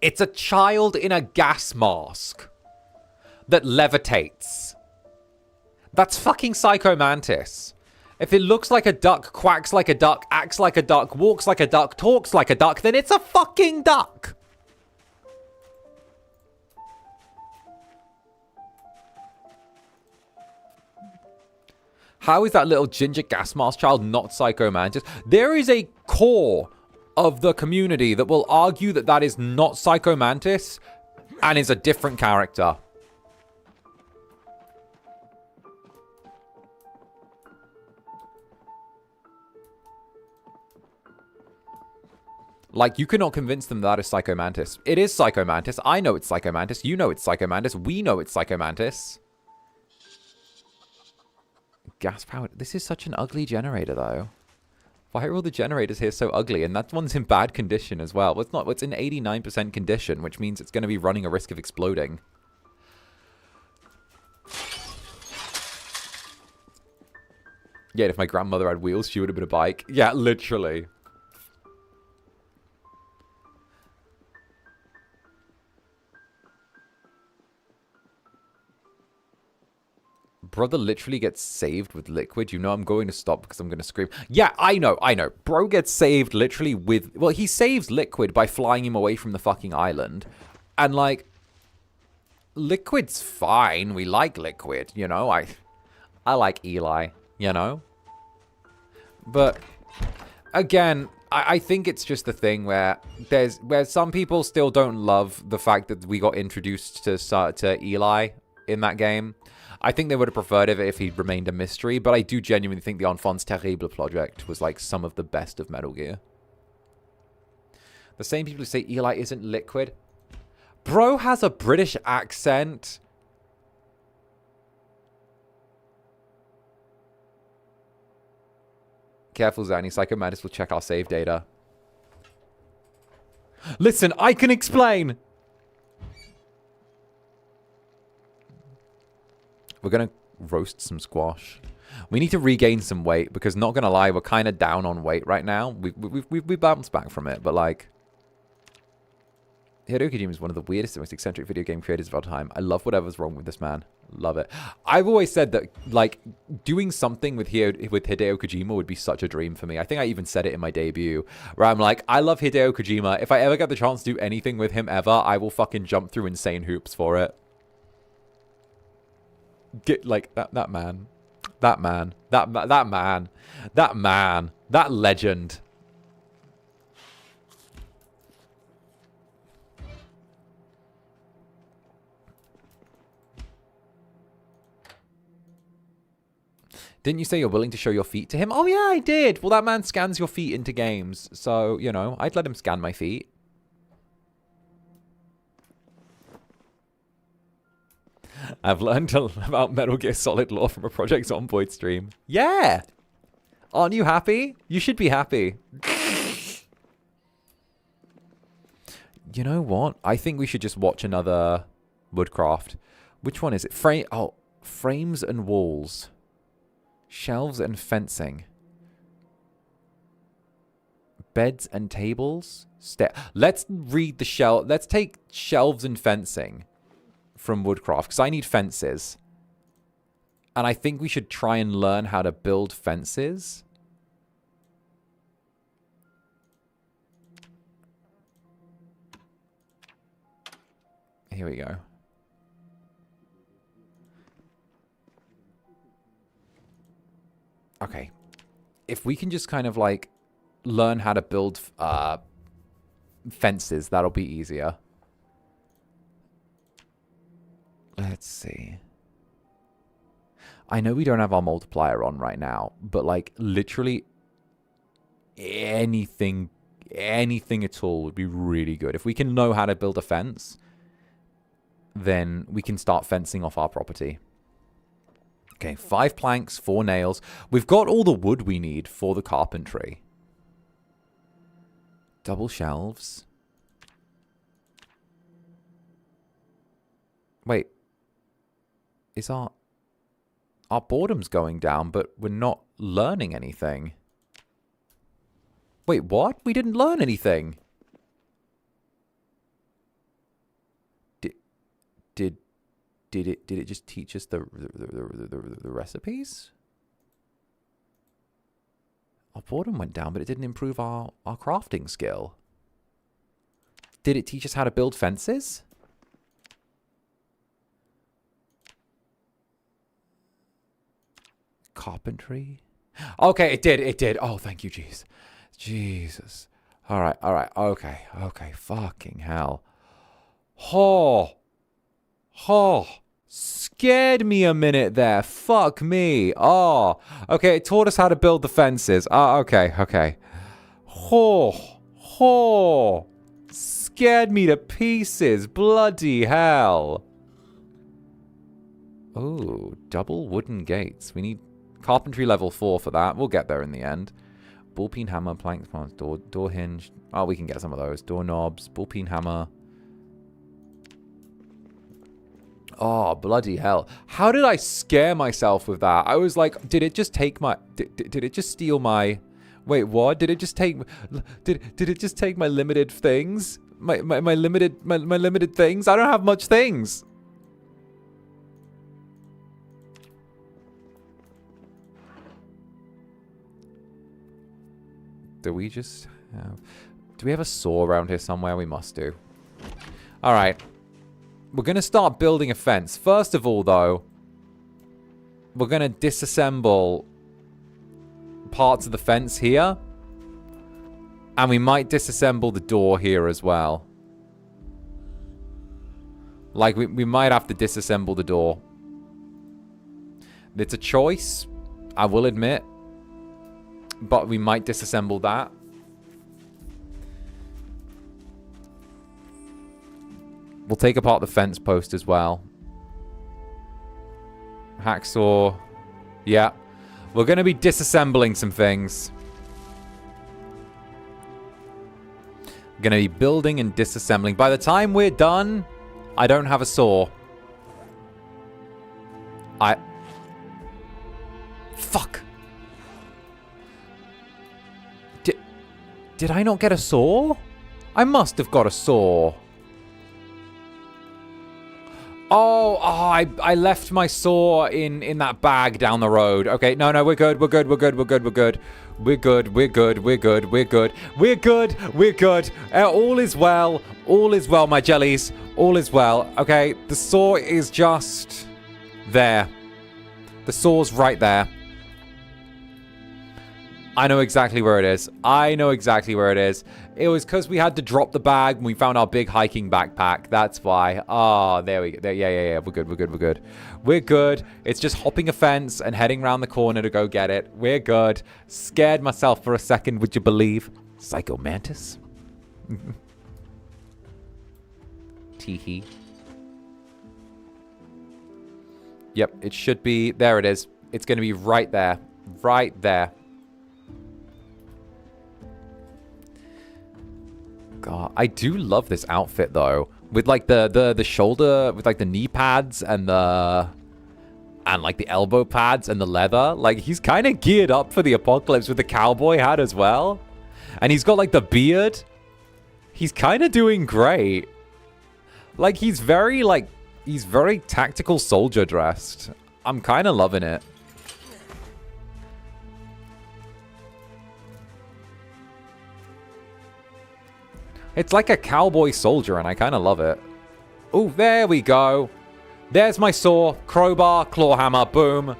It's a child in a gas mask that levitates. That's fucking Psychomantis. If it looks like a duck, quacks like a duck, acts like a duck, walks like a duck, talks like a duck, then it's a fucking duck. How is that little ginger gas mask child not Psychomantis? There is a core of the community that will argue that that is not Psychomantis and is a different character. Like, you cannot convince them that is Psychomantis. It is Psychomantis. I know it's Psychomantis. You know it's Psychomantis. We know it's Psychomantis. Gas powered. This is such an ugly generator, though. Why are all the generators here so ugly? And that one's in bad condition as well. Well, it's not. It's in 89% condition, which means it's going to be running a risk of exploding. Yeah, if my grandmother had wheels, she would have been a bike. Yeah, literally. Brother literally gets saved with liquid. You know I'm going to stop because I'm going to scream. Yeah, I know. Bro gets saved literally with... Well, he saves liquid by flying him away from the fucking island. And, like... Liquid's fine. We like liquid, you know? I like Eli, you know? But, again... I think it's just the thing where some people still don't love the fact that we got introduced to Eli in that game. I think they would have preferred it if he'd remained a mystery, but I do genuinely think the Enfants Terribles project was like some of the best of Metal Gear. The same people who say Eli isn't liquid. Bro has a British accent. Careful, Zanny. Psychomantis will check our save data. Listen, I can explain. We're going to roast some squash. We need to regain some weight because, not going to lie, we're kind of down on weight right now. We bounced back from it, but like... Hideo Kojima is one of the weirdest and most eccentric video game creators of our time. I love whatever's wrong with this man. Love it. I've always said that, like, doing something with Hideo Kojima would be such a dream for me. I think I even said it in my debut, where I'm like, I love Hideo Kojima. If I ever get the chance to do anything with him ever, I will fucking jump through insane hoops for it. Get like that man, that legend. Didn't you say you're willing to show your feet to him? Oh yeah, I did. Well, that man scans your feet into games, so you know I'd let him scan my feet. I've learned about Metal Gear Solid lore from a Project Zomboid stream. Yeah! Aren't you happy? You should be happy. You know what? I think we should just watch another Woodcraft. Which one is it? Frames and walls. Shelves and fencing. Beds and tables. Let's read the shelf. Let's take shelves and fencing from Woodcraft, because I need fences. And I think we should try and learn how to build fences. Here we go. Okay. If we can just kind of like learn how to build fences, that'll be easier. Let's see. I know we don't have our multiplier on right now, but like literally anything at all would be really good. If we can know how to build a fence, then we can start fencing off our property. Okay, 5 planks, 4 nails. We've got all the wood we need for the carpentry. Double shelves. Wait. Is our boredom's going down, but we're not learning anything. Wait, what? We didn't learn anything. Did it just teach us the recipes? Our boredom went down, but it didn't improve our crafting skill. Did it teach us how to build fences? Carpentry? Okay, it did. Oh, thank you, jeez. Jesus. All right. Okay, fucking hell. Scared me a minute there. Fuck me. Oh, okay, it taught us how to build the fences. Okay. Scared me to pieces. Bloody hell. Oh, double wooden gates. We need carpentry level 4 for that. We'll get there in the end. Ball-peen hammer, planks, door hinge. Oh, we can get some of those. Doorknobs, ball-peen hammer. Oh, bloody hell. How did I scare myself with that? I was like, did it just take my... Did it just steal my... Wait, what? Did it just take... Did it just take my limited things? My limited things? I don't have much things. Do we just have... Do we have a saw around here somewhere? We must do. Alright. We're going to start building a fence. First of all, though, we're going to disassemble parts of the fence here. And we might disassemble the door here as well. Like, we might have to disassemble the door. It's a choice, I will admit. But we might disassemble that. We'll take apart the fence post as well. Hacksaw. Yeah. We're going to be disassembling some things. Going to be building and disassembling. By the time we're done, I don't have a saw. Fuck. Did I not get a saw? I must have got a saw. Oh, I left my saw in that bag down the road. Okay, no, we're good. We're good. All is well. All is well, my jellies. All is well. Okay, the saw is just there. The saw's right there. I know exactly where it is. It was because we had to drop the bag when we found our big hiking backpack. That's why. Oh, there we go. Yeah. We're good. It's just hopping a fence and heading around the corner to go get it. We're good. Scared myself for a second, would you believe? Psycho mantis? Teehee. Yep, it should be. There it is. It's going to be right there. Right there. God, I do love this outfit though, with like the shoulder, with like the knee pads and like the elbow pads and the leather. Like he's kind of geared up for the apocalypse with the cowboy hat as well, and he's got like the beard. He's kind of doing great. Like he's very tactical soldier dressed. I'm kind of loving it. It's like a cowboy soldier, and I kind of love it. Oh, there we go. There's my saw, crowbar, claw hammer, boom.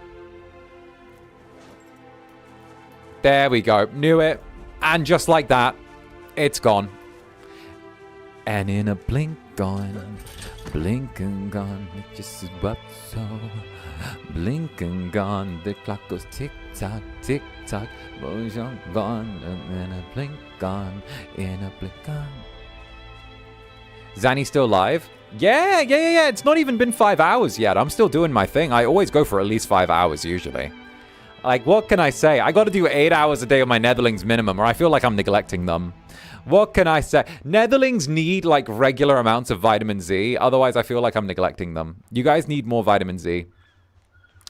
There we go. Knew it. And just like that, it's gone. And in a blink gone, blink and gone, it just is what so. Blink and gone, the clock goes tick tock, boys are gone, and in a blink gone, in a blink gone. Zanny's still alive? Yeah. It's not even been 5 hours yet. I'm still doing my thing. I always go for at least 5 hours usually. Like, what can I say? I got to do 8 hours a day of my netherlings minimum, or I feel like I'm neglecting them. What can I say? Netherlings need, like, regular amounts of vitamin Z. Otherwise, I feel like I'm neglecting them. You guys need more vitamin Z.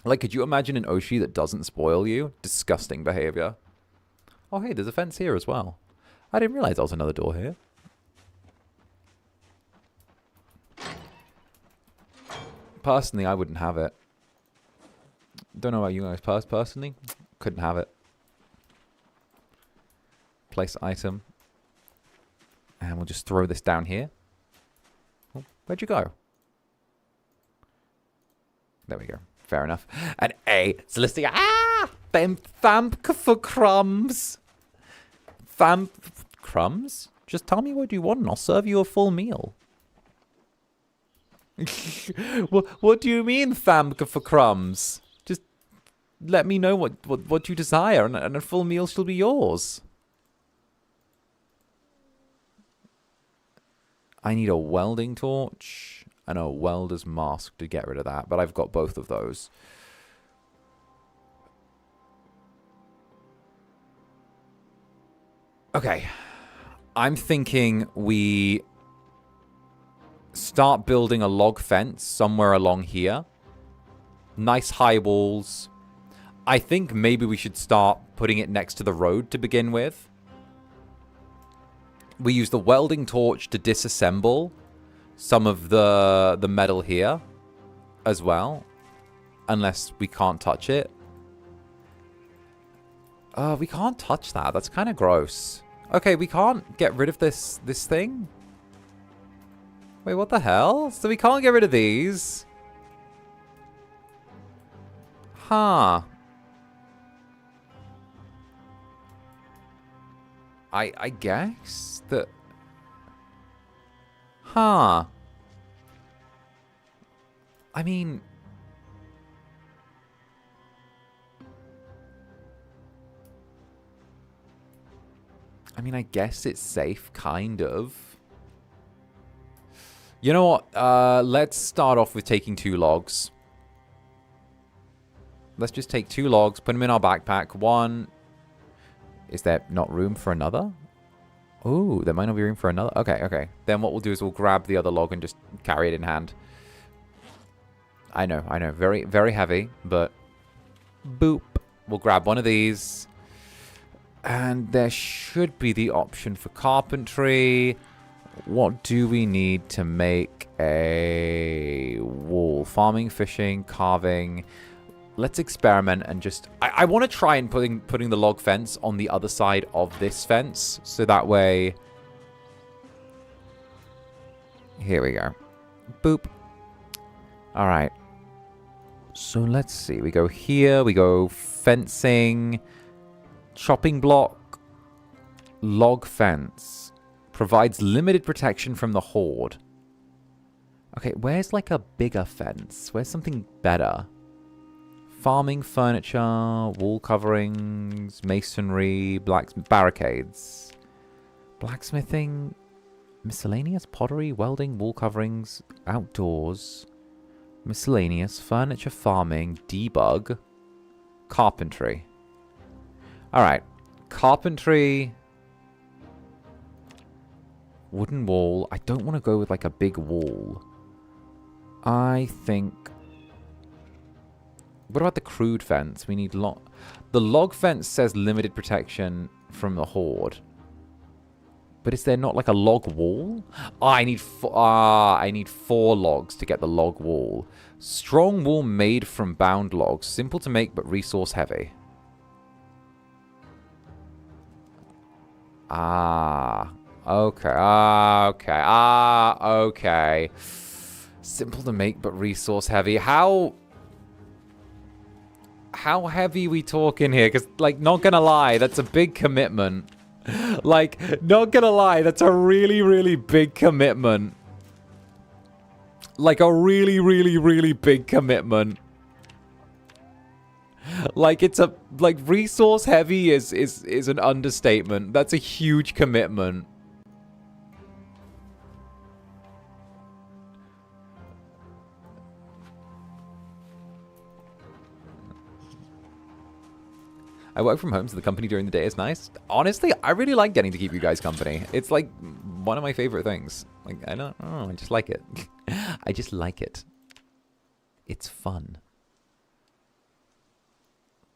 Like, could you imagine an Oshi that doesn't spoil you? Disgusting behavior. Oh, hey, there's a fence here as well. I didn't realize there was another door here. Personally, I wouldn't have it. Don't know about you guys personally. Couldn't have it. Place item. And we'll just throw this down here. Oh, where'd you go? There we go. Fair enough. And A. Celestia. Ah! Thamk for crumbs. Crumbs? Just tell me what you want and I'll serve you a full meal. What do you mean, Thamk for crumbs? Just let me know what you desire and a full meal shall be yours. I need a welding torch and a welder's mask to get rid of that, but I've got both of those. Okay. I'm thinking we start building a log fence somewhere along here. Nice high walls. I think maybe we should start putting it next to the road to begin with. We use the welding torch to disassemble some of the metal here as well. Unless we can't touch it. We can't touch that. That's kind of gross. Okay, we can't get rid of this thing? Wait, what the hell? So we can't get rid of these? Huh. I guess that... Huh. I mean... I guess it's safe, kind of. You know what? Let's start off with taking 2 logs. Let's just take 2 logs, put them in our backpack. 1... Is there not room for another? Oh, there might not be room for another. Okay. Then what we'll do is we'll grab the other log and just carry it in hand. I know. Very, very heavy, but... Boop. We'll grab one of these. And there should be the option for carpentry. What do we need to make a wall? Farming, fishing, carving. Let's experiment and just... I want to try and putting the log fence on the other side of this fence. So that way... Here we go. Boop. Alright. So let's see. We go here. We go fencing... Chopping block, log fence, provides limited protection from the Horde. Okay, where's like a bigger fence? Where's something better? Farming, furniture, wall coverings, masonry, barricades. Blacksmithing, miscellaneous, pottery, welding, wall coverings, outdoors, miscellaneous, furniture, farming, debug, carpentry. Alright, carpentry, wooden wall. I don't want to go with like a big wall. I think... What about the crude fence? We need the log fence says limited protection from the Horde. But is there not like a log wall? I need 4 logs to get the log wall. Strong wall made from bound logs. Simple to make but resource heavy. Okay. Simple to make, but resource heavy. How heavy we talking here? Because, like, not gonna lie, that's a big commitment. Like, not gonna lie, that's a really, really big commitment. Like, a really, really, really big commitment. Like, it's a... Like, resource heavy is an understatement. That's a huge commitment. I work from home, so the company during the day is nice. Honestly, I really like getting to keep you guys company. It's like one of my favorite things. Like, I don't know, I just like it. I just like it. It's fun.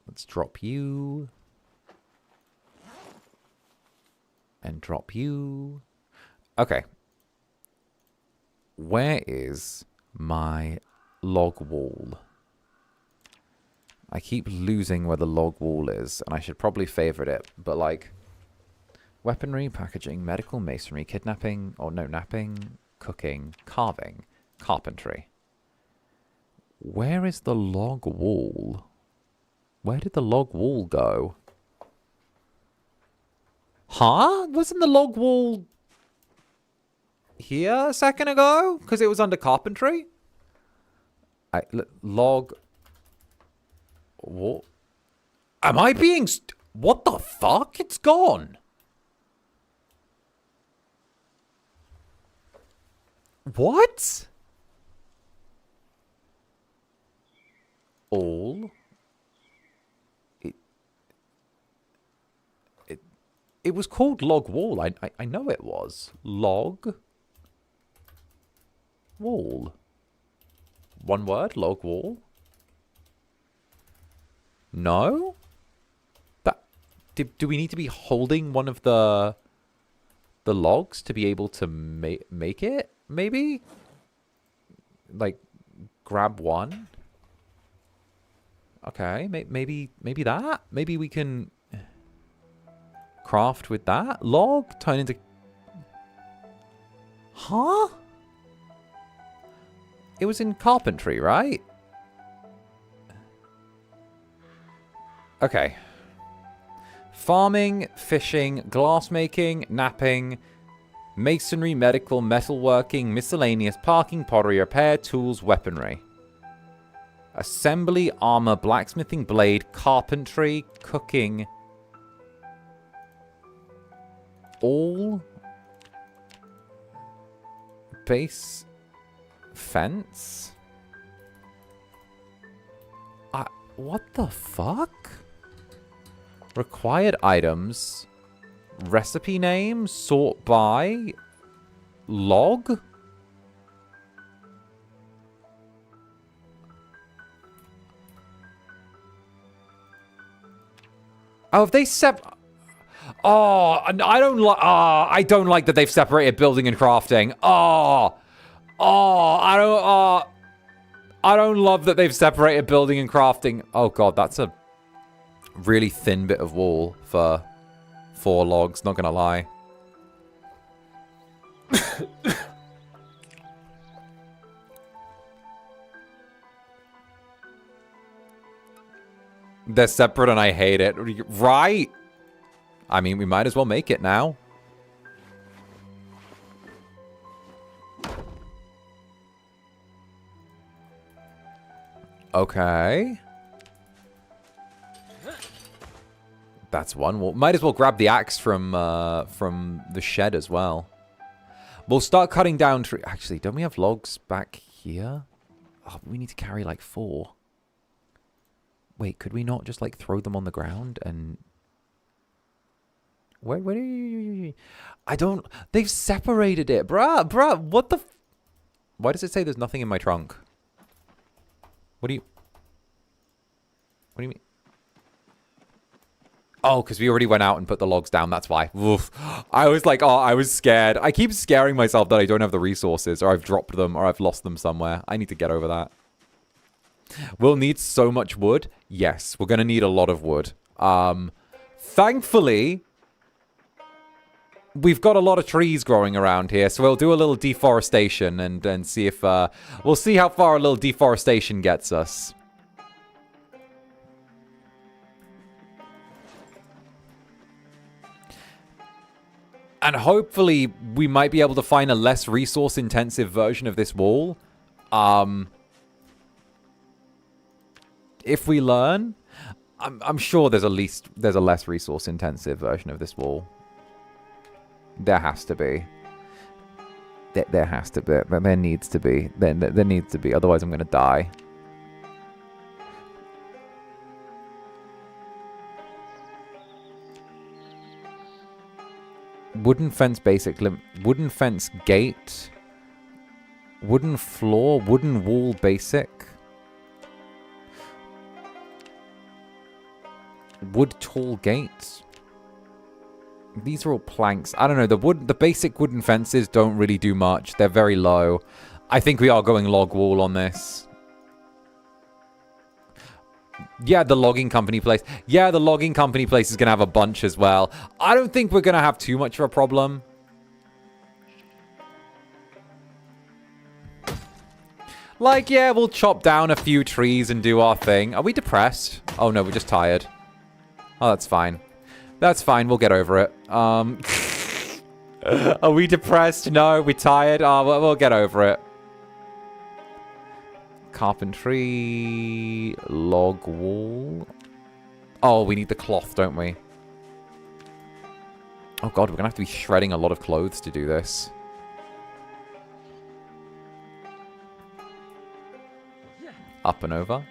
Let's drop you. And drop you. Okay. Where is my log wall? I keep losing where the log wall is, and I should probably favorite it, but like weaponry, packaging, medical, masonry, kidnapping, or no, napping, cooking, carving, carpentry. Where is the log wall? Where did the log wall go? Huh? Wasn't the log wall here a second ago? Because it was under carpentry? Log... What? Am I being... What the fuck? It's gone. What? All... It was called log wall. I know it was. Log wall. One word, log wall. No? That do we need to be holding one of the logs to be able to make it? Maybe? Like grab one? Okay, maybe that? Maybe we can craft with that? Log? Turn into... Huh? It was in carpentry, right? Okay. Farming, fishing, glassmaking, napping, masonry, medical, metalworking, miscellaneous, parking, pottery, repair, tools, weaponry. Assembly, armor, blacksmithing, blade, carpentry, cooking... All base fence? What the fuck? Required items, recipe name, sort by, log? Oh, have they Oh, I don't like. I don't like that they've separated building and crafting. I don't love that they've separated building and crafting. Oh god, that's a really thin bit of wall for 4 logs. Not gonna lie. They're separate, and I hate it. Right. I mean, we might as well make it now. Okay. That's one. Well, might as well grab the axe from the shed as well. We'll start cutting down trees. Actually, don't we have logs back here? Oh, we need to carry like 4. Wait, could we not just like throw them on the ground and... Where are you? I don't... They've separated it. Bruh, what the... Why does it say there's nothing in my trunk? What do you mean? Oh, because we already went out and put the logs down. That's why. Oof. I was like, oh, I was scared. I keep scaring myself that I don't have the resources, or I've dropped them, or I've lost them somewhere. I need to get over that. We'll need so much wood. Yes, we're going to need a lot of wood. Thankfully... We've got a lot of trees growing around here, so we'll do a little deforestation and see if... we'll see how far a little deforestation gets us. And hopefully, we might be able to find a less resource-intensive version of this wall. If we learn, I'm sure there's a less resource-intensive version of this wall. There has to be. There has to be. There needs to be. There needs to be. Otherwise, I'm going to die. Wooden fence basic limit. Wooden fence gate. Wooden floor. Wooden wall basic. Wood tall gate. These are all planks. I don't know. The basic wooden fences don't really do much. They're very low. I think we are going log wall on this. Yeah, the logging company place. Yeah, the logging company place is going to have a bunch as well. I don't think we're going to have too much of a problem. Like, yeah, we'll chop down a few trees and do our thing. Are we depressed? Oh, no, we're just tired. Oh, that's fine. That's fine. We'll get over it. Are we depressed? No, we're tired. Oh, we'll get over it. Carpentry, log wall. Oh, we need the cloth, don't we? Oh god, we're gonna have to be shredding a lot of clothes to do this. Up and over.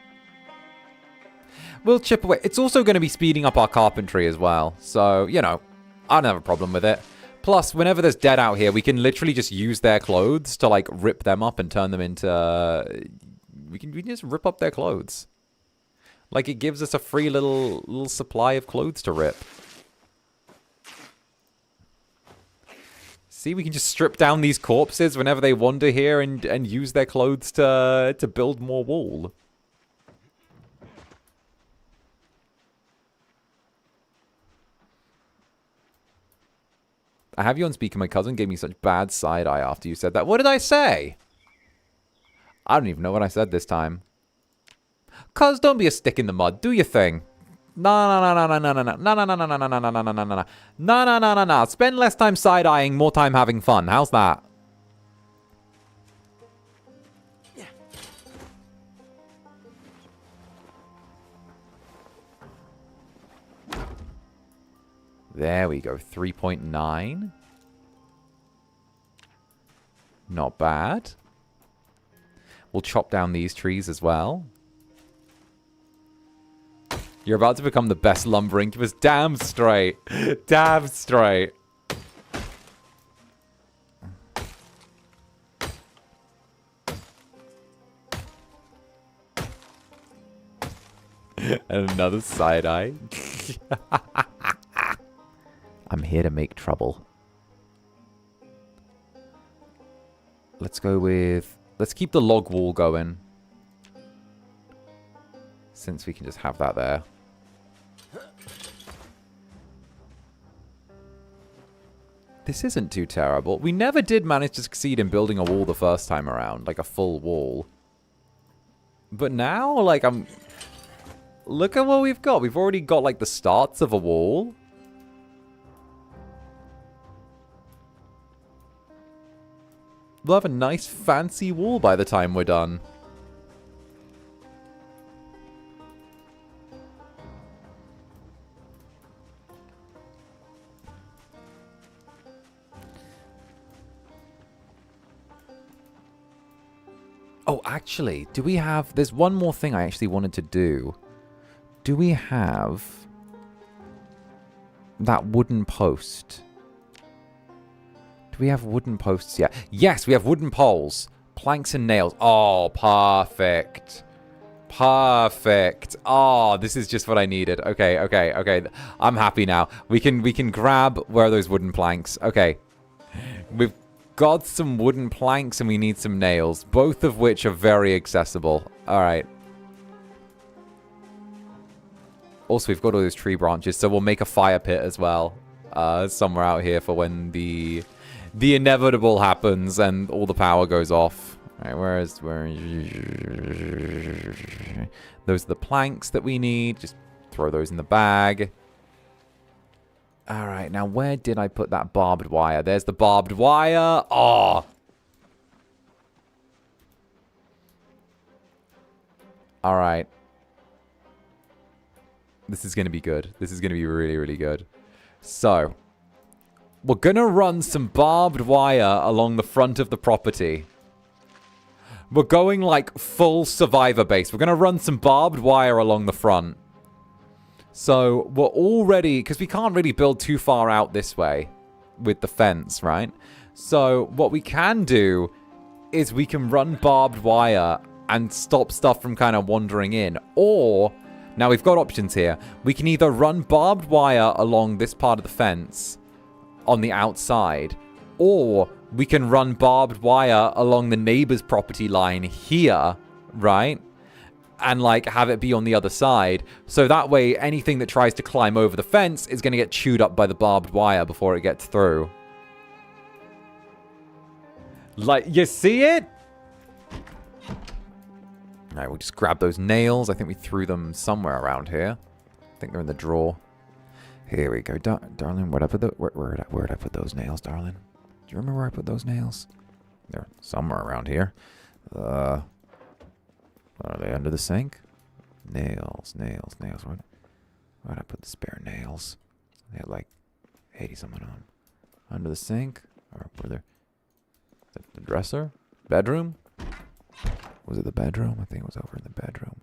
We'll chip away. It's also going to be speeding up our carpentry as well. So, you know, I don't have a problem with it. Plus, whenever there's dead out here, we can literally just use their clothes to, like, rip them up and turn them into... We can just rip up their clothes. Like, it gives us a free little supply of clothes to rip. See, we can just strip down these corpses whenever they wander here and use their clothes to build more wool. I have you on speaker. My cousin gave me such bad side-eye after you said that. What did I say? I don't even know what I said this time. Cuz, don't be a stick in the mud. Do your thing. No. Spend less time side-eyeing, more time having fun. How's that? There we go. 3.9. Not bad. We'll chop down these trees as well. You're about to become the best lumber incubus. Damn straight. Damn straight. And another side-eye. I'm here to make trouble. Let's go with... Let's keep the log wall going. Since we can just have that there. This isn't too terrible. We never did manage to succeed in building a wall the first time around. Like a full wall. But now, like, I'm... Look at what we've got. We've already got, like, the starts of a wall. We'll have a nice fancy wall by the time we're done. Oh, actually, do we have... There's one more thing I actually wanted to do. Do we have that wooden post? Do we have wooden posts yet? Yes, we have wooden poles. Planks and nails. Oh, perfect. Perfect. Oh, this is just what I needed. Okay. I'm happy now. We can grab... Where are those wooden planks? Okay. We've got some wooden planks and we need some nails. Both of which are very accessible. Alright. Also, we've got all those tree branches, so we'll make a fire pit as well. Somewhere out here for when the inevitable happens and all the power goes off. Alright, where is... Those are the planks that we need. Just throw those in the bag. Alright, now where did I put that barbed wire? There's the barbed wire. Oh! Alright. This is going to be good. This is going to be really, really good. So, we're going to run some barbed wire along the front of the property. We're going like full survivor base. We're going to run some barbed wire along the front. So, we're already... Because we can't really build too far out this way. with the fence, right? So what we can do is we can run barbed wire and stop stuff from kind of wandering in. Or, now we've got options here. We can either run barbed wire along this part of the fence on the outside, or we can run barbed wire along the neighbor's property line here, right? And, like, have it be on the other side. So that way, anything that tries to climb over the fence is going to get chewed up by the barbed wire before it gets through. Like, you see it? Alright, we'll just grab those nails. I think we threw them somewhere around here. I think they're in the drawer. Here we go. Darling, where did I put those nails, darling? Do you remember where I put those nails? They're somewhere around here. Are they under the sink? Nails. Where did I put the spare nails? They had like 80-something on them. Under the sink? Or were there... The dresser? Bedroom? Was it the bedroom? I think it was over in the bedroom.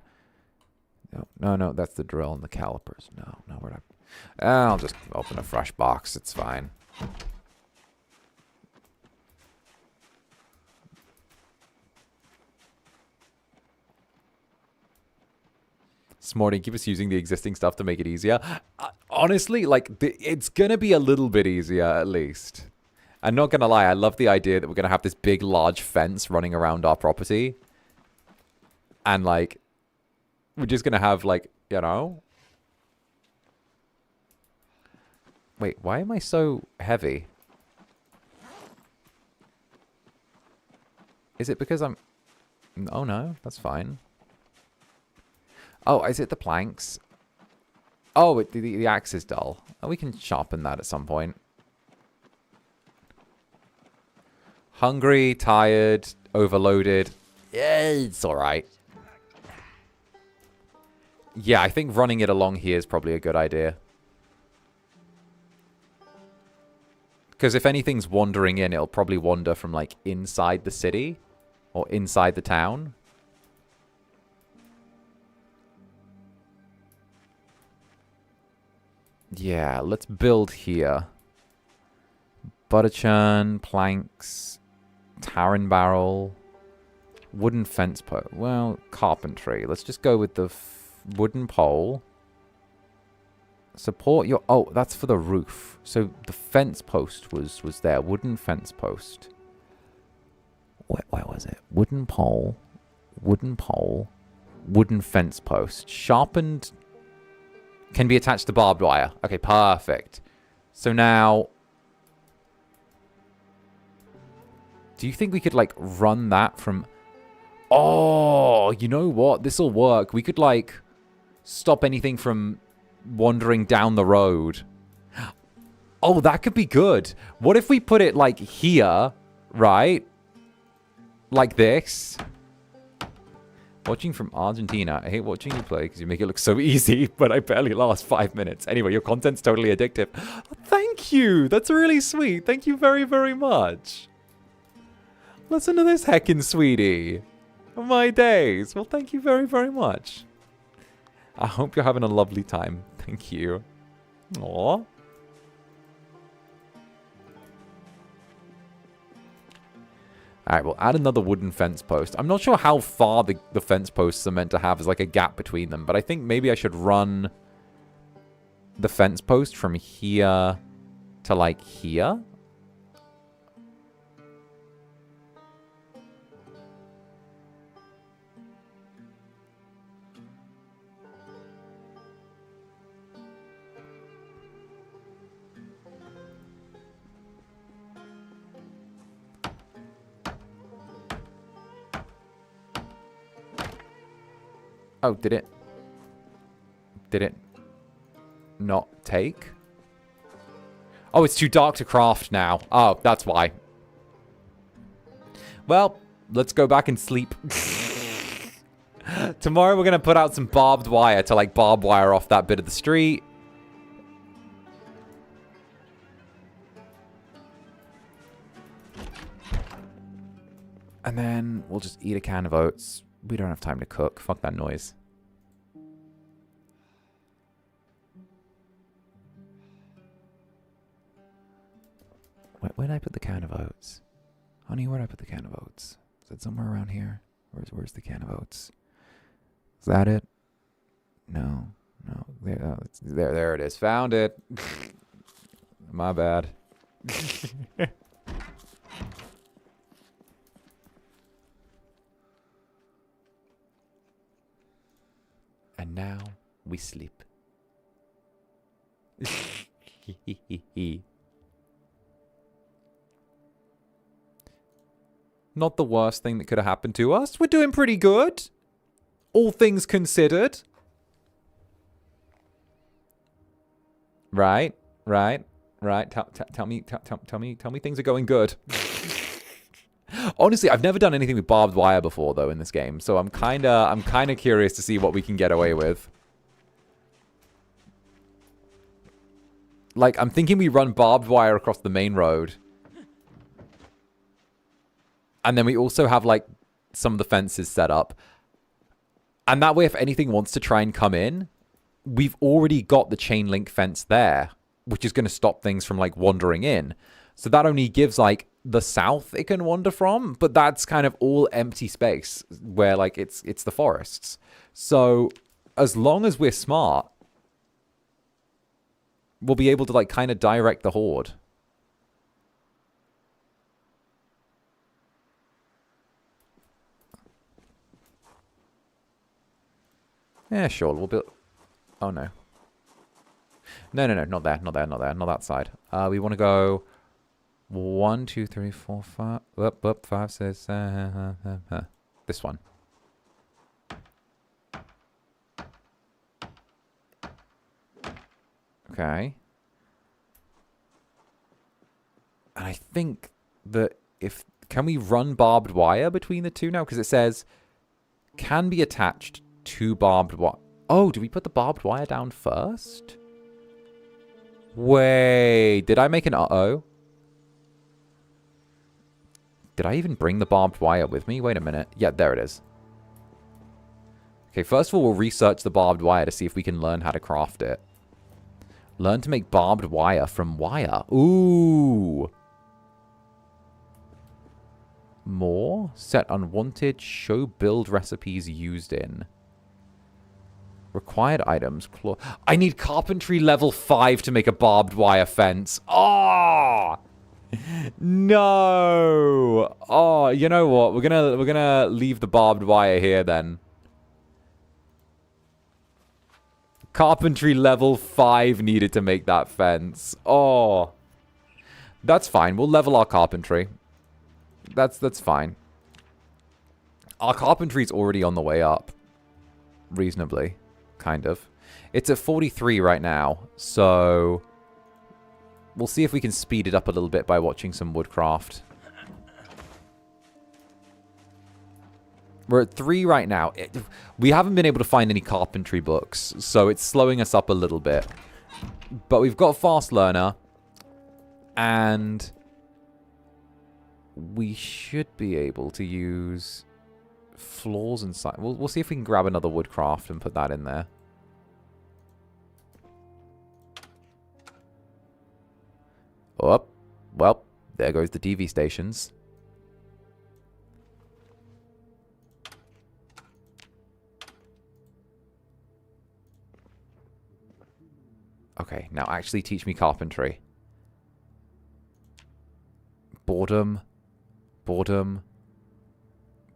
No, that's the drill and the calipers. No, where'd I... I'll just open a fresh box. It's fine. Smarty, keep us using the existing stuff to make it easier. Honestly, like, it's gonna be a little bit easier, at least. I'm not gonna lie, I love the idea that we're gonna have this big, large fence running around our property. And, like, we're just gonna have, like, you know... Wait, why am I so heavy? Is it because I'm... Oh, no, that's fine. Oh, is it the planks? Oh, the axe is dull. Oh, we can sharpen that at some point. Hungry, tired, overloaded. Yeah, it's alright. Yeah, I think running it along here is probably a good idea. Because if anything's wandering in, it'll probably wander from, like, inside the city. Or inside the town. Yeah, let's build here. Butter churn, planks, tarren barrel, wooden fence post. Well, carpentry. Let's just go with the wooden pole. Support your... Oh, that's for the roof. So the fence post was there. Wooden fence post. Where was it? Wooden pole, wooden fence post. Sharpened... Can be attached to barbed wire. Okay, perfect. So now... Do you think we could, like, run that from... Oh, you know what? This'll work. We could, like, stop anything from wandering down the road. Oh, that could be good. What if we put it, like, here, right? Like this. Watching from Argentina. I hate watching you play because you make it look so easy, but I barely last 5 minutes. Anyway, your content's totally addictive. Thank you. That's really sweet. Thank you very, very much. Listen to this heckin' sweetie. My days. Well, thank you very, very much. I hope you're having a lovely time. Thank you. Aww. Alright, we'll add another wooden fence post. I'm not sure how far the fence posts are meant to have as like a gap between them, but I think maybe I should run the fence post from here to like here. Oh, did it not take? Oh, it's too dark to craft now. Oh, that's why. Well, let's go back and sleep. Tomorrow we're going to put out some barbed wire to, like, barb wire off that bit of the street. And then we'll just eat a can of oats. We don't have time to cook. Fuck that noise. Where did I put the can of oats? Honey, where did I put the can of oats? Is it somewhere around here? Where's the can of oats? Is that it? No. There it is. Found it. My bad. And now we sleep. Not the worst thing that could have happened to us. We're doing pretty good. All things considered. Right. Tell me things are going good. Honestly, I've never done anything with barbed wire before, though, in this game. So I'm kinda curious to see what we can get away with. Like, I'm thinking we run barbed wire across the main road. And then we also have, like, some of the fences set up. And that way, if anything wants to try and come in, we've already got the chain link fence there, which is going to stop things from, like, wandering in. So that only gives, like, the south it can wander from, but that's kind of all empty space where, like, it's the forests. So as long as we're smart, we'll be able to, like, kind of direct the Horde. Yeah, sure, we'll build... Oh, no. No, not there, not that side. We want to go 1, 2, 3, 4, 5, 5, 6, this one. Okay. And I think that if... Can we run barbed wire between the two now? Because it says, can be attached to barbed wire. Oh, do we put the barbed wire down first? Wait, did I make an uh-oh? Did I even bring the barbed wire with me? Wait a minute. Yeah, there it is. Okay, first of all, we'll research the barbed wire to see if we can learn how to craft it. Learn to make barbed wire from wire. Ooh. More. Set unwanted. Show build recipes used in. Required items. I need carpentry level 5 to make a barbed wire fence. Oh! No! Oh, you know what? We're gonna leave the barbed wire here then. Carpentry level 5 needed to make that fence. Oh. That's fine. We'll level our carpentry. That's fine. Our carpentry's already on the way up. Reasonably. Kind of. It's at 43 right now, so we'll see if we can speed it up a little bit by watching some woodcraft. We're at 3 right now. We haven't been able to find any carpentry books, so it's slowing us up a little bit. But we've got Fast Learner, and we should be able to use floors and side. We'll see if we can grab another woodcraft and put that in there. Oh, well, there goes the TV stations. Okay, now actually teach me carpentry. Boredom. Boredom.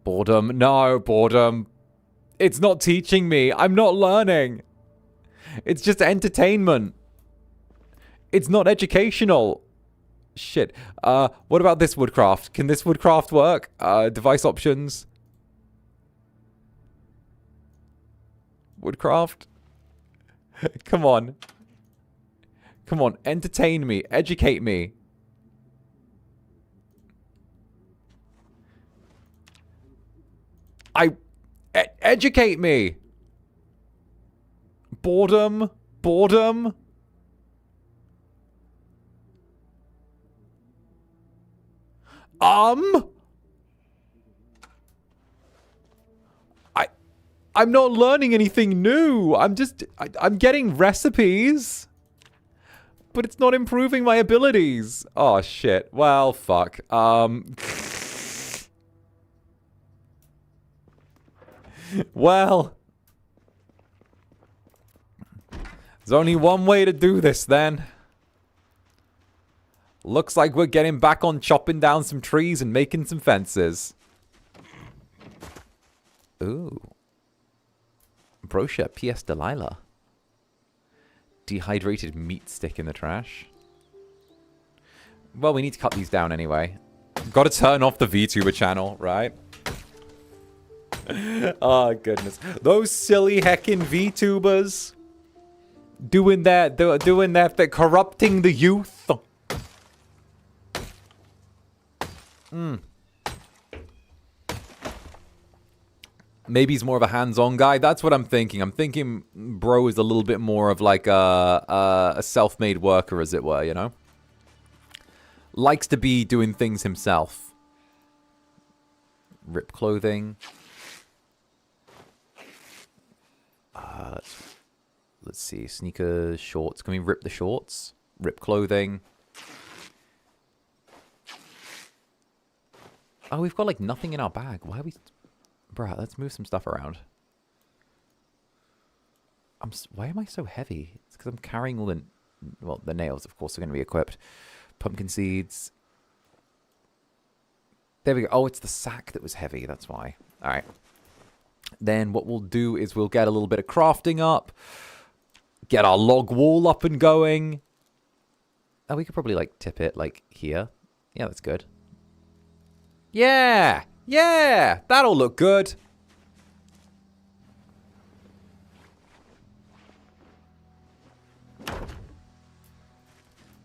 Boredom. No, boredom. It's not teaching me. I'm not learning. It's just entertainment. It's not educational. Shit. What about this woodcraft? Can this woodcraft work? Device options. Woodcraft. Come on. Come on. Entertain me. Educate me. Educate me. Boredom. Boredom. I'm not learning anything new. I'm getting recipes. But it's not improving my abilities. Oh, shit. Well, fuck. Well. There's only one way to do this, then. Looks like we're getting back on chopping down some trees and making some fences. Ooh. Brochure, P.S. Delilah. Dehydrated meat stick in the trash. Well, we need to cut these down anyway. Got to turn off the VTuber channel, right? Oh, goodness. Those silly heckin' VTubers. Doing that, they're corrupting the youth. Maybe he's more of a hands-on guy. That's what I'm thinking. I'm thinking bro is a little bit more of like a self-made worker, as it were, you know? Likes to be doing things himself. Rip clothing. Let's see. Sneakers, shorts. Can we rip the shorts? Rip clothing. Oh, we've got like nothing in our bag. Why are we... Bruh, let's move some stuff around. Why am I so heavy? It's because I'm carrying all the... Well, the nails, of course, are going to be equipped. Pumpkin seeds. There we go. Oh, it's the sack that was heavy. That's why. All right. Then what we'll do is we'll get a little bit of crafting up. Get our log wall up and going. Oh, we could probably, like, tip it, like, here. Yeah, that's good. Yeah! Yeah! That'll look good.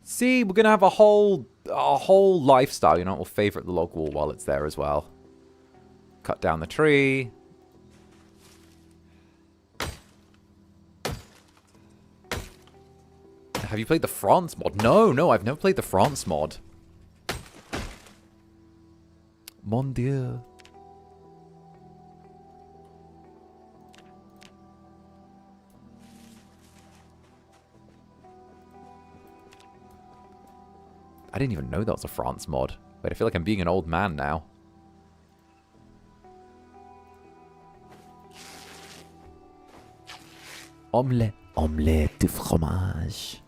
See, we're gonna have a whole lifestyle. You know, we'll favorite the log wall while it's there as well. Cut down the tree. Have you played the France mod? No, I've never played the France mod. Mon Dieu. I didn't even know that was a France mod. Wait, I feel like I'm being an old man now. Omelette. Omelette de fromage.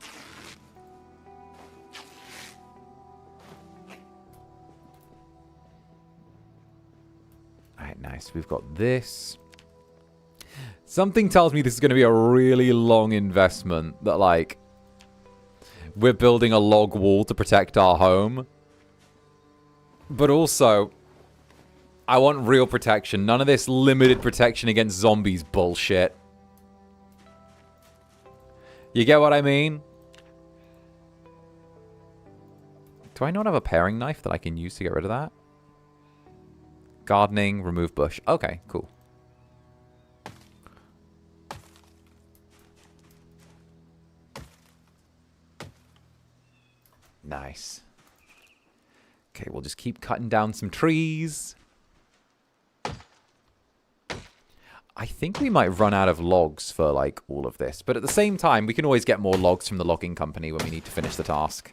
Alright, nice. We've got this. Something tells me this is going to be a really long investment. That, like, we're building a log wall to protect our home. But also, I want real protection. None of this limited protection against zombies bullshit. You get what I mean? Do I not have a paring knife that I can use to get rid of that? Gardening, remove bush. Okay, cool. Nice. Okay, we'll just keep cutting down some trees. I think we might run out of logs for, like, all of this. But at the same time, we can always get more logs from the logging company when we need to finish the task.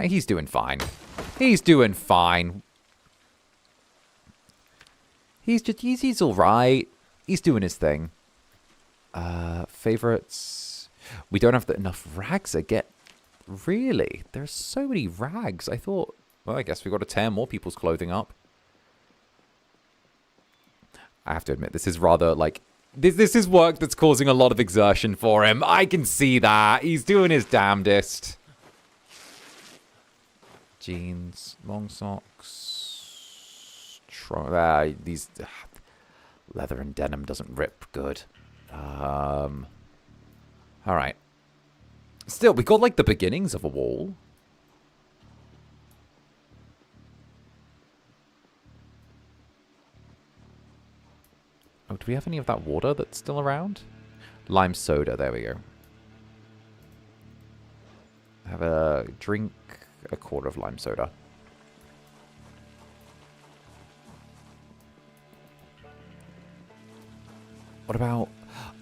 He's doing fine. He's doing fine. He's all right. He's doing his thing. Favorites. We don't have enough rags to get... Really? There's so many rags. I thought... Well, I guess we've got to tear more people's clothing up. I have to admit, this is rather, like... This is work that's causing a lot of exertion for him. I can see that. He's doing his damnedest. Jeans. Long socks. These... leather and denim doesn't rip good. Alright. Still, we got, like, the beginnings of a wall. Oh, do we have any of that water that's still around? Lime soda, there we go. Have a drink, a quarter of lime soda. What about...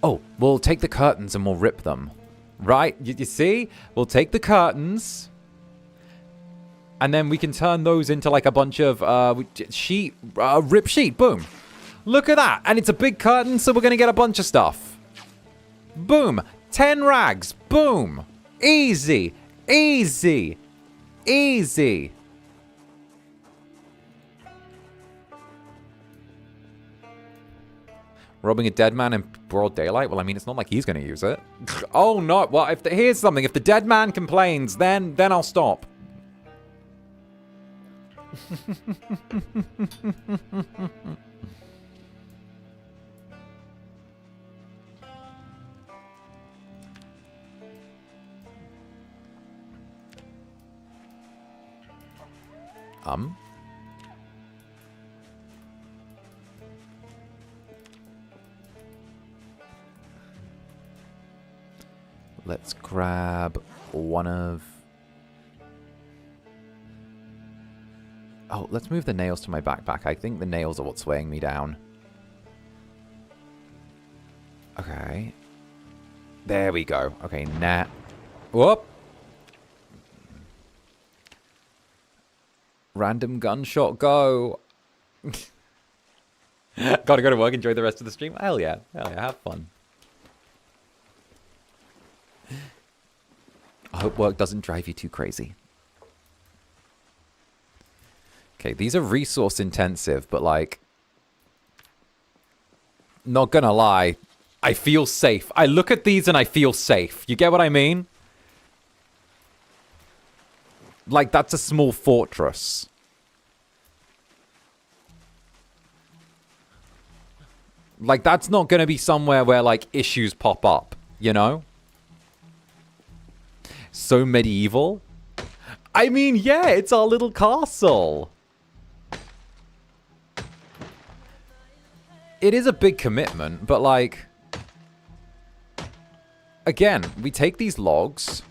Oh, we'll take the curtains and we'll rip them. Right? You see? We'll take the curtains. And then we can turn those into like a bunch of rip sheet. Boom. Look at that. And it's a big curtain, so we're going to get a bunch of stuff. Boom. 10 rags. Boom. Easy. Easy. Easy. Robbing a dead man in broad daylight? Well, I mean, it's not like he's going to use it. Oh, no. Well, here's something. If the dead man complains, then I'll stop. Let's grab one of... Oh, let's move the nails to my backpack. I think the nails are what's weighing me down. Okay. There we go. Okay, nah. Whoop! Random gunshot go. Gotta go to work, enjoy the rest of the stream. Hell yeah. Hell yeah, have fun. I hope work doesn't drive you too crazy. Okay, these are resource intensive, but like... Not gonna lie. I feel safe. I look at these and I feel safe. You get what I mean? Like, that's a small fortress. Like, that's not gonna be somewhere where, like, issues pop up, you know? So medieval. I mean, yeah, it's our little castle. It is a big commitment, but like... Again, we take these logs.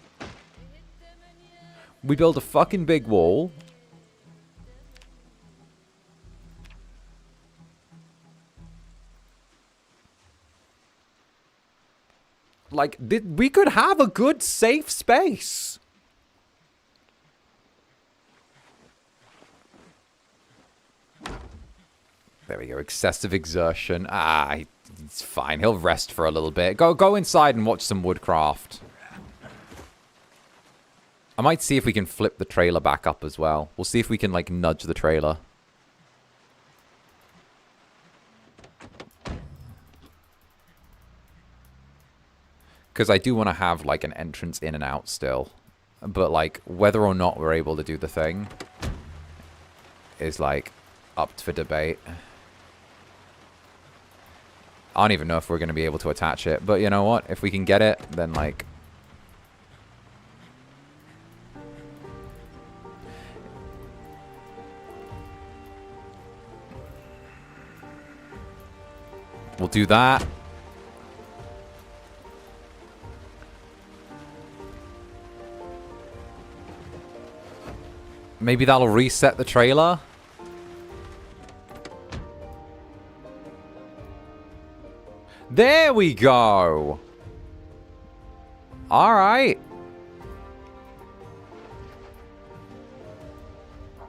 We build a fucking big wall. Like, we could have a good, safe space. There we go. Excessive exertion. Ah, it's fine. He'll rest for a little bit. Go inside and watch some woodcraft. I might see if we can flip the trailer back up as well. We'll see if we can, like, nudge the trailer. Because I do want to have, like, an entrance in and out still. But, like, whether or not we're able to do the thing is, like, up for debate. I don't even know if we're going to be able to attach it. But you know what? If we can get it, then, like... We'll do that. Maybe that'll reset the trailer. There we go. All right.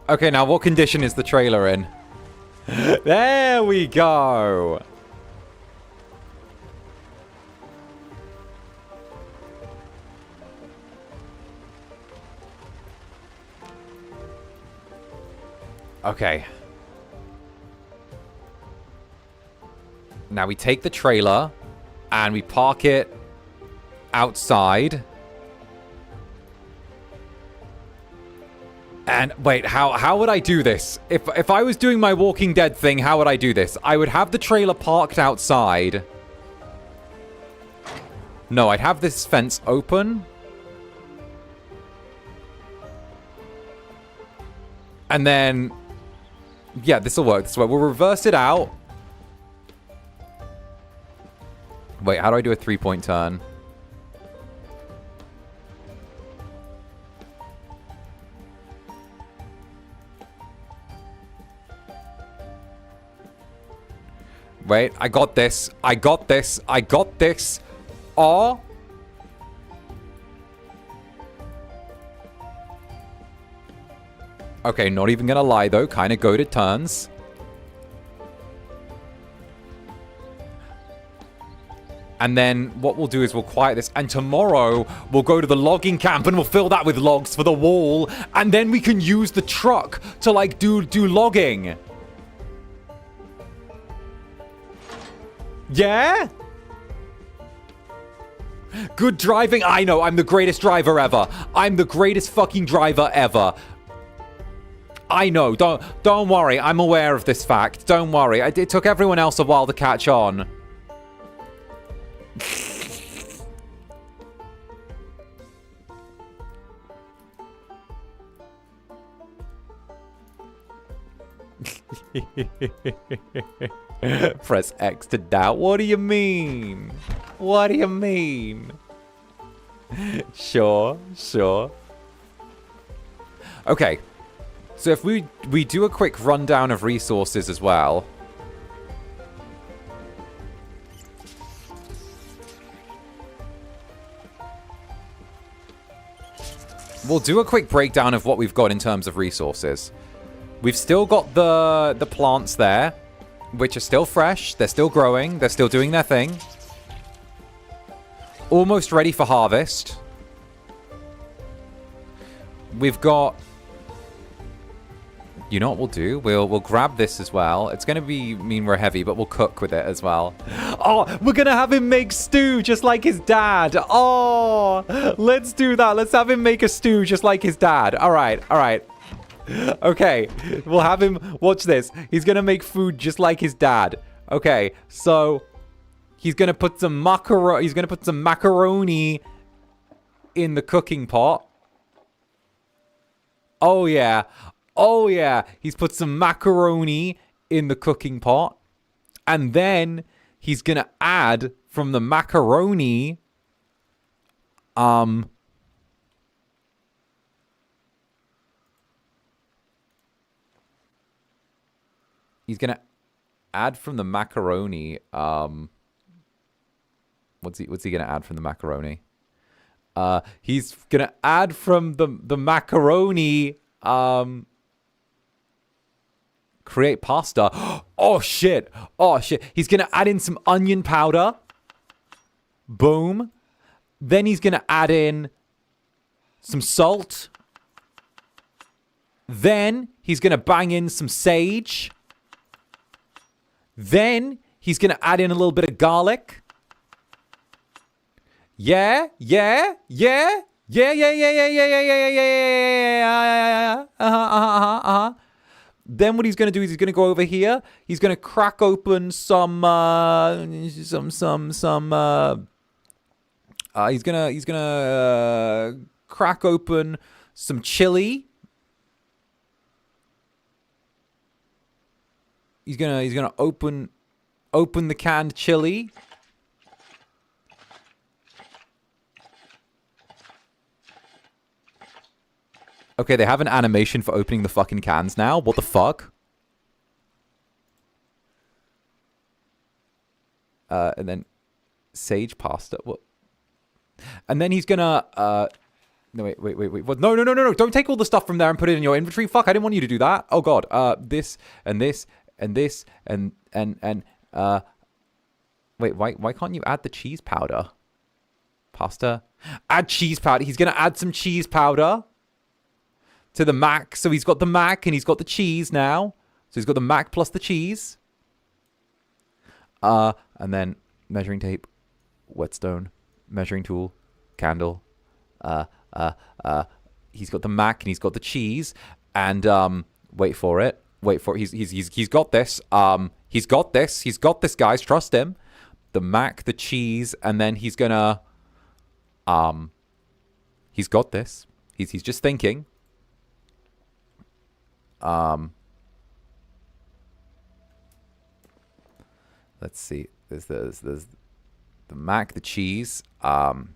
Okay, now what condition is the trailer in? There we go. Okay. Now we take the trailer and we park it outside. And wait, how would I do this? If I was doing my Walking Dead thing, how would I do this? I would have the trailer parked outside. No, I'd have this fence open. And then... Yeah, this will work. This will work. We'll reverse it out. Wait, how do I do a 3-point turn? Wait, I got this. I got this. I got this. Oh. Okay, not even gonna lie though. Kind of goated turns. And then what we'll do is we'll quiet this. And tomorrow we'll go to the logging camp and we'll fill that with logs for the wall. And then we can use the truck to like do logging. Yeah? Good driving. I know, I'm the greatest driver ever. I'm the greatest fucking driver ever. I know, don't worry. I'm aware of this fact. Don't worry. It took everyone else a while to catch on. Press X to doubt. What do you mean? What do you mean? Sure. Okay. So if we do a quick rundown of resources as well. We'll do a quick breakdown of what we've got in terms of resources. We've still got the plants there, which are still fresh. They're still growing. They're still doing their thing. Almost ready for harvest. We've got... You know what we'll do? We'll grab this as well. It's going to mean we're heavy, but we'll cook with it as well. Oh, we're going to have him make stew just like his dad. Oh, let's do that. Let's have him make a stew just like his dad. All right. Okay, we'll have him... Watch this. He's going to make food just like his dad. Okay, so... He's going to put some macaroni in the cooking pot. Oh, yeah. Oh, yeah. He's put some macaroni in the cooking pot. And then he's going to add from the macaroni... He's going to add from the macaroni... What's he going to add from the macaroni? He's going to add from the macaroni... create pasta. Oh, shit. He's going to add in some onion powder. Boom. Then he's going to add in some salt. Then he's going to bang in some sage. Then he's going to add in a little bit of garlic. Yeah. Then what he's going to do is he's going to go over here. He's going to crack open some he's going to crack open some chili. He's going to open the canned chili. Okay, they have an animation for opening the fucking cans now. What the fuck? And then sage pasta. What? And then he's gonna no, wait. What? No. Don't take all the stuff from there and put it in your inventory. Fuck, I didn't want you to do that. Oh god. This and this and this and wait, why can't you add the cheese powder? Pasta. Add cheese powder. He's gonna add some cheese powder to the mac. So he's got the mac and he's got the cheese now. So he's got the mac plus the cheese. And then measuring tape, whetstone, measuring tool, candle. He's got the mac and he's got the cheese. And wait for it. He's got this. He's got this, guys. Trust him. The mac, the cheese, and then he's gonna he's got this. He's just thinking. Let's see. There's the mac, the cheese, and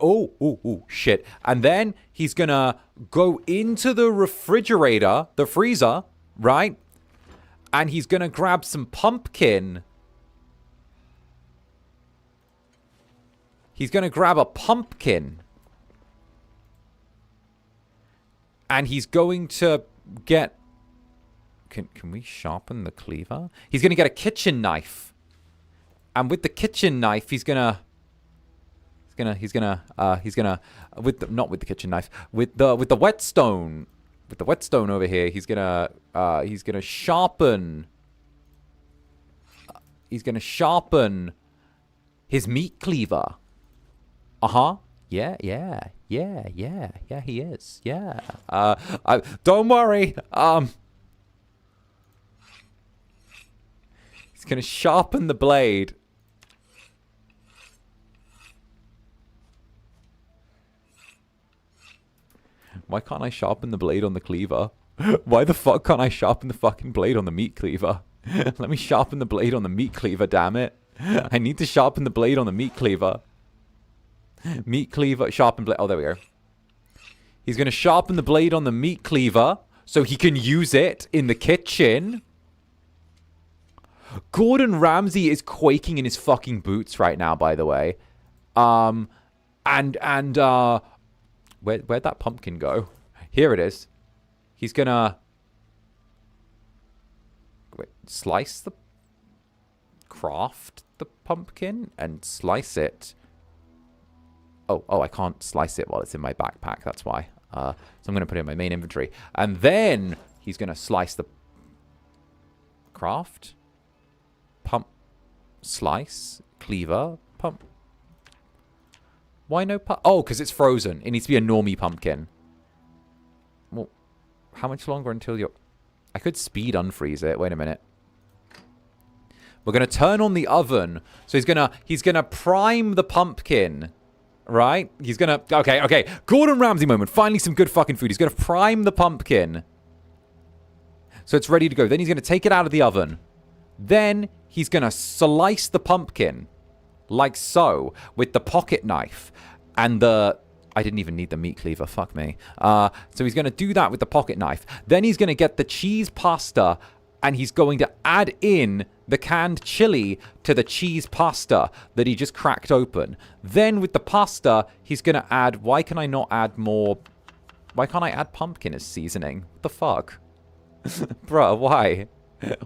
oh shit. And then he's gonna go into the refrigerator, the freezer, right? And he's going to grab some pumpkin. He's going to grab a pumpkin. And he's going to get... Can we sharpen the cleaver? He's going to get a kitchen knife. And with the kitchen knife, he's gonna, not with the kitchen knife, with the whetstone, over here, he's gonna sharpen, his meat cleaver. Yeah, he is. Yeah. Don't worry. He's gonna sharpen the blade. Why can't I sharpen the blade on the cleaver? Why the fuck can't I sharpen the fucking blade on the meat cleaver? Let me sharpen the blade on the meat cleaver, damn it. I need to sharpen the blade on the meat cleaver. Meat cleaver, sharpen blade. Oh, there we go. He's going to sharpen the blade on the meat cleaver so he can use it in the kitchen. Gordon Ramsay is quaking in his fucking boots right now, by the way. Where'd that pumpkin go? Here it is. He's gonna... Wait, slice the... Craft the pumpkin and slice it. Oh, I can't slice it while it's in my backpack. That's why. So I'm gonna put it in my main inventory. And then he's gonna slice the... Craft? Pump. Slice. Cleaver. Pump. Why no oh, because it's frozen. It needs to be a normie pumpkin. Well, how much longer until you're... I could speed unfreeze it. Wait a minute. We're going to turn on the oven. So he's gonna prime the pumpkin. Right? He's going to... Okay. Gordon Ramsay moment. Finally some good fucking food. He's going to prime the pumpkin. So it's ready to go. Then he's going to take it out of the oven. Then he's going to slice the pumpkin. Like so, with the pocket knife and the... I didn't even need the meat cleaver, fuck me. So he's going to do that with the pocket knife. Then he's going to get the cheese pasta and he's going to add in the canned chili to the cheese pasta that he just cracked open. Then with the pasta, he's going to add... Why can I not add more... Why can't I add pumpkin as seasoning? What the fuck? Bruh, why?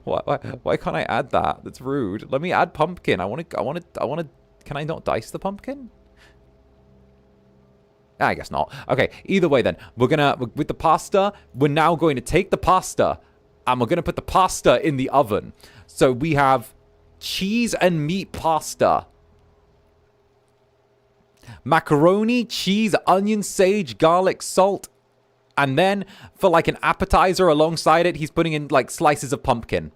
Why can't I add that? That's rude. Let me add pumpkin. I want to... Can I not dice the pumpkin? I guess not. Okay, either way then. With the pasta, we're now going to take the pasta and we're going to put the pasta in the oven. So we have cheese and meat pasta. Macaroni, cheese, onion, sage, garlic, salt. And then, for like an appetizer alongside it, he's putting in like slices of pumpkin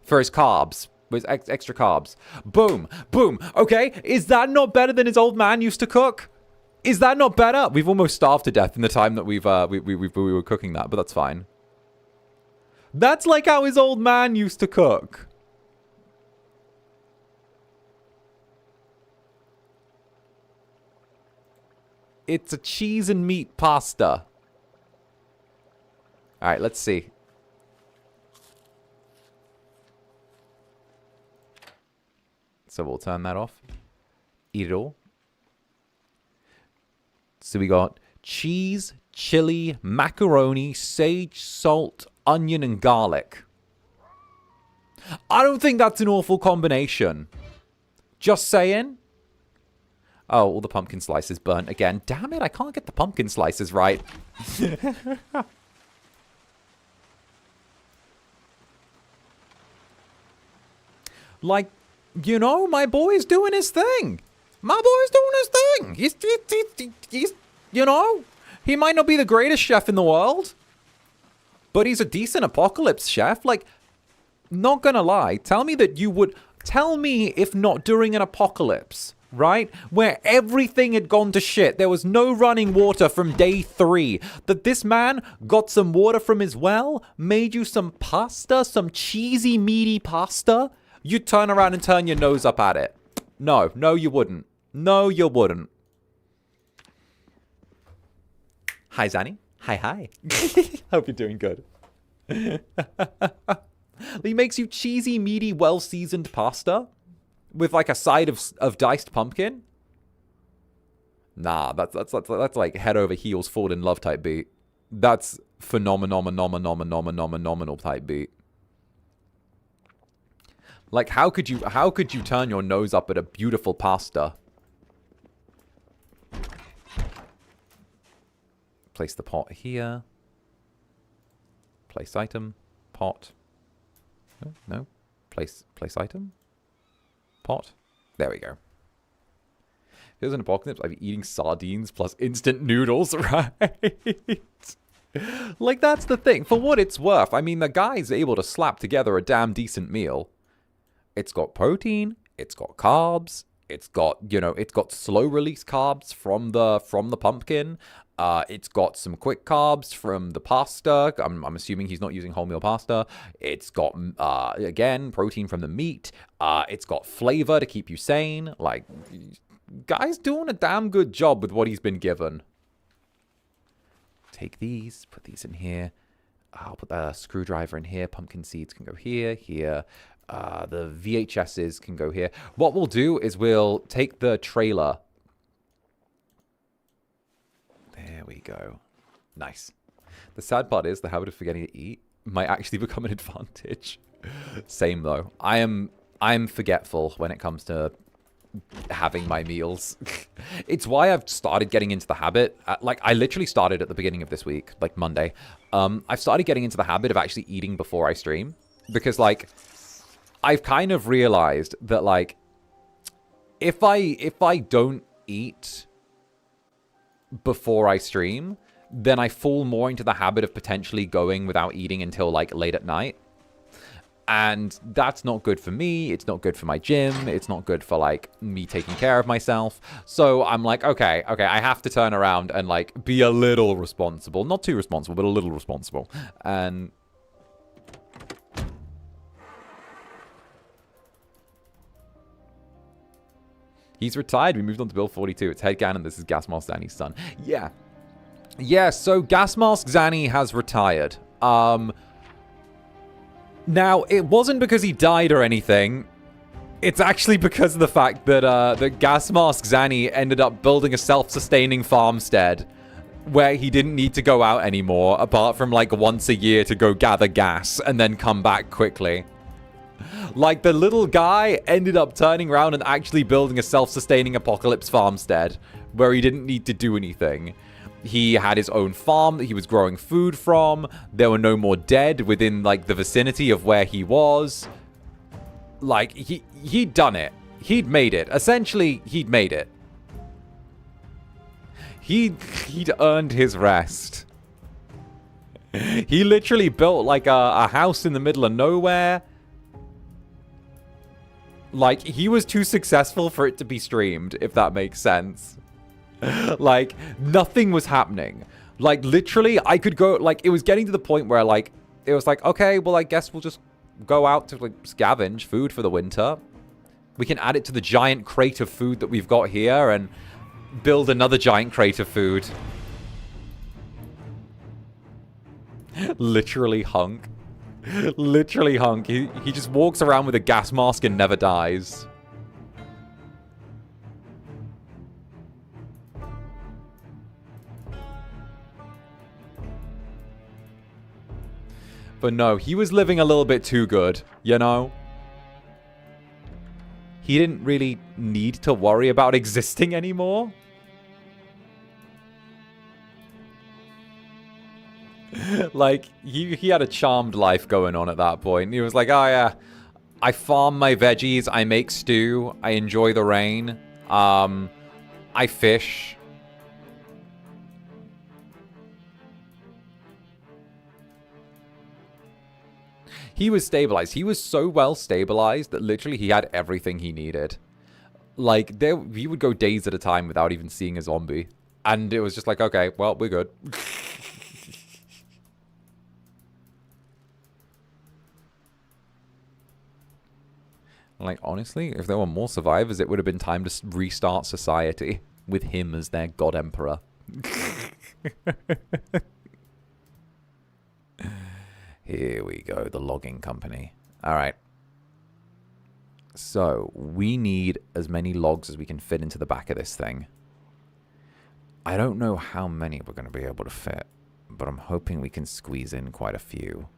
for his carbs, with extra carbs. Boom, boom. Okay, is that not better than his old man used to cook? Is that not better? We've almost starved to death in the time that we were cooking that, but that's fine. That's like how his old man used to cook. It's a cheese and meat pasta. All right, let's see. So we'll turn that off. Eat it all. So we got cheese, chili, macaroni, sage, salt, onion, and garlic. I don't think that's an awful combination. Just saying. Oh, all the pumpkin slices burnt again. Damn it, I can't get the pumpkin slices right. Like, you know, my boy's doing his thing. My boy's doing his thing. He's, you know, he might not be the greatest chef in the world, but he's a decent apocalypse chef. Like, not gonna lie, tell me that you would, tell me if not during an apocalypse, right? Where everything had gone to shit. There was no running water from day 3. That this man got some water from his well, made you some pasta, some cheesy, meaty pasta. You'd turn around and turn your nose up at it. No, no you wouldn't. No, you wouldn't. Hi, Zanny. Hi, hi. Hope you're doing good. He makes you cheesy, meaty, well-seasoned pasta with like a side of diced pumpkin. Nah, that's like head over heels, fall in love type beat. That's phenomenal type beat. Like, how could you turn your nose up at a beautiful pasta? Place the pot here. Place item. Pot. No. Place item. Pot. There we go. Here's an apocalypse. I'd be eating sardines plus instant noodles, right? Like, that's the thing. For what it's worth, I mean, the guy's able to slap together a damn decent meal. It's got protein, it's got carbs, it's got, you know, it's got slow release carbs from the pumpkin. It's got some quick carbs from the pasta. I'm assuming he's not using wholemeal pasta. It's got, again, protein from the meat. It's got flavor to keep you sane. Like, guy's doing a damn good job with what he's been given. Take these, put these in here. I'll put the screwdriver in here. Pumpkin seeds can go here, here. The VHSs can go here. What we'll do is we'll take the trailer. There we go. Nice. The sad part is the habit of forgetting to eat might actually become an advantage. Same though. I'm forgetful when it comes to having my meals. It's why I've started getting into the habit. Like, I literally started at the beginning of this week, like Monday. I've started getting into the habit of actually eating before I stream. Because, like, I've kind of realized that, like, if I don't eat before I stream, then I fall more into the habit of potentially going without eating until, like, late at night. And that's not good for me. It's not good for my gym. It's not good for, like, me taking care of myself. So I'm like, okay, I have to turn around and, like, be a little responsible. Not too responsible, but a little responsible. And he's retired. We moved on to build 42. It's 𝔂𝓸𝓾𝓻. This is Gasmask Zanny's son. Yeah. Yeah, so Gasmask Zanny has retired. Now, it wasn't because he died or anything. It's actually because of the fact that that Gasmask Zanny ended up building a self-sustaining farmstead where he didn't need to go out anymore, apart from, like, once a year to go gather gas and then come back quickly. Like, the little guy ended up turning around and actually building a self-sustaining apocalypse farmstead where he didn't need to do anything. He had his own farm that he was growing food from. There were no more dead within, like, the vicinity of where he was. Like, he'd done it. He'd made it. Essentially, he'd made it. He'd earned his rest. He literally built, like, a house in the middle of nowhere. Like, he was too successful for it to be streamed, if that makes sense. Like, nothing was happening. Like, literally, I could go, like, it was getting to the point where, like, it was like, okay, well, I guess we'll just go out to, like, scavenge food for the winter. We can add it to the giant crate of food that we've got here and build another giant crate of food. Literally hunk. Literally hunk. He just walks around with a gas mask and never dies. But no, he was living a little bit too good, you know? He didn't really need to worry about existing anymore. Like, he had a charmed life going on at that point. He was like, oh yeah, I farm my veggies, I make stew, I enjoy the rain, I fish. He was stabilized. He was so well stabilized that literally he had everything he needed. Like, he would go days at a time without even seeing a zombie. And it was just like, okay, well, we're good. Like, honestly, if there were more survivors, it would have been time to restart society with him as their god emperor. Here we go, the logging company. All right. So, we need as many logs as we can fit into the back of this thing. I don't know how many we're going to be able to fit, but I'm hoping we can squeeze in quite a few.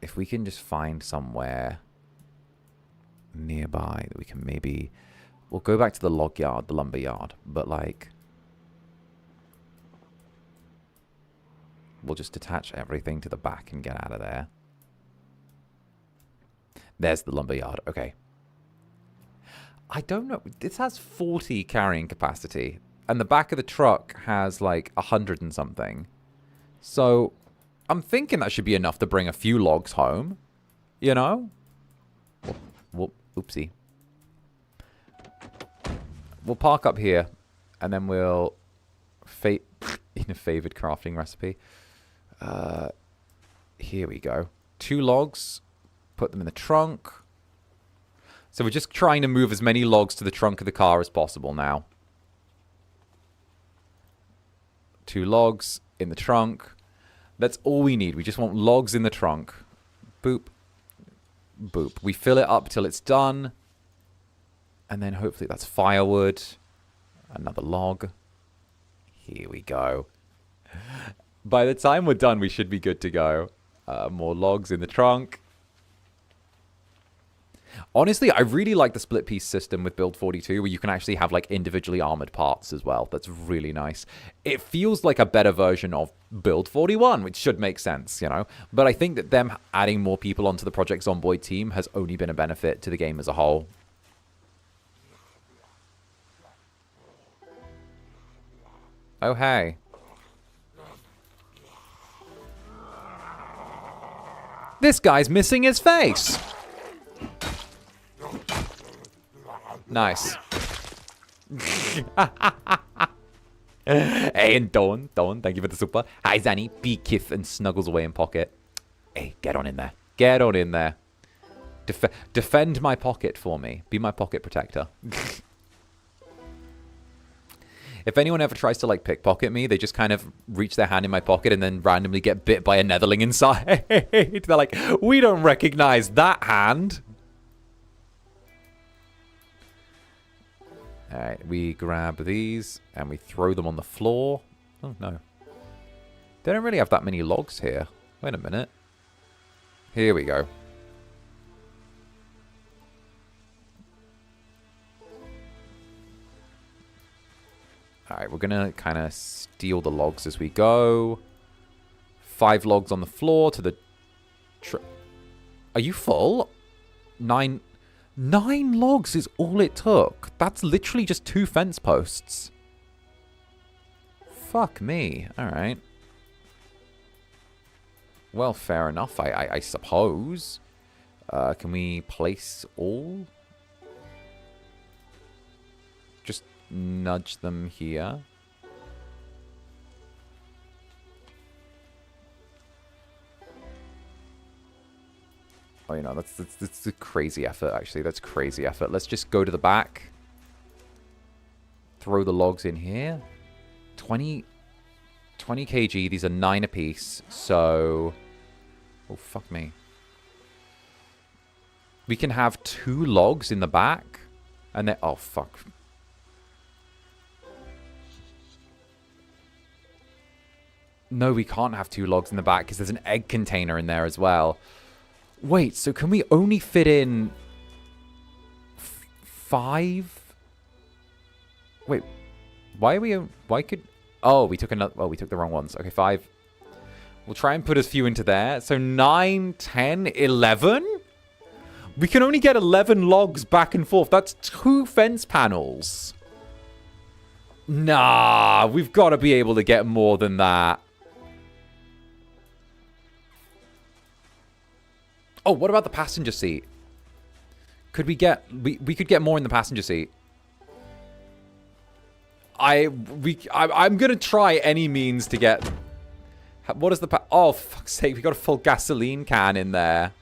If we can just find somewhere nearby that we can maybe... We'll go back to the log yard, the lumber yard, but like... We'll just attach everything to the back and get out of there. There's the lumberyard. Okay. I don't know. This has 40 carrying capacity. And the back of the truck has like 100 and something. So I'm thinking that should be enough to bring a few logs home. You know? Whoop, oopsie. We'll park up here. And then we'll... in a favored crafting recipe. Here we go. 2 logs. Put them in the trunk. So we're just trying to move as many logs to the trunk of the car as possible now. 2 logs in the trunk. That's all we need. We just want logs in the trunk. Boop. Boop. We fill it up till it's done. And then hopefully that's firewood. Another log. Here we go. By the time we're done, we should be good to go. More logs in the trunk. Honestly, I really like the split piece system with Build 42, where you can actually have like individually armored parts as well. That's really nice. It feels like a better version of Build 41, which should make sense, you know? But I think that them adding more people onto the Project Zomboid team has only been a benefit to the game as a whole. Oh, hey. This guy's missing his face. Nice. Hey, and Dawn, thank you for the super. Hi, Zanny. B Kith and snuggles away in pocket. Hey, get on in there. Get on in there. Defend my pocket for me. Be my pocket protector. If anyone ever tries to, like, pickpocket me, they just kind of reach their hand in my pocket and then randomly get bit by a netherling inside. They're like, we don't recognize that hand. Alright, we grab these and we throw them on the floor. Oh, no. They don't really have that many logs here. Wait a minute. Here we go. Alright, we're going to kind of steal the logs as we go. 5 logs on the floor to the... Are you full? 9 logs is all it took. That's literally just 2 fence posts. Fuck me. Alright. Well, fair enough, I suppose. Can we place all? Just nudge them here. Oh, you know, that's a crazy effort, actually. That's crazy effort. Let's just go to the back. Throw the logs in here. 20 kg. These are 9 apiece. So... Oh, fuck me. We can have 2 logs in the back. And then... Oh, fuck. No, we can't have 2 logs in the back because there's an egg container in there as well. Wait, so can we only fit in 5? Wait, why are we... Why could... Oh, we took another... Oh, we took the wrong ones. Okay, 5. We'll try and put as few into there. So 9, 10, 11? We can only get 11 logs back and forth. That's 2 fence panels. Nah, we've got to be able to get more than that. Oh, what about the passenger seat? Could we get... We could get more in the passenger seat. I'm going to try any means to get... What is the... Oh, fuck's sake. We got a full gasoline can in there.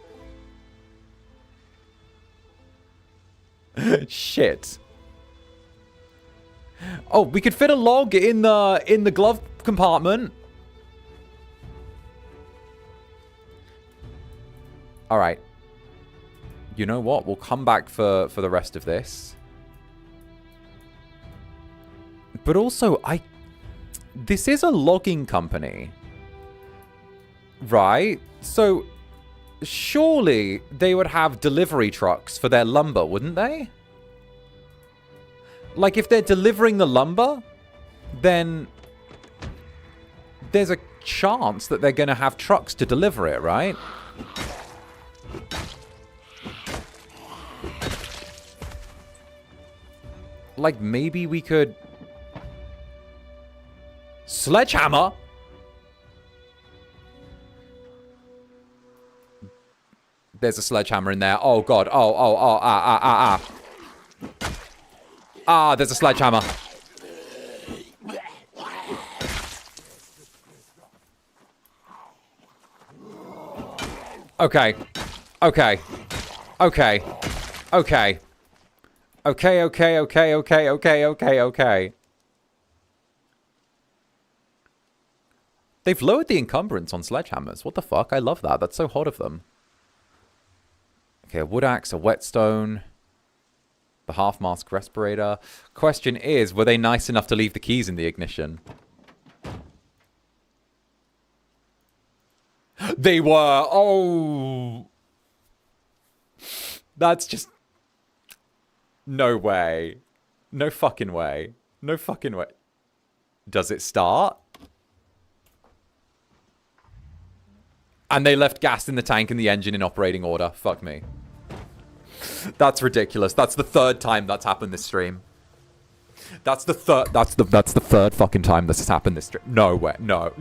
Shit. Oh, we could fit a log in the glove compartment. All right. You know what? We'll come back for the rest of this. But also, this is a logging company. Right? So, surely they would have delivery trucks for their lumber, wouldn't they? Like, if they're delivering the lumber, then there's a chance that they're going to have trucks to deliver it, right? Like, maybe we could... Sledgehammer? There's a sledgehammer in there. Oh, God. There's a sledgehammer. Okay. Okay. Okay. Okay. Okay. They've lowered the encumbrance on sledgehammers. What the fuck? I love that. That's so hot of them. Okay, a wood axe, a whetstone, the half-mask respirator. Question is, were they nice enough to leave the keys in the ignition? They were. Oh. That's just... No way. No fucking way. No fucking way. Does it start? And they left gas in the tank and the engine in operating order. Fuck me. That's ridiculous. That's the third time that's happened this stream. That's the third fucking time this has happened this stream. No way. No.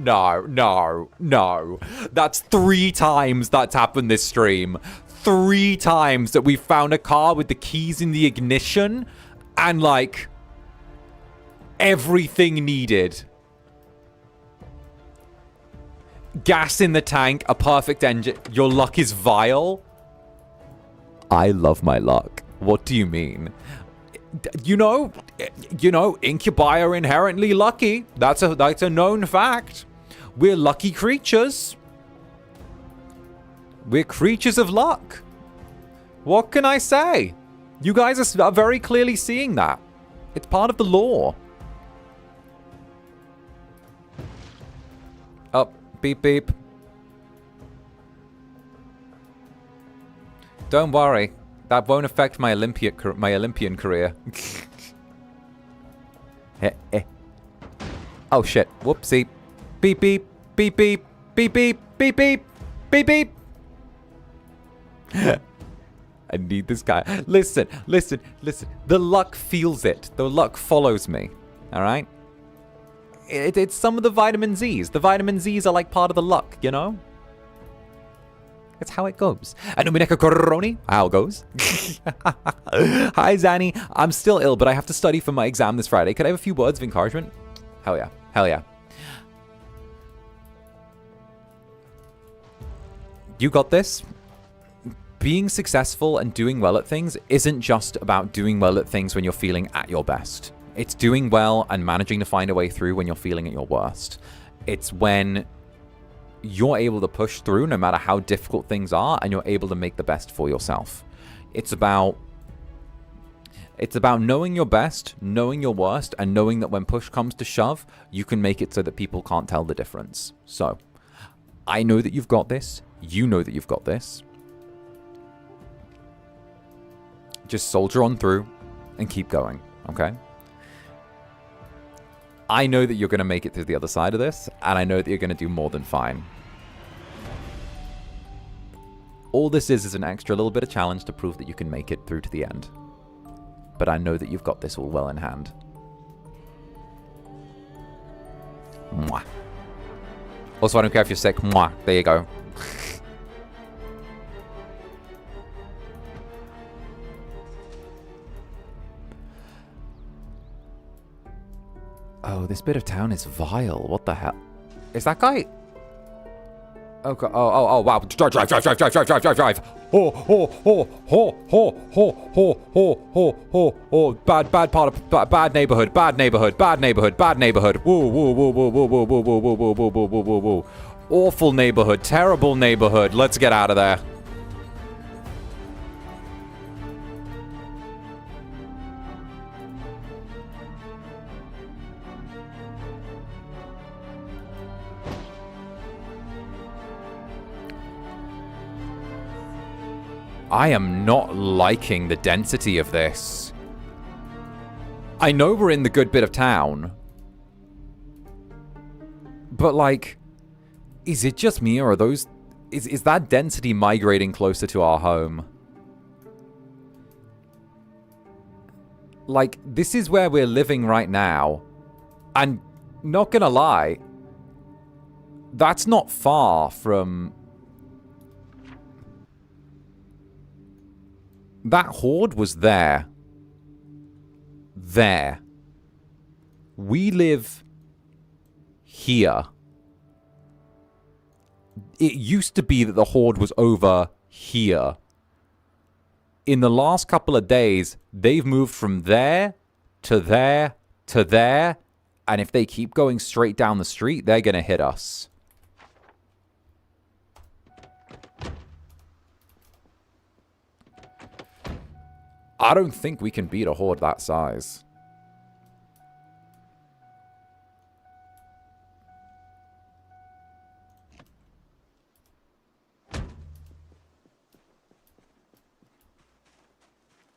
That's 3 times that's happened this stream. 3 times that we found a car with the keys in the ignition and, like, everything needed. Gas in the tank, a perfect engine. Your luck is vile. I love my luck. What do you mean? You know, incubi are inherently lucky. That's a known fact. We're lucky creatures. We're creatures of luck. What can I say? You guys are very clearly seeing that. It's part of the lore. Oh, beep beep. Don't worry. That won't affect my Olympian career. Oh shit. Whoopsie. Beep beep. Beep beep. Beep beep. Beep beep. Beep beep. I need this guy. Listen. The luck feels it. The luck follows me. Alright? It's some of the vitamin Z's. The vitamin Z's are like part of the luck, you know? That's how it goes. And 𝓂𝓸𝓾𝓻, how it goes. Hi, Zanny. I'm still ill, but I have to study for my exam this Friday. Could I have a few words of encouragement? Hell yeah. Hell yeah. You got this. Being successful and doing well at things isn't just about doing well at things when you're feeling at your best. It's doing well and managing to find a way through when you're feeling at your worst. It's when you're able to push through no matter how difficult things are and you're able to make the best for yourself. It's about knowing your best, knowing your worst, and knowing that when push comes to shove, you can make it so that people can't tell the difference. So, I know that you've got this. You know that you've got this. Just soldier on through and keep going, okay? I know that you're going to make it through the other side of this, and I know that you're going to do more than fine. All this is an extra little bit of challenge to prove that you can make it through to the end. But I know that you've got this all well in hand. Mwah. Also, I don't care if you're sick. Mwah. There you go. Oh, this bit of town is vile. What the hell? Is that guy? Oh, God. Oh, wow. Drive. Oh. Bad neighborhood. Whoa. Awful neighborhood. Terrible neighborhood. Let's get out of there. I am not liking the density of this. I know we're in the good bit of town. But, like, is it just me, or are those... Is that density migrating closer to our home? Like, this is where we're living right now. And, not gonna lie, that's not far from... That horde was there. There. We live here. It used to be that the horde was over here. In the last couple of days, they've moved from there to there to there. And if they keep going straight down the street, they're going to hit us. I don't think we can beat a horde that size.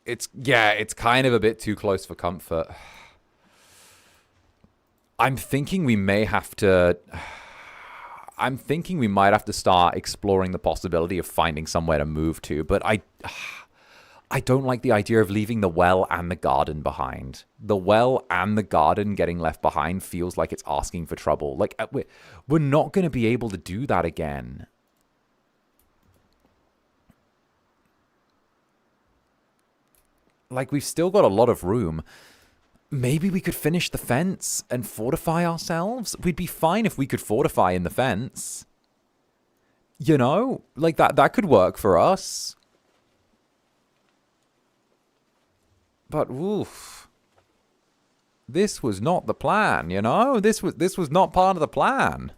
It's kind of a bit too close for comfort. I'm thinking we may have to... I'm thinking we might have to start exploring the possibility of finding somewhere to move to, but I don't like the idea of leaving the well and the garden behind. The well and the garden getting left behind feels like it's asking for trouble. Like, we're not going to be able to do that again. Like, we've still got a lot of room. Maybe we could finish the fence and fortify ourselves? We'd be fine if we could fortify in the fence. You know? Like, that could work for us. But, oof. This was not the plan, you know? This was not part of the plan.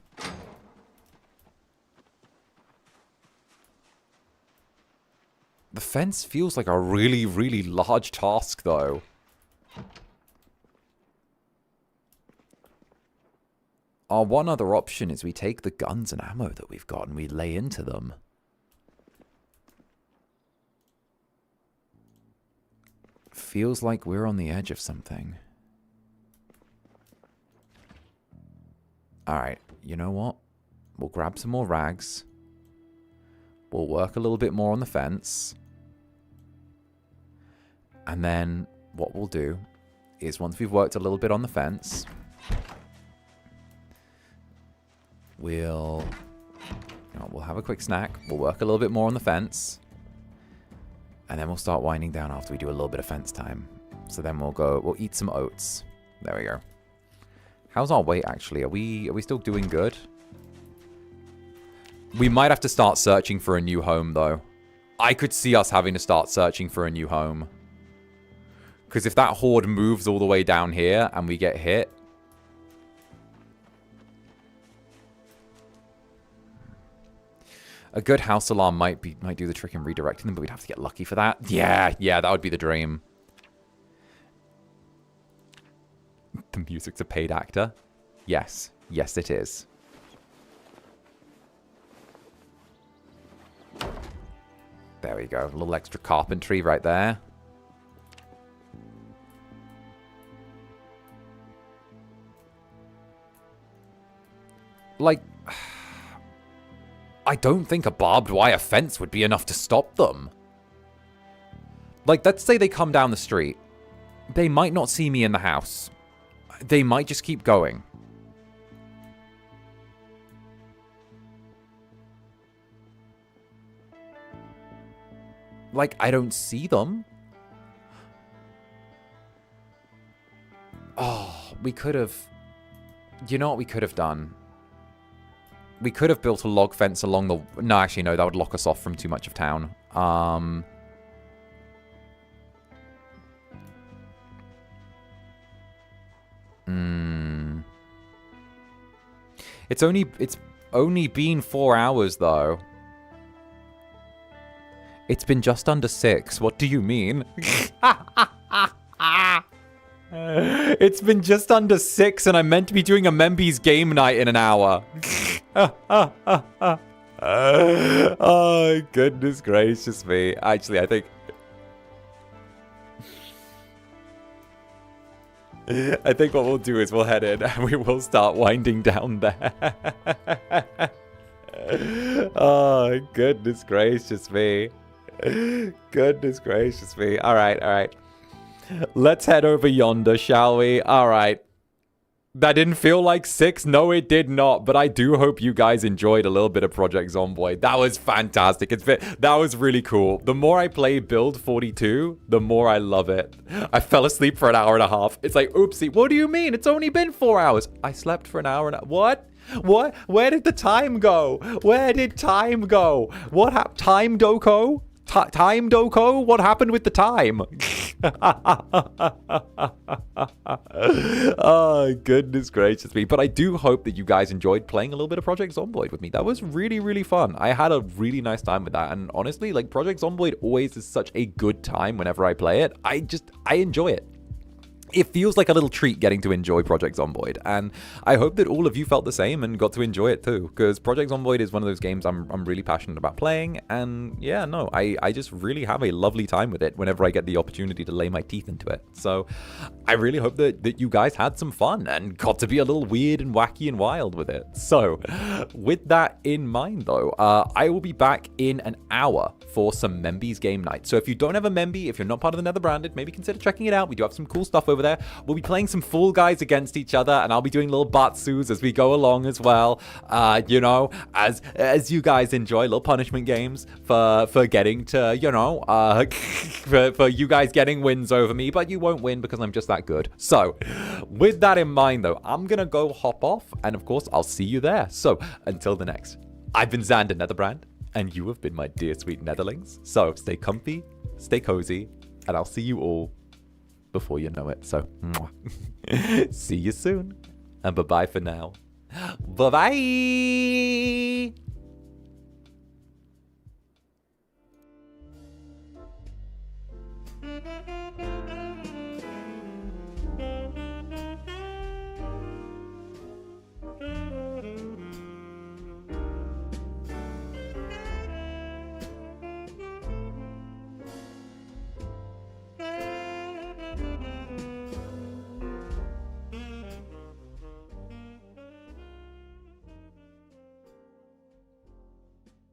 The fence feels like a really, really large task, though. Our one other option is we take the guns and ammo that we've got and we lay into them. Feels like we're on the edge of something. Alright, you know what? We'll grab some more rags. We'll work a little bit more on the fence. And then what we'll do is once we've worked a little bit on the fence, we'll have a quick snack. We'll work a little bit more on the fence. And then we'll start winding down after we do a little bit of fence time. So then we'll eat some oats. There we go. How's our weight, actually? Are we still doing good? We might have to start searching for a new home, though. I could see us having to start searching for a new home. Because if that horde moves all the way down here and we get hit... A good house alarm might do the trick in redirecting them, but we'd have to get lucky for that. Yeah, that would be the dream. The music's a paid actor? Yes, it is. There we go. A little extra carpentry right there. Like, I don't think a barbed wire fence would be enough to stop them. Like, let's say they come down the street. They might not see me in the house. They might just keep going. Like, I don't see them. Oh, we could have... You know what we could have done? We could have built a log fence along the... No, actually, no. That would lock us off from too much of town. It's only been 4 hours, though. It's been just under 6. What do you mean? It's been just under 6, and I'm meant to be doing a Membies game night in an hour. Oh, goodness gracious me. Actually, I think what we'll do is we'll head in and we will start winding down there. Oh, goodness gracious me. Goodness gracious me. All right. Let's head over yonder, shall we? All right. That didn't feel like 6. No, it did not. But I do hope you guys enjoyed a little bit of Project Zomboid. That was fantastic. That was really cool. The more I play Build 42, the more I love it. I fell asleep for an hour and a half. It's like, oopsie. What do you mean? It's only been 4 hours. I slept for an hour and a... What? What? Where did the time go? Where did time go? What happened? Time Doko? Time Doko? What happened with the time? Oh, goodness gracious me. But I do hope that you guys enjoyed playing a little bit of Project Zomboid with me. That was really, really fun. I had a really nice time with that. And honestly, like, Project Zomboid always is such a good time whenever I play it. I enjoy it. It feels like a little treat getting to enjoy Project Zomboid, and I hope that all of you felt the same and got to enjoy it too, because Project Zomboid is one of those games I'm really passionate about playing, and yeah, no, I just really have a lovely time with it whenever I get the opportunity to lay my teeth into it. So I really hope that you guys had some fun and got to be a little weird and wacky and wild with it. So with that in mind though, I will be back in an hour for some Membies game night. So if you don't have a Membie, if you're not part of the Netherbranded, maybe consider checking it out. We do have some cool stuff over there. We'll be playing some Fall Guys against each other, and I'll be doing little Batsus as we go along as well. You know, as you guys enjoy little punishment games for getting to, you know, for you guys getting wins over me, but you won't win because I'm just that good. So with that in mind though, I'm gonna go hop off, and of course I'll see you there. So until the next, I've been Zander Netherbrand, and you have been my dear sweet Netherlings. So stay comfy, stay cozy, and I'll see you all before you know it. So see you soon, and bye-bye for now. Bye-bye.